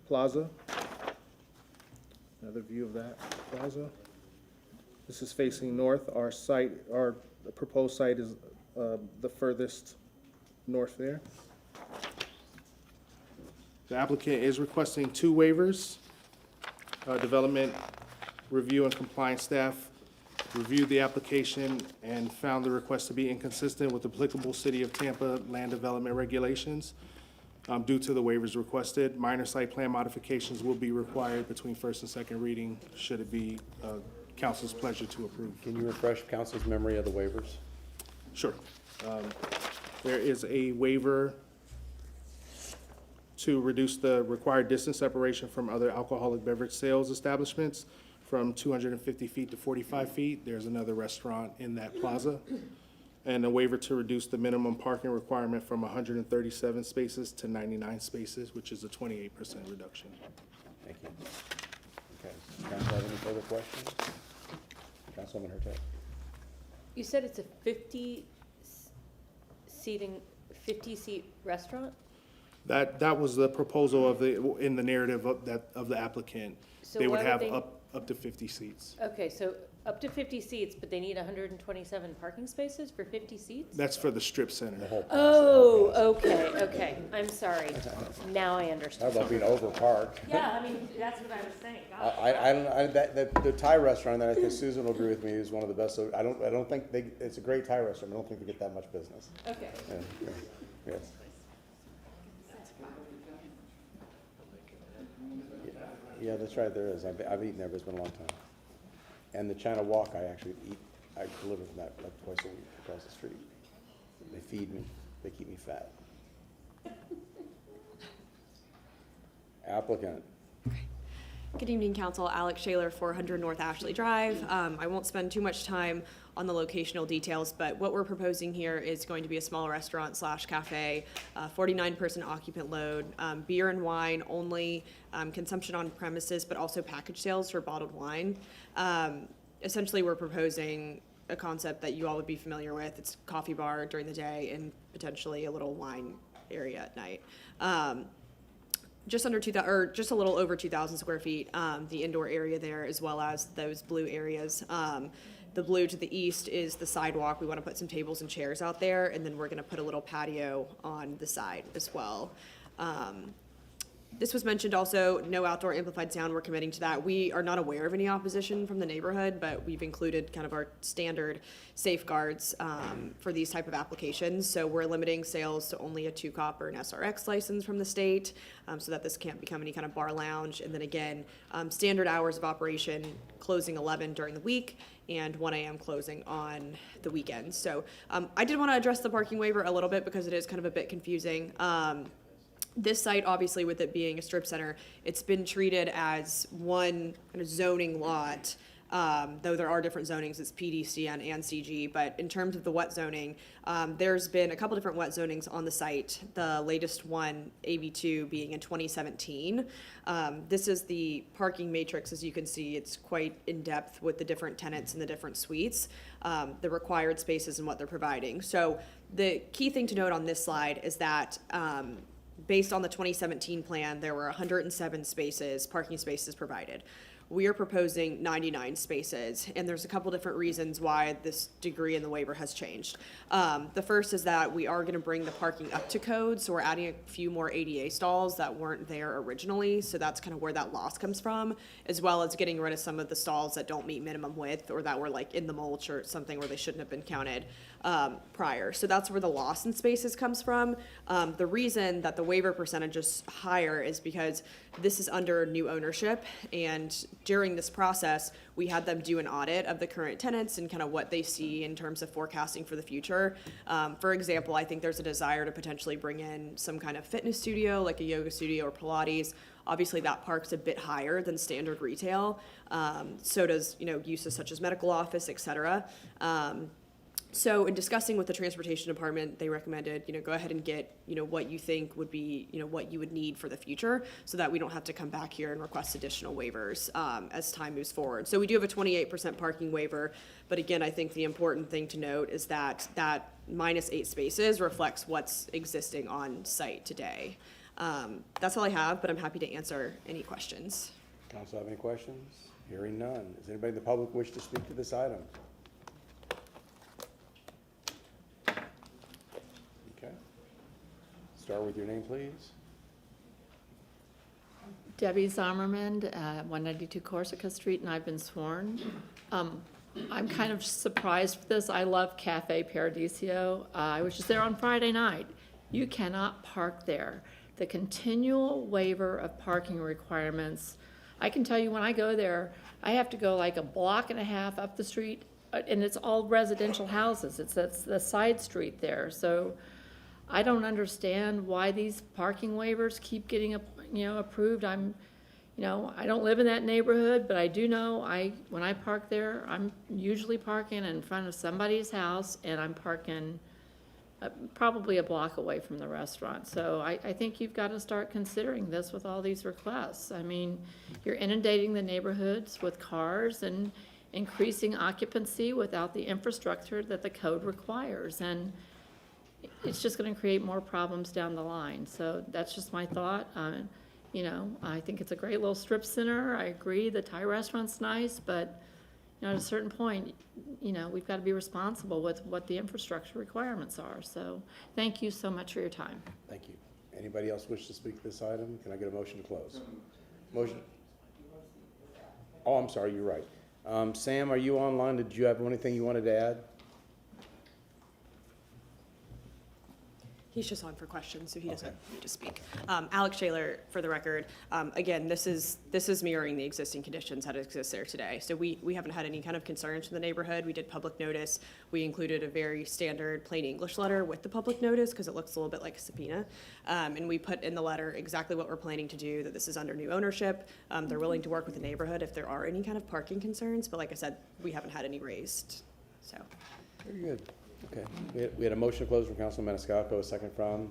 plaza. Another view of that plaza. This is facing north. Our proposed site is the furthest north there. The applicant is requesting 2 waivers. Development review and compliance staff reviewed the application and found the request to be inconsistent with applicable City of Tampa land development regulations. Due to the waivers requested, minor site plan modifications will be required between first and second reading, should it be council's pleasure to approve. Can you refresh council's memory of the waivers? Sure. There is a waiver to reduce the required distance separation from other alcoholic beverage sales establishments from 250 feet to 45 feet. There's another restaurant in that plaza. And a waiver to reduce the minimum parking requirement from 137 spaces to 99 spaces, which is a 28% reduction. Thank you. Okay. Council have any further questions? Councilwoman Hurtak. You said it's a 50-seat restaurant? That was the proposal in the narrative of the applicant. So They would why would have they- up to 50 seats. Okay, so up to 50 seats, but they need 127 parking spaces for 50 seats? That's for the strip center. Oh, okay. I'm sorry. Now I understand. How about being overparked? Yeah, I mean, that's what I was saying. The Thai restaurant that I think Susan will agree with me is one of the best. So I don't think it's a great Thai restaurant. I don't think they get that much business. Okay. Yeah. Yes. Yeah, that's right, there is. I've eaten there, but it's been a long time. And the China Walk, I deliver from that like twice a week across the street. They feed me, they keep me fat. Good evening, Council. Alex Shaler, 400 North Ashley Drive. I won't spend too much time on the locational details, but what we're proposing here is going to be a small restaurant slash cafe, 49-person occupant load, beer and wine only, consumption on premises, but also package sales for bottled wine. Essentially, we're proposing a concept that you all would be familiar with. It's a coffee bar during the day and potentially a little wine area at night. Just under 2,000, or just a little over 2,000 square feet, the indoor area there, as well as those blue areas. The blue to the east is the sidewalk. We want to put some tables and chairs out there, and then we're going to put a little patio on the side as well. This was mentioned also, no outdoor amplified sound, we're committing to that. We are not aware of any opposition from the neighborhood, but we've included kind of our standard safeguards for these type of applications. So we're limiting sales to only a 2-cop or an SRX license from the state, so that this can't become any kind of bar lounge. And then again, standard hours of operation, closing 11 during the week and 1 a.m. closing on the weekends. So I did want to address the parking waiver a little bit because it is kind of a bit confusing. This site, obviously, with it being a strip center, it's been treated as one kind of zoning lot, though there are different zonings, it's PD, CN, and CG. But in terms of the wet zoning, there's been a couple different wet zonings on the site, the latest one, AB2, being in 2017. This is the parking matrix. As you can see, it's quite in-depth with the different tenants and the different suites, the required spaces and what they're providing. So the key thing to note on this slide is that based on the 2017 plan, there were 107 spaces, parking spaces provided. We are proposing 99 spaces, and there's a couple different reasons why this degree in the waiver has changed. The first is that we are going to bring the parking up to code, so we're adding a few more ADA stalls that weren't there originally, so that's kind of where that loss comes from, as well as getting rid of some of the stalls that don't meet minimum width or that were like in the mulch or something where they shouldn't have been counted prior. So that's where the loss in spaces comes from. The reason that the waiver percentage is higher is because this is under new ownership, and during this process, we had them do an audit of the current tenants and kind of what they see in terms of forecasting for the future. For example, I think there's a desire to potentially bring in some kind of fitness studio, like a yoga studio or Pilates. Obviously, that park's a bit higher than standard retail. So does, uses such as medical office, et cetera. So in discussing with the transportation department, they recommended, go ahead and get, what you think would be, what you would need for the future so that we don't have to come back here and request additional waivers as time moves forward. So we do have a 28% parking waiver, but again, I think the important thing to note is that that -8 spaces reflects what's existing on site today. That's all I have, but I'm happy to answer any questions. Council have any questions? Hearing none. Does anybody in the public wish to speak to this item? Okay. Start with your name, please. Debbie Zommerman, 192 Corsica Street, and I've been sworn. I'm kind of surprised with this. I love Cafe Paradiso. I was just there on Friday night. You cannot park there. The continual waiver of parking requirements, I can tell you when I go there, I have to go like a block and a half up the street, and it's all residential houses. That's the side street there. So I don't understand why these parking waivers keep getting approved. I don't live in that neighborhood, but I do know when I park there, I'm usually parking in front of somebody's house, and I'm parking probably a block away from the restaurant. So I think you've got to start considering this with all these requests. I mean, you're inundating the neighborhoods with cars and increasing occupancy without the infrastructure that the code requires. And it's just going to create more problems down the line. So that's just my thought. I think it's a great little strip center. I agree the Thai restaurant's nice, but at a certain point, we've got to be responsible with what the infrastructure requirements are. So thank you so much for your time. Thank you. Anybody else wish to speak to this item? Can I get a motion to close? Motion. Oh, I'm sorry, you're right. Sam, are you online? Did you have anything you wanted to add? He's just on for questions, so he doesn't need to speak. Alex Shaler, for the record, again, this is mirroring the existing conditions that exist there today. So we haven't had any kind of concerns from the neighborhood. We did public notice. We included a very standard plain English letter with the public notice because it looks a little bit like a subpoena. And we put in the letter exactly what we're planning to do, that this is under new ownership. They're willing to work with the neighborhood if there are any kind of parking concerns, but like I said, we haven't had any raised, so. Very good. Okay. We had a motion to close from Councilman Maniscalco, a second from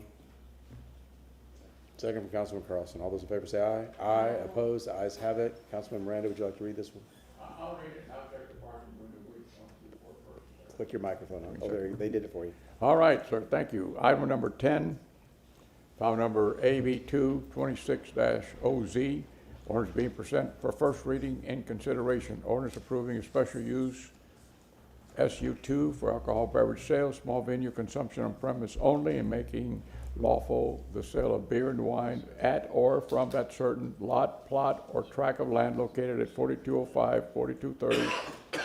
Councilman Carlson. All those in favor say aye. Aye. Opposed? The ayes have it. Councilman Miranda, would you like to read this one? I'll read it. I'll check the parking when the week comes before first. Click your microphone on. Oh, there, they did it for you. All right, sir, thank you. Item number 10, file number AB 226-OZ, ordinance being presented for first reading and consideration. Ordinance approving a special use SU2 for alcohol beverage sales, small venue consumption on premise only, and making lawful the sale of beer and wine at or from that certain lot, plot, or tract of land located at 4205, 4230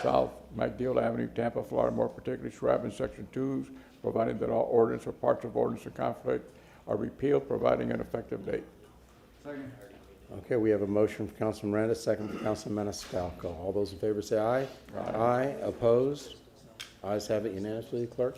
South MacDill Avenue, Tampa, Florida, more particularly described in Section 2, providing that all ordinance or parts of ordinance in conflict are repealed, providing an effective date. Second. Okay, we have a motion from Councilman Miranda, second from Councilman Maniscalco. All those in favor say aye. Aye. Opposed? Ayes have it unanimously, clerk.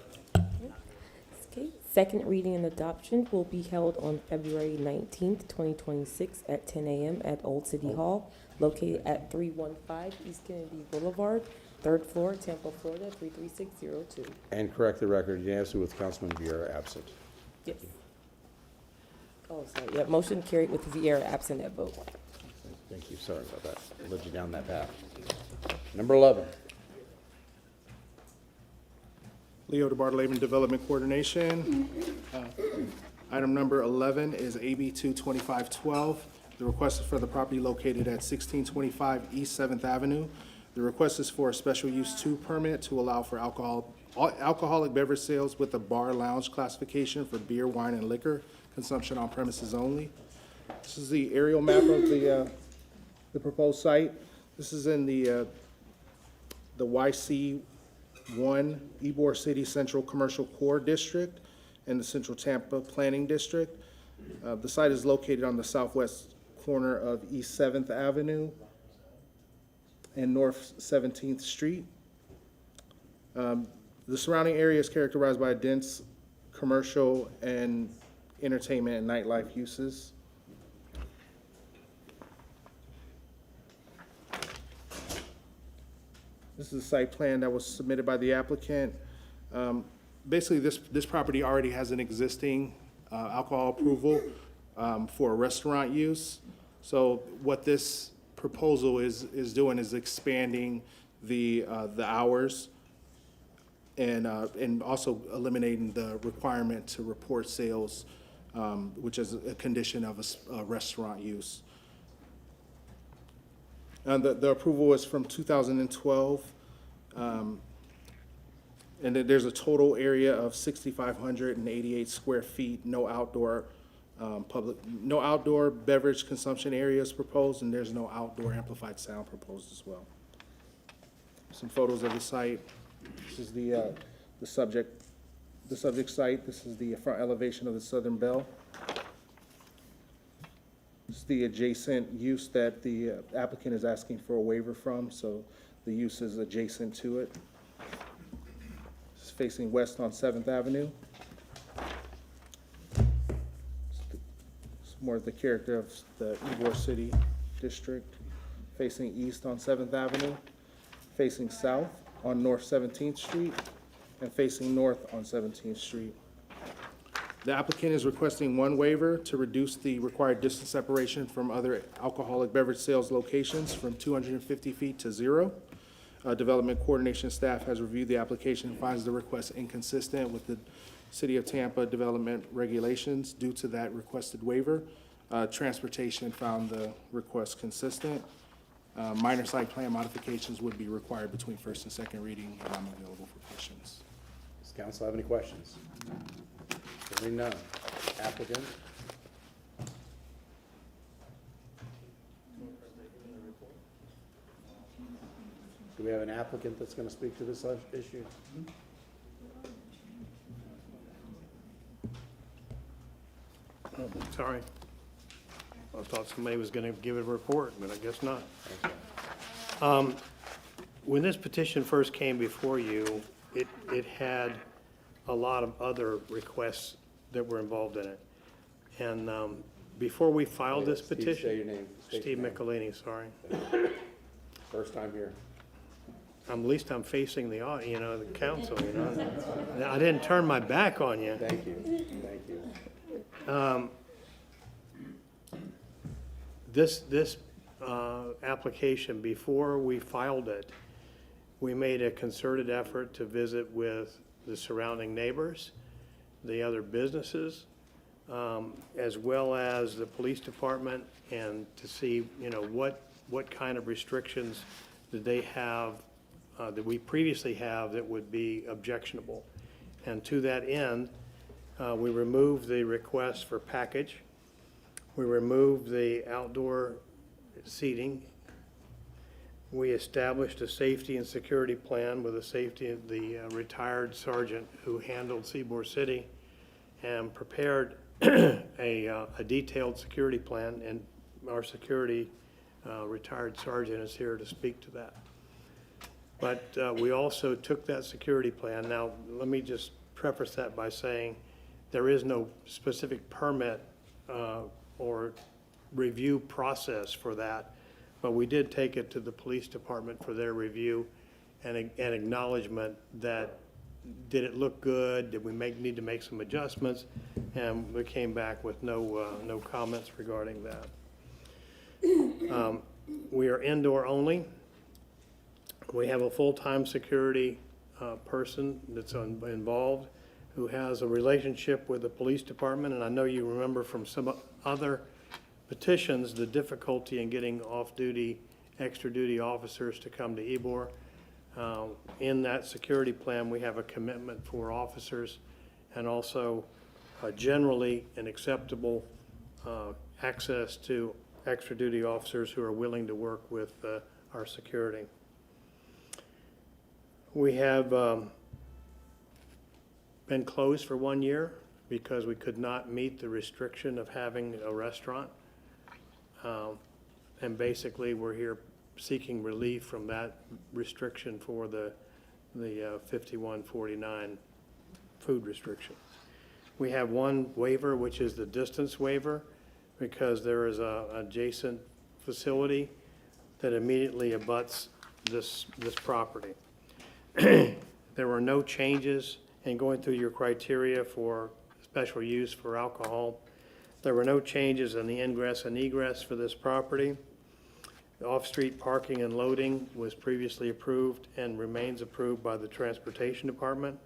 Okay. Second reading and adoption will be held on February 19th, 2026 at 10 a.m. at Old City Hall, located at 315 East Kennedy Boulevard, 3rd floor, Tampa, Florida, 33602. And correct the record unanimously with Councilman Vieira absent. Yes. Oh, sorry. Yeah, motion carried with Vieira absent at vote. Thank you. Sorry about that. I led you down that path. Number 11. Leo DeBartolome, Development Coordination. Item number 11 is AB 22512. The request is for the property located at 1625 East 7th Avenue. The request is for a special use 2 permit to allow for alcoholic beverage sales with a bar lounge classification for beer, wine, and liquor consumption on premises only. This is the aerial map of the proposed site. This is in the YC1 Ybor City Central Commercial Core District and the Central Tampa Planning District. The site is located on the southwest corner of East 7th Avenue and North 17th Street. The surrounding area is characterized by dense commercial and entertainment and nightlife uses. This is a site plan that was submitted by the applicant. Basically, this property already has an existing alcohol approval for a restaurant use. So what this proposal is doing is expanding the hours and also eliminating the requirement to report sales, which is a condition of a restaurant use. The approval was from 2012, and then there's a total area of 6,588 square feet. No outdoor beverage consumption areas proposed, and there's no outdoor amplified sound proposed as well. Some photos of the site. This is the subject site. This is the front elevation of the southern bell. This is the adjacent use that the applicant is asking for a waiver from, so the use is adjacent to it. It's facing west on 7th Avenue. It's more of the character of the Ybor City District. Facing east on 7th Avenue, facing south on North 17th Street, and facing north on 17th Street. The applicant is requesting one waiver to reduce the required distance separation from other alcoholic beverage sales locations from 250 feet to 0. Development coordination staff has reviewed the application and finds the request inconsistent with the City of Tampa development regulations due to that requested waiver. Transportation found the request consistent. Minor site plan modifications would be required between first and second reading, and I'm available for questions. Does council have any questions? Hearing none. Applicant? Do we have an applicant that's going to speak to this issue? Sorry. I thought somebody was gonna give a report, but I guess not. When this petition first came before you, it had a lot of other requests that were involved in it. And before we filed this Steve, petition. say your name. State Steve your name. Michelini, sorry. First time here. At least I'm facing the council, I didn't turn my back on you. Thank you, thank you. This application, before we filed it, we made a concerted effort to visit with the surrounding neighbors, the other businesses, as well as the police department, and to see, what kind of restrictions did they have, that we previously have that would be objectionable. And to that end, we removed the request for package. We removed the outdoor seating. We established a safety and security plan with the retired sergeant who handled Ybor City, and prepared a detailed security plan, and our security retired sergeant is here to speak to that. But we also took that security plan. Now, let me just preface that by saying there is no specific permit or review process for that, but we did take it to the police department for their review and acknowledgement that, did it look good? Did we need to make some adjustments? And we came back with no comments regarding that. We are indoor only. We have a full-time security person that's involved, who has a relationship with the police department. And I know you remember from some other petitions the difficulty in getting off-duty, extra-duty officers to come to Ybor. In that security plan, we have a commitment for officers, and also generally an acceptable access to extra-duty officers who are willing to work with our security. We have been closed for 1 year because we could not meet the restriction of having a restaurant. And basically, we're here seeking relief from that restriction for the 5149 food restriction. We have one waiver, which is the distance waiver, because there is a adjacent facility that immediately abuts this property. There were no changes in going through your criteria for special use for alcohol. There were no changes in the ingress and egress for this property. The off-street parking and loading was previously approved and remains approved by the Transportation Department.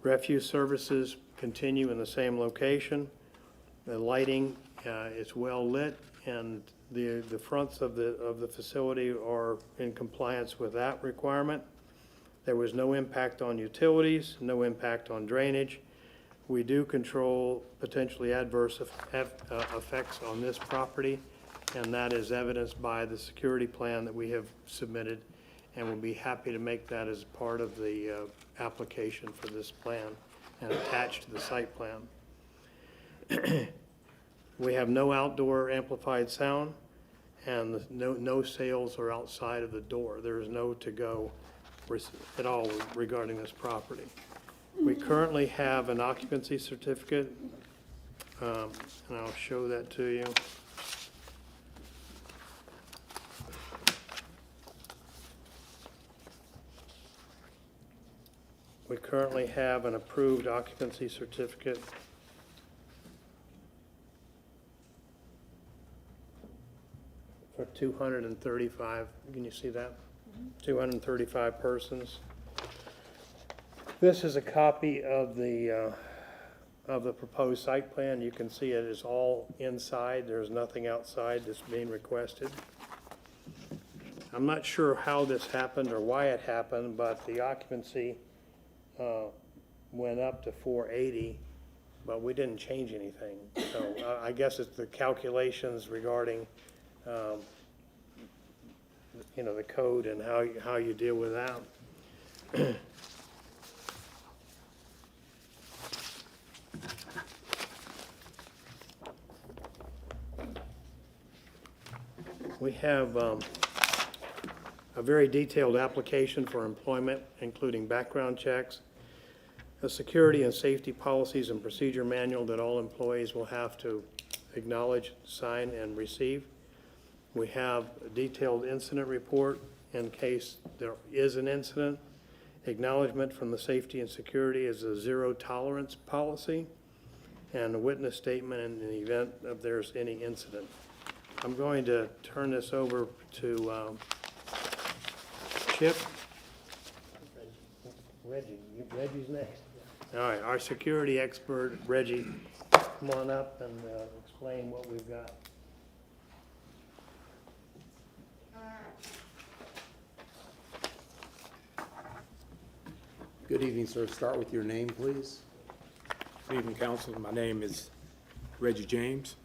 Refuse services continue in the same location. The lighting is well lit, and the fronts of the facility are in compliance with that requirement. There was no impact on utilities, no impact on drainage. We do control potentially adverse effects on this property, and that is evidenced by the security plan that we have submitted, and we'll be happy to make that as part of the application for this plan and attached to the site plan. We have no outdoor amplified sound, and no sales are outside of the door. There is no to-go at all regarding this property. We currently have an occupancy certificate, and I'll show that to you. We currently have an approved occupancy certificate for 235, can you see that? 235 persons. This is a copy of the proposed site plan. You can see it is all inside. There's nothing outside that's being requested. I'm not sure how this happened or why it happened, but the occupancy went up to 480, but we didn't change anything. So I guess it's the calculations regarding the code and how you deal with that. We have a very detailed application for employment, including background checks, a security and safety policies and procedure manual that all employees will have to acknowledge, sign, and receive. We have a detailed incident report in case there is an incident. Acknowledgement from the safety and security is a zero tolerance policy, and a witness statement in the event of there's any incident. I'm going to turn this over to Chip. Reggie's next. All right, our security expert, Reggie, come on up and explain what we've got. Good evening, sir. Start with your name, please. Good evening, council. My name is Reggie James.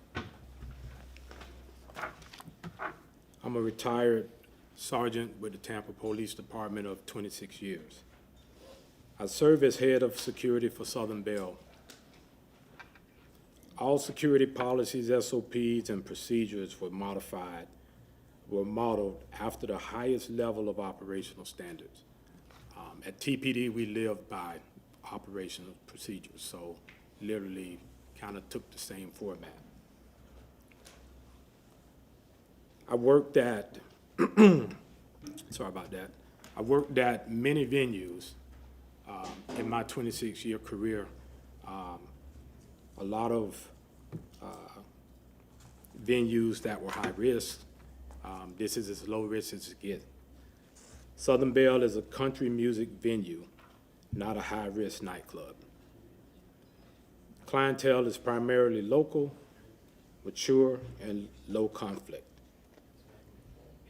I'm a retired sergeant with the Tampa Police Department of 26 years. I serve as head of security for Southern Bell. All security policies, SOPs, and procedures were modeled after the highest level of operational standards. At TPD, we live by operational procedures, so literally kind of took the same format. I worked at, sorry about that, I worked at many venues in my 26-year career. A lot of venues that were high risk. This is as low risk as it gets. Southern Bell is a country music venue, not a high-risk nightclub. Clientele is primarily local, mature, and low conflict.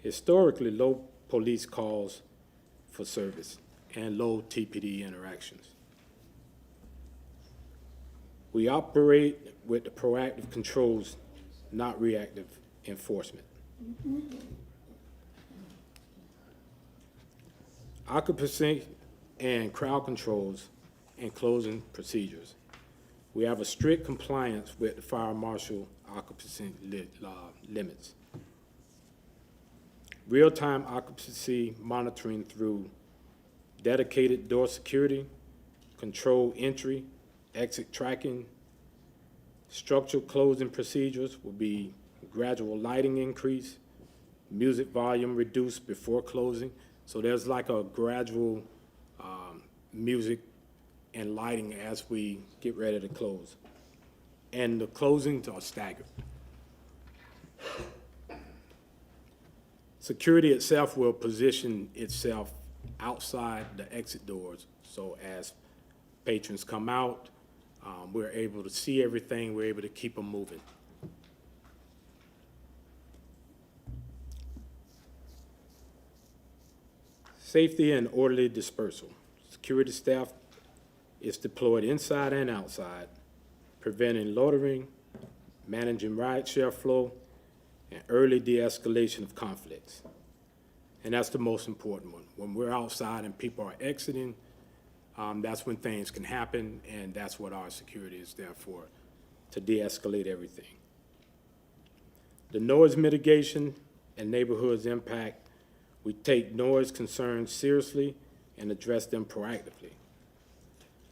Historically, low police calls for service and low TPD interactions. We operate with the proactive controls, not reactive enforcement. Occupancy and crowd controls and closing procedures. We have a strict compliance with the fire marshal occupancy limits. Real-time occupancy monitoring through dedicated door security, controlled entry, exit tracking. Structural closing procedures will be gradual lighting increase, music volume reduced before closing. So there's like a gradual music and lighting as we get ready to close. And the closings are staggered. Security itself will position itself outside the exit doors. So as patrons come out, we're able to see everything, we're able to keep them moving. Safety and orderly dispersal. Security staff is deployed inside and outside, preventing loitering, managing rideshare flow, and early de-escalation of conflicts. And that's the most important one. When we're outside and people are exiting, that's when things can happen, and that's what our security is there for, to de-escalate everything. The noise mitigation and neighborhoods impact. We take noise concerns seriously and address them proactively.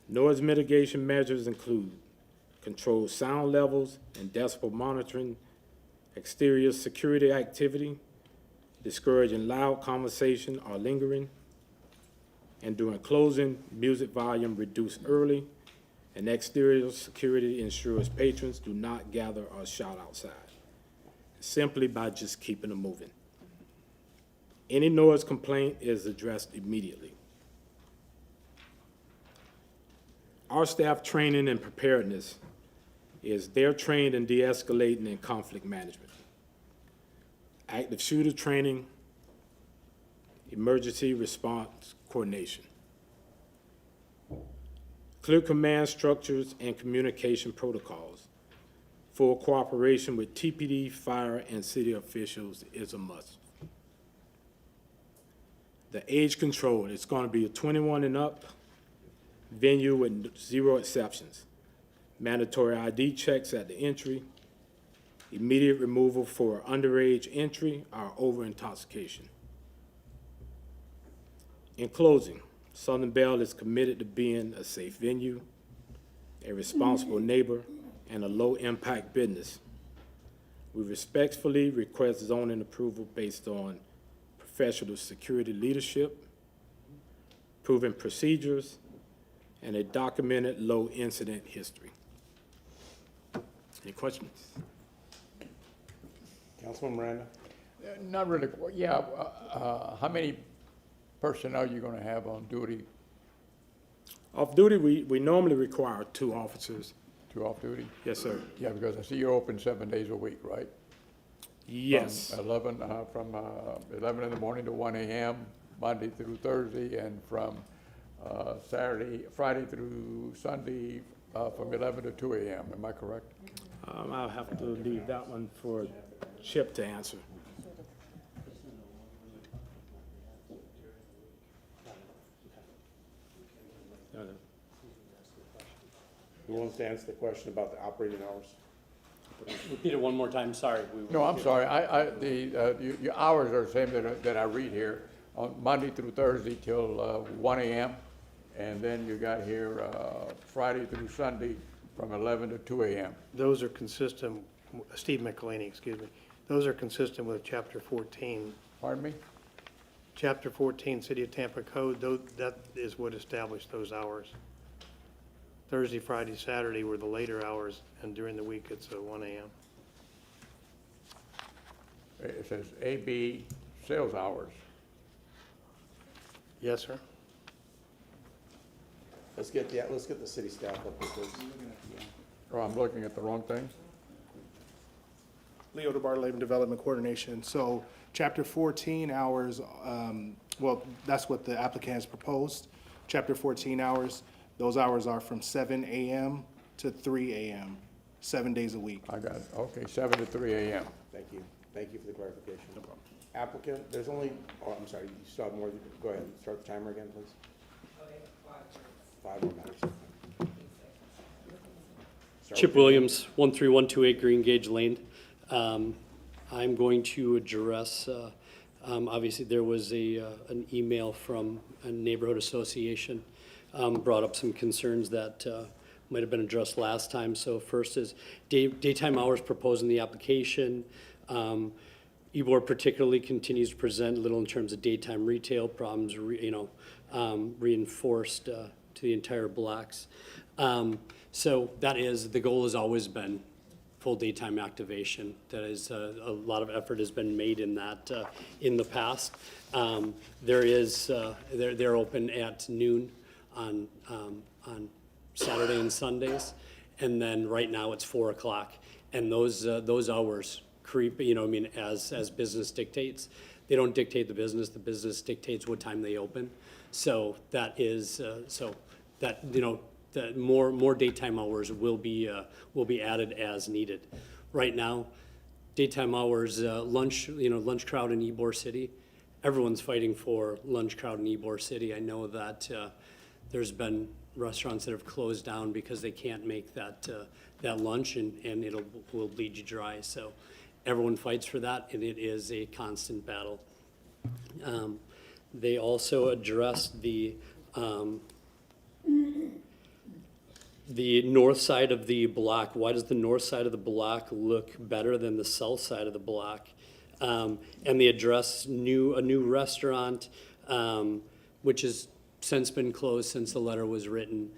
Noise mitigation measures include controlled sound levels and decibel monitoring, exterior security activity, discouraging loud conversation or lingering, and during closing, music volume reduced early, and exterior security ensures patrons do not gather or shout outside, simply by just keeping them moving. Any noise complaint is addressed immediately. Our staff training and preparedness is they're trained in de-escalating and conflict management, active shooter training, emergency response coordination, clear command structures and communication protocols. Full cooperation with TPD, fire, and city officials is a must. The age control, it's going to be a 21 and up venue with 0 exceptions. Mandatory ID checks at the entry, immediate removal for underage entry, or over intoxication. In closing, Southern Belle is committed to being a safe venue, a responsible neighbor, and a low-impact business. We respectfully request zoning approval based on professional security leadership, proven procedures, and a documented low-incident history. Any questions? Councilman Miranda? Not really, yeah, how many personnel you gonna have on duty? Off duty, we normally require 2 officers. 2 off duty? Yes, sir. Yeah, because I see you're open 7 days a week, right? Yes. From 11 in the morning to 1 a.m., Monday through Thursday, and from Friday through Sunday, from 11 to 2 a.m., am I correct? I'll have to leave that one for Chip to answer. Who wants to answer the question about the operating hours? Repeat it one more time, sorry. No, I'm sorry, your hours are the same that I read here, on Monday through Thursday till 1 a.m., and then you got here Friday through Sunday from 11 to 2 a.m. Those are consistent, Steve McElhaney, excuse me, those are consistent with Chapter 14. Pardon me? Chapter 14, City of Tampa Code, that is what established those hours. Thursday, Friday, Saturday were the later hours, and during the week, it's 1 a.m. It says AB sales hours. Yes, sir. Let's get the city staff up with this. Oh, I'm looking at the wrong thing? Leo DeBartolome, Development Coordination. So Chapter 14 hours, well, that's what the applicant has proposed. Chapter 14 hours, those hours are from 7 a.m. to 3 a.m., 7 days a week. I got it, okay, 7 to 3 a.m. Thank you. Thank you for the clarification. No problem. Applicant, there's only, oh, I'm sorry, you still have more, go ahead, start the timer again, please. 5 more minutes. Chip Williams, 13128 Green Gage Lane. I'm going to address, obviously there was an email from a neighborhood association, brought up some concerns that might have been addressed last time. So first is daytime hours proposed in the application. EBOR particularly continues to present little in terms of daytime retail problems, reinforced to the entire blocks. So that is, the goal has always been full daytime activation. That is, a lot of effort has been made in that in the past. They're open at noon on Saturday and Sundays, and then right now it's 4 o'clock. And those hours creep, as business dictates. They don't dictate the business dictates what time they open. So that is, that more daytime hours will be added as needed. Right now, daytime hours, lunch crowd in Ybor City, everyone's fighting for lunch crowd in Ybor City. I know that there's been restaurants that have closed down because they can't make that lunch, and will bleed you dry. So everyone fights for that, and it is a constant battle. They also addressed the north side of the block. Why does the north side of the block look better than the south side of the block? And they address a new restaurant, which has since been closed since the letter was written.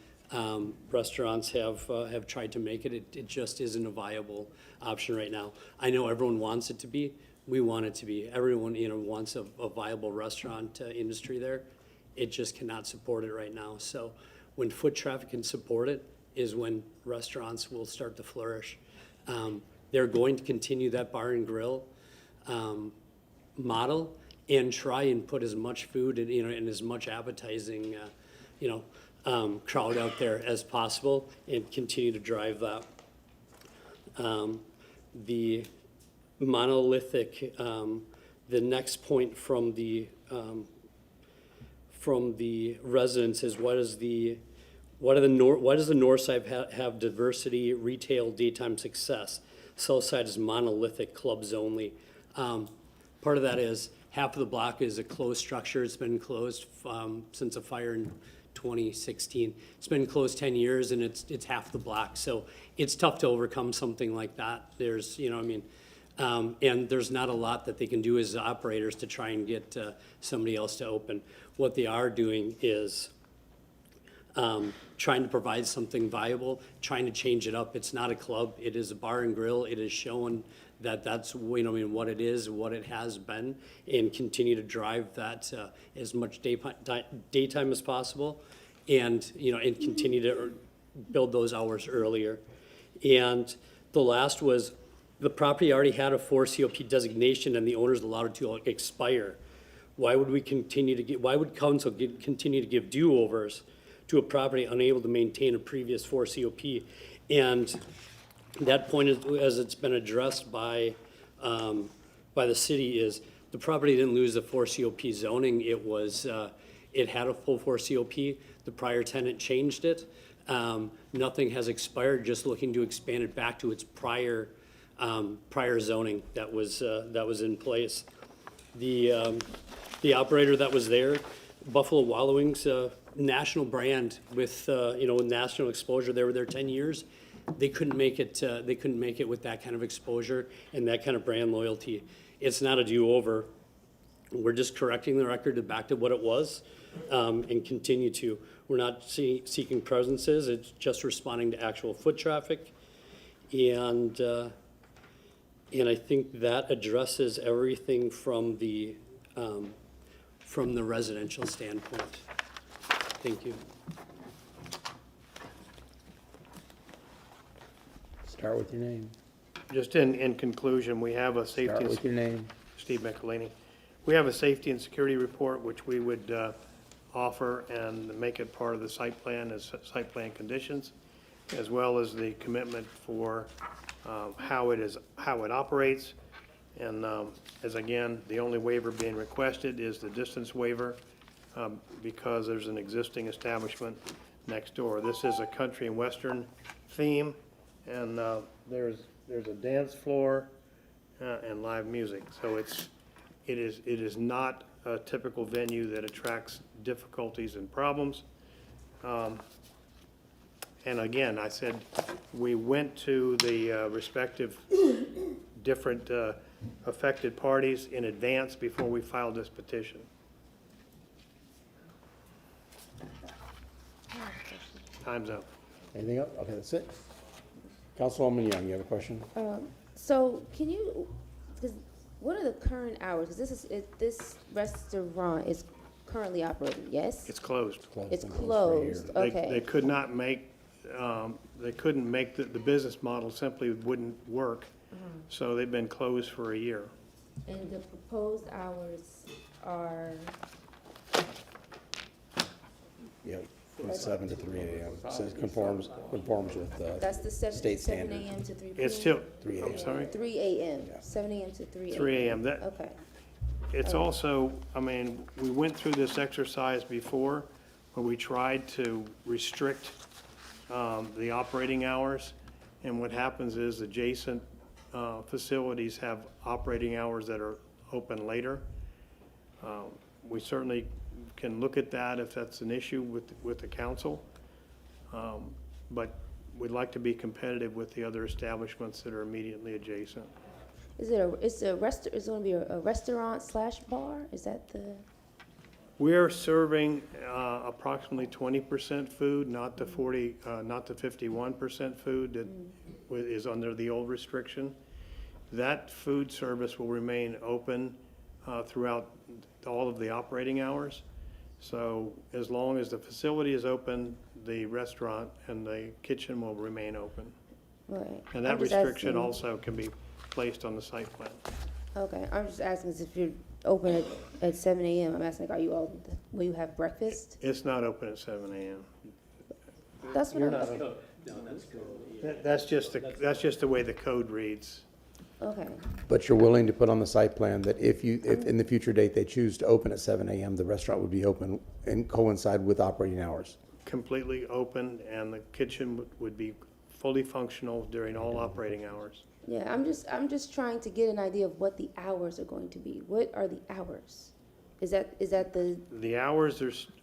Restaurants have tried to make it. It just isn't a viable option right now. I know everyone wants it to be. We want it to be. Everyone wants a viable restaurant industry there. It just cannot support it right now. So when foot traffic can support it is when restaurants will start to flourish. They're going to continue that bar and grill model and try and put as much food and as much appetizing crowd out there as possible and continue to drive that. The monolithic, the next point from the residents is why does the north side have diversity, retail, daytime success? south side is monolithic clubs only. Part of that is half of the block is a closed structure. It's been closed since a fire in 2016. It's been closed 10 years and it's half the block. So it's tough to overcome something like that. There's, you know, I mean, and there's not a lot that they can do as operators to try and get somebody else to open. What they are doing is trying to provide something viable, trying to change it up. It's not a club, it is a bar and grill. It is showing that that's, you know, I mean, what it is, what it has been, and continue to drive that as much daytime as possible, and, you know, and continue to build those hours earlier. And the last was, the property already had a 4 COP designation and the owner's allowed it to expire. Why would we continue to why would council continue to give do-overs to a property unable to maintain a previous 4 COP? And that point, as it's been addressed by the city, is the property didn't lose the 4 COP zoning. It was, it had a full 4 COP. The prior tenant changed it. Nothing has expired, just looking to expand it back to its prior zoning that was in place. The operator that was there, Buffalo Wild Wings, national brand with, you know, national exposure. They were there 10 years. They couldn't make it, with that kind of exposure and that kind of brand loyalty. It's not a do-over. We're just correcting the record back to what it was, and continue to. We're not seeking presences. It's just responding to actual foot traffic. And I think that addresses everything from the residential standpoint. Thank you. Start with your name. Just in conclusion, we have a safety. Start with your name. Steve Michelini. We have a safety and security report which we would offer and make it part of the site plan as site plan conditions, as well as the commitment for how it operates. And as again, the only waiver being requested is the distance waiver because there's an existing establishment next door. This is a country and western theme, and there's a dance floor and live music. So it is not a typical venue that attracts difficulties and problems. And again, I said we went to the respective different affected parties in advance before we filed this petition. Time's up. Anything else? Okay, that's it. Councilwoman Young, you have a question? So can you, because what are the current hours? Because this restaurant is currently operating, yes? It's closed. It's closed, okay. They could not make, they couldn't make, the business model simply wouldn't work. So they've been closed for a year. And the proposed hours are? Yeah, from 7 to 3 a.m. So it conforms with That's the state 7 standard. a.m. to 3 p.m.? It's still, 3 a.m. I'm sorry? 3 a.m., 7 a.m. to 3 a.m. 3 a.m. Okay. It's also, I mean, we went through this exercise before where we tried to restrict the operating hours. And what happens is adjacent facilities have operating hours that are open later. We certainly can look at that if that's an issue with the council. But we'd like to be competitive with the other establishments that are immediately adjacent. Is it going to be a restaurant / bar? Is that the? We're serving approximately 20% food, not the 51% food that is under the old restriction. That food service will remain open throughout all of the operating hours. So as long as the facility is open, the restaurant and the kitchen will remain open. Right. And that restriction also can be placed on the site plan. Okay, I'm just asking if you're open at 7 a.m., I'm asking, are you open, will you have breakfast? It's not open at 7 a.m. That's what You're I'm. not open. That's just the way the code reads. Okay. But you're willing to put on the site plan that if in the future date, they choose to open at 7 a.m., the restaurant would be open and coincide with operating hours? Completely open, and the kitchen would be fully functional during all operating hours. Yeah, I'm just trying to get an idea of what the hours are going to be. What are the hours? Is that the, The hours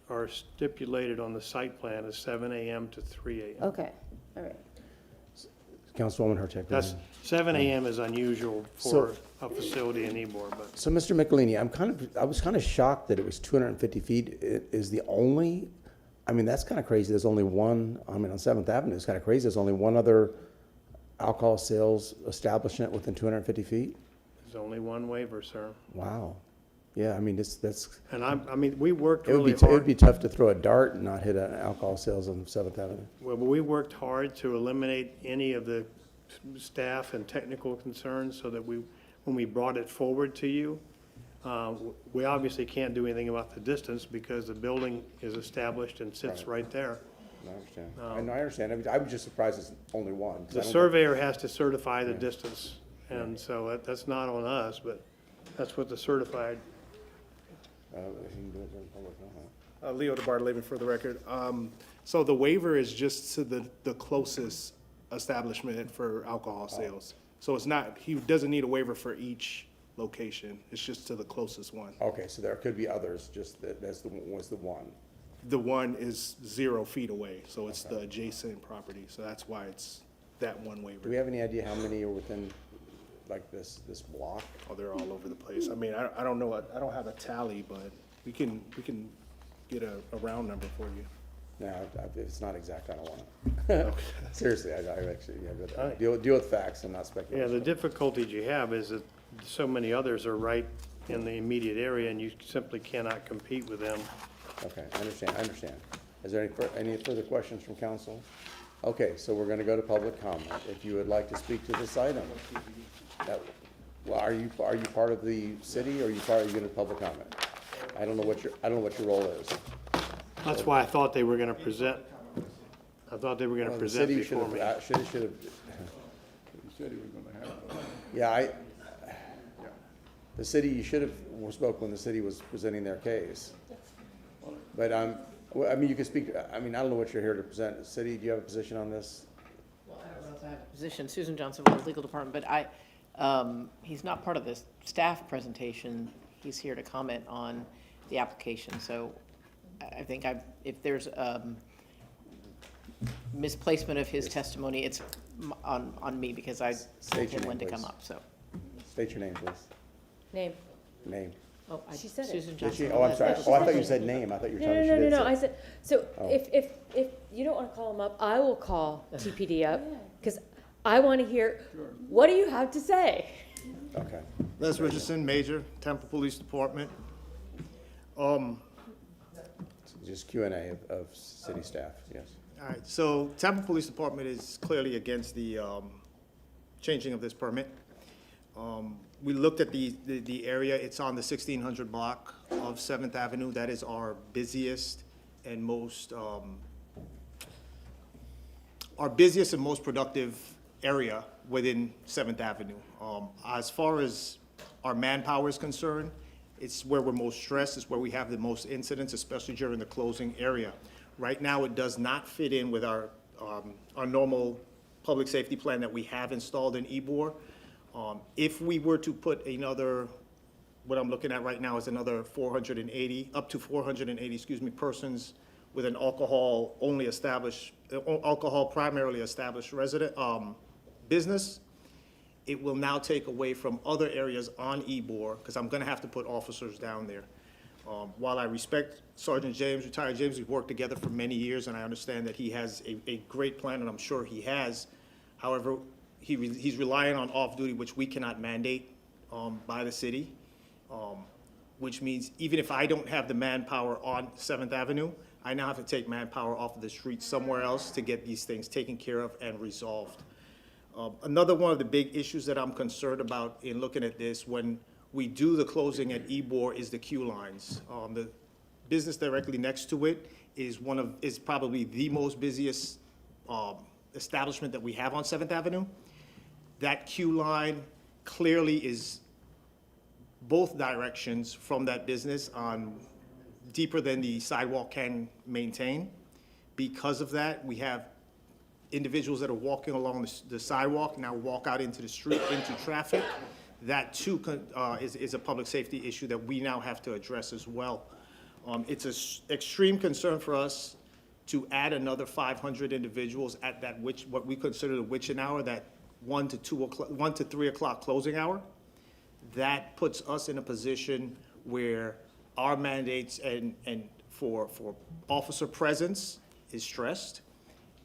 are stipulated on the site plan as 7 a.m. to 3 a.m. okay, all right. Councilwoman Hurtak. That's, 7 a.m. is unusual for a facility in Ybor, but So, Mr. McElhaney, I was kind of shocked that it was 250 feet is the only, I mean, that's kind of crazy. There's only one, I mean, on 7th Avenue, it's kind of crazy. There's only one other alcohol sales establishment within 250 feet? there's only one waiver, sir. Wow. Yeah, I mean, that's, And I mean, we worked it would really be, it would hard. be tough to throw a dart and not hit an alcohol sales on 7th Avenue. Well, we worked hard to eliminate any of the staff and technical concerns so that when we brought it forward to you, we obviously can't do anything about the distance because the building is established and sits right there. I understand. I understand. I mean, I was just surprised it's only one. 'Cause I The don't surveyor has to certify the distance, and so that's not on us, but that's what the certified. he can do it during public comment. Leo DeBartolome for the record. So the waiver is just to the closest establishment for alcohol sales. So it's not, he doesn't need a waiver for each location. It's just to the closest one. Okay, so there could be others, just that was the one. The one is 0 feet away, so it's the adjacent property. So that's why it's that one Do we waiver. have any idea how many are within, like, this block? Oh, they're all over the place. I mean, I don't know, I don't have a tally, but we can get a round number for you. No, if it's not exact, I don't want it. Seriously, I actually, yeah, but deal with facts and not Yeah, speculation. the difficulties you have is that so many others are right in the immediate area, and you simply cannot compete with them. Okay, I understand. Is there any further questions from council? Okay, so we're gonna go to public comment. If you would like to speak to this item. Well, are you part of the city, or are you gonna public comment? I don't know what your role is. That's why I thought they were gonna present. I thought they were gonna Well, the present city before me. should have. He said he was gonna have it. Yeah, the city, you should have spoke when the city was presenting their case. But, well, I mean, you can speak, I mean, I don't know what you're here to present. City, do you have a position on this? Well, I don't know if I have a position. Susan Johnson from the legal department, but he's not part of this staff presentation. He's here to comment on the application. So I think if there's misplacement of his testimony, it's on me because I told State your him when to name, come please. up, so. State your name, please. Name. Name. Oh, She said it. Susan Did she? Johnson. Oh, I'm sorry. she Oh, I said thought you it. said name. I thought you were No, telling me no, she no, did no, say. I said, so Oh. if you don't wanna call him up, I will call TPD up, cause I wanna hear, what do you have to say? Okay. Les Richardson, Major, Tampa Police Department. Just Q&A of city staff, yes. All right, so Tampa Police Department is clearly against the changing of this permit. We looked at the area, it's on the 1600 block of 7th Avenue. That is our busiest and most productive area within 7th Avenue. As far as our manpower is concerned, it's where we're most stressed, it's where we have the most incidents, especially during the closing area. Right now, it does not fit in with our normal public safety plan that we have installed in Ybor. If we were to put another, what I'm looking at right now is another 480, up to 480, excuse me, persons with an alcohol primarily established resident, business, it will now take away from other areas on Ybor, because I'm gonna have to put officers down there. While I respect Sergeant James, retired James, we've worked together for many years, and I understand that he has a great plan, and I'm sure he has. However, he's relying on off-duty, which we cannot mandate by the city, which means even if I don't have the manpower on 7th Avenue, I now have to take manpower off of the street somewhere else to get these things taken care of and resolved. Another one of the big issues that I'm concerned about in looking at this, when we do the closing at Ybor, is the queue lines. The business directly next to it is probably the most busiest establishment that we have on 7th Avenue. That queue line clearly is both directions from that business on deeper than the sidewalk can maintain. Because of that, we have individuals that are walking along the sidewalk now walk out into the street, into traffic. That too is a public safety issue that we now have to address as well. It's an extreme concern for us to add another 500 individuals at that what we consider the witching hour, that 1 to 3 o'clock closing hour. That puts us in a position where our mandates and for officer presence is stressed,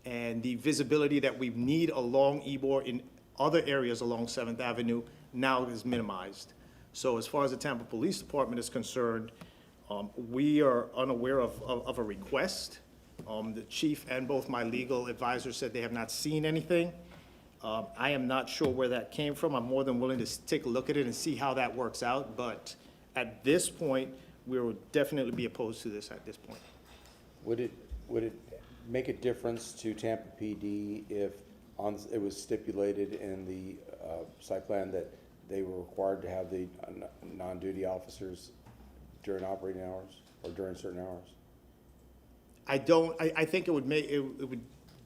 and the visibility that we need along Ybor in other areas along 7th Avenue now is minimized. So as far as the Tampa Police Department is concerned, we are unaware of a request. The chief and both my legal advisors said they have not seen anything. I am not sure where that came from. I'm more than willing to take a look at it and see how that works out, but at this point, we will definitely be opposed to this at this point. Would it make a difference to Tampa PD if it was stipulated in the site plan that they were required to have the non-duty officers during operating hours or during certain hours? I think it would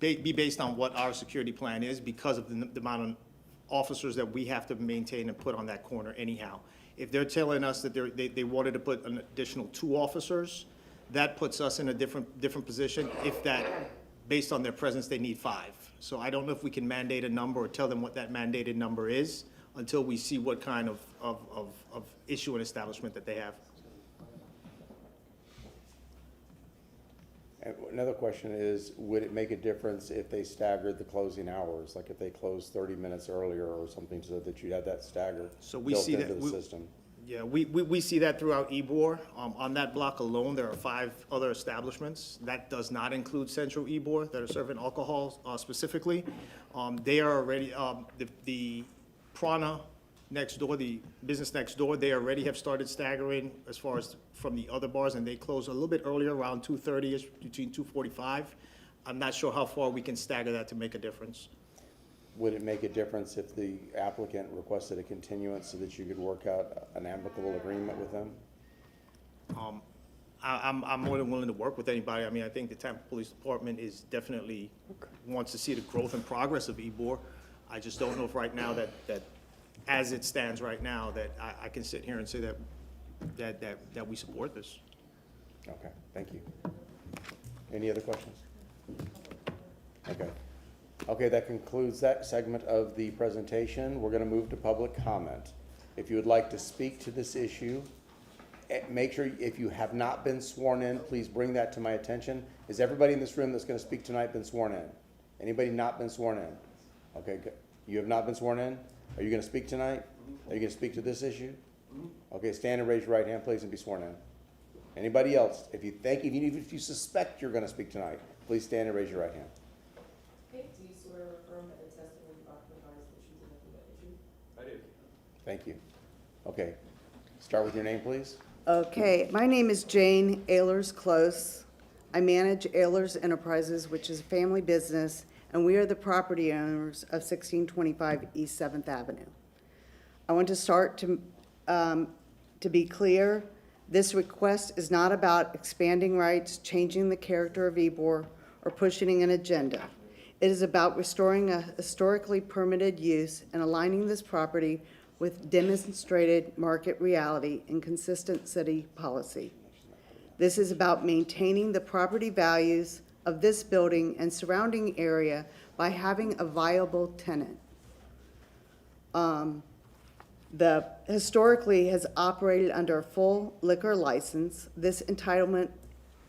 be based on what our security plan is because of the amount of officers that we have to maintain and put on that corner anyhow. If they're telling us that they wanted to put an additional 2 officers, that puts us in a different position. If that, based on their presence, they need 5. So I don't know if we can mandate a number or tell them what that mandated number is until we see what kind of issue and establishment that they have. And another question is, would it make a difference if they staggered the closing hours? Like if they closed 30 minutes earlier or something so that you'd have that stagger So we built see into that the system? Yeah, we see that throughout Ybor. On that block alone, there are 5 other establishments. That does not include Central Ybor that are serving alcohol specifically. They are already, the Prana next door, the business next door, they already have started staggering as far as from the other bars, and they close a little bit earlier, around 2:30ish, between 2:45. I'm not sure how far we can stagger that to make a difference. Would it make a difference if the applicant requested a continuance so that you could work out an amicable agreement with them? I'm more than willing to work with anybody. I mean, I think the Tampa Police Department is definitely wants to see the growth and progress of Ybor. I just don't know if right now that as it stands right now, that I can sit here and say that we support this. Okay, thank you. Any other questions? Okay. Okay, that concludes that segment of the presentation. We're going to move to public comment. If you would like to speak to this issue, make sure if you have not been sworn in, please bring that to my attention. Is everybody in this room that's going to speak tonight been sworn in? Anybody not been sworn in? Okay, good. You have not been sworn in? Are you going to speak tonight? Are you going to speak to this issue? Okay, stand and raise your right hand, please, and be sworn in. Anybody else? Even if you suspect you're going to speak tonight, please stand and raise your right hand. Okay, do you swear or affirm that the testimony you offer regarding the issues and that issue? I do. Thank you. Okay, start with your name, please. Okay, my name is Jane Ehlers Close. I manage Ehlers Enterprises, which is a family business, and we are the property owners of 1625 East 7th Avenue. I want to start to be clear, this request is not about expanding rights, changing the character of Ybor, or pushing an agenda. It is about restoring a historically permitted use and aligning this property with demonstrated market reality and consistent city policy. This is about maintaining the property values of this building and surrounding area by having a viable tenant. The historically has operated under a full liquor license. This entitlement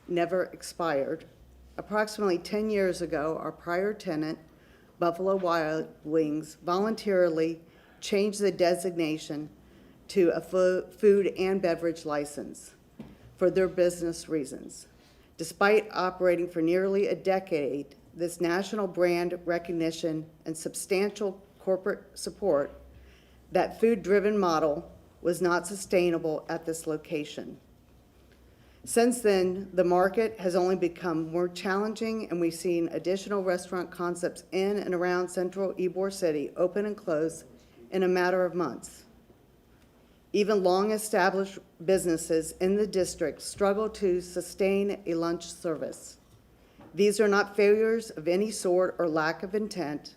never expired. Approximately 10 years ago, our prior tenant, Buffalo Wild Wings, voluntarily changed the designation to a food and beverage license for their business reasons. Despite operating for nearly a decade, this national brand recognition and substantial corporate support, that food-driven model was not sustainable at this location. Since then, the market has only become more challenging, and we've seen additional restaurant concepts in and around central Ybor City open and close in a matter of months. Even long-established businesses in the district struggle to sustain a lunch service. These are not failures of any sort or lack of intent.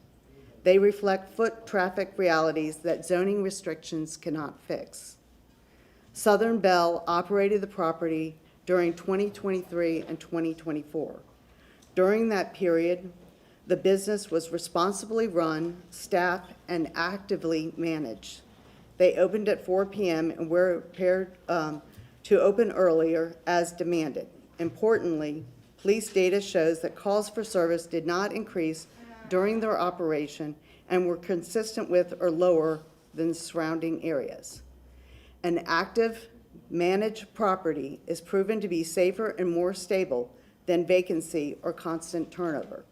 They reflect foot traffic realities that zoning restrictions cannot fix. Southern Bell operated the property during 2023 and 2024. During that period, the business was responsibly run, staffed, and actively managed. They opened at 4 p.m. and were prepared to open earlier as demanded. Importantly, police data shows that calls for service did not increase during their operation and were consistent with or lower than the surrounding areas. An active, managed property is proven to be safer and more stable than vacancy or constant turnover.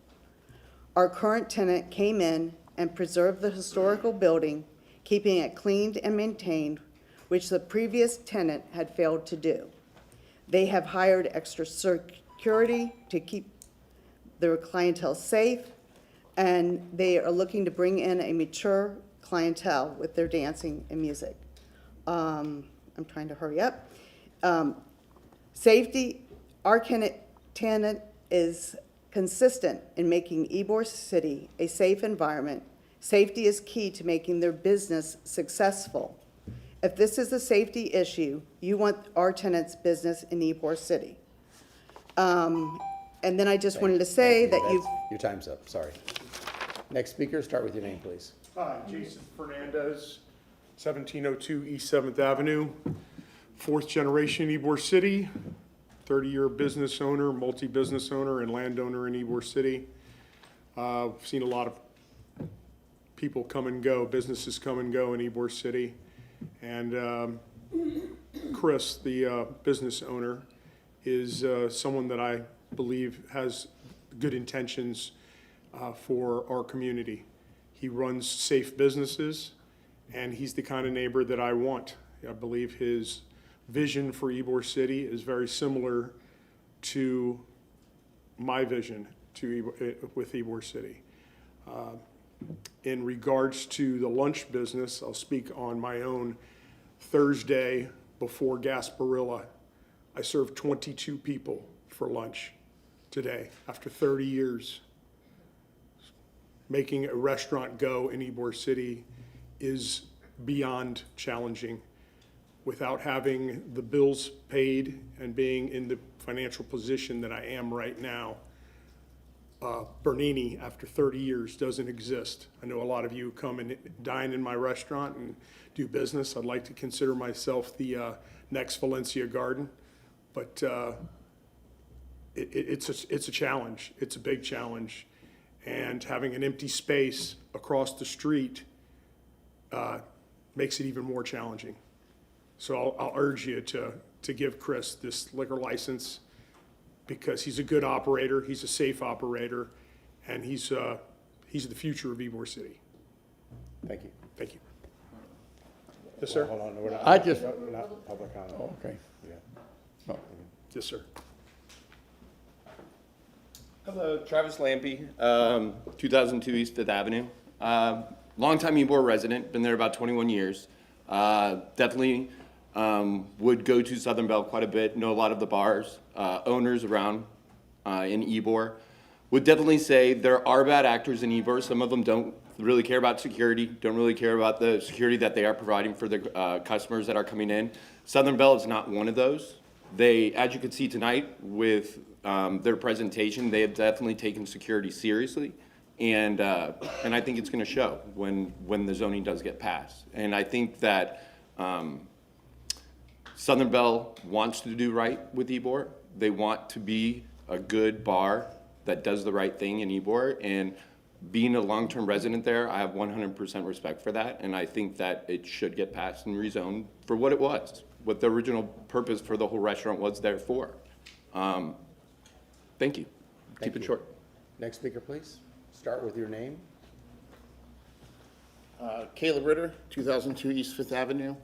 Our current tenant came in and preserved the historical building, keeping it cleaned and maintained, which the previous tenant had failed to do. They have hired extra security to keep their clientele safe, and they are looking to bring in a mature clientele with their dancing and music. I'm trying to hurry up. Safety, our tenant is consistent in making Ybor City a safe environment. Safety is key to making their business successful. If this is a safety issue, you want our tenant's business in Ybor City. And then I just wanted to say that you've... Your time's up, sorry. Next speaker, start with your name, please. Hi, Jason Fernandez, 1702 East 7th Avenue, fourth generation Ybor City, 30-year business owner, multi-business owner, and landowner in Ybor City. I've seen a lot of people come and go, businesses come and go in Ybor City. And Chris, the business owner, is someone that I believe has good intentions for our community. He runs safe businesses, and he's the kind of neighbor that I want. I believe his vision for Ybor City is very similar to my vision with Ybor City. In regards to the lunch business, I'll speak on my own. Thursday before Gasparilla, I served 22 people for lunch today after 30 years. Making a restaurant go in Ybor City is beyond challenging. Without having the bills paid and being in the financial position that I am right now, Bernini, after 30 years, doesn't exist. I know a lot of you come and dine in my restaurant and do business. I'd like to consider myself the next Valencia Garden, but it's a challenge. It's a big challenge. And having an empty space across the street makes it even more challenging. So I'll urge you to give Chris this liquor license, because he's a good operator, he's a safe operator, and he's the future of Ybor City. Thank you. Thank you. Yes, sir? Hold on, we're not, I just- we're not public comment. Okay. Yeah. Yes, sir. Hello, Travis Lampy, 2002 East 5th Avenue. Longtime Ybor resident, been there about 21 years. Definitely would go to Southern Bell quite a bit, know a lot of the bars, owners around in Ybor. Would definitely say there are bad actors in Ybor. Some of them don't really care about security, don't really care about the security that they are providing for the customers that are coming in. Southern Bell is not one of those. They, as you can see tonight with their presentation, they have definitely taken security seriously. And I think it's going to show when the zoning does get passed. And I think that Southern Bell wants to do right with Ybor. They want to be a good bar that does the right thing in Ybor. And being a long-term resident there, I have 100% respect for that. And I think that it should get passed and rezoned for what it was, what the original purpose for the whole restaurant was there for. Thank you. Keep it short. Next speaker, please. Start with your name. Caleb Ritter, 2002 East 5th Avenue.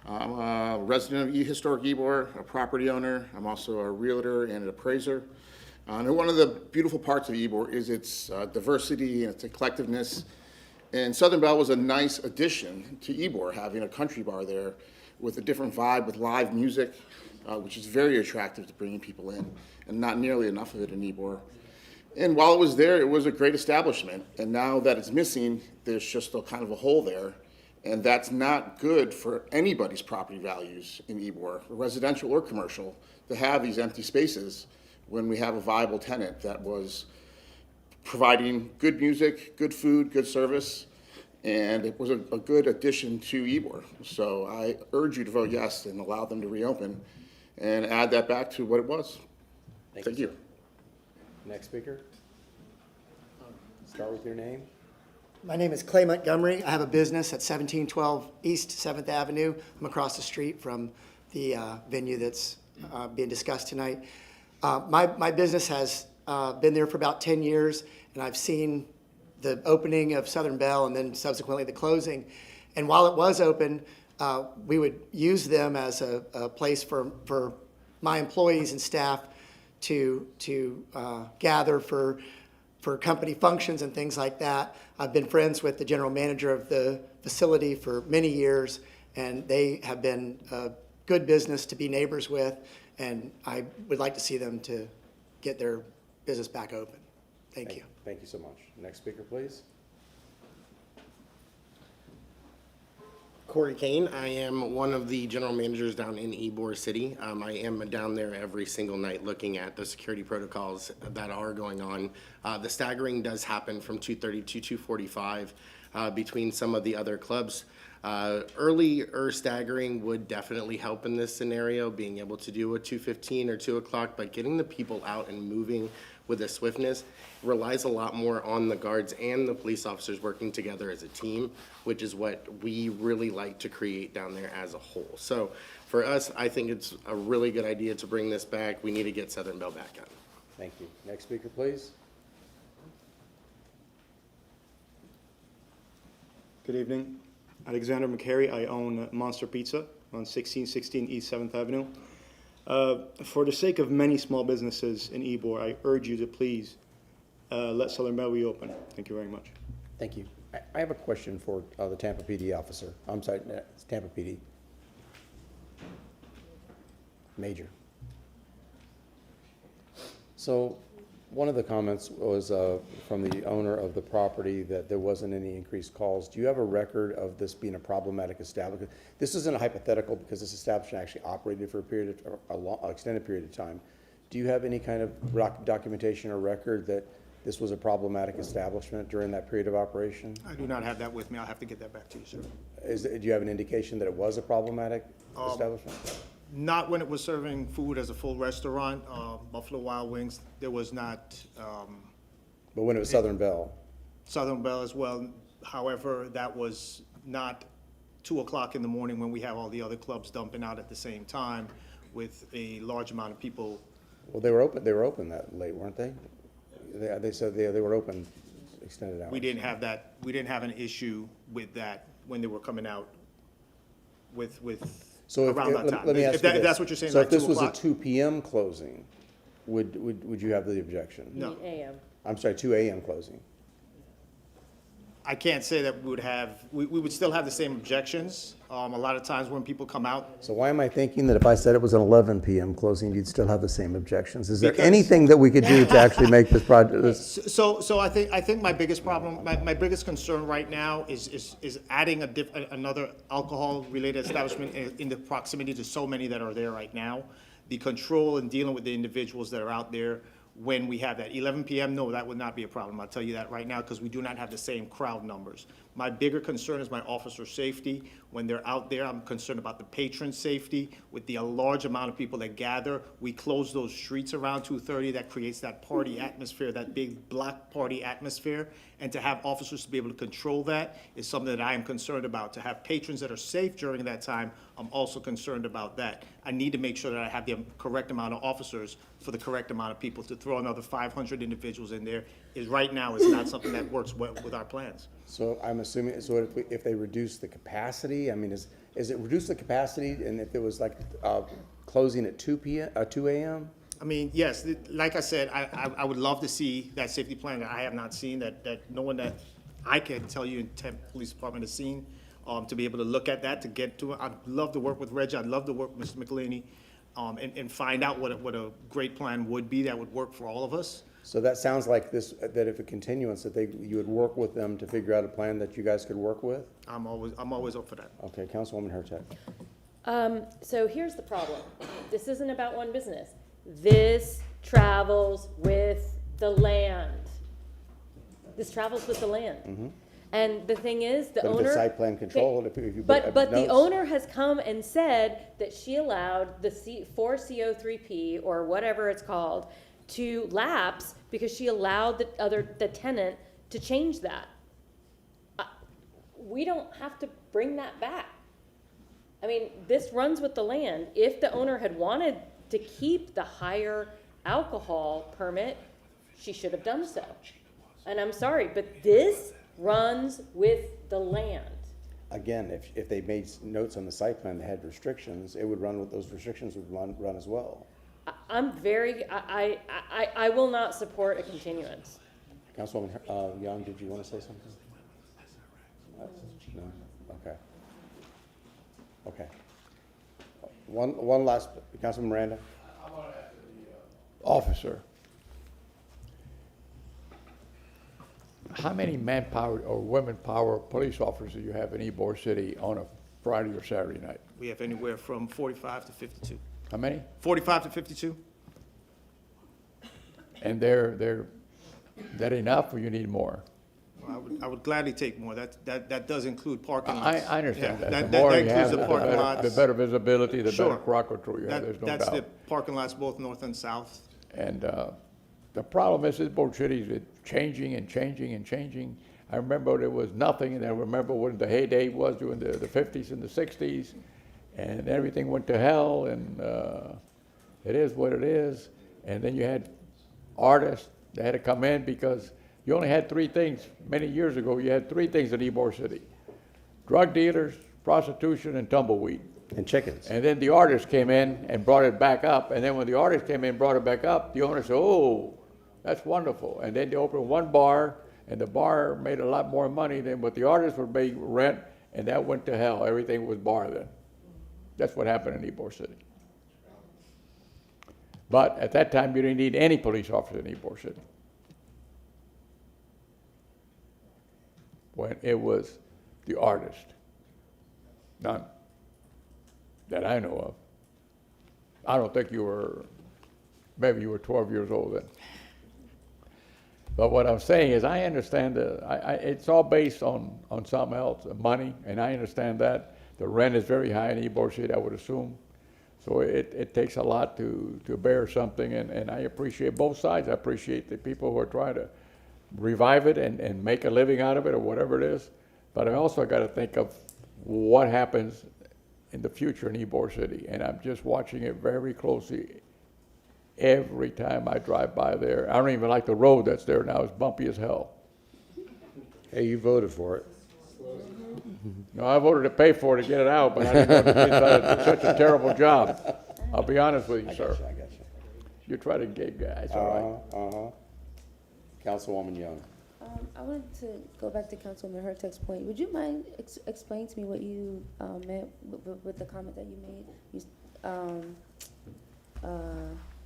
I'm a resident of Historic Ybor, a property owner. I'm also a realtor and an appraiser. And one of the beautiful parts of Ybor is its diversity and its eclecticness. And Southern Bell was a nice addition to Ybor, having a country bar there with a different vibe, with live music, which is very attractive to bringing people in, and not nearly enough of it in Ybor. And while it was there, it was a great establishment. And now that it's missing, there's just a kind of a hole there. And that's not good for anybody's property values in Ybor, residential or commercial, to have these empty spaces when we have a viable tenant that was providing good music, good food, good service, and it was a good addition to Ybor. So I urge you to vote yes and allow them to reopen and add that back to what it was. Thank you. Next speaker. Start with your name. My name is Clay Montgomery. I have a business at 1712 East 7th Avenue. I'm across the street from the venue that's being discussed tonight. My business has been there for about 10 years, and I've seen the opening of Southern Belle and then subsequently the closing. And while it was open, we would use them as a place for my employees and staff to gather for company functions and things like that. I've been friends with the general manager of the facility for many years, and they have been a good business to be neighbors with, and I would like to see them to get their business back open. Thank you. Thank you so much. Next speaker, please. Corey Kane. I am one of the general managers down in Ybor City. I am down there every single night looking at the security protocols that are going on. The staggering does happen from 2:30 to 2:45 between some of the other clubs. Earlier staggering would definitely help in this scenario, being able to do a 2:15 or 2 o'clock, but getting the people out and moving with a swiftness relies a lot more on the guards and the police officers working together as a team, which is what we really like to create down there as a whole. So for us, I think it's a really good idea to bring this back. We need to get Southern Belle back on. Thank you. Next speaker, please. Good evening. Alexander McCary. I own Monster Pizza on 1616 East 7th Avenue. For the sake of many small businesses in Ybor, I urge you to please let Southern Belle reopen. Thank you very much. Thank you. I have a question for the Tampa PD officer. I'm sorry, it's Tampa PD. Major. So one of the comments was from the owner of the property that there wasn't any increased calls. Do you have a record of this being a problematic establishment? This isn't a hypothetical because this establishment actually operated for a period of a long, extended period of time. Do you have any kind of documentation or record that this was a problematic establishment during that period of operation? I do not have that with me. I'll have to get that back to you, sir. Do you have an indication that it was a problematic establishment? Not when it was serving food as a full restaurant. Buffalo Wild Wings, there was not. But when it was Southern Belle? Southern Belle as well. However, that was not 2 o'clock in the morning when we have all the other clubs dumping out at the same time with a large amount of people. Well, they were open that late, weren't they? They said they were open extended hours. We didn't have that. We didn't have an issue with that when they were coming out with so around that time. Let me ask if you this. that's what you're saying. So like if this 2 was a o'clock? 2 p.m. closing, would you have the objection? No. 8 a.m. I'm sorry, 2 a.m. closing. I can't say that we would still have the same objections. A lot of times when people come out. So why am I thinking that if I said it was an 11 p.m. closing, you'd still have the same objections? Is there Because- anything that we could do to actually make this project? So I think my biggest problem, my biggest concern right now is adding another alcohol-related establishment in the proximity to so many that are there right now. The control and dealing with the individuals that are out there when we have that. 11 p.m., no, that would not be a problem. I'll tell you that right now because we do not have the same crowd numbers. My bigger concern is my officer safety. When they're out there, I'm concerned about the patron safety. With the large amount of people that gather, we close those streets around 2:30. That creates that party atmosphere, that big block party atmosphere. And to have officers to be able to control that is something that I am concerned about. To have patrons that are safe during that time, I'm also concerned about that. I need to make sure that I have the correct amount of officers for the correct amount of people. To throw another 500 individuals in there is right now is not something that works well with our plans. So I'm assuming, so if they reduce the capacity, I mean, is it reduce the capacity, and if it was like closing at 2 a.m.? I mean, yes, like I said, I would love to see that safety plan that I have not seen, that no one that I can tell you in Tampa Police Department has seen, to be able to look at that, to get to it. I'd love to work with Reggie, I'd love to work with Mr. McElhaney, and find out what a great plan would be that would work for all of us. So that sounds like this, that if a continuance, that you would work with them to figure out a plan that you guys could work with? I'm always up for that. Okay, Councilwoman Hurtak. So here's the problem. This isn't about one business. This travels with the land. This travels with the land. And the thing is, the But if owner. it's site plan control, if you But the notes- owner has come and said that she allowed the 4CO3P or whatever it's called to lapse because she allowed the tenant to change that. We don't have to bring that back. I mean, this runs with the land. If the owner had wanted to keep the higher alcohol permit, she should have done so. And I'm sorry, but this runs with the land. Again, if they made notes on the site plan that had restrictions, it would run with, those restrictions would run as well. I will not support a continuance. Councilwoman Young, did you want to say something? No? Okay. Okay. One last, Councilman Miranda? Officer, how many manpower or women power police officers do you have in Ybor City on a Friday or Saturday night? We have anywhere from 45 to 52. How many? 45 to 52? And they're that enough, or you need more? I would gladly take more. That does include parking I lots. understand Yeah, that. The more you includes have, the the parking better, lots. the better visibility, the Sure. better crowd control you have, there's no That's the doubt. parking lots both north and south. And the problem is, Ybor City is changing and changing and changing. I remember there was nothing, and I remember when the heyday was during the 50s and the 60s, and everything went to hell, and it is what it is. And then you had artists that had to come in because you only had three things. Many years ago, you had three things in Ybor City: drug dealers, prostitution, and tumbleweed. And chickens. And then the artist came in and brought it back up. And then when the artist came in and brought it back up, the owner said, oh, that's wonderful. And then they opened one bar, and the bar made a lot more money than what the artist would make rent, and that went to hell. Everything was bar then. That's what happened in Ybor City. But at that time, you didn't need any police officer in Ybor City. When it was the artist. None. That I know of. I don't think you were, maybe you were 12 years old then. But what I'm saying is, I understand that it's all based on something else, money, and I understand that. The rent is very high in Ybor City, I would assume. So it takes a lot to bear something, and I appreciate both sides. I appreciate the people who are trying to revive it and make a living out of it or whatever it is. But I also got to think of what happens in the future in Ybor City, and I'm just watching it very closely every time I drive by there. I don't even like the road that's there now. It's bumpy as hell. Hey, you voted for it. No, I voted to pay for it to get it out, but I didn't want to do such a terrible job. I'll be honest with you, sir. I got you. You try to get guys, all right? Councilwoman Young. I wanted to go back to Councilman Hurtak's point. Would you mind explaining to me what you meant with the comment that you made?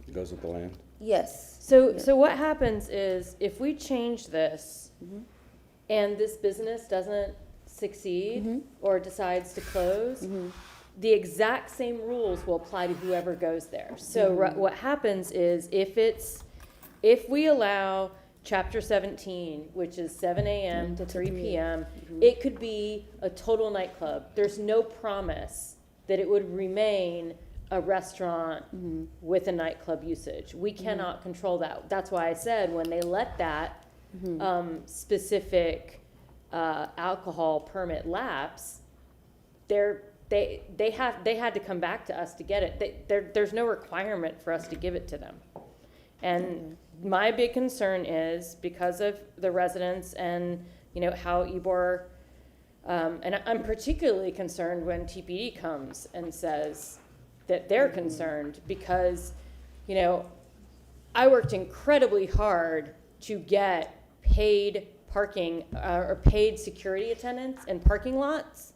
It goes with the land. Yes. So what happens is if we change this and this business doesn't succeed or decides to close, the exact same rules will apply to whoever goes there. So what happens is if we allow Chapter 17, which is 7 a.m. to 3 p.m., it could be a total nightclub. There's no promise that it would remain a restaurant with a nightclub usage. We cannot control that. That's why I said when they let that specific alcohol permit lapse, they had to come back to us to get it. There's no requirement for us to give it to them. And my big concern is because of the residents and, how Ybor, and I'm particularly concerned when TPD comes and says that they're concerned because, I worked incredibly hard to get paid parking or paid security attendants in parking lots.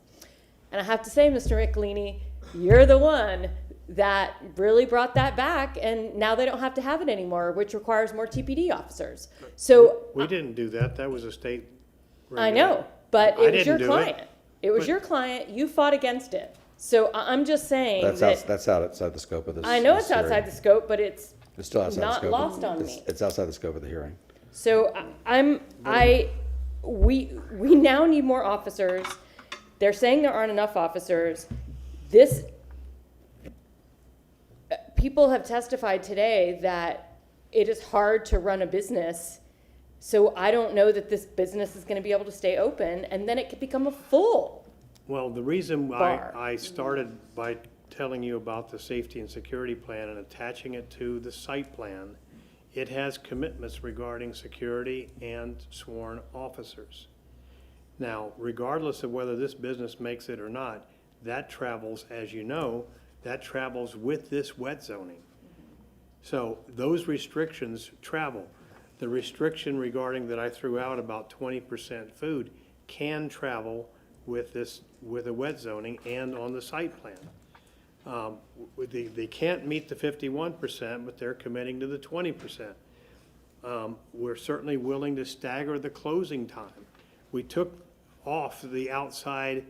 And I have to say, Mr. Riccolini, you're the one that really brought that back, and now they don't have to have it anymore, which requires more TPD officers. So We didn't do that. That was a state. I know, but I it was your didn't do it. client. It was But- your client. You fought against it. So I'm just saying that That's outside the scope of this. I know this it's outside hearing. the scope, but it's It's still outside the not scope. lost on It's- me. It's outside the scope of the hearing. So we now need more officers. They're saying there aren't enough officers. People have testified today that it is hard to run a business. So I don't know that this business is going to be able to stay open, and then it could become a full. Well, the reason Bar. I started by telling you about the safety and security plan and attaching it to the site plan, it has commitments regarding security and sworn officers. Now, regardless of whether this business makes it or not, that travels, as you know, that travels with this wet zoning. So those restrictions travel. The restriction regarding that I threw out about 20% food can travel with a wet zoning and on the site plan. They can't meet the 51%, but they're committing to the 20%. We're certainly willing to stagger the closing time. We took off the outside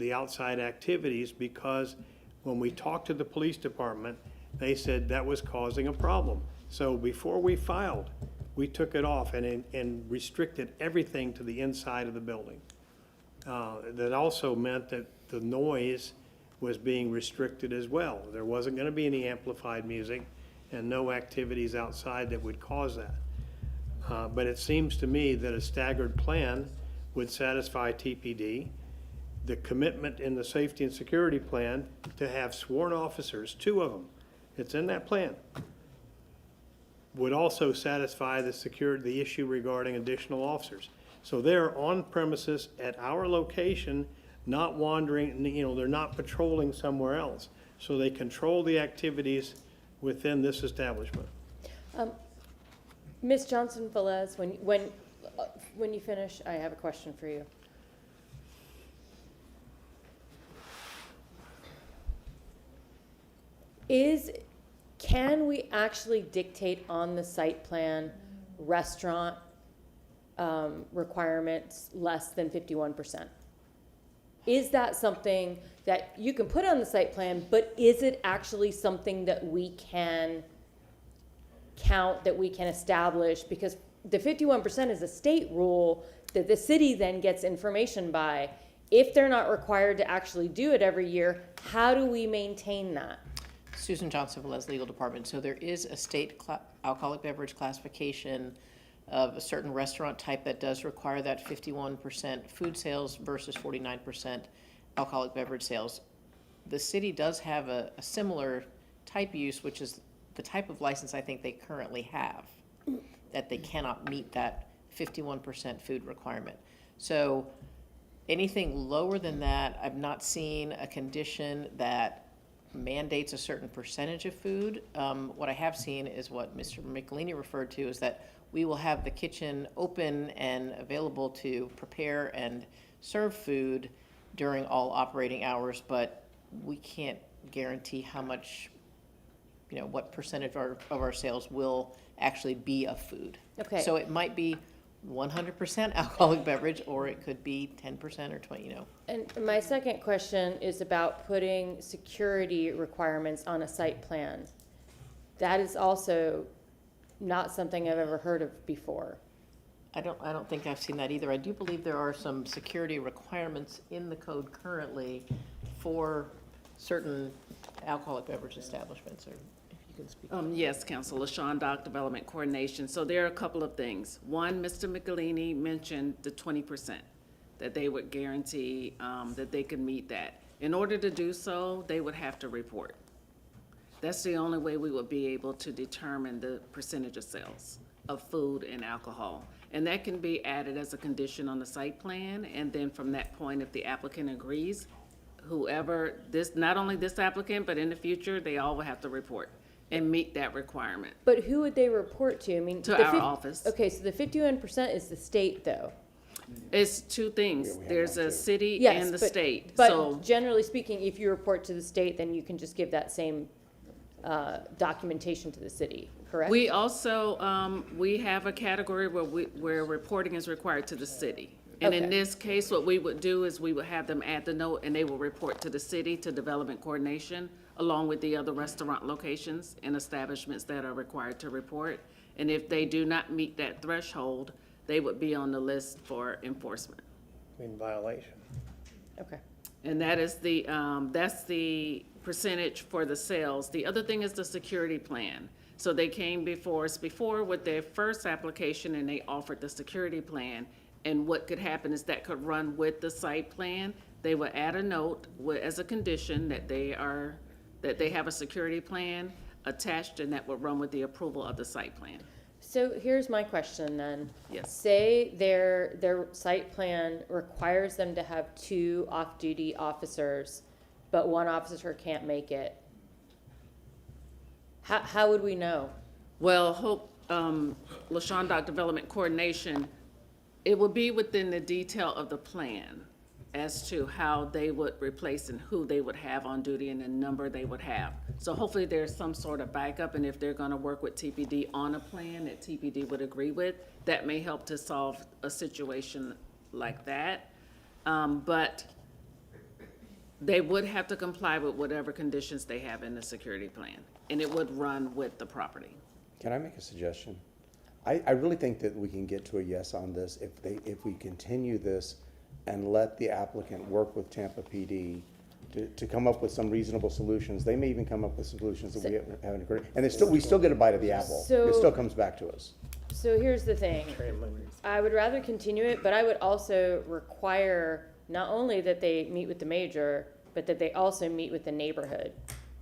activities because when we talked to the police department, they said that was causing a problem. So before we filed, we took it off and restricted everything to the inside of the building. That also meant that the noise was being restricted as well. There wasn't going to be any amplified music and no activities outside that would cause that. But it seems to me that a staggered plan would satisfy TPD. The commitment in the safety and security plan to have sworn officers, 2 of them, it's in that plan, would also satisfy the issue regarding additional officers. So they're on premises at our location, not wandering, they're not patrolling somewhere else. So they control the activities within this establishment. Ms. Johnson-Velez, when you finish, I have a question for you. Can we actually dictate on the site plan restaurant requirements less than 51%? Is that something that you can put on the site plan, but is it actually something that we can count, that we can establish? Because the 51% is a state rule that the city then gets information by. If they're not required to actually do it every year, how do we maintain that? Susan Johnson, Velez Legal Department. So there is a state alcoholic beverage classification of a certain restaurant type that does require that 51% food sales versus 49% alcoholic beverage sales. The city does have a similar type use, which is the type of license I think they currently have, that they cannot meet that 51% food requirement. So anything lower than that, I've not seen a condition that mandates a certain percentage of food. What I have seen is what Mr. McElhaney referred to, is that we will have the kitchen open and available to prepare and serve food during all operating hours, but we can't guarantee how much, what percentage of our sales will actually be of food. Okay. So it might be 100% alcoholic beverage, or it could be 10% or 20, And my second question is about putting security requirements on a site plan. That is also not something I've ever heard of before. I don't think I've seen that either. I do believe there are some security requirements in the code currently for certain alcoholic beverage establishments, or if you can speak. Yes, Council, LaShawn Dock, Development Coordination. So there are a couple of things. One, Mr. McElhaney mentioned the 20%, that they would guarantee that they could meet that. In order to do so, they would have to report. That's the only way we would be able to determine the percentage of sales of food and alcohol. And that can be added as a condition on the site plan, and then from that point, if the applicant agrees, whoever, not only this applicant, but in the future, they all will have to report and meet that requirement. But who would they report to? I mean, To our office. Okay, so the 51% is the state, though. It's two things. There's a city Yes, and the but- state. But So generally speaking, if you report to the state, then you can just give that same documentation to the city, correct? we also, we have a category where reporting is required to the city. And in Okay. this case, what we would do is we would have them add the note and they will report to the city, to development coordination, along with the other restaurant locations and establishments that are required to report. And if they do not meet that threshold, they would be on the list for enforcement. In violation. Okay. And that's the percentage for the sales. The other thing is the security plan. So they came before us before with their first application and they offered the security plan. And what could happen is that could run with the site plan. They would add a note as a condition that they have a security plan attached and that would run with the approval of the site plan. So here's my question then. Yes. Say their site plan requires them to have 2 off-duty officers, but 1 officer can't make it. How would we know? Well, LaShawn Development Coordination, it will be within the detail of the plan as to how they would replace and who they would have on duty and the number they would have. So hopefully there's some sort of backup, and if they're gonna work with TPD on a plan that TPD would agree with, that may help to solve a situation like that. But they would have to comply with whatever conditions they have in the security plan, and it would run with the property. Can I make a suggestion? I really think that we can get to a yes on this if we continue this and let the applicant work with Tampa PD to come up with some reasonable solutions. They may even come up with solutions that we haven't agreed. And we still get a bite of the apple. So- It still comes back to us. So here's the thing. I would rather continue it, but I would also require not only that they meet with the major, but that they also meet with the neighborhood.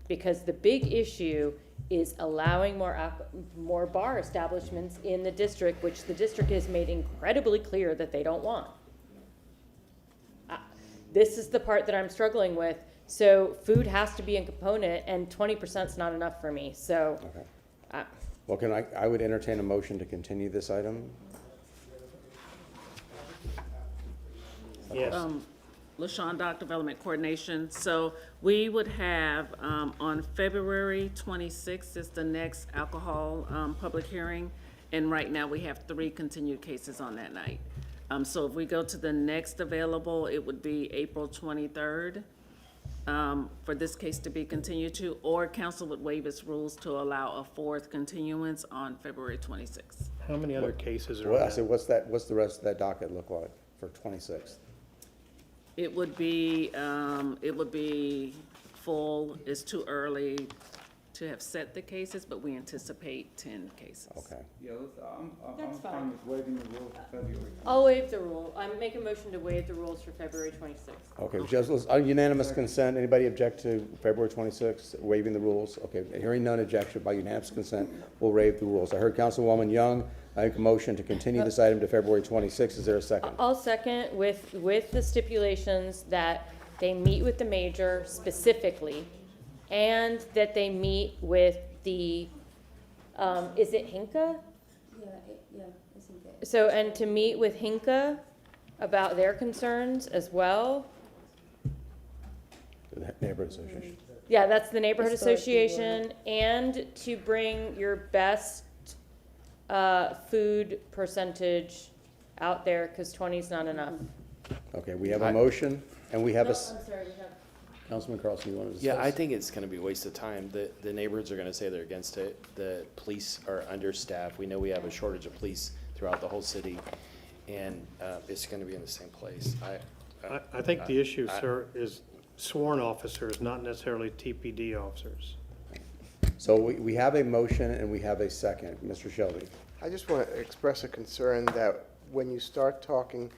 Because the big issue is allowing more bar establishments in the district, which the district has made incredibly clear that they don't want. This is the part that I'm struggling with. So food has to be a component, and 20% is not enough for me. So, Okay. Well, I would entertain a motion to continue this item. Yes. LaShawn Development Coordination. So we would have, on February 26th is the next alcohol, public hearing. And right now we have 3 continued cases on that night. So if we go to the next available, it would be April 23rd, for this case to be continued to, or council would waive its rules to allow a 4th continuance on February 26th. How many other cases are Well, on I said, that? what's the rest of that docket look like for 26th? It would be full. It's too early to have set the cases, but we anticipate 10 cases. Okay. Yeah, I'm That's fine fine. with waiving the rule for February. I'll waive the rule. I make a motion to waive the rules for February 26th. Okay, just unanimous consent. Anybody object to February 26th, waiving the rules? Okay, hearing none objection by unanimous consent, we'll waive the rules. I heard Councilwoman Young. I make a motion to continue this item to February 26th. Is there a second? I'll second with the stipulations that they meet with the major specifically, and that they meet with the, is it Hinka? Yeah, it's okay. So, and to meet with Hinka about their concerns as well. The Neighborhood Association. Yeah, that's the neighborhood Historic association, and to bring your best food percentage out there, because 20 is not enough. Okay, we have a motion, and we have a, I'm sorry, we have. Councilman Carlson, you want to discuss? Yeah, I think it's gonna be a waste of time. The neighborhoods are gonna say they're against it. The police are understaffed. We know we have a shortage of police throughout the whole city, and it's gonna be in the same place. I think the issue, sir, is sworn officers, not necessarily TPD officers. So we have a motion and we have a second. Mr. Shelby. I just want to express a concern that when you start talking,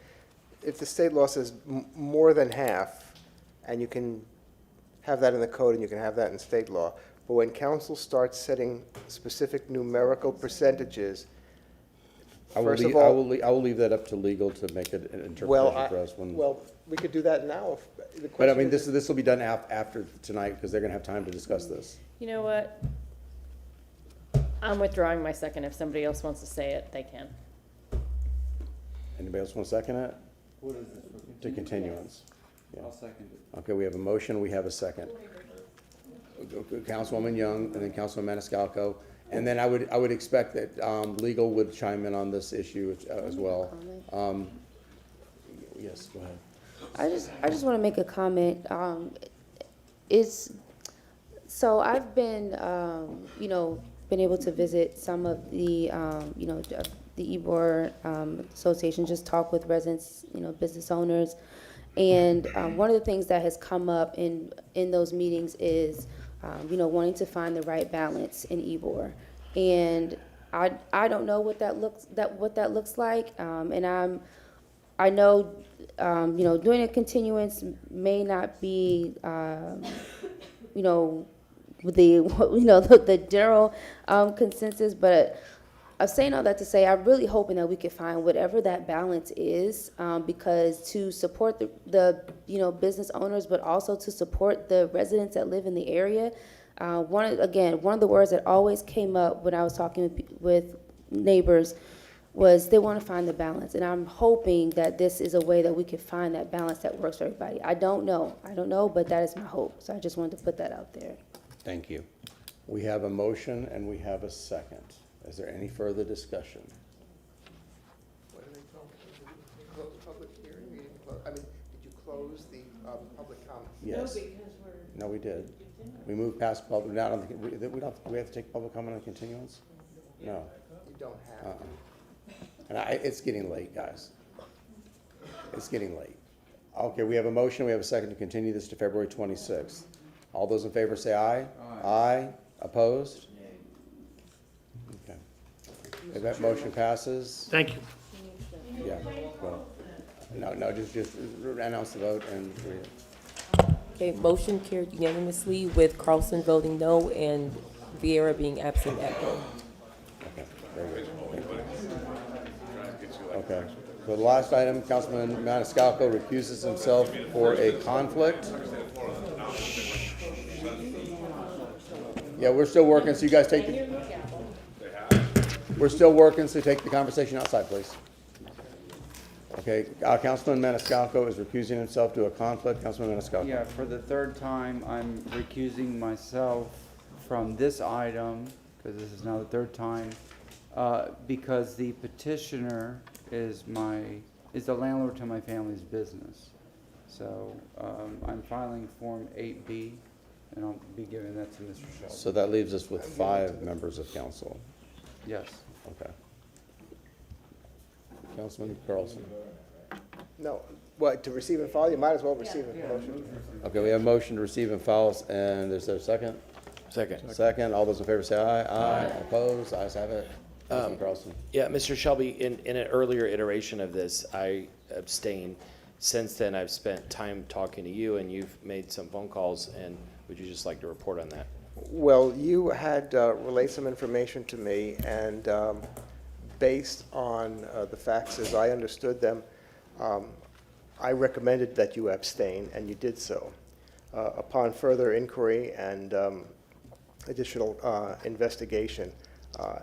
if the state law says more than half, and you can have that in the code and you can have that in state law, but when council starts setting specific numerical percentages, first of all. I will leave that up to legal to make an interpretation for us when. Well, we could do that now. The But I question mean, is- this will be done after tonight, because they're gonna have time to discuss this. You know what? I'm withdrawing my second. If somebody else wants to say it, they can. Anybody else want to second it? What is this? To continuance. Yeah. I'll second it. Okay, we have a motion, we have a second. Councilwoman Young, and then Councilman Maniscalco. And then I would expect that legal would chime in on this issue as well. Yes, go ahead. I just want to make a comment. So I've been, been able to visit some of the, the Ybor Association, just talk with residents, business owners. And one of the things that has come up in those meetings is, wanting to find the right balance in Ybor. And I don't know what that looks like. And I know, doing a continuance may not be, the general consensus, but I'm saying all that to say I'm really hoping that we can find whatever that balance is, because to support the business owners, but also to support the residents that live in the area. One of the words that always came up when I was talking with neighbors was they want to find the balance, and I'm hoping that this is a way that we can find that balance that works for everybody. I don't know, but that is my hope. So I just wanted to put that out there. Thank you. We have a motion and we have a second. Is there any further discussion? What did they close the public hearing? We didn't close, did you close the public comment? Yes. No, we did. We moved past public, now I don't think, we have to take public comment on continuance? No. You don't have to. And it's getting late, guys. It's getting late. Okay, we have a motion, we have a second to continue this to February 26th. All those in favor say aye. Aye. Opposed? Okay. If that motion passes. Thank you. Yeah, well, no, just announce the vote and read it. Okay, motion carried unanimously with Carlson voting no and Vieira being absent at vote. Okay, very good. Okay, so the last item, Councilman Maniscalco recuses himself for a conflict. Yeah, we're still working, so you guys take the, we're still working, so take the conversation outside, please. Okay, Councilman Maniscalco is recusing himself to a conflict. Councilman Maniscalco. Yeah, for the third time, I'm recusing myself from this item, because this is now the third time, because the petitioner is the landlord to my family's business. So I'm filing Form 8B, and I'll be giving that to Mr. Shelby. So that leaves us with 5 members of council. Yes. Okay. Councilman Carlson. No, what, to receive and file? You might as well receive a motion. Okay, we have a motion to receive and file, and is there a second? Second. Second, all those in favor say aye. Aye. Opposed? Ayes have it. Councilman Carlson. Yeah, Mr. Shelby, in an earlier iteration of this, I abstained. Since then, I've spent time talking to you, and you've made some phone calls, and would you just like to report on that? Well, you had relayed some information to me, and based on the facts as I understood them, I recommended that you abstain, and you did so. Upon further inquiry and additional investigation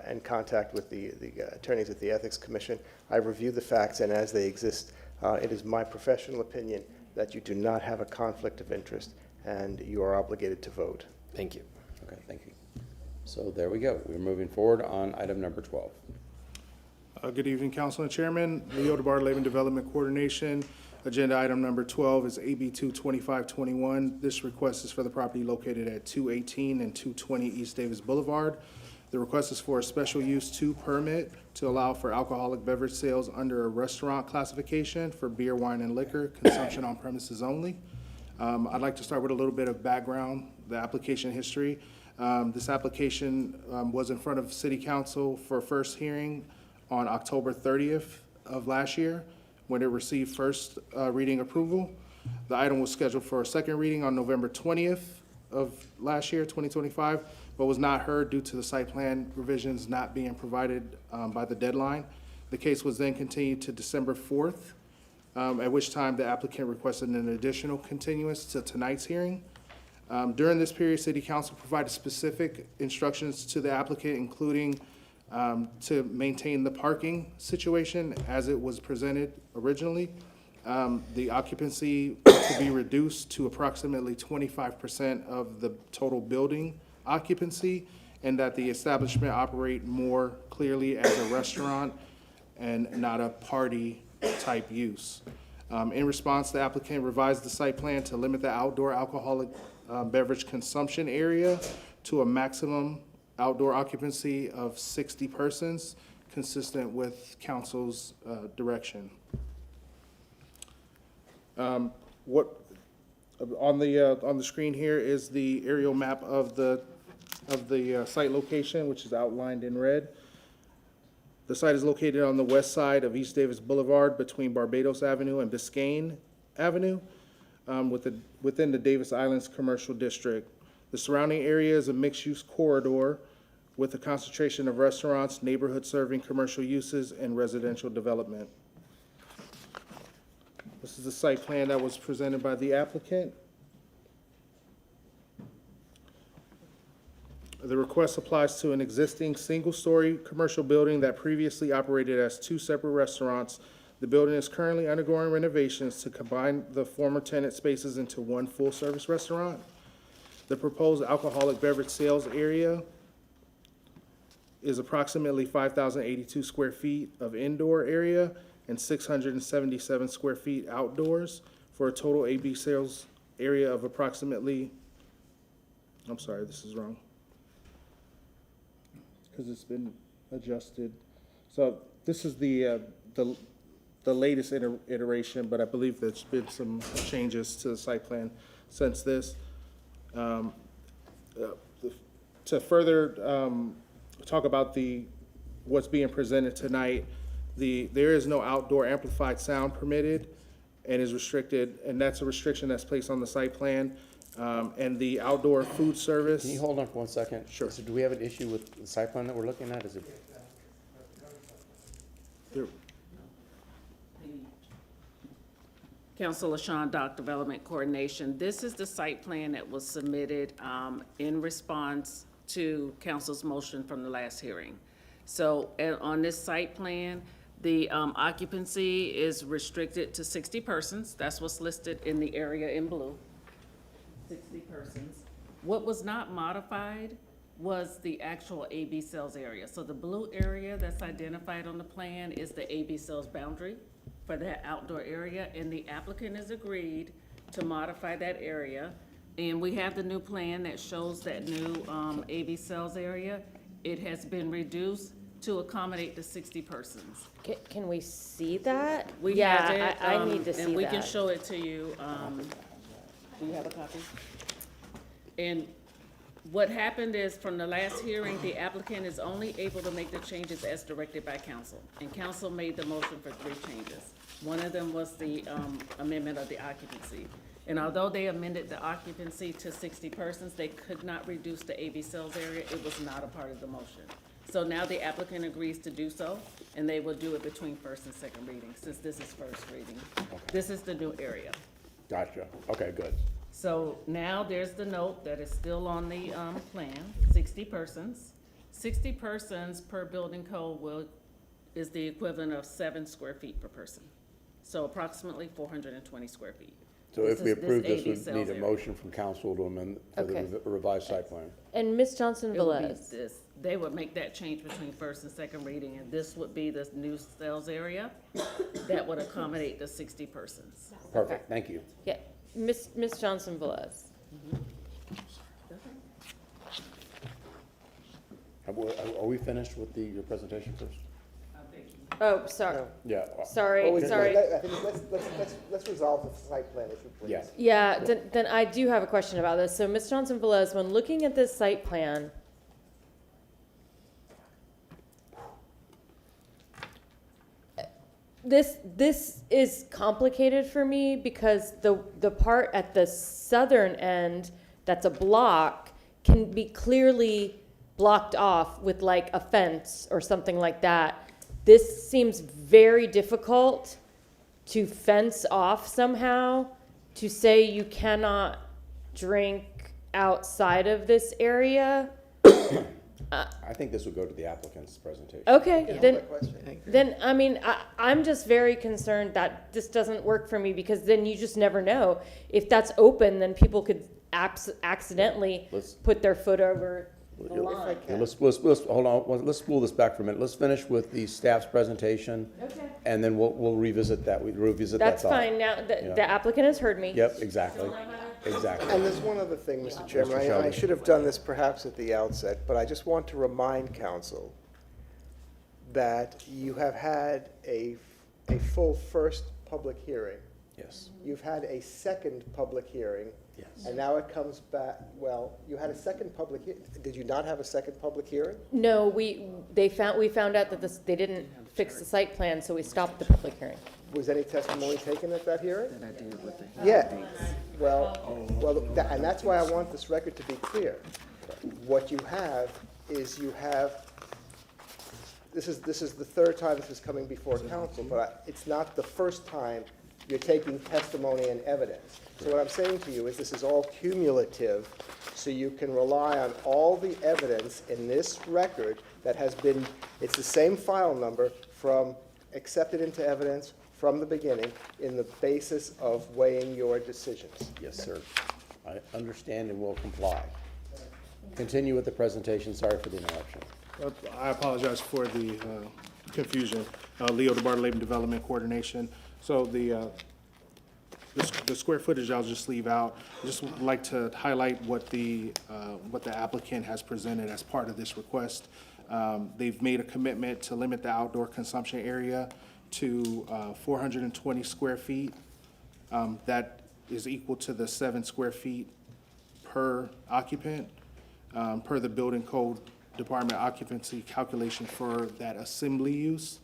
and contact with the attorneys at the Ethics Commission, I reviewed the facts, and as they exist, it is my professional opinion that you do not have a conflict of interest, and you are obligated to vote. Thank you. Okay, thank you. So there we go. We're moving forward on item number 12. Good evening, Council and Chairman. Leo DeBartolome, Development Coordination. Agenda item number 12 is AB 22521. This request is for the property located at 218 and 220 East Davis Boulevard. The request is for a special use 2 permit to allow for alcoholic beverage sales under a restaurant classification for beer, wine, and liquor, consumption on premises only. I'd like to start with a little bit of background, the application history. This application was in front of City Council for first hearing on October 30th of last year, when it received first reading approval. The item was scheduled for a second reading on November 20th of last year, 2025, but was not heard due to the site plan revisions not being provided by the deadline. The case was then continued to December 4th, at which time the applicant requested an additional continuance to tonight's hearing. During this period, City Council provided specific instructions to the applicant, including to maintain the parking situation as it was presented originally. The occupancy to be reduced to approximately 25% of the total building occupancy, and that the establishment operate more clearly as a restaurant and not a party-type use. In response, the applicant revised the site plan to limit the outdoor alcoholic beverage consumption area to a maximum outdoor occupancy of 60 persons, consistent with council's direction. What on the screen here is the aerial map of the site location, which is outlined in red. The site is located on the west side of East Davis Boulevard between Barbados Avenue and Biscayne Avenue, within the Davis Islands Commercial District. The surrounding area is a mixed-use corridor with a concentration of restaurants, neighborhood-serving commercial uses, and residential development. This is the site plan that was presented by the applicant. The request applies to an existing single-story commercial building that previously operated as two separate restaurants. The building is currently undergoing renovations to combine the former tenant spaces into one full-service restaurant. The proposed alcoholic beverage sales area is approximately 5,082 square feet of indoor area and 677 square feet outdoors, for a total AB sales area of approximately, I'm sorry, this is wrong, because it's been adjusted. So this is the latest iteration, but I believe there's been some changes to the site plan since this. To further talk about what's being presented tonight, there is no outdoor amplified sound permitted and is restricted, and that's a restriction that's placed on the site plan. And the outdoor food service. Can you hold on for 1 second? Sure. So do we have an issue with the site plan that we're looking at? Is it? There- Council LaShawn, Dock Development Coordination. This is the site plan that was submitted in response to council's motion from the last hearing. So on this site plan, the occupancy is restricted to 60 persons. That's what's listed in the area in blue. 60 persons. What was not modified was the actual AB sales area. So the blue area that's identified on the plan is the AB sales boundary for that outdoor area, and the applicant has agreed to modify that area. And we have the new plan that shows that new AB sales area. It has been reduced to accommodate the 60 persons. Can we see that? We Yeah, have it, I need to see that. and we can show it to you. Do you have a copy? And what happened is, from the last hearing, the applicant is only able to make the changes as directed by council. And council made the motion for 3 changes. One of them was the amendment of the occupancy. And although they amended the occupancy to 60 persons, they could not reduce the AB sales area. It was not a part of the motion. So now the applicant agrees to do so, and they will do it between first and second reading, since this is first reading. This is the new area. Gotcha. Okay, good. So now there's the note that is still on the plan, 60 persons. 60 persons per building code is the equivalent of 7 square feet per person. So approximately 420 square feet. So if we approve this, AB we sales need a area. motion from council to amend for Okay. the revised site plan. And Ms. Johnson It would be Velez, this. They would make that change between first and second reading, and this would be the new sales area that would accommodate the 60 persons. Perfect, thank you. yeah, Ms. Johnson Velez. Are we finished with your presentation first? Oh, sorry. Yeah. Sorry, Well, sorry. I think let's resolve the site plan issue, please. Yeah. Yeah, then I do have a question about this. So Ms. Johnson Velez, when looking at this site plan, this is complicated for me because the part at the southern end that's a block can be clearly blocked off with like a fence or something like that. This seems very difficult to fence off somehow, to say you cannot drink outside of this area. I think this would go to the applicant's presentation. Okay, then, I mean, I'm just very concerned that this doesn't work for me, because then you just never know. If that's open, then people could accidentally put their foot over the line. Yeah, let's hold on. Let's spool this back for a minute. Let's finish with the staff's presentation. Okay. And then we'll revisit that. We revisit that That's thought. fine. Now, the applicant has heard me. Yep, exactly. Exactly. And there's one other thing, Mr. Chairman. Mr. I Sheldon. should have done this perhaps at the outset, but I just want to remind council that you have had a full first public hearing. Yes. You've had a second public hearing. Yes. And now it comes back, well, you had a second public, did you not have a second public hearing? No, we found out that they didn't fix the site plan, so we stopped the public hearing. Was any testimony taken at that hearing? Yeah, well, and that's why I want this record to be clear. What you have is this is the third time this is coming before council, but it's not the first time you're taking testimony and evidence. So what I'm saying to you is this is all cumulative, so you can rely on all the evidence in this record that has been, it's the same file number from accepted into evidence from the beginning in the basis of weighing your decisions. Yes, sir. I understand and will comply. Continue with the presentation. Sorry for the interruption. I apologize for the confusion. Leo DeBartolome, Development Coordination. So the square footage I'll just leave out. I just would like to highlight what the applicant has presented as part of this request. They've made a commitment to limit the outdoor consumption area to 420 square feet. That is equal to the 7 square feet per occupant, per the building code department occupancy calculation for that assembly use.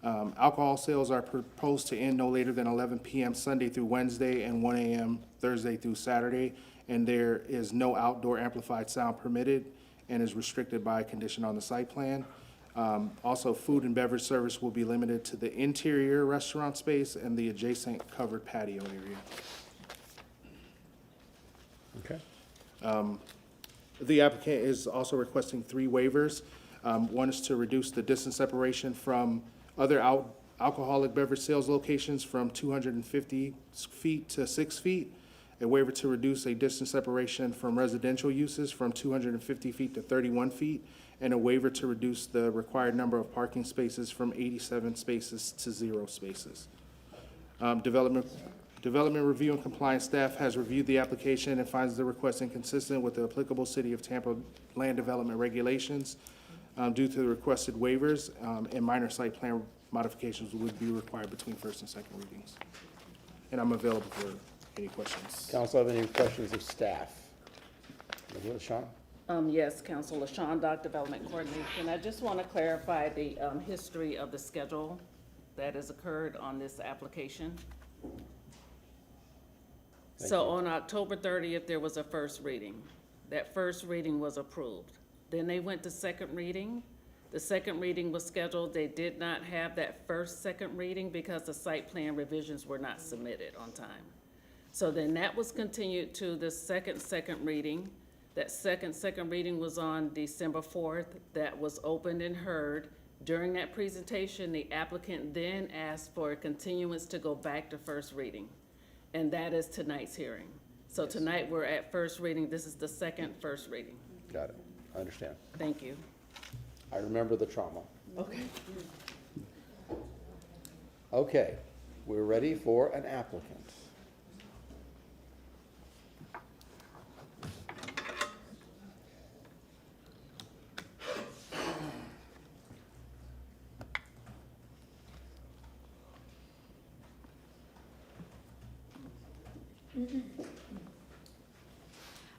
Alcohol sales are proposed to end no later than 11 p.m. Sunday through Wednesday and 1 a.m. Thursday through Saturday, and there is no outdoor amplified sound permitted and is restricted by a condition on the site plan. Also, food and beverage service will be limited to the interior restaurant space and the adjacent covered patio area. Okay. The applicant is also requesting 3 waivers. One is to reduce the distance separation from other alcoholic beverage sales locations from 250 feet to 6 feet. A waiver to reduce a distance separation from residential uses from 250 feet to 31 feet. And a waiver to reduce the required number of parking spaces from 87 spaces to 0 spaces. Development Review and Compliance staff has reviewed the application and finds the request inconsistent with the applicable City of Tampa land development regulations. Due to the requested waivers, and minor site plan modifications would be required between first and second readings. And I'm available for any questions. Council have any questions of staff? Sean? Yes, Council LaShawn, Dock Development Coordination. I just want to clarify the history of the schedule that has occurred on this application. So on October 30th, there was a first reading. That first reading was approved. Then they went to second reading. The second reading was scheduled. They did not have that second reading because the site plan revisions were not submitted on time. So then that was continued to the second reading. That second reading was on December 4th. That was opened and heard. During that presentation, the applicant then asked for a continuance to go back to first reading. And that is tonight's hearing. So tonight we're at first reading. This is the first reading. Got it. I understand. Thank you. I remember the trauma. Okay. Okay, we're ready for an applicant.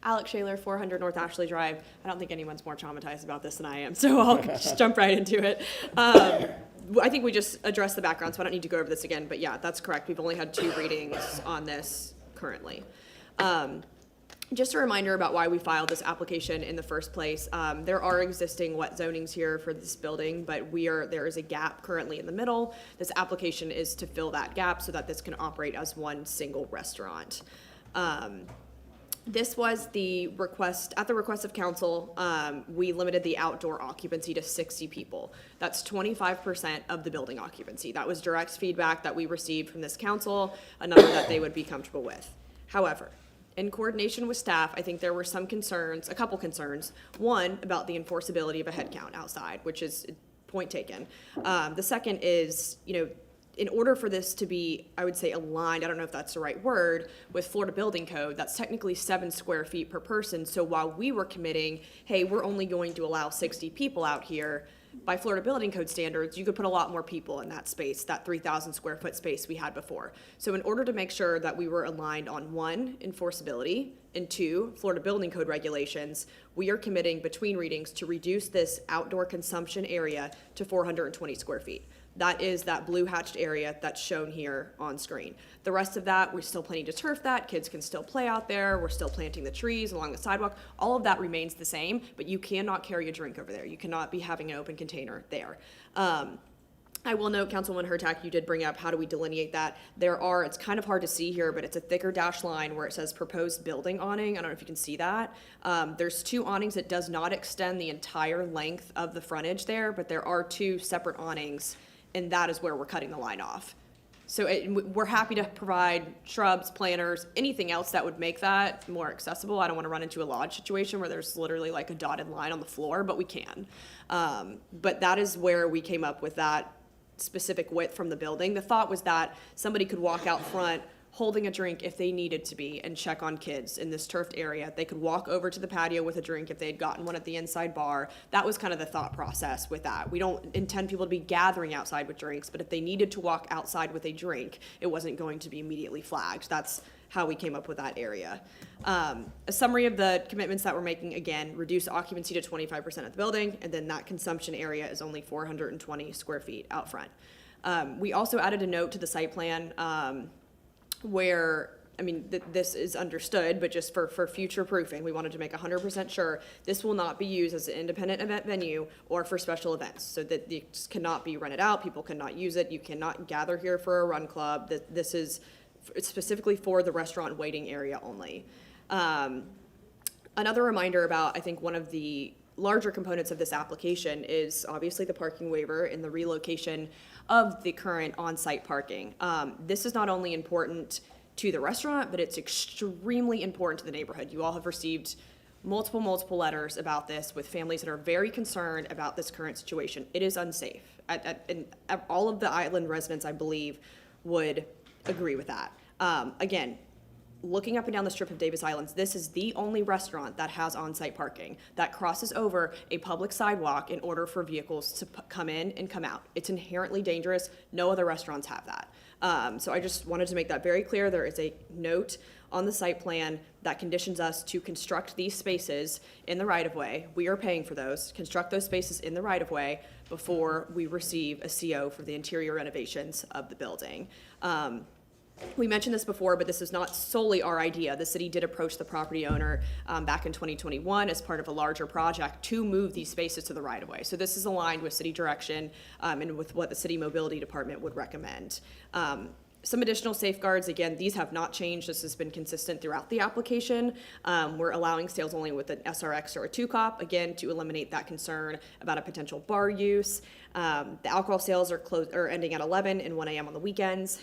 Alex Shaler, 400 North Ashley Drive. I don't think anyone's more traumatized about this than I am, so I'll just jump right into it. I think we just addressed the background, so I don't need to go over this again, but yeah, that's correct. We've only had 2 readings on this currently. Just a reminder about why we filed this application in the first place. There are existing wet zonings here for this building, but there is a gap currently in the middle. This application is to fill that gap so that this can operate as one single restaurant. This was the request, at the request of council, we limited the outdoor occupancy to 60 people. That's 25% of the building occupancy. That was direct feedback that we received from this council, a number that they would be comfortable with. However, in coordination with staff, I think there were some concerns, a couple concerns. One, about the enforceability of a head count outside, which is point taken. The second is, in order for this to be, I would say, aligned, I don't know if that's the right word, with Florida Building Code, that's technically 7 square feet per person. So while we were committing, hey, we're only going to allow 60 people out here, by Florida Building Code standards, you could put a lot more people in that space, that 3,000 square foot space we had before. So in order to make sure that we were aligned on 1, enforceability, and 2, Florida Building Code regulations, we are committing between readings to reduce this outdoor consumption area to 420 square feet. That is that blue hatched area that's shown here on screen. The rest of that, we're still planning to turf that. Kids can still play out there. We're still planting the trees along the sidewalk. All of that remains the same, but you cannot carry a drink over there. You cannot be having an open container there. I will note, Councilwoman Hurtak, you did bring up how do we delineate that. It's kind of hard to see here, but it's a thicker dashed line where it says proposed building awning. I don't know if you can see that. There's 2 awnings that does not extend the entire length of the frontage there, but there are 2 separate awnings, and that is where we're cutting the line off. So we're happy to provide shrubs, planters, anything else that would make that more accessible. I don't want to run into a lodge situation where there's literally like a dotted line on the floor, but we can. But that is where we came up with that specific width from the building. The thought was that somebody could walk out front holding a drink if they needed to be and check on kids in this turfed area. They could walk over to the patio with a drink if they had gotten one at the inside bar. That was kind of the thought process with that. We don't intend people to be gathering outside with drinks, but if they needed to walk outside with a drink, it wasn't going to be immediately flagged. That's how we came up with that area. A summary of the commitments that we're making, again, reduce occupancy to 25% of the building, and then that consumption area is only 420 square feet out front. We also added a note to the site plan where, this is understood, but just for future proofing, we wanted to make 100% sure this will not be used as an independent event venue or for special events, so that it cannot be rented out, people cannot use it, you cannot gather here for a run club. This is specifically for the restaurant waiting area only. Another reminder about, I think, one of the larger components of this application is obviously the parking waiver and the relocation of the current on-site parking. This is not only important to the restaurant, but it's extremely important to the neighborhood. You all have received multiple letters about this with families that are very concerned about this current situation. It is unsafe. And all of the island residents, I believe, would agree with that. Again, looking up and down the strip of Davis Islands, this is the only restaurant that has on-site parking that crosses over a public sidewalk in order for vehicles to come in and come out. It's inherently dangerous. No other restaurants have that. So I just wanted to make that very clear. There is a note on the site plan that conditions us to construct these spaces in the right-of-way. We are paying for those. Construct those spaces in the right-of-way before we receive a CO for the interior renovations of the building. We mentioned this before, but this is not solely our idea. The city did approach the property owner back in 2021 as part of a larger project to move these spaces to the right-of-way. So this is aligned with city direction and with what the city mobility department would recommend. Some additional safeguards, again, these have not changed. This has been consistent throughout the application. We're allowing sales only with an SRX or a 2-cop, again, to eliminate that concern about a potential bar use. The alcohol sales are ending at 11 and 1 a.m. on the weekends.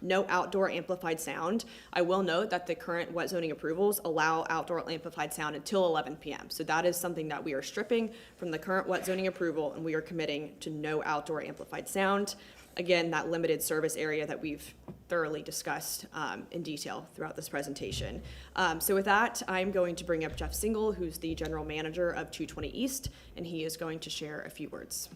No outdoor amplified sound. I will note that the current wet zoning approvals allow outdoor amplified sound until 11 p.m. So that is something that we are stripping from the current wet zoning approval, and we are committing to no outdoor amplified sound. Again, that limited service area that we've thoroughly discussed in detail throughout this presentation. So with that, I'm going to bring up Jeff Single, who's the general manager of 220 East, and he is going to share a few words.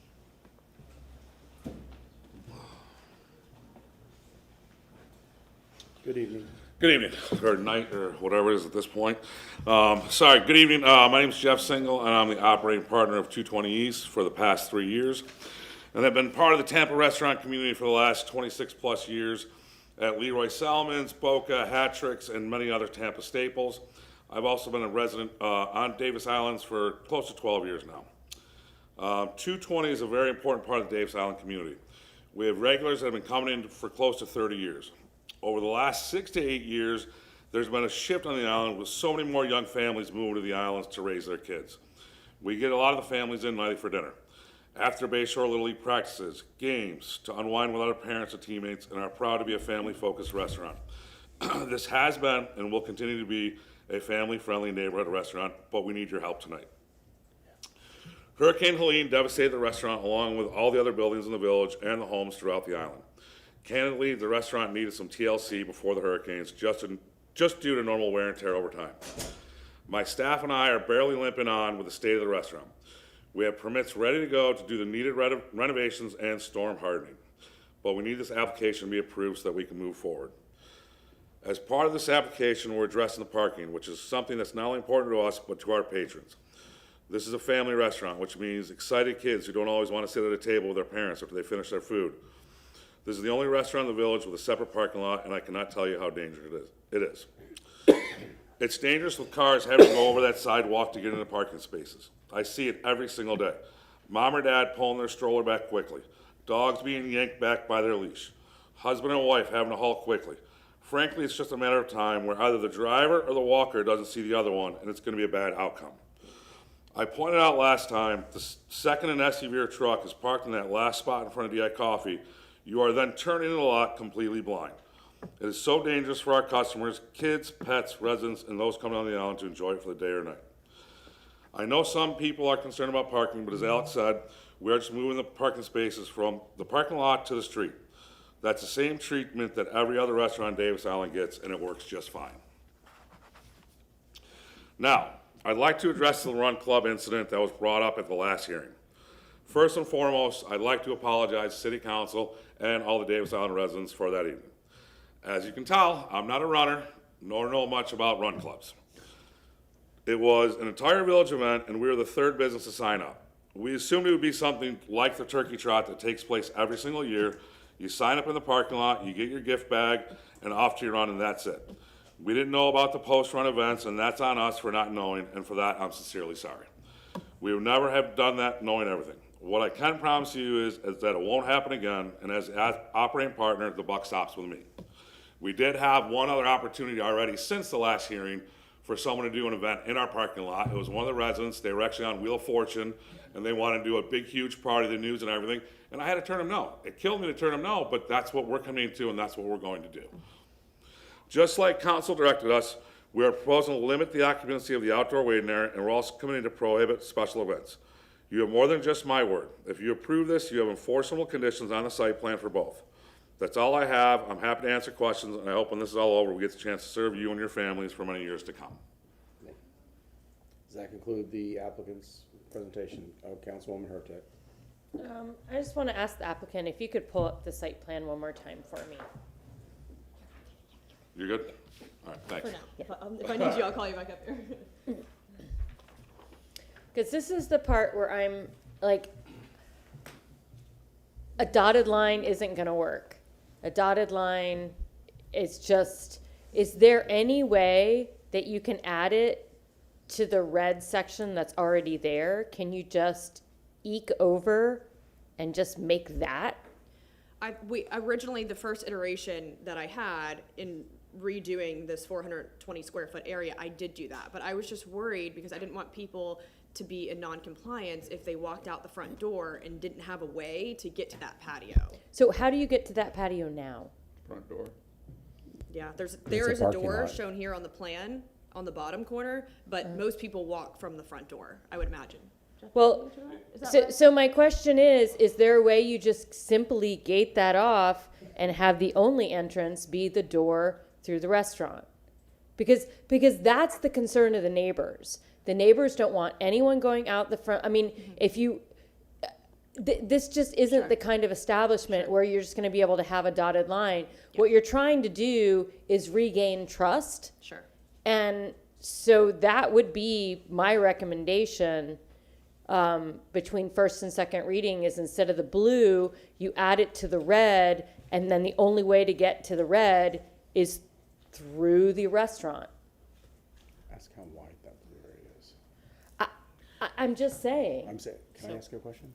Good evening. Good evening, or night, or whatever it is at this point. Good evening. My name is Jeff Single, and I'm the operating partner of 220 East for the past 3 years. And I've been part of the Tampa restaurant community for the last 26 plus years at Leroy Salomon's, Boca, Hat-Tricks, and many other Tampa staples. I've also been a resident on Davis Islands for close to 12 years now. 220 is a very important part of the Davis Island community. We have regulars that have been coming in for close to 30 years. Over the last 6 to 8 years, There's been a shift on the island with so many more young families moving to the islands to raise their kids. We get a lot of the families in nightly for dinner, after Bayshore Little League practices, games, to unwind with other parents and teammates, and are proud to be a family-focused restaurant. This has been and will continue to be a family-friendly neighborhood restaurant, but we need your help tonight. Hurricane Helene devastated the restaurant along with all the other buildings in the village and the homes throughout the island. Candidly, the restaurant needed some TLC before the hurricanes, just due to normal wear and tear over time. My staff and I are barely limping on with the state of the restaurant. We have permits ready to go to do the needed renovations and storm hardening, but we need this application to be approved so that we can move forward. As part of this application, we're addressing the parking, which is something that's not only important to us, but to our patrons. This is a family restaurant, which means excited kids who don't always want to sit at a table with their parents after they finish their food. This is the only restaurant in the village with a separate parking lot, and I cannot tell you how dangerous it is. It's dangerous with cars having to go over that sidewalk to get into parking spaces. I see it every single day. Mom or dad pulling their stroller back quickly. Dogs being yanked back by their leash. Husband and wife having to haul quickly. Frankly, it's just a matter of time where either the driver or the walker doesn't see the other one, and it's going to be a bad outcome. I pointed out last time, the second an SUV or truck is parked in that last spot in front of DI Coffee, you are then turning in the lot completely blind. It is so dangerous for our customers, kids, pets, residents, and those coming on the island to enjoy it for the day or night. I know some people are concerned about parking, but as Alex said, we are just moving the parking spaces from the parking lot to the street. That's the same treatment that every other restaurant on Davis Island gets, and it works just fine. Now, I'd like to address the Run Club incident that was brought up at the last hearing. First and foremost, I'd like to apologize to City Council and all the Davis Island residents for that evening. As you can tell, I'm not a runner, nor know much about run clubs. It was an entire village event, and we were the third business to sign up. We assumed it would be something like the turkey trot that takes place every single year. You sign up in the parking lot, you get your gift bag, and off to your run, and that's it. We didn't know about the post-run events, and that's on us for not knowing, and for that, I'm sincerely sorry. We would never have done that knowing everything. What I can promise you is that it won't happen again, and as operating partner, the buck stops with me. We did have one other opportunity already since the last hearing for someone to do an event in our parking lot. It was one of the residents. They were actually on Wheel of Fortune, and they wanted to do a big, huge party, the news and everything, and I had to turn them no. It killed me to turn them no, but that's what we're coming to, and that's what we're going to do. Just like council directed us, we are proposing to limit the occupancy of the outdoor waiting area, and we're also coming in to prohibit special events. You have more than just my word. If you approve this, you have enforceable conditions on the site plan for both. That's all I have. I'm happy to answer questions, and I hope when this is all over, we get the chance to serve you and your families for many years to come. Does that conclude the applicant's presentation? Councilwoman Hurtak. I just want to ask the applicant if you could pull up the site plan one more time for me. You're good? All right, thanks. For now. If I need you, I'll call you back up here. Because this is the part where I'm like, a dotted line isn't going to work. A dotted line is just, is there any way that you can add it to the red section that's already there? Can you just eke over and just make that? We originally, the first iteration that I had in redoing this 420 square foot area, I did do that. But I was just worried because I didn't want people to be in non-compliance if they walked out the front door and didn't have a way to get to that patio. So how do you get to that patio now? Front door. Yeah, there is a door lot. shown here on the plan on the bottom corner, but most people walk from the front door, I would imagine. Well, right? so my question is there a way you just simply gate that off and have the only entrance be the door through the restaurant? Because that's the concern of the neighbors. The neighbors don't want anyone going out the front. I mean, if you, this just isn't the kind of establishment where you're just going to be able to have a dotted line. Yeah. What you're trying to do is regain trust. Sure. And so that would be my recommendation between first and second reading is instead of the blue, you add it to the red, and then the only way to get to the red is through the restaurant. Ask how wide that blue area is. I'm just saying. I'm saying, can I ask you a question?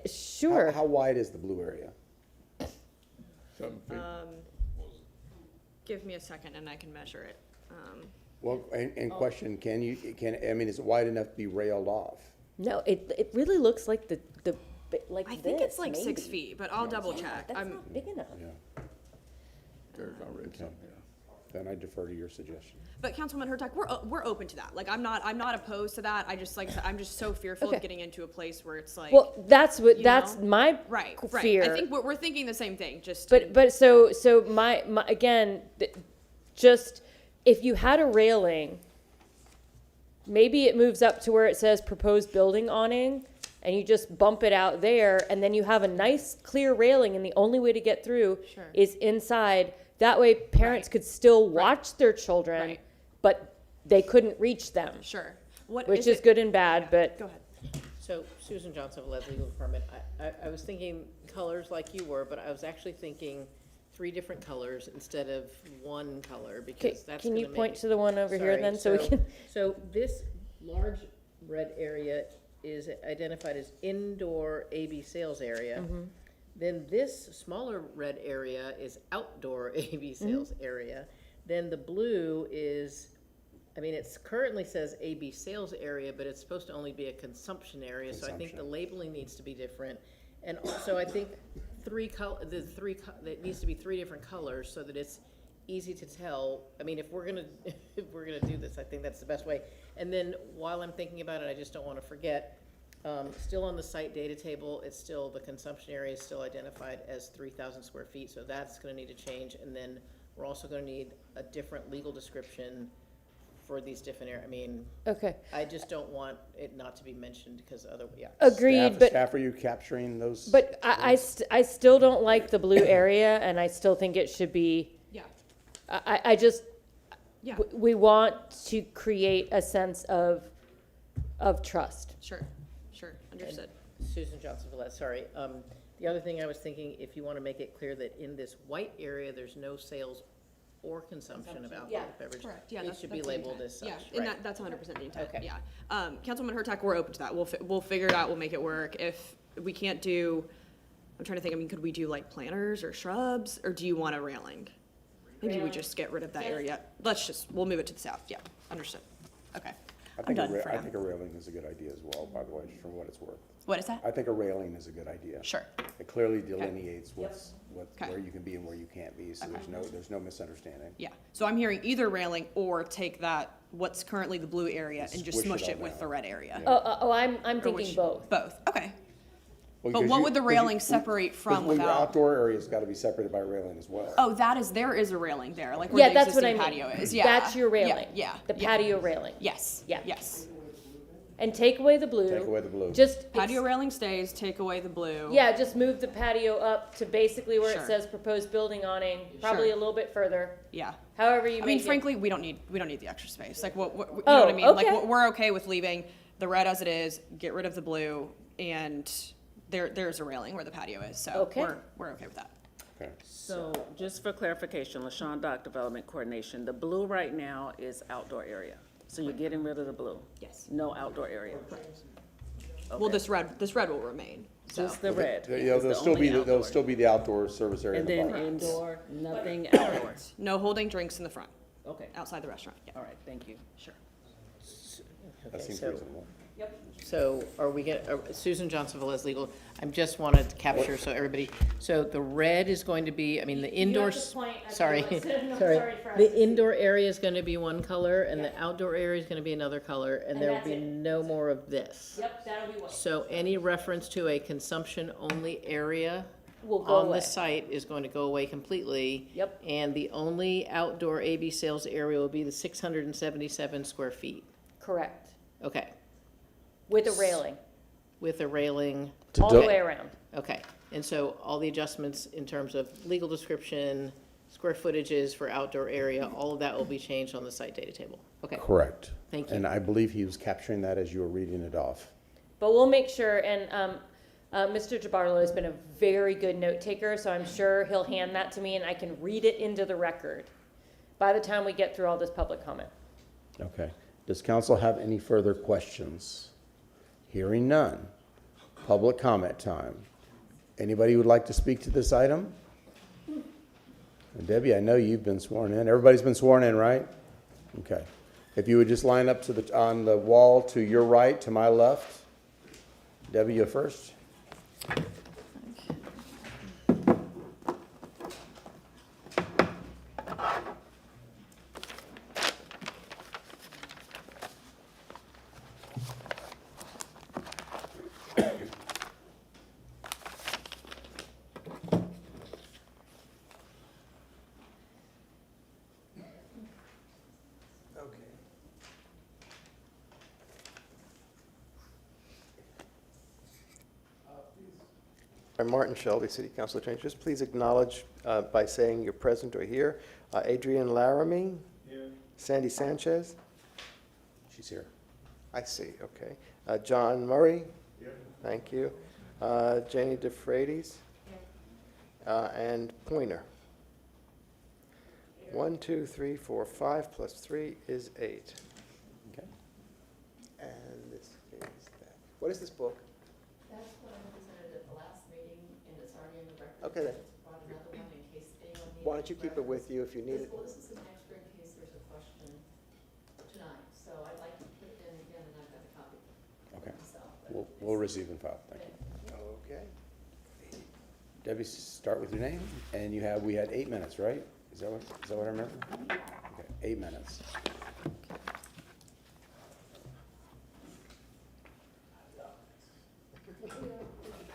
Sure. How wide is the blue area? 7 feet. Give me a second and I can measure it. Well, and question, I mean, is it wide enough to be railed off? No, it really looks like like I think it's this, like 6 maybe. feet, but I'll double check. That's not big enough. Yeah. There's already some, yeah. Then I defer to your suggestion. But Councilman Hurtak, we're open to that. Like, I'm not opposed to that. I just I'm just so fearful Okay. of getting into a place where it's like. Well, that's you know? my right. fear. I think we're thinking the same thing. Just. But so my again, just if you had a railing, maybe it moves up to where it says proposed building awning, and you just bump it out there, and then you have a nice clear railing, and the only way to get through Sure. is inside. That way, parents could still watch their children, but they couldn't reach them. Sure. Which is good and bad, but. Go ahead. So Susan Johnson, Velez Legal Department, I was thinking colors like you were, but I was actually thinking 3 different colors instead of one color, because that's Can gonna you make point it- to the one over here Sorry, then, so we can? So this large red area is identified as indoor AB sales area. Mm-hmm. Then this smaller red area is outdoor AB sales area. Then the blue is, I mean, it's currently says AB sales area, but it's supposed to only be a consumption area. So I think the labeling needs to be different. And also I think it needs to be 3 different colors so that it's easy to tell. I mean, if we're gonna do this, I think that's the best way. And then while I'm thinking about it, I just don't want to forget, still on the site data table, it's still, the consumption area is still identified as 3,000 square feet, so that's gonna need to change. And then we're also gonna need a different legal description for these different areas. I mean, Okay. I just don't want it not to be mentioned because yeah. Agreed, but. Staff, are you capturing those? But I still don't like the blue area, and I still think it should be. Yeah. I just. Yeah. We want to create a sense of trust. Sure. Sure. Understood. Susan Johnson Velez, sorry. The other thing I was thinking, if you want to make it clear that in this white area, there's no sales or consumption of alcoholic beverages. Correct. Yeah. It should be the labeled intent. as such. Yeah. And that's 100% the intent. Okay. Yeah. Councilman Hurtak, we're open to that. We'll figure it out. We'll make it work. If we can't do, I'm trying to think. I mean, could we do like planters or shrubs, or do you want a railing? Maybe we just get rid of that area. We'll move it to the south. Yeah, understood. Okay. I'm done for I now. think a railing is a good idea as well, by the way, just from what it's worth. What is that? I think a railing is a good idea. Sure. It clearly delineates where Okay. you can be and where you can't be, so there's no misunderstanding. Yeah, so I'm hearing either railing or take that, what's currently the blue area and just Squish smush it it all with down. the red area. I'm thinking which- both. Both, okay. Well, But because what you- would the because you- railing separate from Well, your without? outdoor area's gotta be separated by a railing as well. Oh, there is a railing there, like where Yeah, the that's what I existing mean. patio is, yeah. That's your Yeah, railing. Yeah. The yeah. patio railing. Yes. Yeah. Yes. And take away the blue. Take away the blue. Just. Patio railing stays, take away the blue. Yeah, just move the patio up to basically where Sure. it says proposed building awning, probably Sure. a little bit further. Yeah. However you I make mean, it. frankly, we don't need the extra space. Like, what you know Oh, what I mean? Like, okay. we're okay with leaving the red as it is, get rid of the blue, and there's a railing where the patio is, so Okay. we're okay with that. Okay. So, just for clarification, LaShawn Dock Development Coordination, the blue right now is outdoor area. So you're getting rid of the blue? Yes. No outdoor area? Well, this red will remain. So. Just the red? Yeah, is there'll the still only be, there'll outdoor. still be the outdoor service area in And the then bar. indoor, nothing outdoor? No holding drinks in the front, Okay, outside the restaurant. Yeah. all right, thank you. Sure. That Okay, seems so- reasonable. So are we Susan Johnson Velez Legal, I just wanted to capture so everybody, so the red is going to be, I mean, the indoor. Sorry, No, sorry. sorry for us. The indoor area is going to be one color and the outdoor area is going to be another color and there will that's be it. no more of this. Yep, that'll be white. So any reference to a consumption-only area Will go on away. the site is going to go away completely. Yep. And the only outdoor AB sales area will be the 677 square feet. Correct. Okay, With a railing, with a railing. all the way around. Okay, and so all the adjustments in terms of legal description, square footages for outdoor area, all of that will be changed on the site data table. Okay. Correct. Thank you. And I believe he was capturing that as you were reading it off. But we'll make sure, and Mr. Jabarlo has been a very good note taker, so I'm sure he'll hand that to me and I can read it into the record by the time we get through all this public comment. Okay. Does council have any further questions? Hearing none. Public comment time. Anybody who would like to speak to this item? And Debbie, I know you've been sworn in. Everybody's been sworn in, right? Okay. If you would just line up to on the wall to your right, to my left. Debbie, you first. I'm Martin Shelby, City Council Attorney. Just please acknowledge by saying you're present or here. Adrienne Laramie? Here. Sandy Sanchez? She's here. I see, okay. John Murray? Here. Thank you. Jenny DeFreitas? Here. And Pointer? Here. 1, 2, 3, 4, 5 plus 3 is 8. Okay. And this is that. What is this book? That's what I presented at the last meeting, and it's already in the record. Okay, then. Brought another one in case anyone needs. Why don't you keep it with you if you need it? Well, this is an extra in case there's a question tonight, so I'd like to put it in again, and I've got a copy. Okay. myself, but We'll receive and file. Thank you. Okay. Debbie, start with your name, and we had 8 minutes, right? Is that what I remember? Okay, 8 minutes.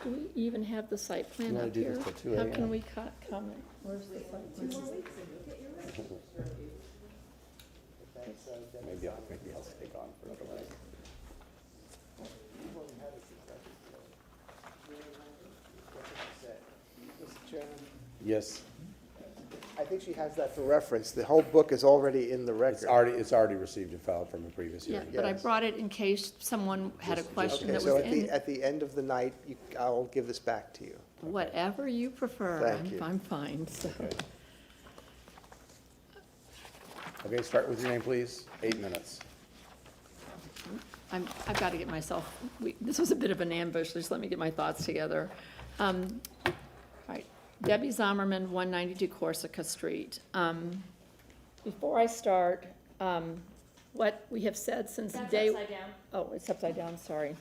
Do we even have the site plan wanna up do this here? till 2 How a.m.? can we comment? Where's the site plan? Maybe I'll stay on for another minute. Mr. Chairman? Yes, I think she has that for reference. The whole book is already in the record. it's already received and filed from a previous Yeah, hearing. but I Yes. brought it in case someone had a question Okay, that so was in. at the end of the night, I'll give this back to you. Whatever you prefer, Thank you. I'm fine, so. Okay, start with your name, please. 8 minutes. I've got to get myself, this was a bit of an ambush, just let me get my thoughts together. All right, Debbie Zommerman, 192 Corsica Street. Before I start, what we have said since That's day. upside down. Oh, it's upside down, sorry.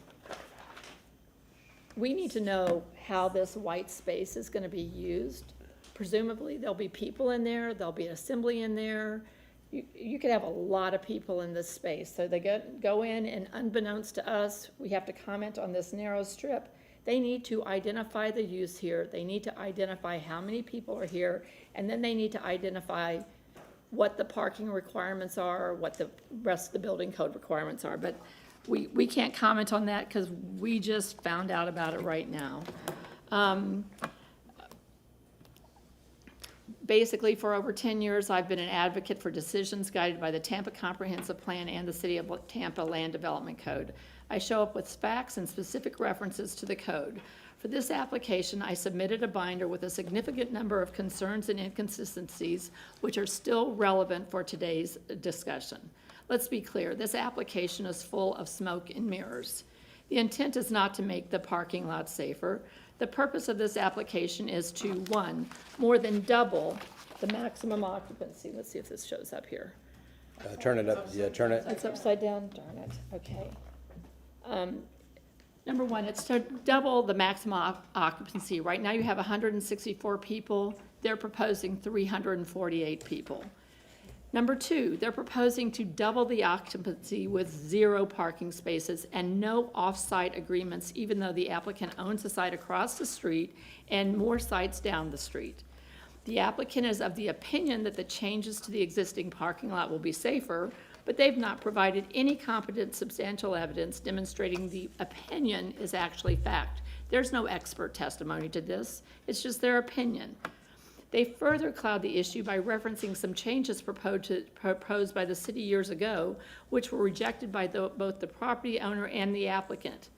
We need to know how this white space is gonna be used. Presumably, there'll be people in there, there'll be an assembly in there. You could have a lot of people in this space, so they go in, and unbeknownst to us, we have to comment on this narrow strip. They need to identify the use here, they need to identify how many people are here, and then they need to identify what the parking requirements are, what the rest of the building code requirements are. But we can't comment on that because we just found out about it right now. Basically, for over 10 years, I've been an advocate for decisions guided by the Tampa Comprehensive Plan and the City of Tampa Land Development Code. I show up with facts and specific references to the code. For this application, I submitted a binder with a significant number of concerns and inconsistencies, which are still relevant for today's discussion. Let's be clear, this application is full of smoke and mirrors. The intent is not to make the parking lot safer. The purpose of this application is to, one, more than double the maximum occupancy. Let's see if this shows up here. Turn it up, yeah, turn it. It's upside down, darn it, okay. Number one, it's to double the maximum occupancy. Right now you have 164 people, they're proposing 348 people. Number two, they're proposing to double the occupancy with 0 parking spaces and no off-site agreements, even though the applicant owns a site across the street and more sites down the street. The applicant is of the opinion that the changes to the existing parking lot will be safer, but they've not provided any competent substantial evidence demonstrating the opinion is actually fact. There's no expert testimony to this, it's just their opinion. They further cloud the issue by referencing some changes proposed by the city years ago, which were rejected by both the property owner and the applicant.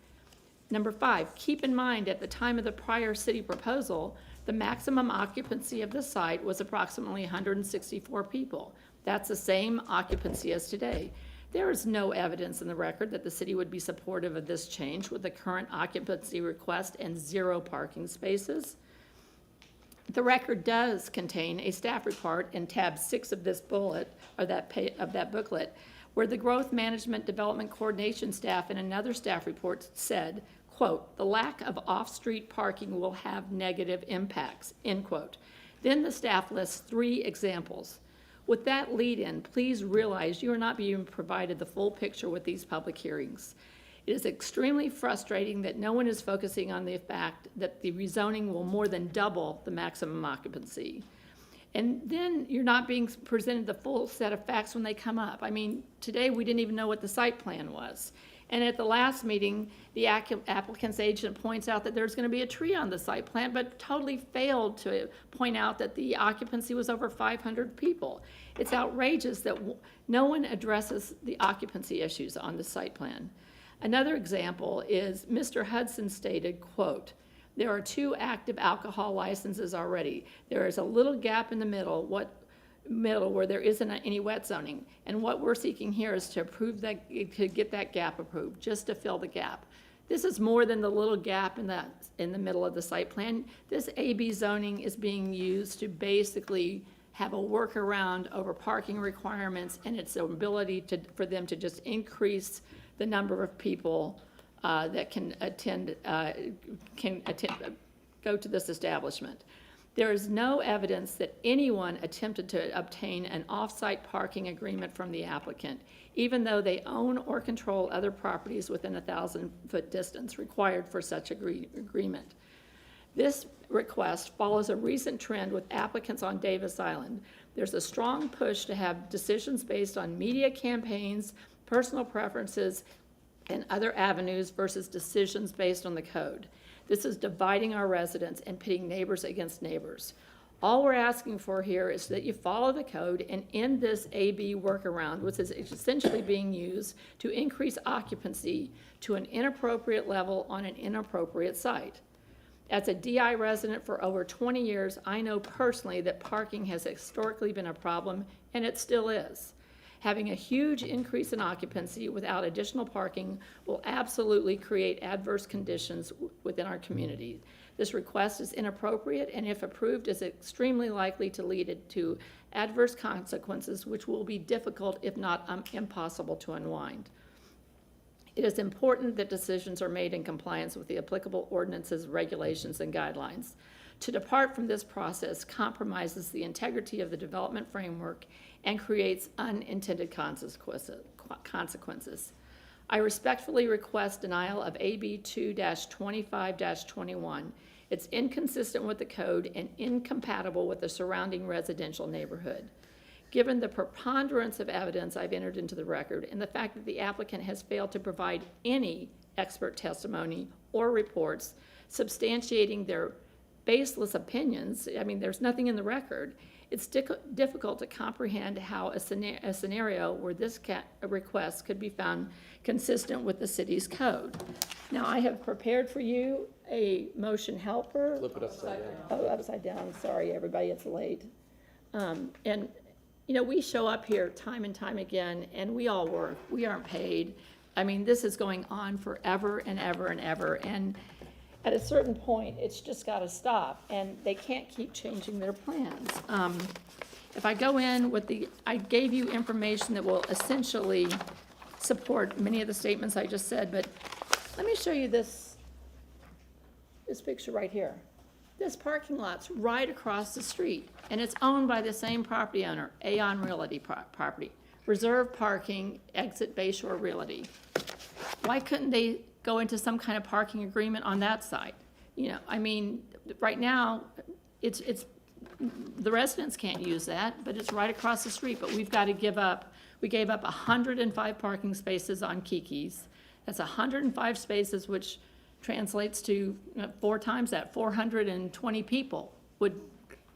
Number 5, keep in mind at the time of the prior city proposal, the maximum occupancy of the site was approximately 164 people. That's the same occupancy as today. There is no evidence in the record that the city would be supportive of this change with the current occupancy request and 0 parking spaces. The record does contain a staff report in tab 6 of this bullet, or of that booklet, where the Growth Management Development Coordination staff in another staff report said, quote, "The lack of off-street parking will have negative impacts," end quote. Then the staff lists 3 examples. With that lead-in, please realize you are not being provided the full picture with these public hearings. It is extremely frustrating that no one is focusing on the fact that the rezoning will more than double the maximum occupancy. And then you're not being presented the full set of facts when they come up. I mean, today we didn't even know what the site plan was. And at the last meeting, the applicant's agent points out that there's going to be a tree on the site plan, but totally failed to point out that the occupancy was over 500 people. It's outrageous that no one addresses the occupancy issues on the site plan. Another example is Mr. Hudson stated, quote, "There are 2 active alcohol licenses already. There is a little gap in the middle where there isn't any wet zoning. And what we're seeking here is to approve that, to get that gap approved, just to fill the gap." This is more than the little gap in the middle of the site plan. This AB zoning is being used to basically have a workaround over parking requirements and its ability for them to just increase the number of people that can go to this establishment. There is no evidence that anyone attempted to obtain an off-site parking agreement from the applicant, even though they own or control other properties within a 1,000-foot distance required for such agreement. This request follows a recent trend with applicants on Davis Island. There's a strong push to have decisions based on media campaigns, personal preferences, and other avenues versus decisions based on the code. This is dividing our residents and pitting neighbors against neighbors. All we're asking for here is that you follow the code and end this AB workaround, which is essentially being used to increase occupancy to an inappropriate level on an inappropriate site. As a DI resident for over 20 years, I know personally that parking has historically been a problem, and it still is. Having a huge increase in occupancy without additional parking will absolutely create adverse conditions within our community. This request is inappropriate, and if approved, is extremely likely to lead to adverse consequences, which will be difficult, if not impossible, to unwind. It is important that decisions are made in compliance with the applicable ordinances, regulations, and guidelines. To depart from this process compromises the integrity of the development framework and creates unintended consequences. I respectfully request denial of AB 2-25-21. It's inconsistent with the code and incompatible with the surrounding residential neighborhood. Given the preponderance of evidence I've entered into the record and the fact that the applicant has failed to provide any expert testimony or reports substantiating their baseless opinions, I mean, there's nothing in the record, it's difficult to comprehend how a scenario where this request could be found consistent with the city's code. Now, I have prepared for you a motion helper. Flip it upside down. Oh, upside down, sorry, everybody, it's late. And, you know, we show up here time and time again, and we all work, we aren't paid. I mean, this is going on forever and ever and ever, and at a certain point, it's just got to stop, and they can't keep changing their plans. If I go in with I gave you information that will essentially support many of the statements I just said, but let me show you this picture right here. This parking lot's right across the street, and it's owned by the same property owner, Aon Realty property. Reserve parking, exit Bayshore Realty. Why couldn't they go into some kind of parking agreement on that side? You know, I mean, right now, it's the residents can't use that, but it's right across the street, but we've got to give up. We gave up 105 parking spaces on Kiki's. That's 105 spaces, which translates to 4 times that, 420 people would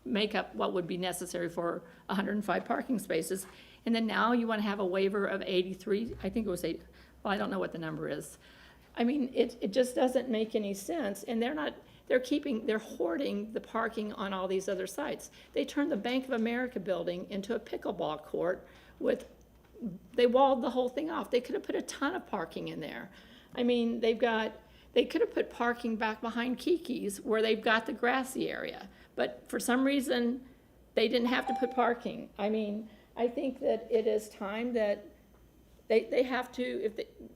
make up what would be necessary for 105 parking spaces. And then now you want to have a waiver of 83, I think it was 8, well, I don't know what the number is. I mean, it just doesn't make any sense, and they're hoarding the parking on all these other sites. They turned the Bank of America building into a pickleball court they walled the whole thing off. They could have put a ton of parking in there. I mean, they could have put parking back behind Kiki's where they've got the grassy area, But for some reason, they didn't have to put parking. I mean, I think that it is time that they have to,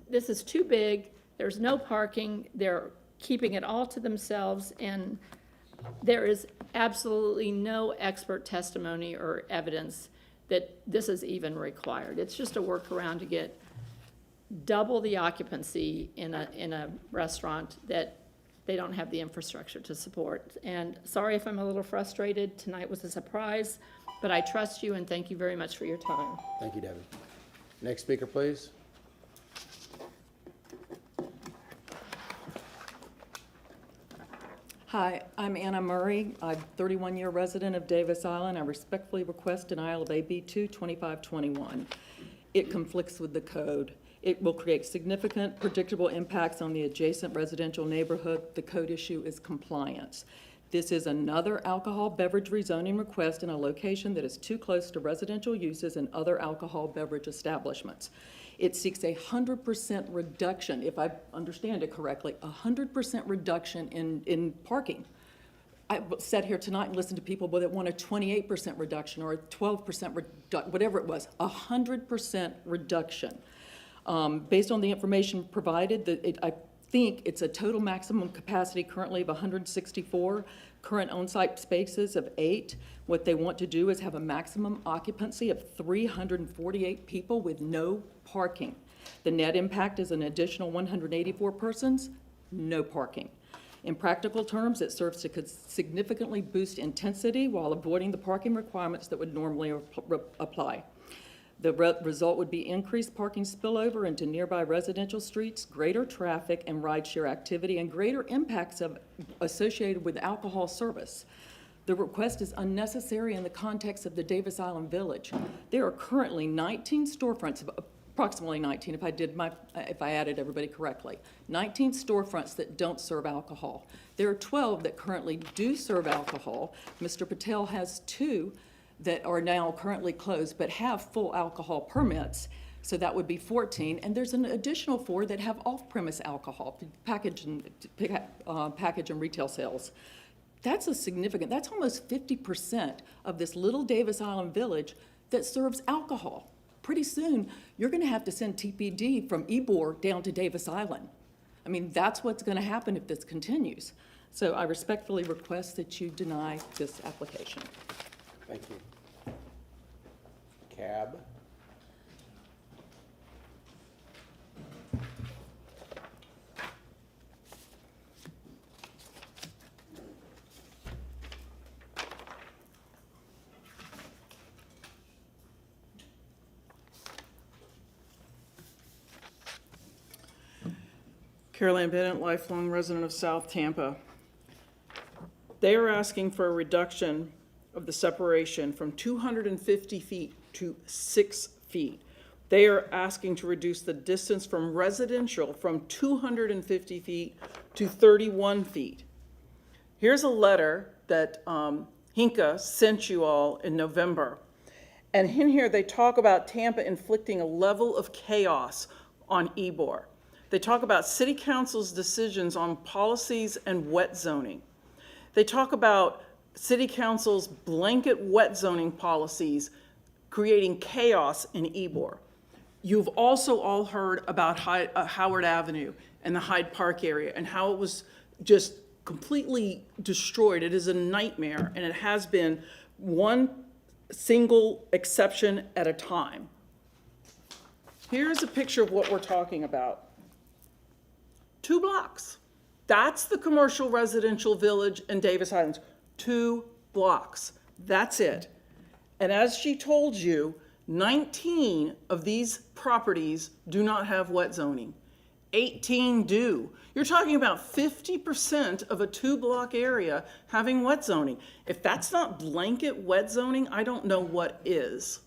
this is too big, there's no parking, they're keeping it all to themselves, and there is absolutely no expert testimony or evidence that this is even required. It's just a workaround to get double the occupancy in a restaurant that they don't have the infrastructure to support. And sorry if I'm a little frustrated, tonight was a surprise, but I trust you and thank you very much for your time. Thank you, Debbie. Next speaker, please. Hi, I'm Anna Murray. I'm a 31-year resident of Davis Island. I respectfully request denial of AB 22521. It conflicts with the code. It will create significant predictable impacts on the adjacent residential neighborhood. The code issue is compliance. This is another alcohol beverage rezoning request in a location that is too close to residential uses and other alcohol beverage establishments. It seeks 100% reduction, if I understand it correctly, 100% reduction in parking. I sat here tonight and listened to people that want a 28% reduction or a 12% reduction, whatever it was, 100% reduction. Based on the information provided, I think it's a total maximum capacity currently of 164, current on-site spaces of 8. What they want to do is have a maximum occupancy of 348 people with no parking. The net impact is an additional 184 persons, no parking. In practical terms, it serves to significantly boost intensity while avoiding the parking requirements that would normally apply. The result would be increased parking spillover into nearby residential streets, greater traffic and rideshare activity, and greater impacts associated with alcohol service. The request is unnecessary in the context of the Davis Island Village. There are currently 19 storefronts, approximately 19 if I added everybody correctly, 19 storefronts that don't serve alcohol. There are 12 that currently do serve alcohol. Mr. Patel has 2 that are now currently closed but have full alcohol permits, so that would be 14. And there's an additional 4 that have off-premise alcohol, package and retail sales. That's that's almost 50% of this little Davis Island Village that serves alcohol. Pretty soon, you're gonna have to send TPD from Ybor down to Davis Island. I mean, that's what's gonna happen if this continues. So I respectfully request that you deny this application. Thank you. Cab. Caroline Bennett, lifelong resident of South Tampa. They are asking for a reduction of the separation from 250 feet to 6 feet. They are asking to reduce the distance from residential from 250 feet to 31 feet. Here's a letter that Hinka sent you all in November. And in here they talk about Tampa inflicting a level of chaos on Ybor. They talk about city council's decisions on policies and wet zoning. They talk about city council's blanket wet zoning policies creating chaos in Ybor. You've also all heard about Howard Avenue and the Hyde Park area and how it was just completely destroyed. It is a nightmare, and it has been one single exception at a time. Here's a picture of what we're talking about. 2 blocks. That's the commercial residential village in Davis Islands. 2 blocks. That's it. And as she told you, 19 of these properties do not have wet zoning. 18 do. You're talking about 50% of a 2-block area having wet zoning. If that's not blanket wet zoning, I don't know what is.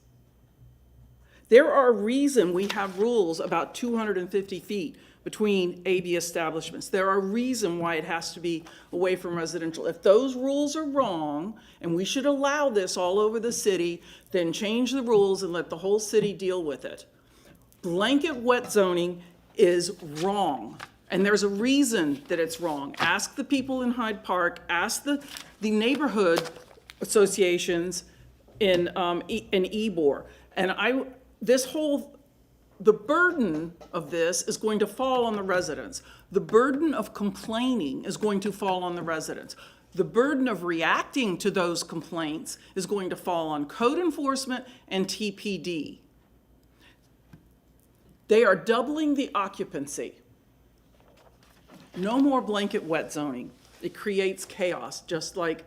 There are reasons we have rules about 250 feet between AB establishments. There are reasons why it has to be away from residential. If those rules are wrong, and we should allow this all over the city, then change the rules and let the whole city deal with it. Blanket wet zoning is wrong. And there's a reason that it's wrong. Ask the people in Hyde Park, ask the neighborhood associations in Ybor. And the burden of this is going to fall on the residents. The burden of complaining is going to fall on the residents. The burden of reacting to those complaints is going to fall on code enforcement and TPD. They are doubling the occupancy. No more blanket wet zoning. It creates chaos, just like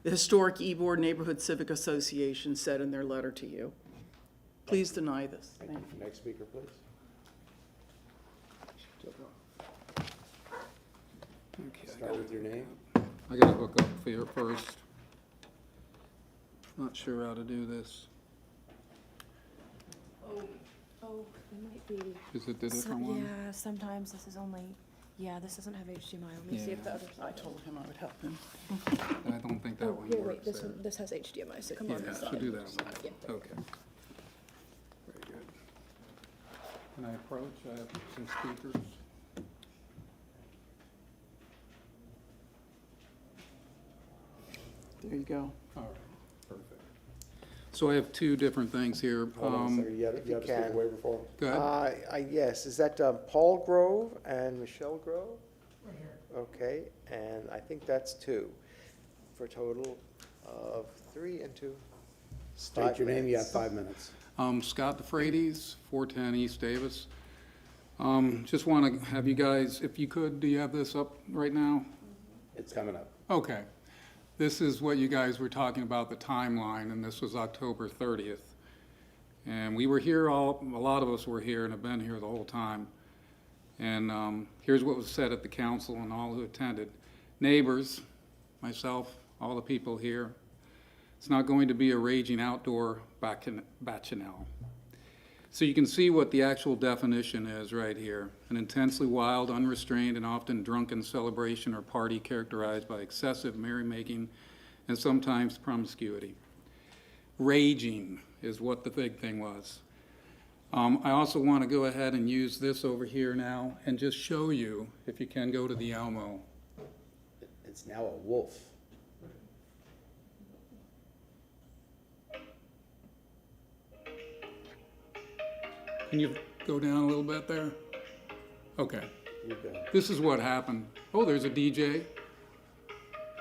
the Historic Ybor Neighborhood Civic Association said in their letter to you. Please deny this. Thank you. Next speaker, please. Start with your name. I gotta hook up here first. Not sure how to do this. It might be. Is it the different one? Yeah, sometimes this is only, this doesn't have HDMI. Let me see if the other side. I told him I would help him. I don't think that one Here, works wait, this there. one, this has HDMI, so come Yeah, on this so side. do that one. Yeah. Okay. Very good. Can I approach? I have some speakers. There you go. All right, perfect. So I have two different things here. Hold on a second. You have to speak waiver for him. Go ahead. Yes, is that Paul Grove and Michelle Grove? Right here. Okay, and I think that's 2, for a total of 3 and 2. State your name, you have 5 minutes. Scott DeFreitas, 410 East Davis. Just want to have you guys, if you could, do you have this up right now? It's coming up. Okay. This is what you guys were talking about, the timeline, and this was October 30th. And we were here, a lot of us were here and have been here the whole time. And here's what was said at the council and all who attended. Neighbors, myself, all the people here, it's not going to be a raging outdoor bacchanal. So you can see what the actual definition is right here. An intensely wild, unrestrained, and often drunken celebration or party characterized by excessive merrymaking and sometimes promiscuity. Raging is what the big thing was. I also want to go ahead and use this over here now and just show you, if you can go to the Elmo. It's now a wolf. Can you go down a little bit there? Okay. You're good. This is what happened. Oh, there's a DJ.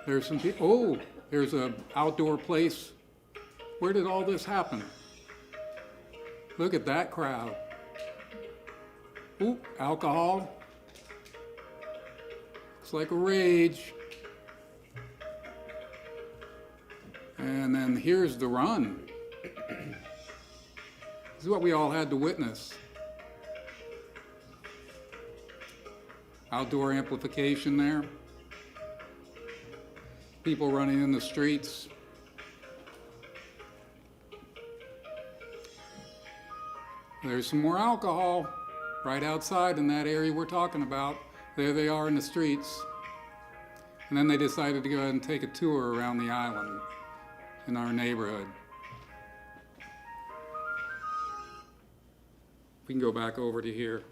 There's some people. Oh, there's an outdoor place. Where did all this happen? Look at that crowd. Ooh, alcohol. Looks like a rage. And then here's the run. This is what we all had to witness. Outdoor amplification there. People running in the streets. There's some more alcohol right outside in that area we're talking about. There they are in the streets. And then they decided to go ahead and take a tour around the island in our neighborhood. We can go back over to here.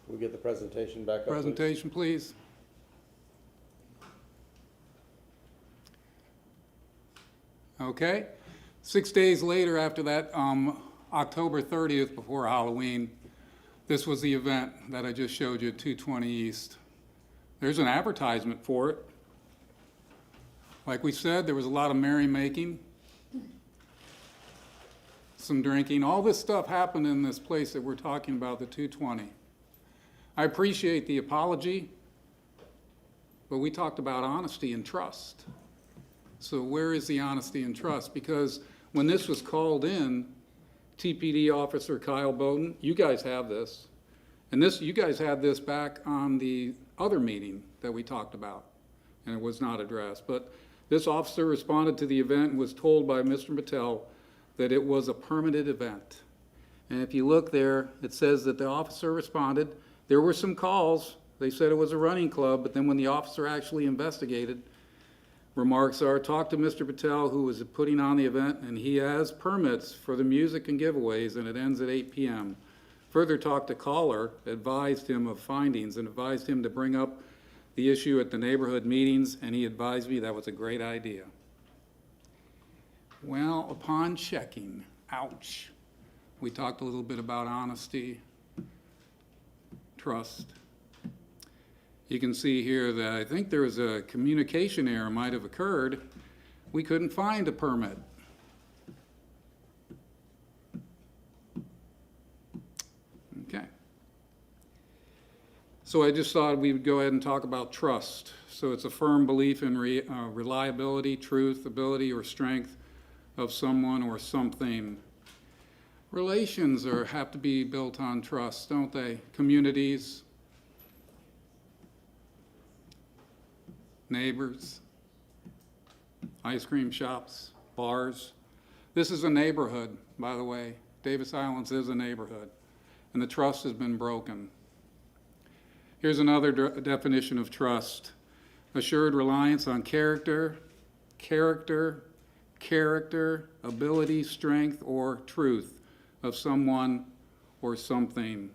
We'll get the presentation back up. Presentation, please. Okay. 6 days later after that, October 30th, before Halloween, this was the event that I just showed you at 220 East. There's an advertisement for it. Like we said, there was a lot of merrymaking, some drinking. All this stuff happened in this place that we're talking about, the 220. I appreciate the apology, but we talked about honesty and trust. So where is the honesty and trust? Because when this was called in, TPD Officer Kyle Bowden, you guys have this, and this, you guys had this back on the other meeting that we talked about, and it was not addressed. But this officer responded to the event and was told by Mr. Patel that it was a permitted event. And if you look there, it says that the officer responded. There were some calls. They said it was a running club, but then when the officer actually investigated, remarks are, talk to Mr. Patel, who was putting on the event, and he has permits for the music and giveaways, and it ends at 8 p.m. Further talked to caller, advised him of findings and advised him to bring up the issue at the neighborhood meetings, and he advised me that was a great idea. Well, upon checking, ouch, we talked a little bit about honesty, trust. You can see here that I think there was a communication error might have occurred. We couldn't find a permit. Okay. So I just thought we would go ahead and talk about trust. So it's a firm belief in reliability, truth, ability, or strength of someone or something. Relations have to be built on trust, don't they? Communities, neighbors, ice cream shops, bars. This is a neighborhood, by the way. Davis Islands is a neighborhood, and the trust has been broken. Here's another definition of trust. Assured reliance on character, ability, strength, or truth of someone or something.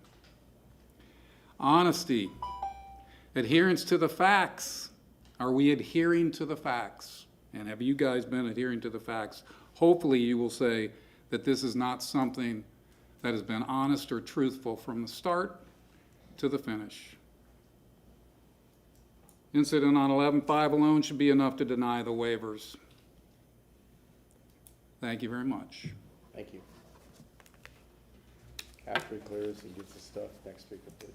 Honesty, adherence to the facts. Are we adhering to the facts? And have you guys been adhering to the facts? Hopefully you will say that this is not something that has been honest or truthful from the start to the finish. Incident on 11.5 alone should be enough to deny the waivers. Thank you very much. Thank you. After he clears and gets his stuff, next speaker, please.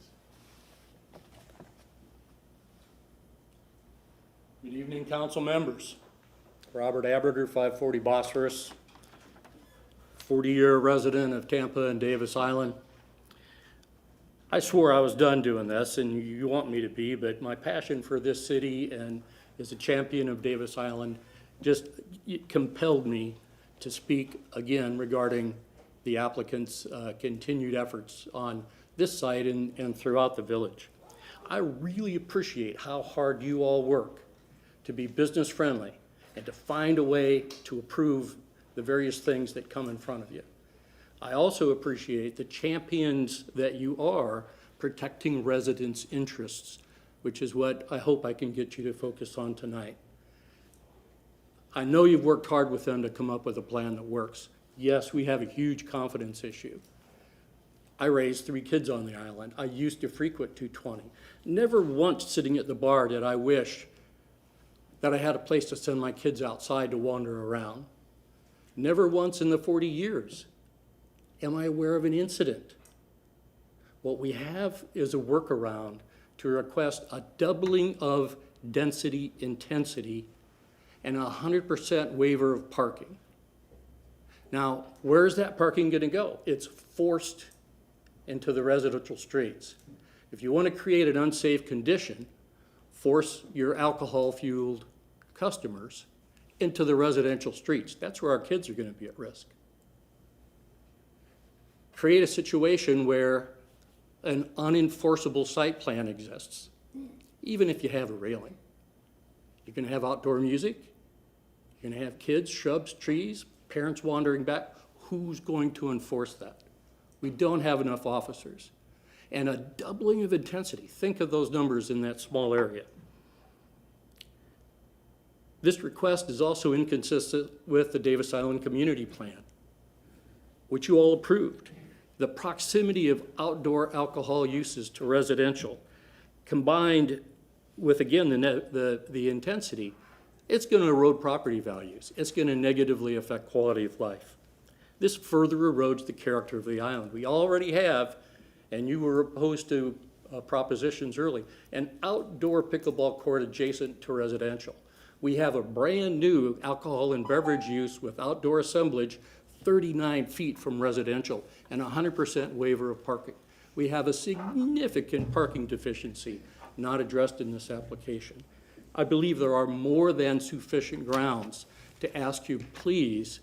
Good evening, council members. Robert Aberger, 540 Bosphorus, 40-year resident of Tampa and Davis Island. I swore I was done doing this, and you want me to be, but my passion for this city and as a champion of Davis Island just compelled me to speak again regarding the applicant's continued efforts on this site and throughout the village. I really appreciate how hard you all work to be business friendly and to find a way to approve the various things that come in front of you. I also appreciate the champions that you are protecting residents' interests, which is what I hope I can get you to focus on tonight. I know you've worked hard with them to come up with a plan that works. Yes, we have a huge confidence issue. I raised 3 kids on the island. I used to frequent 220. Never once sitting at the bar did I wish that I had a place to send my kids outside to wander around. Never once in the 40 years am I aware of an incident. What we have is a workaround to request a doubling of density intensity and a 100% waiver of parking. Now, where's that parking gonna go? It's forced into the residential streets. If you want to create an unsafe condition, force your alcohol-fueled customers into the residential streets. That's where our kids are going to be at risk. Create a situation where an unenforceable site plan exists, even if you have a railing. You're going to have outdoor music. You're going to have kids, shrubs, trees, parents wandering back. Who's going to enforce that? We don't have enough officers. And a doubling of intensity. Think of those numbers in that small area. This request is also inconsistent with the Davis Island Community Plan, which you all approved. The proximity of outdoor alcohol uses to residential, combined with, again, the intensity, it's going to erode property values. It's going to negatively affect quality of life. This further erodes the character of the island. We already have, and you were opposed to propositions early, an outdoor pickleball court adjacent to residential. We have a brand new alcohol and beverage use with outdoor assemblage 39 feet from residential and 100% waiver of parking. We have a significant parking deficiency not addressed in this application. I believe there are more than sufficient grounds to ask you, please,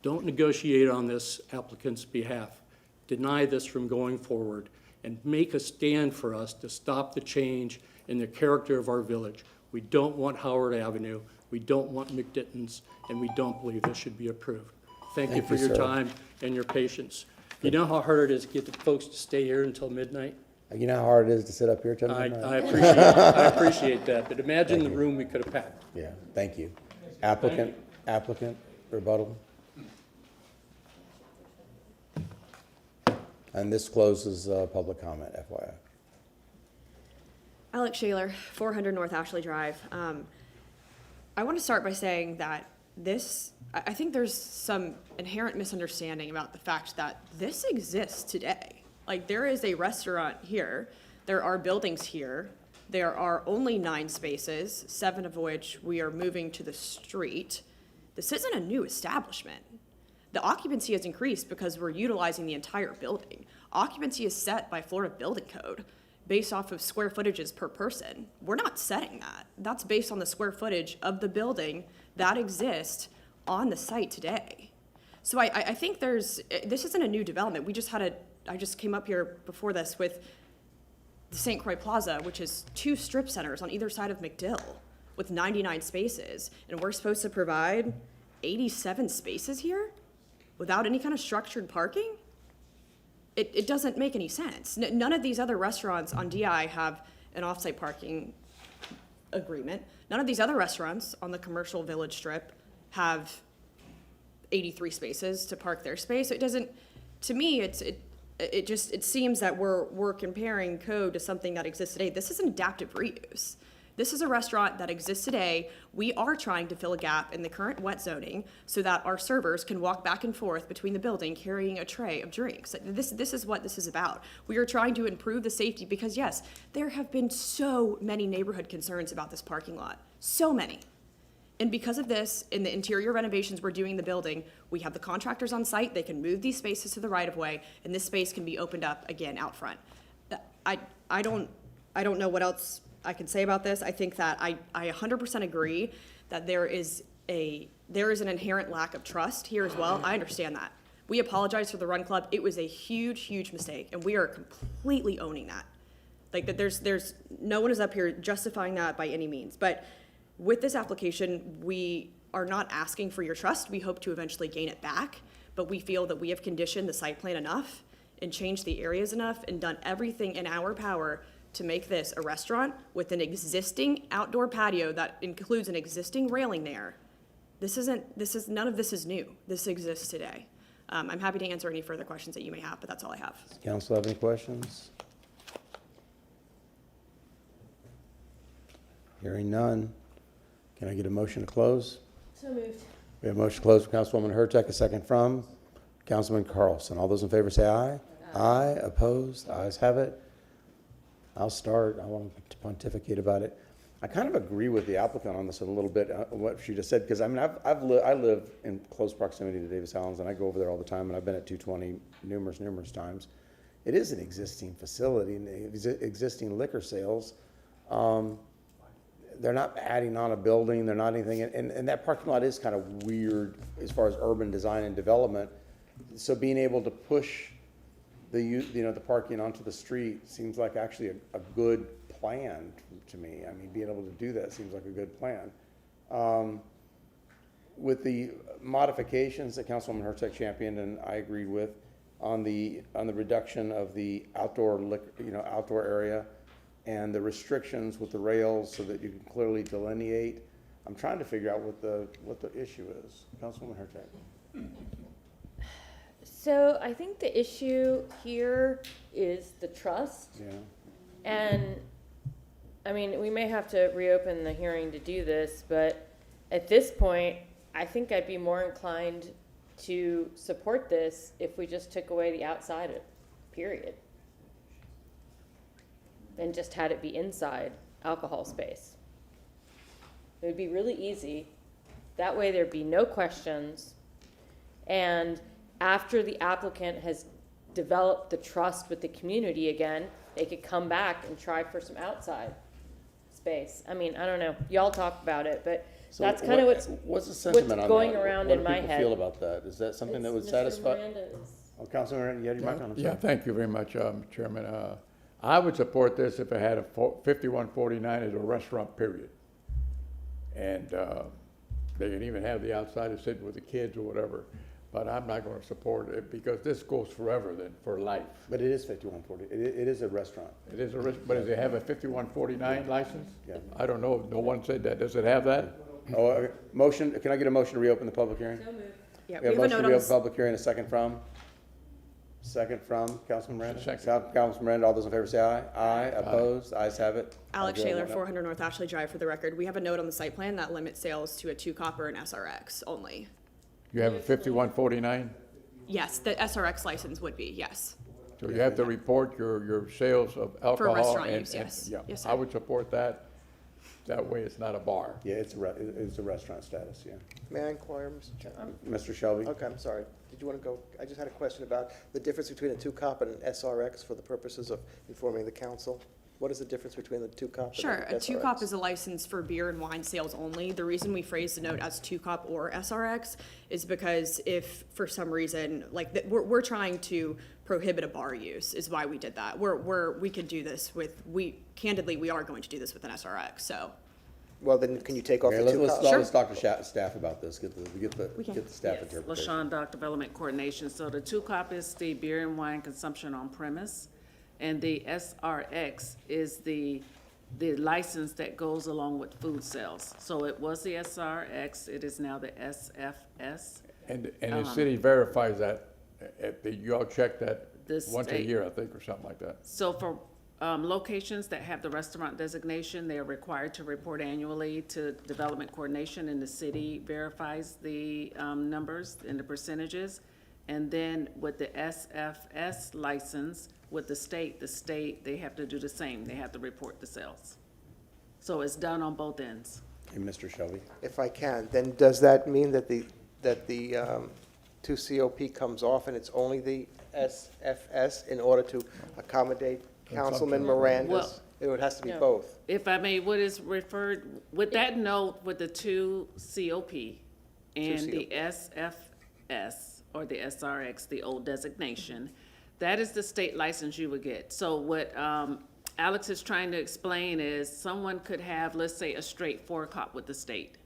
don't negotiate on this applicant's behalf. Deny this from going forward and make a stand for us to stop the change in the character of our village. We don't want Howard Avenue, we don't want McDitton's, and we don't believe this should be approved. Thank you for your time and your patience. You know how hard it is to get the folks to stay here until midnight? You know how hard it is to sit up here till I midnight? I appreciate that, but imagine the room we could have packed. Yeah, thank you. Applicant, rebuttal? And this closes public comment, FYI. Alex Shaler, 400 North Ashley Drive. I want to start by saying that I think there's some inherent misunderstanding about the fact that this exists today. Like, there is a restaurant here, there are buildings here, there are only 9 spaces, 7 of which we are moving to the street. This isn't a new establishment. The occupancy has increased because we're utilizing the entire building. Occupancy is set by Florida Building Code based off of square footages per person. We're not setting that. That's based on the square footage of the building that exists on the site today. So I think this isn't a new development. I just came up here before this with the St. Croix Plaza, which is 2 strip centers on either side of MacDill with 99 spaces. And we're supposed to provide 87 spaces here without any kind of structured parking? It doesn't make any sense. None of these other restaurants on DI have an off-site parking agreement. None of these other restaurants on the commercial village strip have 83 spaces to park their space. It doesn't, to me, it seems that we're comparing code to something that exists today. This is an adaptive reuse. This is a restaurant that exists today. We are trying to fill a gap in the current wet zoning so that our servers can walk back and forth between the building carrying a tray of drinks. This is what this is about. We are trying to improve the safety because, yes, there have been so many neighborhood concerns about this parking lot. So many. And because of this, in the interior renovations we're doing in the building, we have the contractors on site. They can move these spaces to the right of way, and this space can be opened up again out front. I don't know what else I can say about this. I think that I 100% agree that there is an inherent lack of trust here as well. I understand that. We apologize for the Run Club. It was a huge, huge mistake, and we are completely owning that. Like, that there's no one is up here justifying that by any means. But with this application, we are not asking for your trust. We hope to eventually gain it back, but we feel that we have conditioned the site plan enough and changed the areas enough and done everything in our power to make this a restaurant with an existing outdoor patio that includes an existing railing there. None of this is new. This exists today. I'm happy to answer any further questions that you may have, but that's all I have. Council have any questions? Hearing none. Can I get a motion to close? So moved. We have a motion to close from Councilwoman Hurtak, a second from Councilman Carlson. All those in favor say aye. Aye. Opposed? Ayes have it. I'll start. I want to pontificate about it. I kind of agree with the applicant on this a little bit, what she just said, because I mean, I live in close proximity to Davis Islands, and I go over there all the time, and I've been at 220 numerous times. It is an existing facility, and existing liquor sales. They're not adding on a building, they're not anything, and that parking lot is kind of weird as far as urban design and development. So being able to push the parking onto the street seems like actually a good plan to me. I mean, being able to do that seems like a good plan. With the modifications that Councilwoman Hurtak championed and I agreed with on the reduction of the outdoor area and the restrictions with the rails so that you can clearly delineate. I'm trying to figure out what the issue is. Councilwoman Hurtak. So I think the issue here is the trust. Yeah. And, I mean, we may have to reopen the hearing to do this, but at this point, I think I'd be more inclined to support this if we just took away the outside, period. And just had it be inside alcohol space. It would be really easy. That way there'd be no questions. And after the applicant has developed the trust with the community again, they could come back and try for some outside space. I mean, I don't know. Y'all talk about it, but So that's kind of what's the sentiment on going that? around What in do my people head. feel about that? Is that something that would satisfy? Oh, Councilman Miranda, you had your mic on. I'm Yeah, sorry. thank you very much, Chairman. I would support this if it had a 5149 as a restaurant, period. And they can even have the outside of sitting with the kids or whatever. but I'm not gonna support it because this goes forever then, for life. But it is 5140. It is a restaurant. It is a risk, but does it have a 5149 license? Yeah. I don't know, no one said that. Does it have that? Oh, okay. Motion, can I get a motion to reopen the public hearing? Yeah, We have a a motion note to on reopen this. the public hearing, a second from? Second from Councilman Miranda? Second. Councilman Miranda, all those in favor say aye. Aye, opposed, ayes have it. Alex I'll go Shaler, on. 400 North Ashley Drive, for the record. We have a note on the site plan that limits sales to a 2-cop or an SRX only. You have a 5149? Yes, the SRX license would be, yes. So you have to report your sales of alcohol. restaurant and- use, and- yes. Yeah, Yes, I sir. would support that. That way it's not a bar. Yeah, it's a restaurant status, yeah. May I inquire, Mr. Chairman? Mr. Shelby? Okay, I'm sorry. Did you want to go? I just had a question about the difference between a 2-cop and an SRX for the purposes of informing the council. What is the difference between the 2-cop Sure, and a the 2-cop SRX? is a license for beer and wine sales only. The reason we phrase the note as 2-cop or SRX is because if, for some reason, like, we're trying to prohibit a bar use, is why we did that. We could do this with, candidly, we are going to do this with an SRX, so. Well, then can you take off Okay, the let's 2-cop? let's talk to staff about this, get the staff Yes, interpretation. LaShawn, Dock Development Coordination. So the 2-cop is the beer and wine consumption on premise, and the SRX is the license that goes along with food sales. So it was the SRX, it is now the SFS. And the city verifies that, you all check that The once a state. year, I think, or something like that. So for locations that have the restaurant designation, they are required to report annually to Development Coordination, and the city verifies the numbers and the percentages. And then with the SFS license, with the state, they have to do the same. They have to report the sales. So it's done on both ends. And Mr. Shelby? If I can, then does that mean that the 2COP comes off and it's only the SFS in order to accommodate Councilman Miranda's? It has to be both. If I may, what is referred, with that note, with the 2COP and the SFS, or the SRX, the old designation, that is the state license you would get. So what Alex is trying to explain is someone could have, let's say, a straight 4-cop with the state.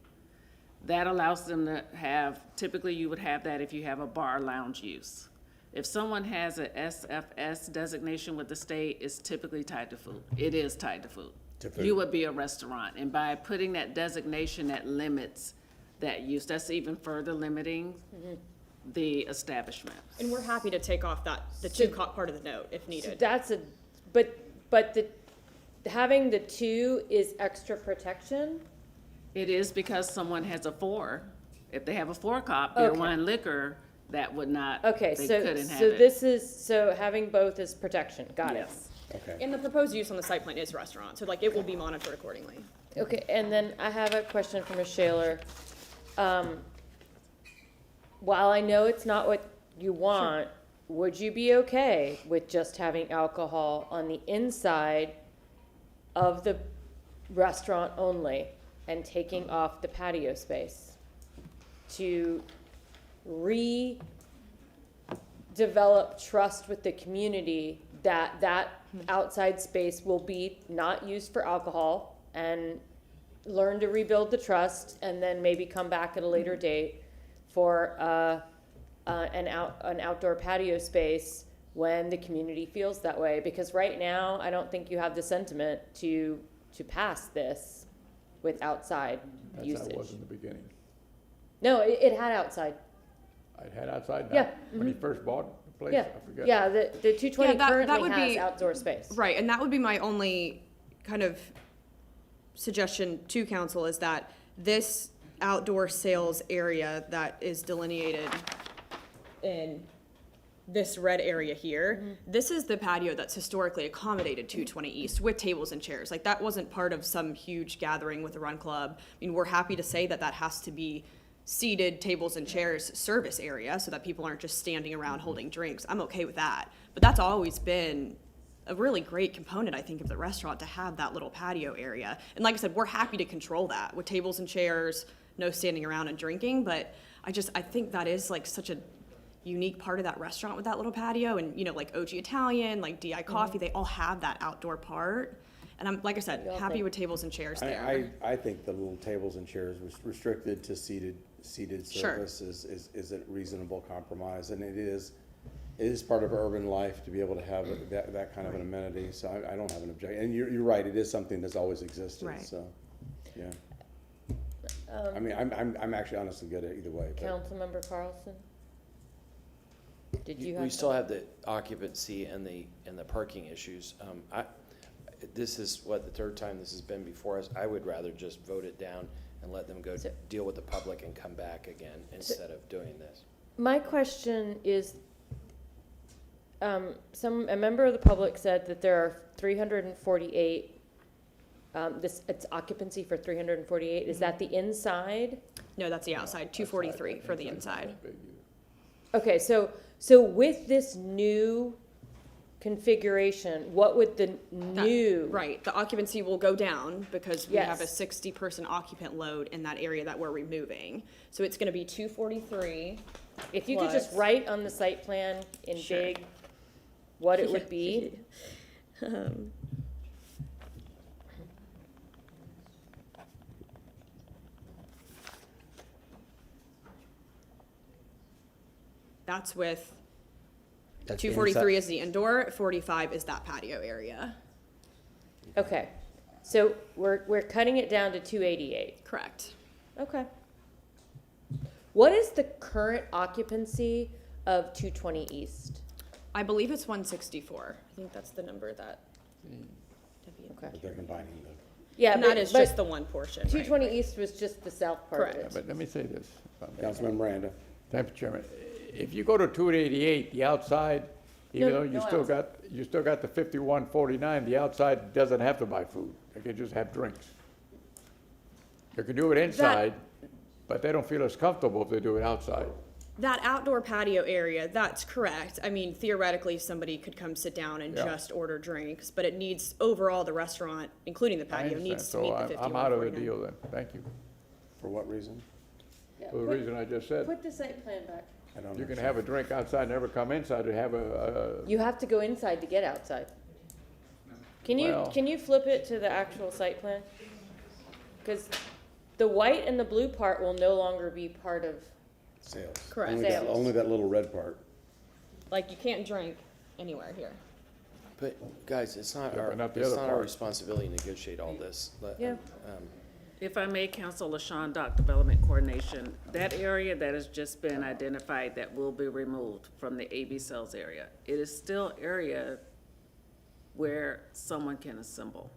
That allows them to have, typically you would have that if you have a bar lounge use. If someone has a SFS designation with the state, it's typically tied to food. It is tied to food. You would be a restaurant, and by putting that designation, that limits that use. That's even further limiting the establishment. And we're happy to take off the 2-cop part of the note if So needed. that's having the 2 is extra protection? It is because someone has a 4. If they have a 4-cop, beer, Okay. wine, liquor, that would not, Okay, they so, couldn't have so it. this is, so having both is protection, got it. Yes. Okay. And the proposed use on the site plan is restaurant, so like it will be monitored accordingly. Okay, and then I have a question for Ms. Shaler. While I know it's not what you want, would you be okay with just having alcohol on the inside of the restaurant only and taking off the patio space to redevelop trust with the community that that outside space will be not used for alcohol, and learn to rebuild the trust, and then maybe come back at a later date for an outdoor patio space when the community feels that way? Because right now, I don't think you have the sentiment to pass this with outside That's usage. how it was in the beginning. No, it had outside. I had outside Yeah, now, when he first bought the place, Yeah, I forget. yeah, the 220 Yeah, that currently would has be- outdoor space. Right, and that would be my only kind of suggestion to council, is that this outdoor sales area that is delineated in this red area here, this is the patio that's historically accommodated 220 East with tables and chairs. Like, that wasn't part of some huge gathering with the Run Club. I mean, we're happy to say that that has to be seated tables and chairs service area so that people aren't just standing around holding drinks. I'm okay with that. But that's always been a really great component, I think, of the restaurant, to have that little patio area. And like I said, we're happy to control that with tables and chairs, no standing around and drinking. But I think that is like such a unique part of that restaurant with that little patio. And, you know, like OG Italian, like DI Coffee, they all have that outdoor part. And I'm, like I said, happy with tables and chairs there. I think the little tables and chairs was restricted to seated seated Sure. service is a reasonable compromise, and it is part of urban life to be able to have that kind of an amenity, so I don't have an objection. And you're right, it is something that's always existed, Right. so, yeah. I mean, I'm actually honestly good at either way. but- Councilmember Carlson? Did you have? We still have the occupancy and the parking issues. This is the third time this has been before us. I would rather just vote it down and let them go deal with the public and come back again instead of doing this. My question is, a member of the public said that there are 348, it's occupancy for 348. Is that the inside? No, that's the outside, 243 for the inside. Okay, so with this new configuration, what would the new? Right, the occupancy will go down because we have a Yes. 60-person occupant load in that area that we're removing. So it's gonna be 243. If you could just plus- write on the site plan in Sure. big what it would be. That's with, That's the 243 inside- is the indoor, 45 is that patio area. Okay, so we're cutting it down to 288. Correct. Okay. What is the current occupancy of 220 East? I believe it's 164. I think that's the number that. But they're combining them. Yeah, And that is but just the one portion, right? 220 East was just the south part of Correct. it. But let me say this. Councilman Miranda. Thank you, Chairman. If you go to 288, the outside, even No, though you no still got the 5149, the outside doesn't have to buy food. They can just have drinks. They can do it inside, but they don't feel as comfortable if they do it outside. That outdoor patio area, that's correct. I mean, theoretically, somebody could come sit down and Yeah. just order drinks, but it needs, overall, the restaurant, including the I patio, understand. needs to meet the So 51. I'm out of the deal then. Thank you. For what reason? For the reason I just said. Put the site plan back. I don't You can understand. have a drink outside, never come inside to have You have to go inside to get outside. Can Well- you flip it to the actual site plan? Because the white and the blue part will no longer be part of. Sales. Correct. Only that little red part. Like, you can't drink anywhere here. But guys, it's not Yeah, our, but not the it's other not our part. responsibility to negotiate all this. Yeah. If I may, Council LaShawn, Dock Development Coordination, that area that has just been identified that will be removed from the AB sales area, it is still area where someone can assemble,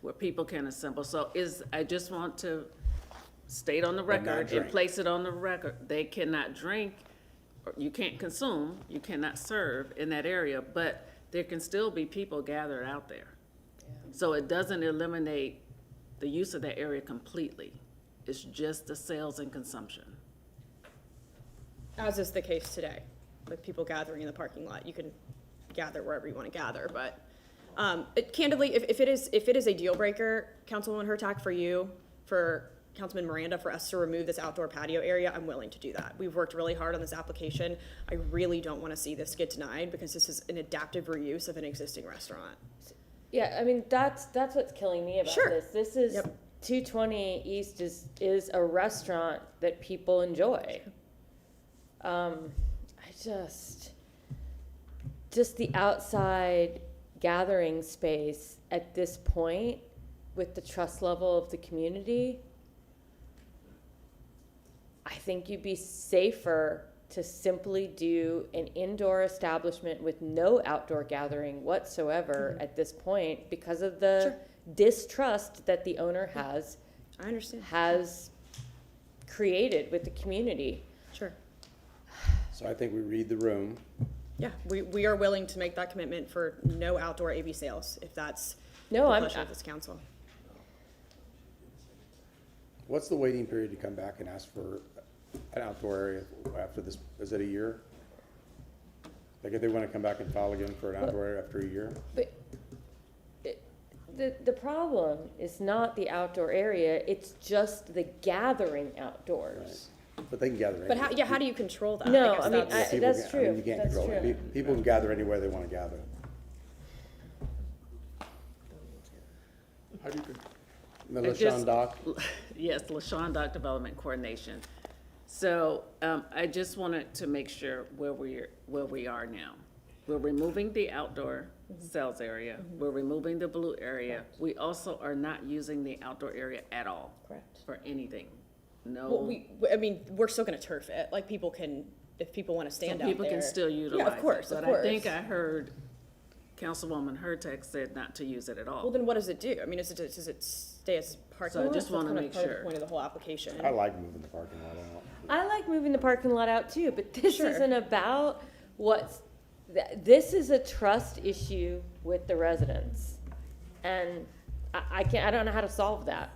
where people can assemble. So I just want to state on the But not record and drink. place it on the record, they cannot drink, or you can't consume, you cannot serve in that area, but there can still be people gathered out there. So it doesn't eliminate the use of that area completely. It's just the sales and consumption. As is the case today, with people gathering in the parking lot. You can gather wherever you want to gather, but candidly, if it is a deal breaker, Councilwoman Hurtak, for you, for Councilman Miranda, for us to remove this outdoor patio area, I'm willing to do that. We've worked really hard on this application. I really don't want to see this get denied because this is an adaptive reuse of an existing restaurant. Yeah, I mean, that's what's killing me about Sure. this. This is, Yep. 220 East is a restaurant that people enjoy. Just the outside gathering space at this point, with the trust level of the community, I think you'd be safer to simply do an indoor establishment with no outdoor gathering whatsoever at this point because of the distrust that the owner has I understand. has created with the community. Sure. So I think we read the room. Yeah, we are willing to make that commitment for no outdoor AV sales, if that's the No, pleasure of this council. What's the waiting period to come back and ask for an outdoor area after this? Is it a year? Like if they want to come back and file again for an outdoor area after a year? But the problem is not the outdoor area, it's just the gathering outdoors. But they can gather But anywhere. how do you control that? No, guess I mean, that's- People that's can- I mean, true. you can't That's control it. true. People can gather anywhere they want to gather. LaShawn Doc? Yes, LaShawn Doc Development Coordination. So, I just wanted to make sure where we are now. We're removing the outdoor sales area. We're removing the blue area. We also are not using the outdoor area at all. Correct. For anything. No. Well, I mean, we're still gonna turf it, like, people can, if people wanna stand out there. People can still utilize it. Yeah, of course, of But course. I think I heard Councilwoman Hurtak said not to use it at all. Well, then what does it do? I mean, does it stay as parking So I lot? just That's wanna kind of make part of the sure. Point of the whole application. I like moving the parking lot out. I like moving the parking lot out too, but this Sure. isn't about this is a trust issue with the residents. And I don't know how to solve that.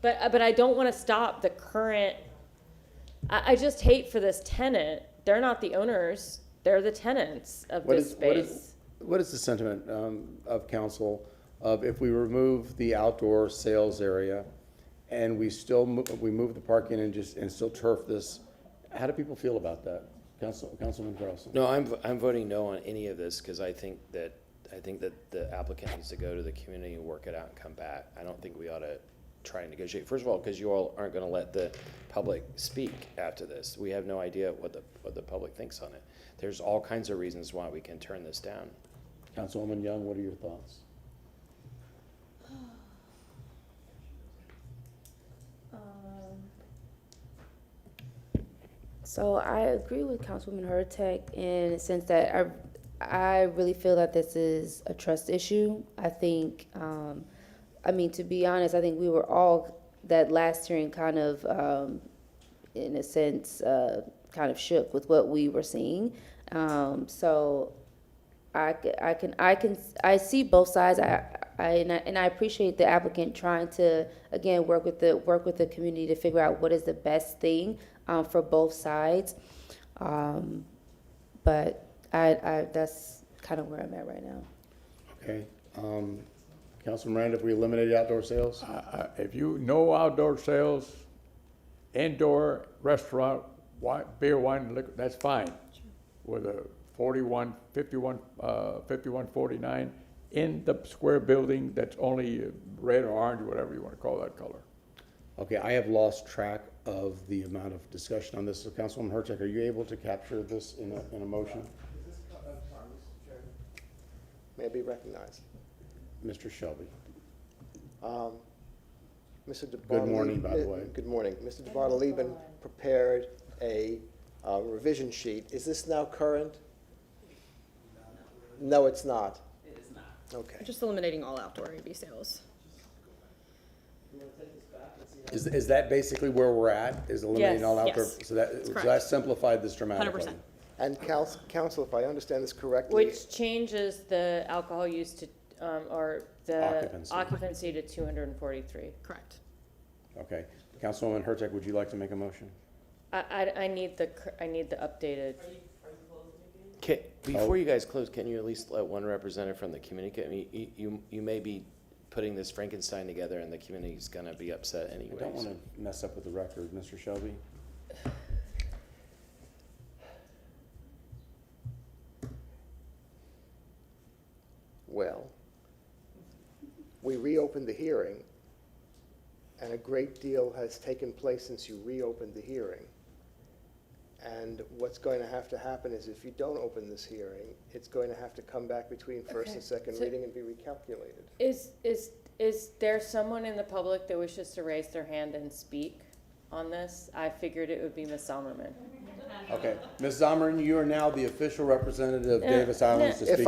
But I don't want to stop the current, I just hate for this tenant, they're not the owners, they're the tenants of this space. What is the sentiment of council of if we remove the outdoor sales area and we still, we move the parking and still turf this, how do people feel about that? Councilman Carlson? No, I'm voting no on any of this because I think that the applicant needs to go to the community and work it out and come back. I don't think we ought to try and negotiate. First of all, because you all aren't going to let the public speak after this. We have no idea what the public thinks on it. There's all kinds of reasons why we can turn this down. Councilwoman Young, what are your thoughts? So I agree with Councilwoman Hurtak in the sense that I really feel that this is a trust issue. I think, I mean, to be honest, I think we were all, that last hearing kind of, in a sense, kind of shook with what we were seeing. So I see both sides. And I appreciate the applicant trying to, again, work with the community to figure out what is the best thing for both sides. But that's kind of where I'm at right now. Okay. Councilman Miranda, if we eliminated outdoor sales? If no outdoor sales, indoor restaurant, beer, wine, liquor, that's fine. With a 5149 in the square building that's only red or orange, whatever you want to call that color. Okay, I have lost track of the amount of discussion on this. So Councilwoman Hurtak, are you able to capture this in a motion? May I be recognized? Mr. Shelby. Mr. DeBartolini. Good morning, by the way. Good morning. Mr. DeBartolini prepared a revision sheet. Is this now current? No, it's not. It is not. Okay. Just eliminating all outdoor AV sales. Is that basically where we're at? Is eliminating all outdoor? Yes. So that simplified this dramatically. 100%. And council, if I understand this correctly. Which changes the alcohol use to, or the occupancy to 243. Correct. Okay. Councilwoman Hurtak, would you like to make a motion? I need the updated. Before you guys close, can you at least let one representative from the community? I mean, you may be putting this Frankenstein together and the community's gonna be upset anyways. I don't want to mess up with the record, Mr. Shelby. Well, we reopened the hearing, and a great deal has taken place since you reopened the hearing. And what's going to have to happen is if you don't open this hearing, it's going to have to come back between first and second reading and be recalculated. Is there someone in the public that wishes to raise their hand and speak on this? I figured it would be Ms. Sommerman. Okay, Ms. Sommerman, you are now the official representative of Davis Islands to speak. If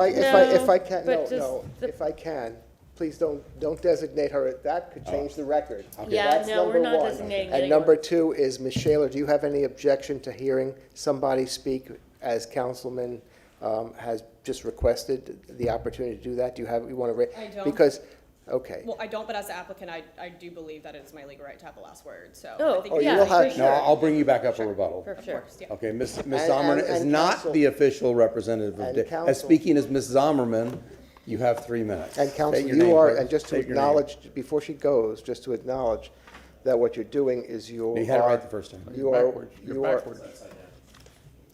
I can, please don't designate her. That could change the record. Okay. Yeah, That's no, we're number not one. designating And anyone. number two is, Ms. Shaler, do you have any objection to hearing somebody speak as Councilman has just requested the opportunity to do that? Do you want to? I don't. Because, okay. Well, I don't, but as the applicant, I do believe that it's my legal right to have the last word, so. Oh, I think Oh, yeah, you will for have, sure. No, I'll bring you back up for rebuttal. For sure. Yeah. Okay, Ms. And- Sommerman is and not counsel- the official representative of and Davis. counsel- As speaking as Ms. Sommerman, you have 3 minutes. And Council, State your name, please. and just to State your name. acknowledge, before she goes, just to acknowledge that what you're doing is you You had it are. right the first time. You are, Backwards. You're you are, backwards.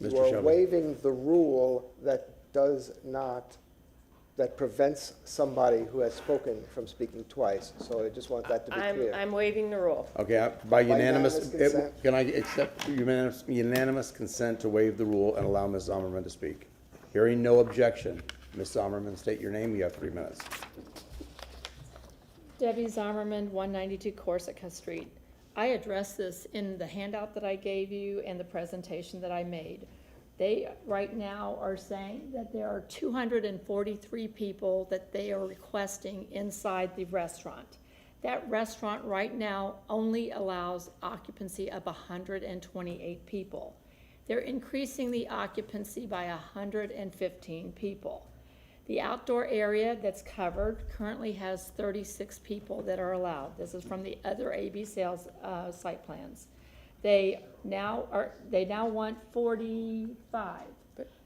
Mr. you are Shelby. waiving the rule that does not that prevents somebody who has spoken from speaking twice. So I just want that to be clear. I'm waiving the rule. Okay, by unanimous, unanimous consent. can I accept unanimous consent to waive the rule and allow Ms. Zommerman to speak? Hearing no objection, Ms. Zommerman, state your name, you have 3 minutes. Debbie Zommerman, 192 Corsica Street. I addressed this in the handout that I gave you and the presentation that I made. They right now are saying that there are 243 people that they are requesting inside the restaurant. That restaurant right now only allows occupancy of 128 people. They're increasing the occupancy by 115 people. The outdoor area that's covered currently has 36 people that are allowed. This is from the other AB sales site plans. They now want 45.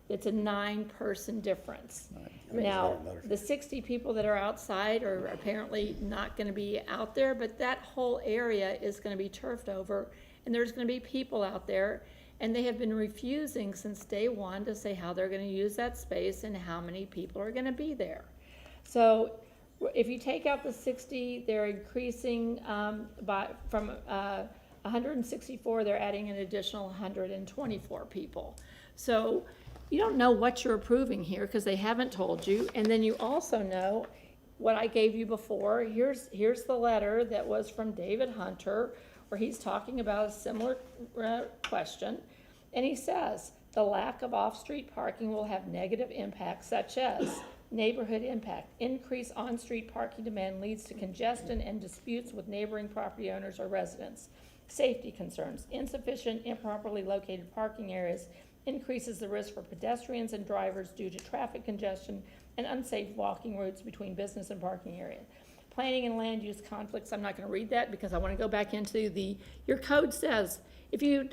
It's a 9-person difference. Now, the 60 people that are outside are apparently not going to be out there, but that whole area is going to be turfed over, and there's going to be people out there, and they have been refusing since day one to say how they're going to use that space and how many people are going to be there. So if you take out the 60, they're increasing from 164, they're adding an additional 124 people. So you don't know what you're approving here because they haven't told you. And then you also know what I gave you before. Here's the letter that was from David Hunter, where he's talking about a similar question. And he says, the lack of off-street parking will have negative impacts such as neighborhood impact. Increased on-street parking demand leads to congestion and disputes with neighboring property owners or residents. Safety concerns. Insufficient, improperly located parking areas increases the risk for pedestrians and drivers due to traffic congestion and unsafe walking routes between business and parking area. Planning and land use conflicts. I'm not going to read that because I want to go back into your code says if you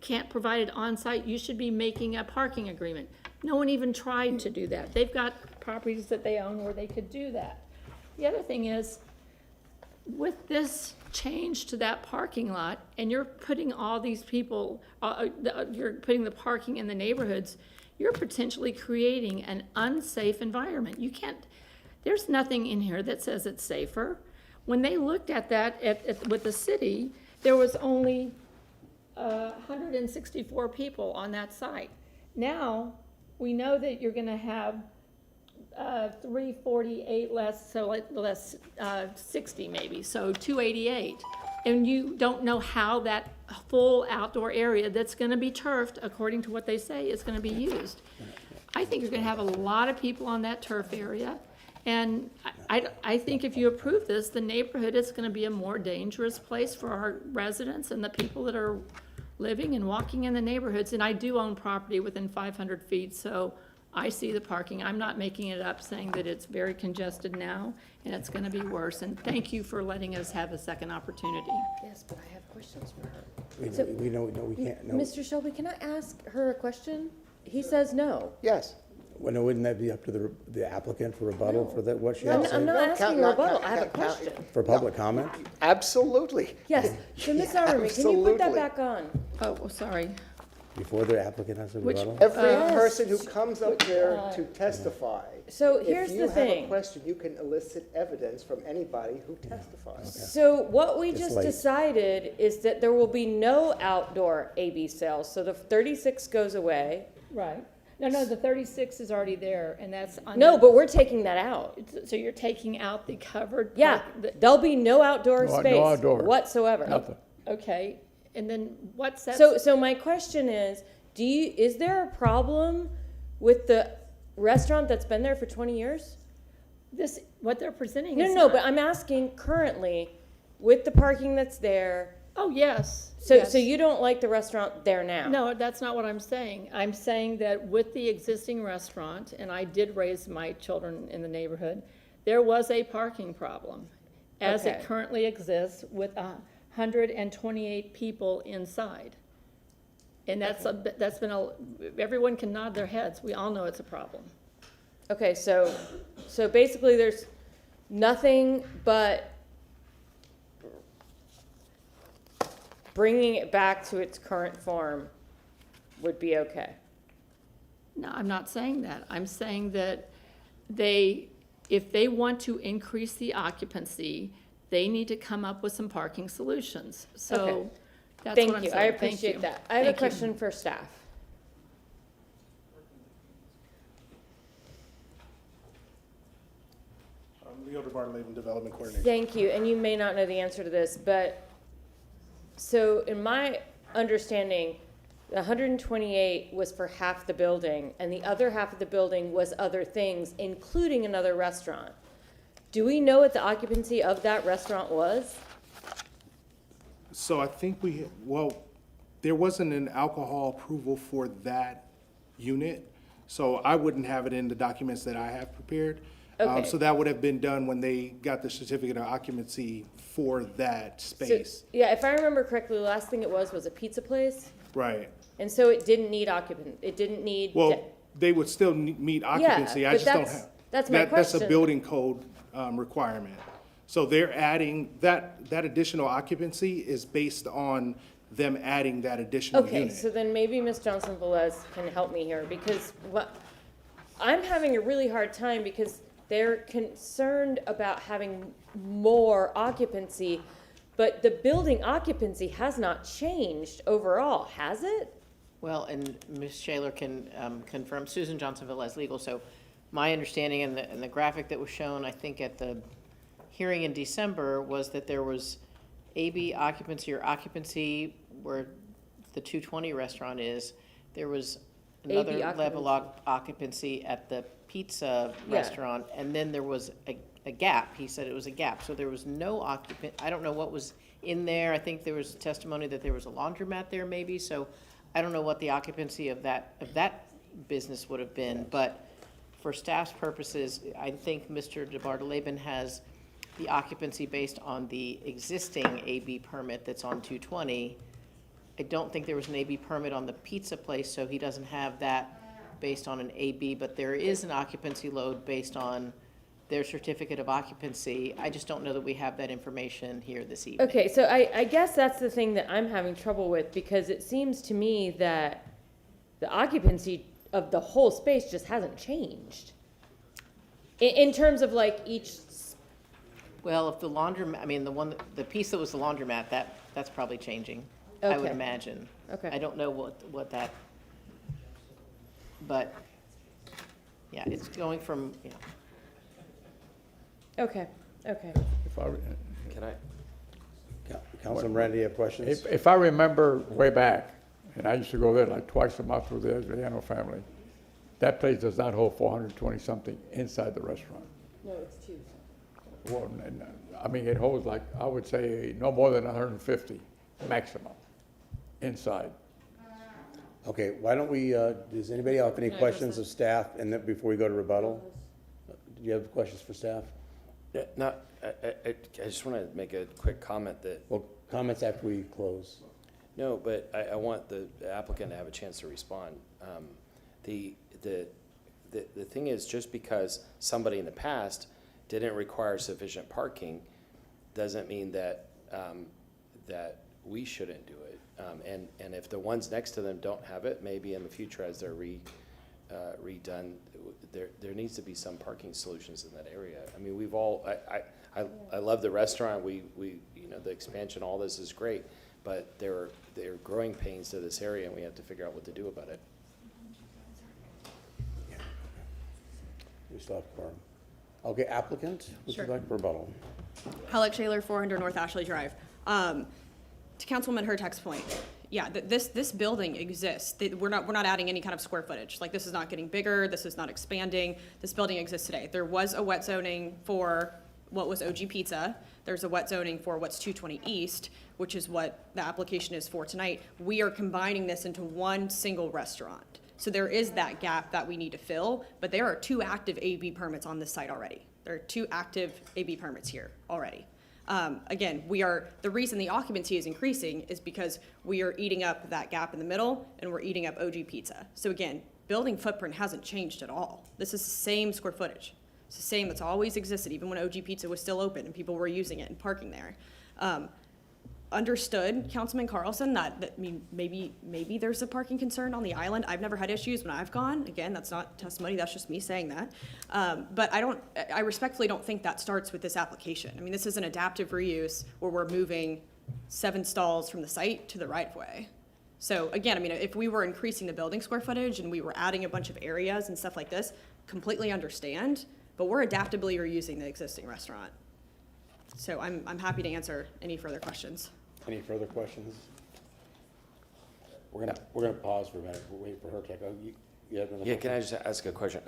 can't provide it on site, you should be making a parking agreement. No one even tried to do that. They've got properties that they own where they could do that. The other thing is, with this change to that parking lot, and you're putting all these people, you're putting the parking in the neighborhoods, you're potentially creating an unsafe environment. You can't, there's nothing in here that says it's safer. When they looked at that with the city, there was only 164 people on that site. Now, we know that you're gonna have 348 less, so less 60 maybe, so 288. And you don't know how that full outdoor area that's gonna be turfed, according to what they say, is gonna be used. I think you're gonna have a lot of people on that turf area. And I think if you approve this, the neighborhood is gonna be a more dangerous place for our residents and the people that are living and walking in the neighborhoods. And I do own property within 500 feet, so I see the parking. I'm not making it up saying that it's very congested now and it's gonna be worse. And thank you for letting us have a second opportunity. Yes, but I have questions for her. We know, we can't, no. Mr. Shelby, can I ask her a question? He says no. Yes. Well, no, wouldn't that be up to the applicant for rebuttal for that, what she has to say? I'm not asking a rebuttal, I have a question. For public comment? Absolutely. Yes, so Ms. Zimmerman, can you put that Absolutely. back on? Oh, well, sorry. Before the applicant has a rebuttal? Every Yes. person who comes up there to testify. So here's the If you have thing. a question, you can elicit evidence from anybody who testifies. So what we It's just late. decided is that there will be no outdoor AB sales, so the 36 goes away. Right. No, the 36 is already there, and that's under. No, but we're taking that out. So you're taking out the covered. Yeah, there'll be no outdoor No space outdoor. whatsoever. Nothing. Okay, and then what's that? So my question is, is there a problem with the restaurant that's been there for 20 years? What they're presenting No, is no, not. but I'm asking currently, with the parking that's there. Oh, yes. So yes. you don't like the restaurant there now? No, that's not what I'm saying. I'm saying that with the existing restaurant, and I did raise my children in the neighborhood, there was a parking problem as it Okay. currently exists with 128 people inside. And that's been everyone can nod their heads. We all know it's a problem. Okay, so basically there's nothing but bringing it back to its current form would be okay. No, I'm not saying that. I'm saying that if they want to increase the occupancy, they need to come up with some parking solutions. So Okay. that's Thank what I'm you, saying. I Thank appreciate you. that. I have a Thank you. question for staff. Leo DeBartolome, Development Coordinator. Thank you, and you may not know the answer to this, but, so in my understanding, the 128 was for half the building, and the other half of the building was other things, including another restaurant. Do we know what the occupancy of that restaurant was? So I think there wasn't an alcohol approval for that unit, so I wouldn't have it in the documents that I have prepared. Okay. So that would have been done when they got the certificate of occupancy for that space. So, yeah, if I remember correctly, the last thing it was a pizza place, Right. and so it didn't need it didn't need. Well, they would still meet occupancy. I but just don't that's- have. that's my That's a question. building code requirement. So they're adding, that additional occupancy is based on them adding that additional Okay, unit. so then maybe Ms. Johnson-Velez can help me here, because I'm having a really hard time, because they're concerned about having more occupancy, but the building occupancy has not changed overall, has it? Well, and Ms. Shaler can confirm, Susan Johnson-Velez Legal, so my understanding and the graphic that was shown, I think at the hearing in December, was that there was AB occupancy or occupancy where the 220 restaurant is. There was another AB level occupancy at the pizza restaurant, and then there was a gap. He said it was a gap, so there was no occupant. I don't know what was in there. I think there was testimony that there was a laundromat there maybe, so I don't know what the occupancy of that business would have been, but for staff's purposes, I think Mr. DeBartolome has the occupancy based on the existing AB permit that's on 220. I don't think there was an AB permit on the pizza place, so he doesn't have that based on an AB, but there is an occupancy load based on their certificate of occupancy. I just don't know that we have that information here this evening. Okay, so I guess that's the thing that I'm having trouble with, because it seems to me that the occupancy of the whole space just hasn't changed. In terms of like each. Well, if the laundromat, I mean, the piece that was the laundromat, that's probably changing, I would Okay. imagine. Okay. I don't know what that, but, yeah, it's going from, Okay. If I, Can I, Councilman Randy, you have questions? if I remember way back, and I used to go there like twice a month with the Adamo family, that place does not hold 420-something inside the restaurant. No, it's two. Well, I mean, it holds like, I would say, no more than 150 maximum inside. Okay, why don't we, does anybody have any questions of staff, and then before we go to rebuttal? Do you have questions for staff? yeah, I just want to make a quick comment that, Well, comments after we close. no, but I want the applicant to have a chance to respond. The thing is, just because somebody in the past didn't require sufficient parking, doesn't mean that, that we shouldn't do it. And if the ones next to them don't have it, maybe in the future as they're redone, there needs to be some parking solutions in that area. I mean, we've all, I love the restaurant, we, the expansion, all this is great, but there are growing pains to this area, and we have to figure out what to do about it. We still have quorum. Okay, applicant, would you Sure. like rebuttal? Halleck Shaler, 400 North Ashley Drive. To Councilwoman Hurtak's point, yeah, this building exists. We're not adding any kind of square footage. Like, this is not getting bigger, this is not expanding. This building exists today. There was a wet zoning for what was OG Pizza. There's a wet zoning for what's 220 East, which is what the application is for tonight. We are combining this into one single restaurant. So there is that gap that we need to fill, but there are 2 active AB permits on this site already. There are 2 active AB permits here already. Again, the reason the occupancy is increasing is because we are eating up that gap in the middle, and we're eating up OG Pizza. So again, building footprint hasn't changed at all. This is the same square footage. It's the same that's always existed, even when OG Pizza was still open and people were using it and parking there. understood, Councilman Carlson, that I mean, maybe there's a parking concern on the island. I've never had issues when I've gone. Again, that's not testimony, that's just me saying that. But I respectfully don't think that starts with this application. I mean, this is an adaptive reuse where we're moving 7 stalls from the site to the right-of-way. So again, I mean, if we were increasing the building square footage and we were adding a bunch of areas and stuff like this, completely understand, but we're adaptively reusing the existing restaurant. So I'm happy to answer any further questions. Any further questions? We're gonna pause for a minute. We're waiting for her to take over. You have another Yeah, can I just ask a question?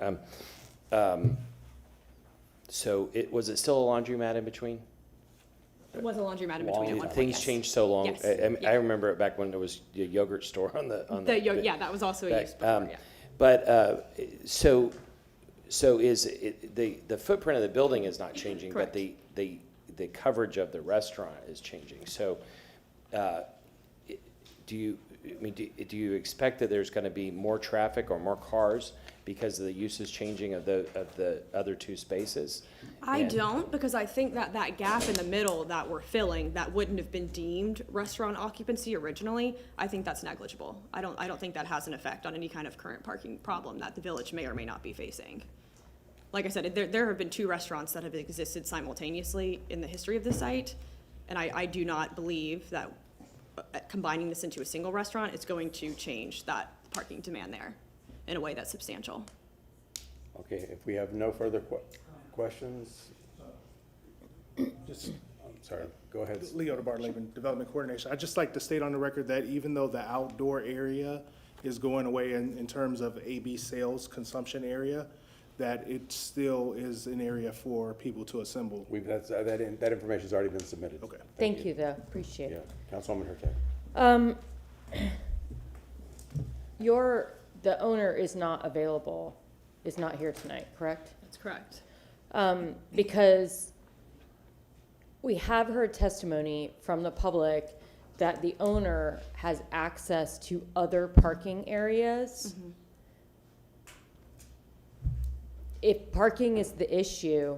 So was it still a laundromat in between? It was a laundromat in between at one point, Things yes. changed so long. Yes, I yeah. remember it back when there was a yogurt store on the. Yeah, that was also a use before, yeah. But, so is it, the footprint of the building is not changing, but Correct. the coverage of the restaurant is changing. So, do you expect that there's gonna be more traffic or more cars because of the uses changing of the other 2 spaces? I And- don't, because I think that gap in the middle that we're filling, that wouldn't have been deemed restaurant occupancy originally, I think that's negligible. I don't think that has an effect on any kind of current parking problem that the village may or may not be facing. Like I said, there have been 2 restaurants that have existed simultaneously in the history of the site, and I do not believe that combining this into a single restaurant is going to change that parking demand there in a way that's substantial. Okay, if we have no further questions, I'm sorry, go ahead. Leo DeBartolome, Development Coordination. I'd just like to state on the record that even though the outdoor area is going away in terms of AB sales consumption area, that it still is an area for people to assemble. That information's already been submitted. Okay. Thank you, though, appreciate Yeah, it. Councilwoman Hurtak. The owner is not available, is not here tonight, correct? That's correct. Because we have heard testimony from the public that the owner has access to other parking areas. Mm-hmm. If parking is the issue,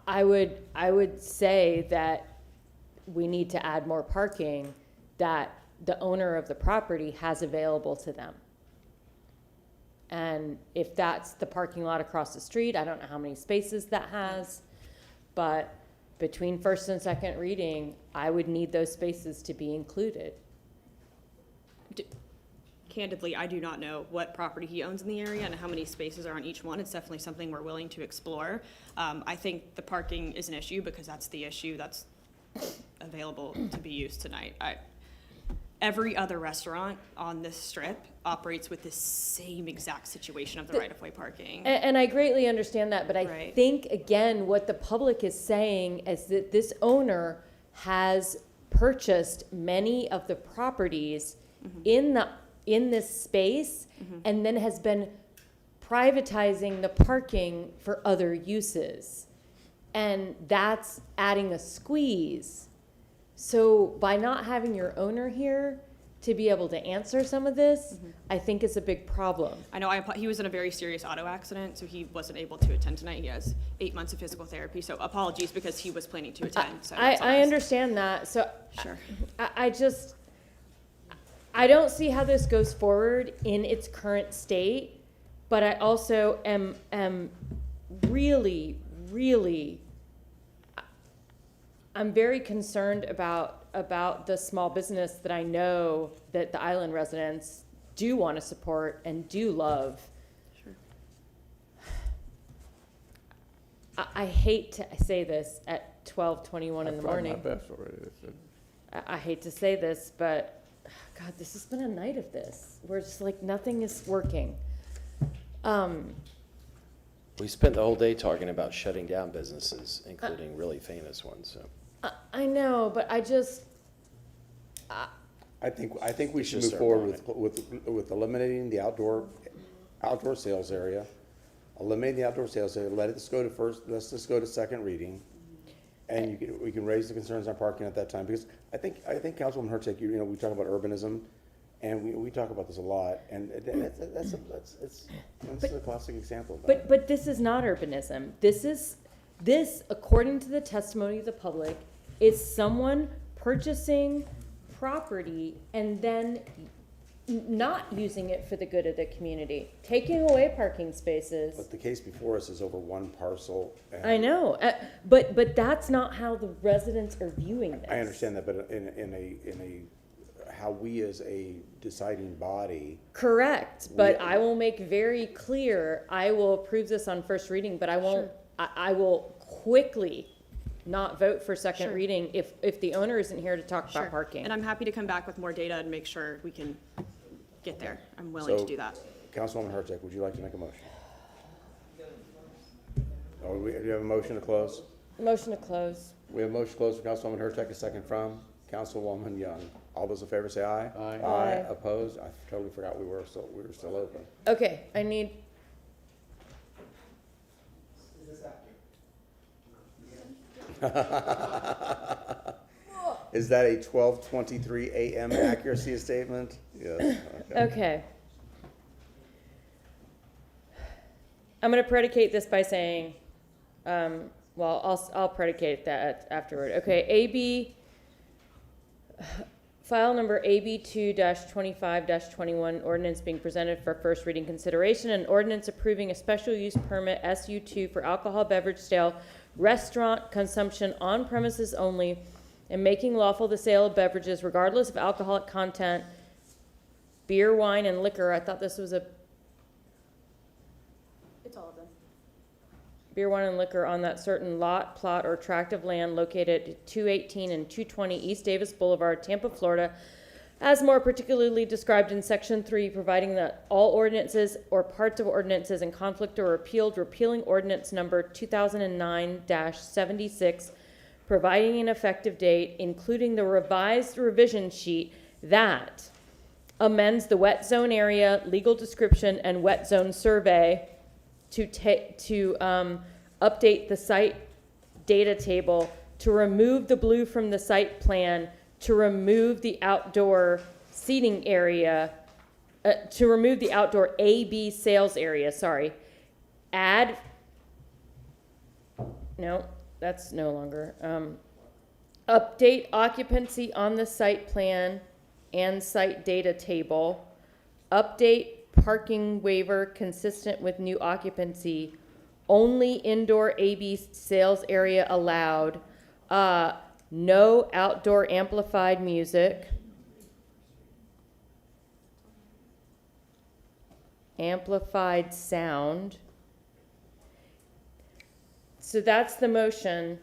I would say that we need to add more parking that the owner of the property has available to them. And if that's the parking lot across the street, I don't know how many spaces that has, but between first and second reading, I would need those spaces to be included. Candidly, I do not know what property he owns in the area and how many spaces are on each one. It's definitely something we're willing to explore. I think the parking is an issue because that's the issue that's available to be used tonight. Every other restaurant on this strip operates with the same exact situation of the right-of-way parking. And I greatly understand that, but I think, again, what the public is saying is that this owner has purchased many of the properties in this space and then has been privatizing the parking for other uses. And that's adding a squeeze. So by not having your owner here to be able to answer some of this, I think is a big problem. I know he was in a very serious auto accident, so he wasn't able to attend tonight. He has 8 months of physical therapy, so apologies because he was planning to attend. So that's on I us. understand that. So Sure. I don't see how this goes forward in its current state, but I also am really, really, I'm very concerned about the small business that I know that the island residents do want to support and do love. Sure. I hate to say this at 12:21 in the morning. I tried my best already. I hate to say this, but God, this has been a night of this. We're just like, nothing is working. We spent the whole day talking about shutting down businesses, including really famous ones, so. I know, but I just, I think we should Just move start forward with eliminating the outdoor sales area, eliminating the outdoor sales area, let's just go to second reading. And we can raise the concerns on parking at that time, because I think Councilwoman Hurtak, we talk about urbanism, and we talk about this a lot, and that's a classic example. but this is not urbanism. This, according to the testimony of the public, is someone purchasing property and then not using it for the good of the community, taking away parking spaces. But the case before us is over one parcel. And I know, but that's not how the residents are viewing this. I understand that, but in how we as a deciding body. Correct, but I will make very clear, I will approve this on first reading, but I won't, I will quickly not vote for second reading if the owner isn't here to talk about parking. And I'm happy to come back with more data and make sure we can get there. I'm willing to do that. Councilwoman Hurtak, would you like to make a motion? Oh, do you have a motion to close? Motion to close. We have a motion to close from Councilwoman Hurtak, a second from Councilwoman Young. All those in favor say aye. Aye. Aye. Opposed? I totally forgot we were still open. Okay, I need, Is that a 12:23 a.m. accuracy statement? Yes. okay. I'm gonna predicate this by saying, well, I'll predicate that afterward. Okay, file number AB 2-25-21, ordinance being presented for first reading consideration, and ordinance approving a special use permit SU2 for alcohol beverage sale, restaurant consumption on premises only, and making lawful the sale of beverages regardless of alcoholic content, beer, wine, and liquor. I thought this was a It's all of them. beer, wine, and liquor on that certain lot, plot, or tract of land located at 218 and 220 East Davis Boulevard, Tampa, Florida, as more particularly described in Section 3, providing that all ordinances or parts of ordinances in conflict are repealed, repealing ordinance number 2009-76, providing an effective date, including the revised revision sheet that amends the wet zone area, legal description, and wet zone survey to update the site data table, to remove the blue from the site plan, to remove the outdoor seating area, to remove the outdoor AB sales area, add, no, that's no longer, update occupancy on the site plan and site data table, update parking waiver consistent with new occupancy, only indoor AB sales area allowed, no outdoor amplified music, amplified sound. So that's the motion.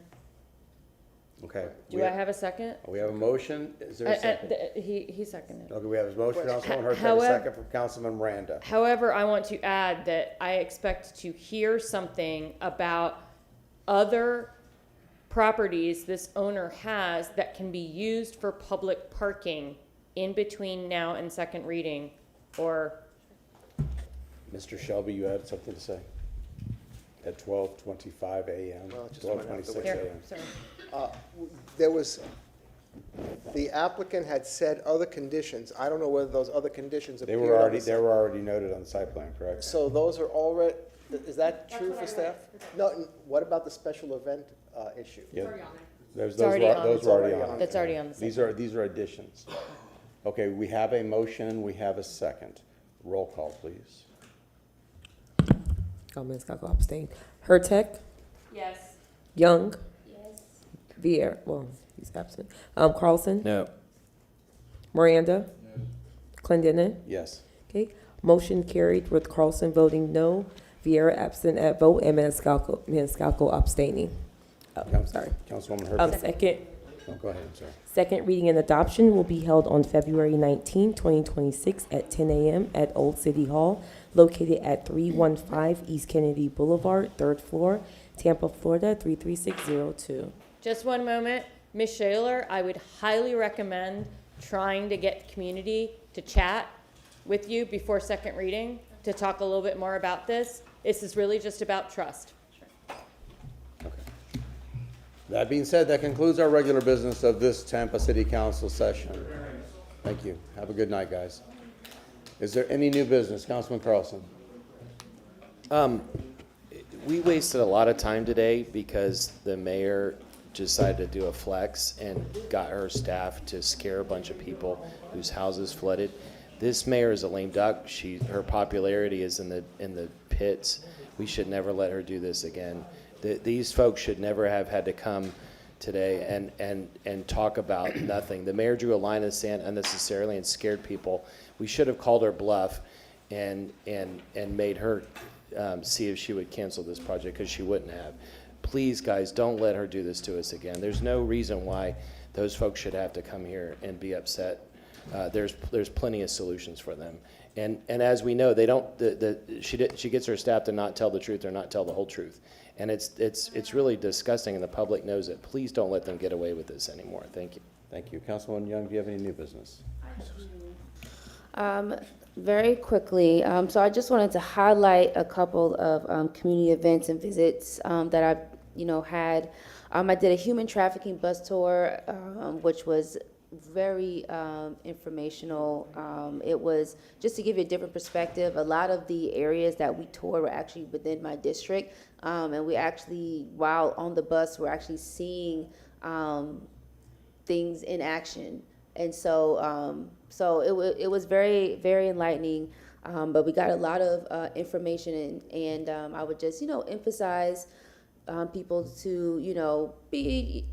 Okay. Do I have a second? We have a motion. Is there a second? He seconded. Okay, we have a motion from Councilwoman Hurtak, a However- second from Councilman Miranda. However, I want to add that I expect to hear something about other properties this owner has that can be used for public parking in between now and second reading, or Mr. Shelby, you had something to say? At 12:25 a.m., Well, just a minute, 12:26 here, a.m. sorry. There was, the applicant had said other conditions. I don't know whether those other conditions They appeared were on the already noted on the site plan, correct? So those are already, is that true for staff? No, what about the special event issue? Yeah. It's already on. Those were already on. That's already on the site. These are additions. Okay, we have a motion, we have a second. Roll call, please. Maniscalco abstain. Hurtak, Yes. Young, Yes. Viera, well, he's absent. Carlson, No. Miranda, Clendenin. Yes. Okay, motion carried with Carlson voting no, Viera absent at vote, and Maniscalco abstaining. Sorry. Councilwoman Hurtak. Second. No, go ahead, I'm sorry. Second reading and adoption will be held on February 19, 2026 at 10 a.m. at Old City Hall, located at 315 East Kennedy Boulevard, 3rd floor, Tampa, Florida, 33602. Just one moment. Ms. Shaler, I would highly recommend trying to get community to chat with you before second reading to talk a little bit more about this. This is really just about trust. That being said, that concludes our regular business of this Tampa City Council session. Thank you. Have a good night, guys. Is there any new business? Councilman Carlson. We wasted a lot of time today because the mayor decided to do a flex and got her staff to scare a bunch of people whose houses flooded. This mayor is a lame duck. Her popularity is in the pits. We should never let her do this again. These folks should never have had to come today and talk about nothing. The mayor drew a line in the sand unnecessarily and scared people. We should have called her bluff and made her see if she would cancel this project, because she wouldn't have. Please, guys, don't let her do this to us again. There's no reason why those folks should have to come here and be upset. There's plenty of solutions for them. And as we know, they don't. She gets her staff to not tell the truth or not tell the whole truth. And it's really disgusting, and the public knows it. Please don't let them get away with this anymore. Thank you. Thank you. Councilwoman Young, do you have any new business? Very quickly, so I just wanted to highlight a couple of community events and visits that I've had. I did a human trafficking bus tour, which was very informational. It was, just to give you a different perspective, a lot of the areas that we toured were actually within my district, and we actually, while on the bus, we're actually seeing things in action. And so it was very, very enlightening, but we got a lot of information, and I would just, emphasize people to, be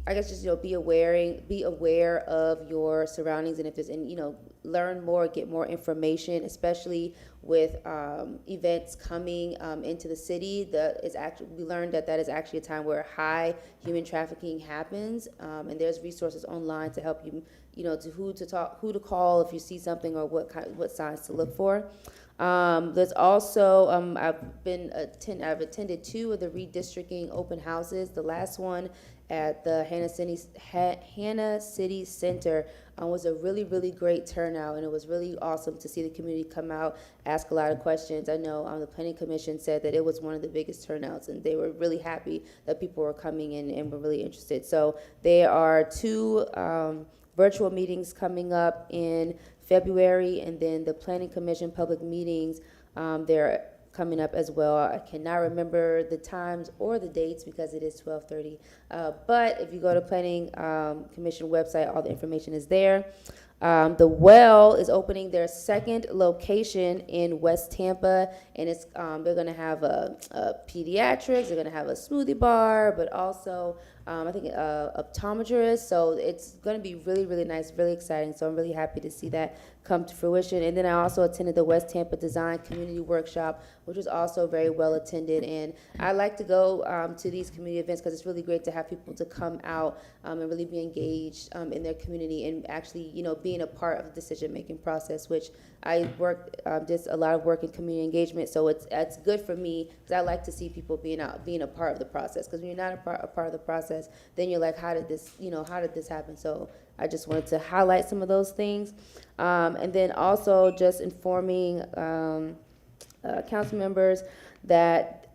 aware of your surroundings, and if there's any, learn more, get more information, especially with events coming into the city. We learned that is actually a time where high human trafficking happens, and there's resources online to help you, to who to call if you see something, or what signs to look for. There's also, I've attended 2 of the redistricting open houses. The last one at the Hannah City Center was a really, really great turnout, and it was really awesome to see the community come out, ask a lot of questions. I know the Planning Commission said that it was one of the biggest turnouts, and they were really happy that people were coming in and were really interested. So there are 2 virtual meetings coming up in February, and then the Planning Commission public meetings, they're coming up as well. I cannot remember the times or the dates because it is 12:30. But if you go to Planning Commission website, all the information is there. The Well is opening their 2nd location in West Tampa, and it's they're going to have a pediatrics, they're going to have a smoothie bar, but also I think optometrist. So it's going to be really, really nice, really exciting. So I'm really happy to see that come to fruition. And then I also attended the West Tampa Design Community Workshop, which was also very well attended. And I like to go to these community events because it's really great to have people to come out and really be engaged in their community, and actually, being a part of the decision-making process, which I did a lot of work in community engagement. So it's good for me because I like to see people being a part of the process. Because when you're not a part of the process, then you're like, how did this happen? So I just wanted to highlight some of those things. And then also just informing council members that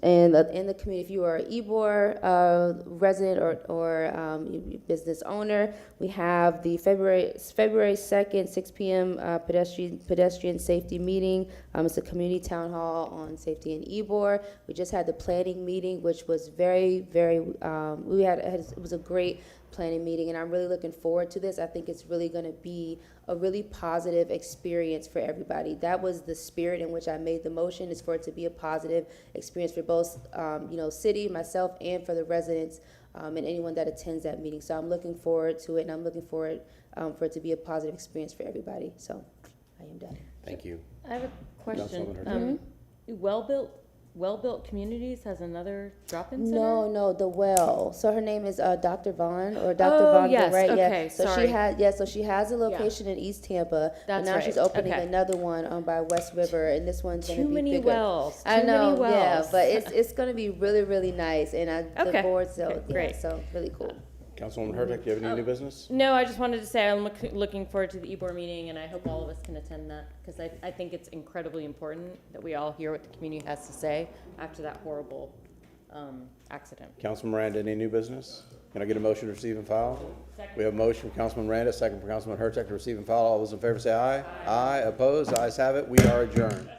in the community, if you are an Ybor resident or business owner, we have the February 2nd, 6 p.m. pedestrian safety meeting. It's a community town hall on safety in Ybor. We just had the planning meeting, which was very, very, it was a great planning meeting, and I'm really looking forward to this. I think it's really going to be a really positive experience for everybody. That was the spirit in which I made the motion, is for it to be a positive experience for both, city, myself, and for the residents and anyone that attends that meeting. So I'm looking forward to it, and I'm looking forward for it to be a positive experience for everybody. So I am done. Thank you. I have a question. Councilwoman Well-Built Communities has another drop-in center? No, the Well. So her name is Dr. Vaughn, or Dr. Oh, Vaughn, yes, right? okay, Yeah. So sorry. so she has a location in East Tampa, but That's now right, she's opening okay. another one by West River, and this one's going to Too be many bigger. wells, I too know, many yeah, wells. but it's going to be really, really nice, and I look Okay. forward to Okay, great. so really cool. Councilwoman Hurtak, do you have any new business? No, I just wanted to say I'm looking forward to the Ybor meeting, and I hope all of us can attend that, because I think it's incredibly important that we all hear what the community has to say after that horrible accident. Councilman Miranda, any new business? Can I get a motion to receive and file? Second. We have a motion from Councilman Miranda, second from Councilman Hurtak to receive and file. All those in favor say aye. Aye. Opposed? Ayes have it. We are adjourned.